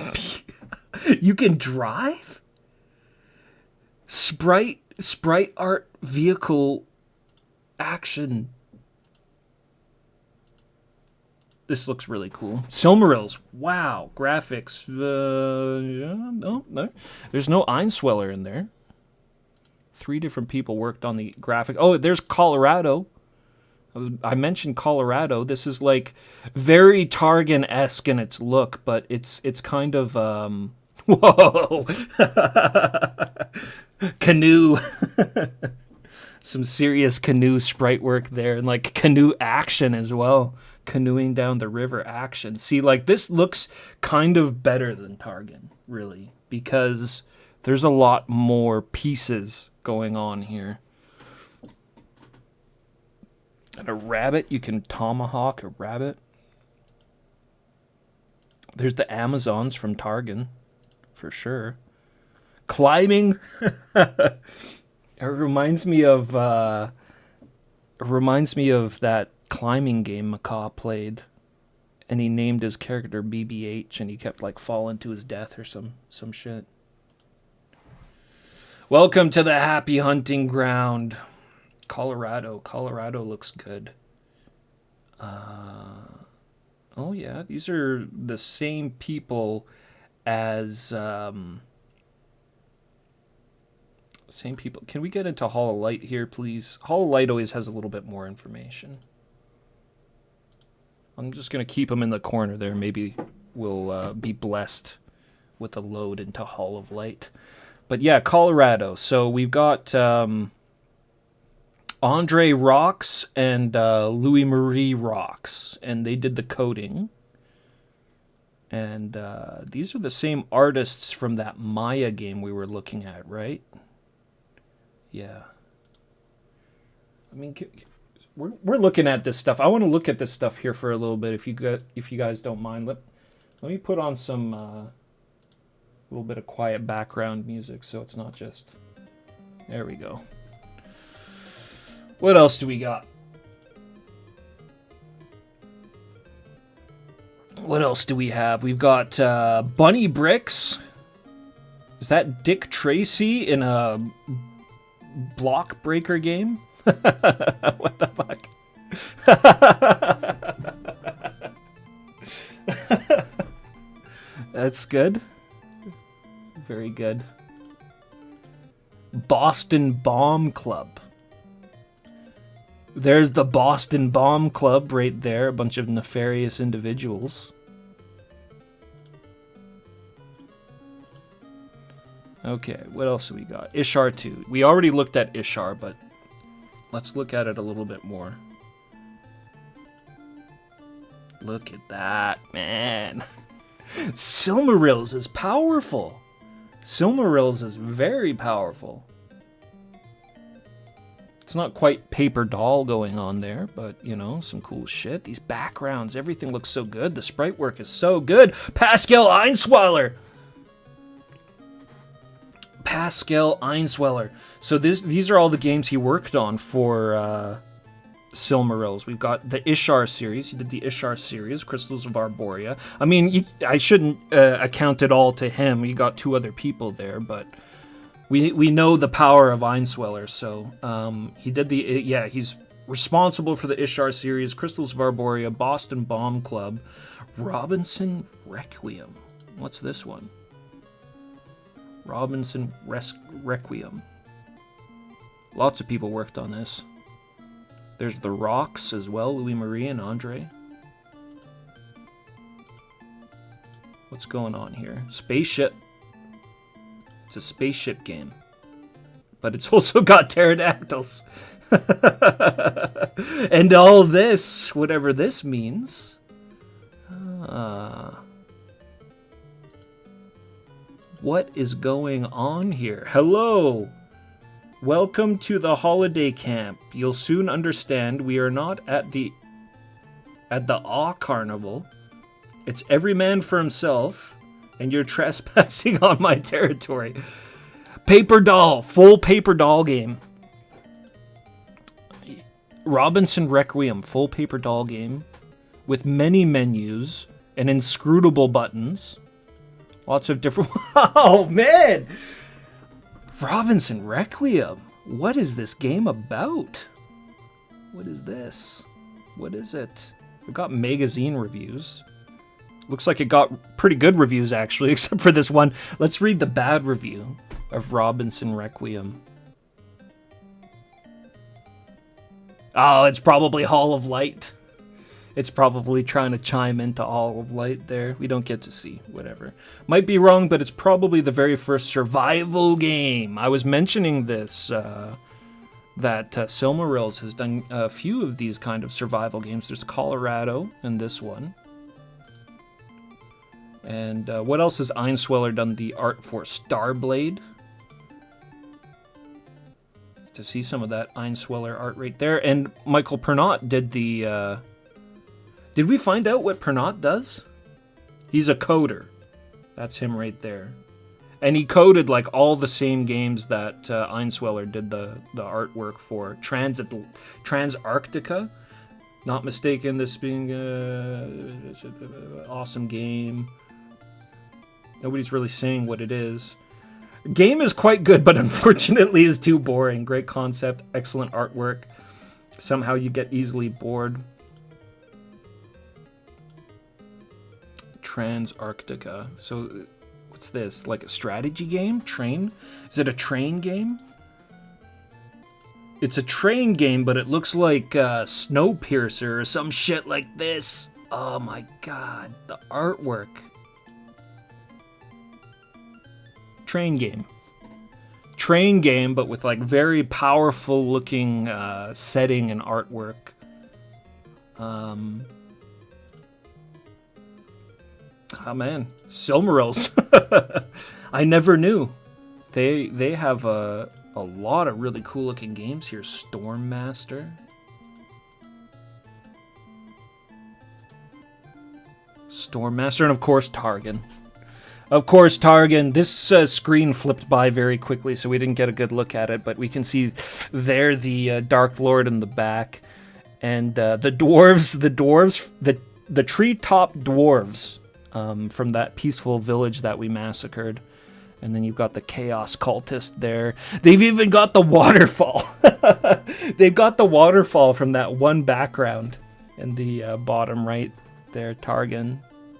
you can drive? Sprite art vehicle action. This looks really cool. Silmarils. Wow. Graphics. No. There's no Einsweller in there. 3 different people worked on the graphic. Oh, there's Colorado. I mentioned Colorado. This is like very Targhan-esque in its look, but it's kind of whoa. Canoe. Some serious canoe sprite work there, and like canoe action as well. Canoeing down the river action. See, like this looks kind of better than Targhan, really, because there's a lot more pieces going on here. And a rabbit, you can tomahawk a rabbit. There's the Amazons from Targhan, for sure. Climbing. It reminds me of that climbing game Macaw played, and he named his character BBH, and he kept like falling to his death or some shit. Welcome to the happy hunting ground. Colorado. Colorado looks good. Oh yeah, these are the same people as same people. Can we get into Hall of Light here, please? Hall of Light always has a little bit more information. I'm just gonna keep them in the corner there. Maybe we'll be blessed with a load into Hall of Light. But yeah, Colorado. So we've got Andre Rocks and Louis Marie Rocks, and they did the coding. And these are the same artists from that Maya game we were looking at, right? Yeah. I mean, we're looking at this stuff. I want to look at this stuff here for a little bit, if you guys don't mind. Let me put on some little bit of quiet background music, so it's not just. There we go. What else do we got? What else do we have? We've got Bunny Bricks. Is that Dick Tracy in a block breaker game? What the fuck? That's good. Very good. Boston Bomb Club. There's the Boston Bomb Club right there. A bunch of nefarious individuals. Okay, what else do we got? Ishar 2. We already looked at Ishar, but let's look at it a little bit more. Look at that, man. Silmarils is powerful. Silmarils is very powerful. It's not quite paper doll going on there, but, you know, some cool shit. These backgrounds, everything looks so good. The sprite work is so good. Pascal Einsweiler! Pascal Einsweiler. So these are all the games he worked on for Silmarils. We've got the Ishar series. He did the Ishar series, Crystals of Arborea. I mean, I shouldn't account it all to him. You got 2 other people there, but we know the power of Einsweiler. So he did he's responsible for the Ishar series, Crystals of Arborea, Boston Bomb Club, Robinson Requiem. What's this one? Robinson Requiem. Lots of people worked on this. There's the Rocks as well, Louis Marie and Andre. What's going on here? Spaceship. It's a spaceship game. But it's also got pterodactyls. And all this, whatever this means. What is going on here? Hello! Welcome to the holiday camp. You'll soon understand we are not at the Awe Carnival. It's every man for himself, and you're trespassing on my territory. Paper doll, full paper doll game. Robinson Requiem, full paper doll game with many menus and inscrutable buttons. Lots of different... Oh, man! Robinson Requiem. What is this game about? What is this? What is it? We've got magazine reviews. Looks like it got pretty good reviews, actually, except for this one. Let's read the bad review of Robinson Requiem. Oh, it's probably Hall of Light. It's probably trying to chime into Hall of Light there. We don't get to see. Whatever. Might be wrong, but it's probably the very first survival game. I was mentioning this, that Silmarils has done a few of these kind of survival games. There's Colorado and this one. And what else has Einsweiler done the art for? Starblade. To see some of that Einsweiler art right there. And Michael Pernot did the... Did we find out what Pernot does? He's a coder. That's him right there. And he coded like all the same games that Einsweiler did the artwork for. Transarctica. Not mistaken, this being an awesome game. Nobody's really saying what it is. Game is quite good, but unfortunately is too boring. Great concept, excellent artwork. Somehow you get easily bored. Transarctica. So, what's this? Like a strategy game? Train? Is it a train game? It's a train game, but it looks like Snowpiercer or some shit like this. Oh my god, the artwork. Train game. Train game, but with like very powerful looking setting and artwork. Oh man, Silmarils. I never knew. They have a lot of really cool looking games here. Stormmaster. Stormmaster, and of course Targhan. Of course Targhan. This screen flipped by very quickly, so we didn't get a good look at it, but we can see there the Dark Lord in the back. And the dwarves, the treetop dwarves. From that peaceful village that we massacred. And then you've got the Chaos Cultist there. They've even got the waterfall. They've got the waterfall from that one background in the bottom right there, Targhan.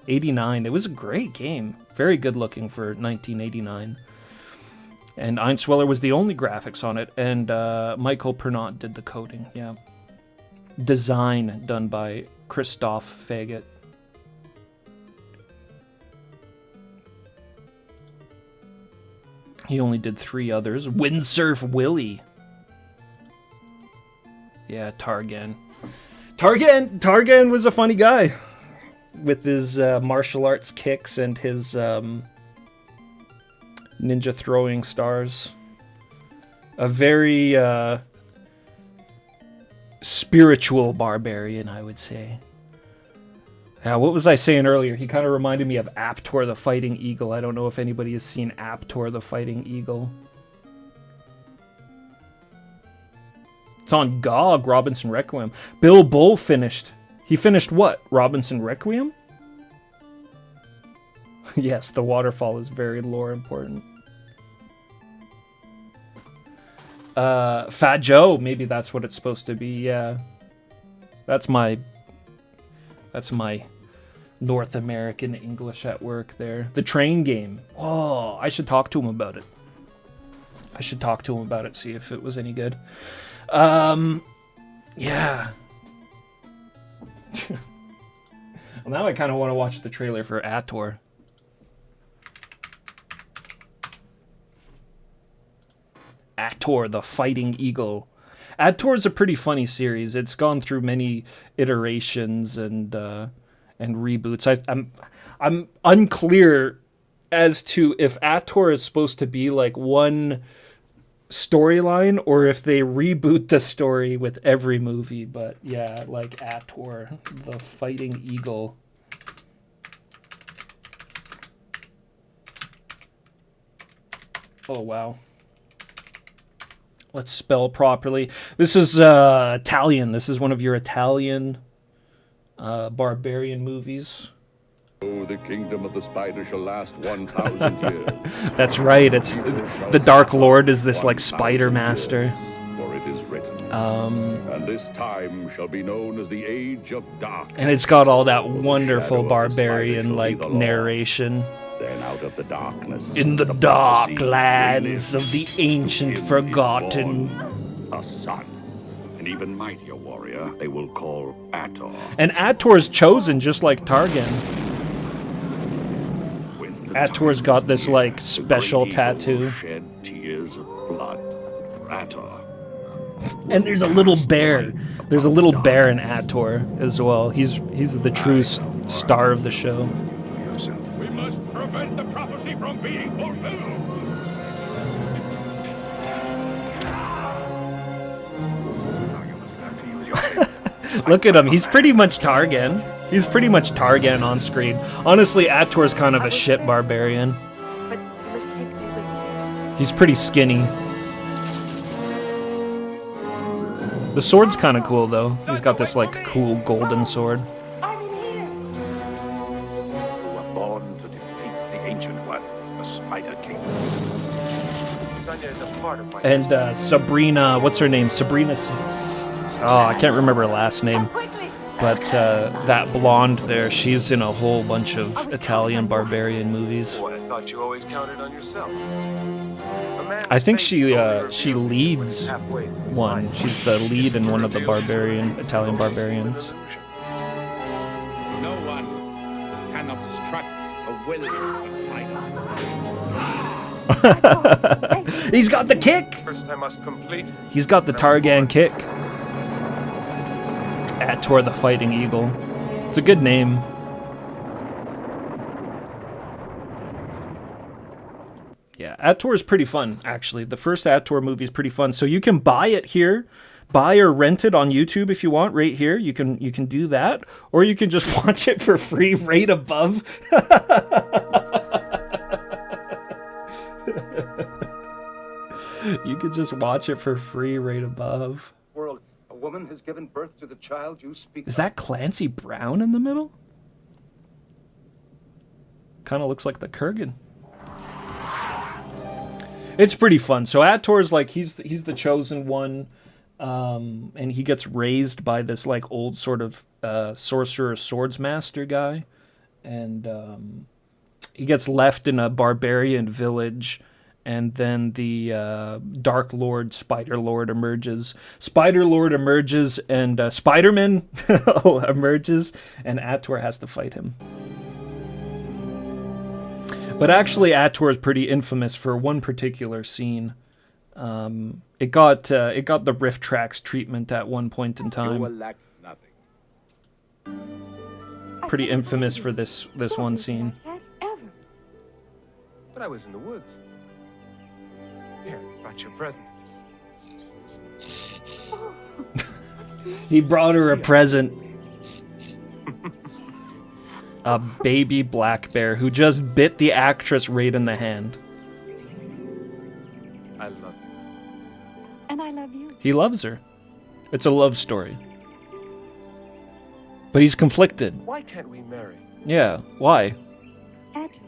89. It was a great game. Very good looking for 1989. And Einsweiler was the only graphics on it. And Michael Pernot did the coding. Yeah. Design done by Christoph Faggot. He only did 3 others. Windsurf Willie. Yeah, Targhan. Targhan was a funny guy with his martial arts kicks and his ninja throwing stars. A very spiritual barbarian, I would say. Now, what was I saying earlier? He kind of reminded me of Aptor the Fighting Eagle. I don't know if anybody has seen Aptor the Fighting Eagle. It's on GOG, Robinson Requiem. Bill Bull finished. He finished what? Robinson Requiem? Yes, the waterfall is very lore important. Fat Joe, maybe that's what it's supposed to be, yeah. That's my North American English at work there. The train game. Whoa, I should talk to him about it. See if it was any good. Yeah. Well, now I kind of want to watch the trailer for Ator. Ator the Fighting Eagle. Ator is a pretty funny series. It's gone through many iterations and reboots. I'm unclear as to if Ator is supposed to be like one storyline or if they reboot the story with every movie. But yeah, like Ator the Fighting Eagle. Oh wow. Let's spell properly. This is Italian. This is one of your Italian barbarian movies. Oh, the kingdom of the spider shall last 1,000 years. That's right. It's the Dark Lord is this like spider master. For it is written, and this time shall be known as the Age of Darkness. And it's got all that wonderful barbarian like narration. Then out of the darkness, in the dark lands of the ancient forgotten, a son, an even mightier warrior they will call Ator. And Ator's chosen just like Targhan. Ator's got this like special tattoo. Shed tears of blood. Ator. And there's a little bear. There's a little bear in Ator as well. He's the true star of the show. We must prevent the prophecy from being fulfilled. Look at him. He's pretty much Targhan. He's pretty much Targhan on screen. Honestly, Ator's kind of a shit barbarian. But you must take me with you. He's pretty skinny. The sword's kind of cool, though. He's got this, like, cool golden sword. I'm in here. You were born to defeat the Ancient One, the Spider King. Sonya is a part of my And Sabrina, what's her name? Sabrina. I can't remember her last name. quickly. But that blonde there, she's in a whole bunch of Italian barbarian movies. Boy, I thought you always counted on yourself. I think she leads one. She's the lead in one of the Italian barbarians. No one can obstruct the will of the He's got the kick! First I must complete. He's got the Targhan kick. Ator the Fighting Eagle. It's a good name. Yeah, Ator is pretty fun, actually. The first Ator movie is pretty fun. So you can buy it here, buy or rent it on YouTube if you want, right here. You can do that, or you can just watch it for free right above. You could just watch it for free right above. World, a woman has given birth to the child you speak Is that Clancy Brown in the middle? Kind of looks like the Kurgan. It's pretty fun. So Ator's like he's the chosen one, and he gets raised by this like old sort of sorcerer swordsmaster guy, and he gets left in a barbarian village. And then the Dark Lord, Spider Lord emerges. Spider Lord emerges, and Spider-Man emerges, and Ator has to fight him. But actually, Ator is pretty infamous for one particular scene. It got the riff tracks treatment at one point in You will time. lack nothing. Pretty infamous for this one scene. But I was in the woods. Here, brought you a present. He brought her a present. A baby black bear who just bit the actress right in the hand. I love you. And I love you. He loves her. It's a love story. But he's conflicted. Why can't we marry? Yeah, why? Ator,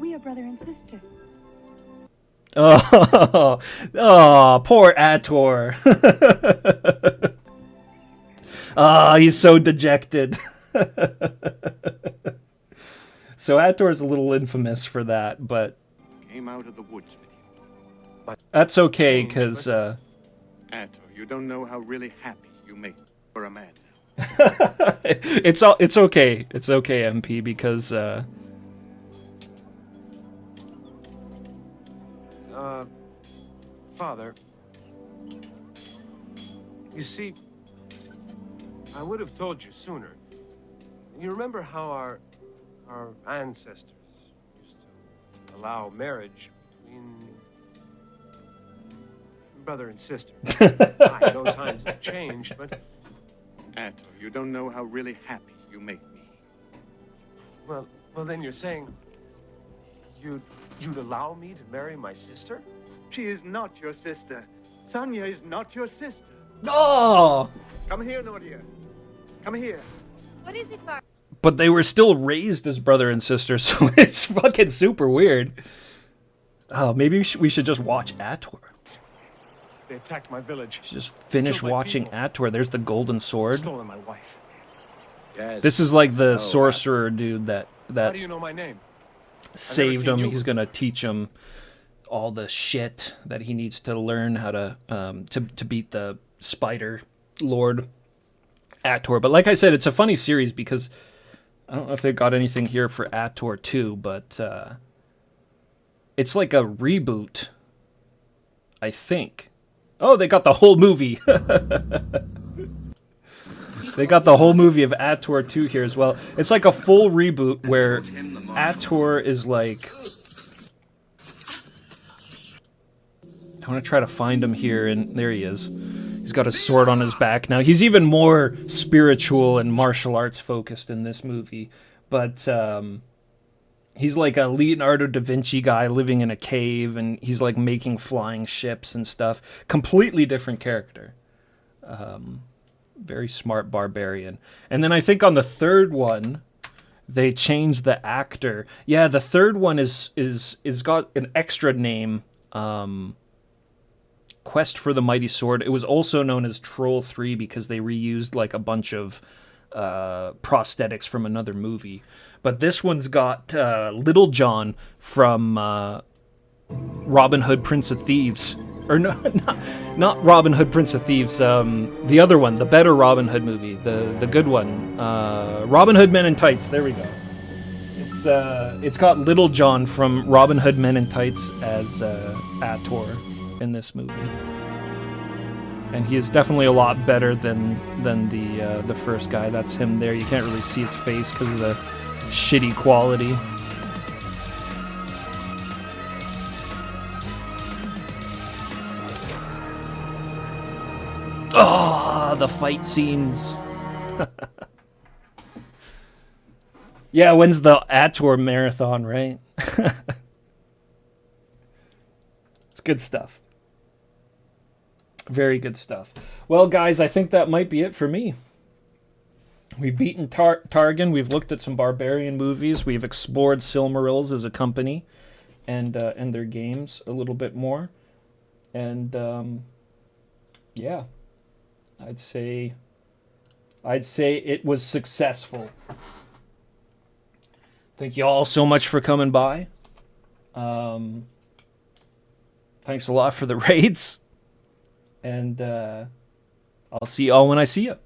we are brother and sister. Oh, poor Ator. He's so dejected. So Ator's a little infamous for that, but Came out of the woods with you. that's okay, because... Ator, you don't know how really happy you make me for a man now. it's okay. It's okay, MP, because... Father, you see, I would have told you sooner. You remember how our ancestors used to allow marriage between brother and sister? I know times have changed, but Ator, you don't know how really happy you make me. well, then you're saying you'd allow me to marry my sister? She is not your sister. Sonia is not your sister. Oh! Come here, Nordia. Come here. What is it, Bar? But they were still raised as brother and sister, so it's fucking super weird. Oh, maybe we should just watch Ator. They attacked my village. Just finish Killed my watching people. Ator. There's the golden sword. Stolen my wife. Yes. This is like the sorcerer dude that How do you know my name? saved seen him. you. He's gonna teach him all the shit that he needs to learn how to beat the Spider Lord Ator. But like I said, it's a funny series because I don't know if they've got anything here for Ator 2, but it's like a reboot, I think. Oh, they got the whole movie. They got the whole movie of Ator 2 here as well. It's like a full reboot where Ator is like... I want to try to find him here, and there he is. He's got a sword on his back now. He's even more spiritual and martial arts focused in this movie. But he's like a Leonardo da Vinci guy living in a cave, and he's like making flying ships and stuff. Completely different character. Very smart barbarian. And then I think on the third one, they changed the actor. Yeah, the third one is got an extra name. Quest for the Mighty Sword. It was also known as Troll 3 because they reused like a bunch of prosthetics from another movie. But this one's got Little John from Robin Hood, Prince of Thieves. Or no, not Robin Hood, Prince of Thieves. The other one, the better Robin Hood movie, the good one. Robin Hood Men in Tights. There we go. It's got Little John from Robin Hood Men in Tights as Ator in this movie, and he is definitely a lot better than the first guy. That's him there. You can't really see his face because of the shitty quality. Oh, the fight scenes. Yeah, when's the Ator marathon, right? It's good stuff. Very good stuff. Well, guys, I think that might be it for me. We've beaten Targhan. We've looked at some barbarian movies. We've explored Silmarils as a company and their games a little bit more. And yeah, I'd say it was successful. Thank you all so much for coming by. Thanks a lot for the raids. And I'll see you all when I see you.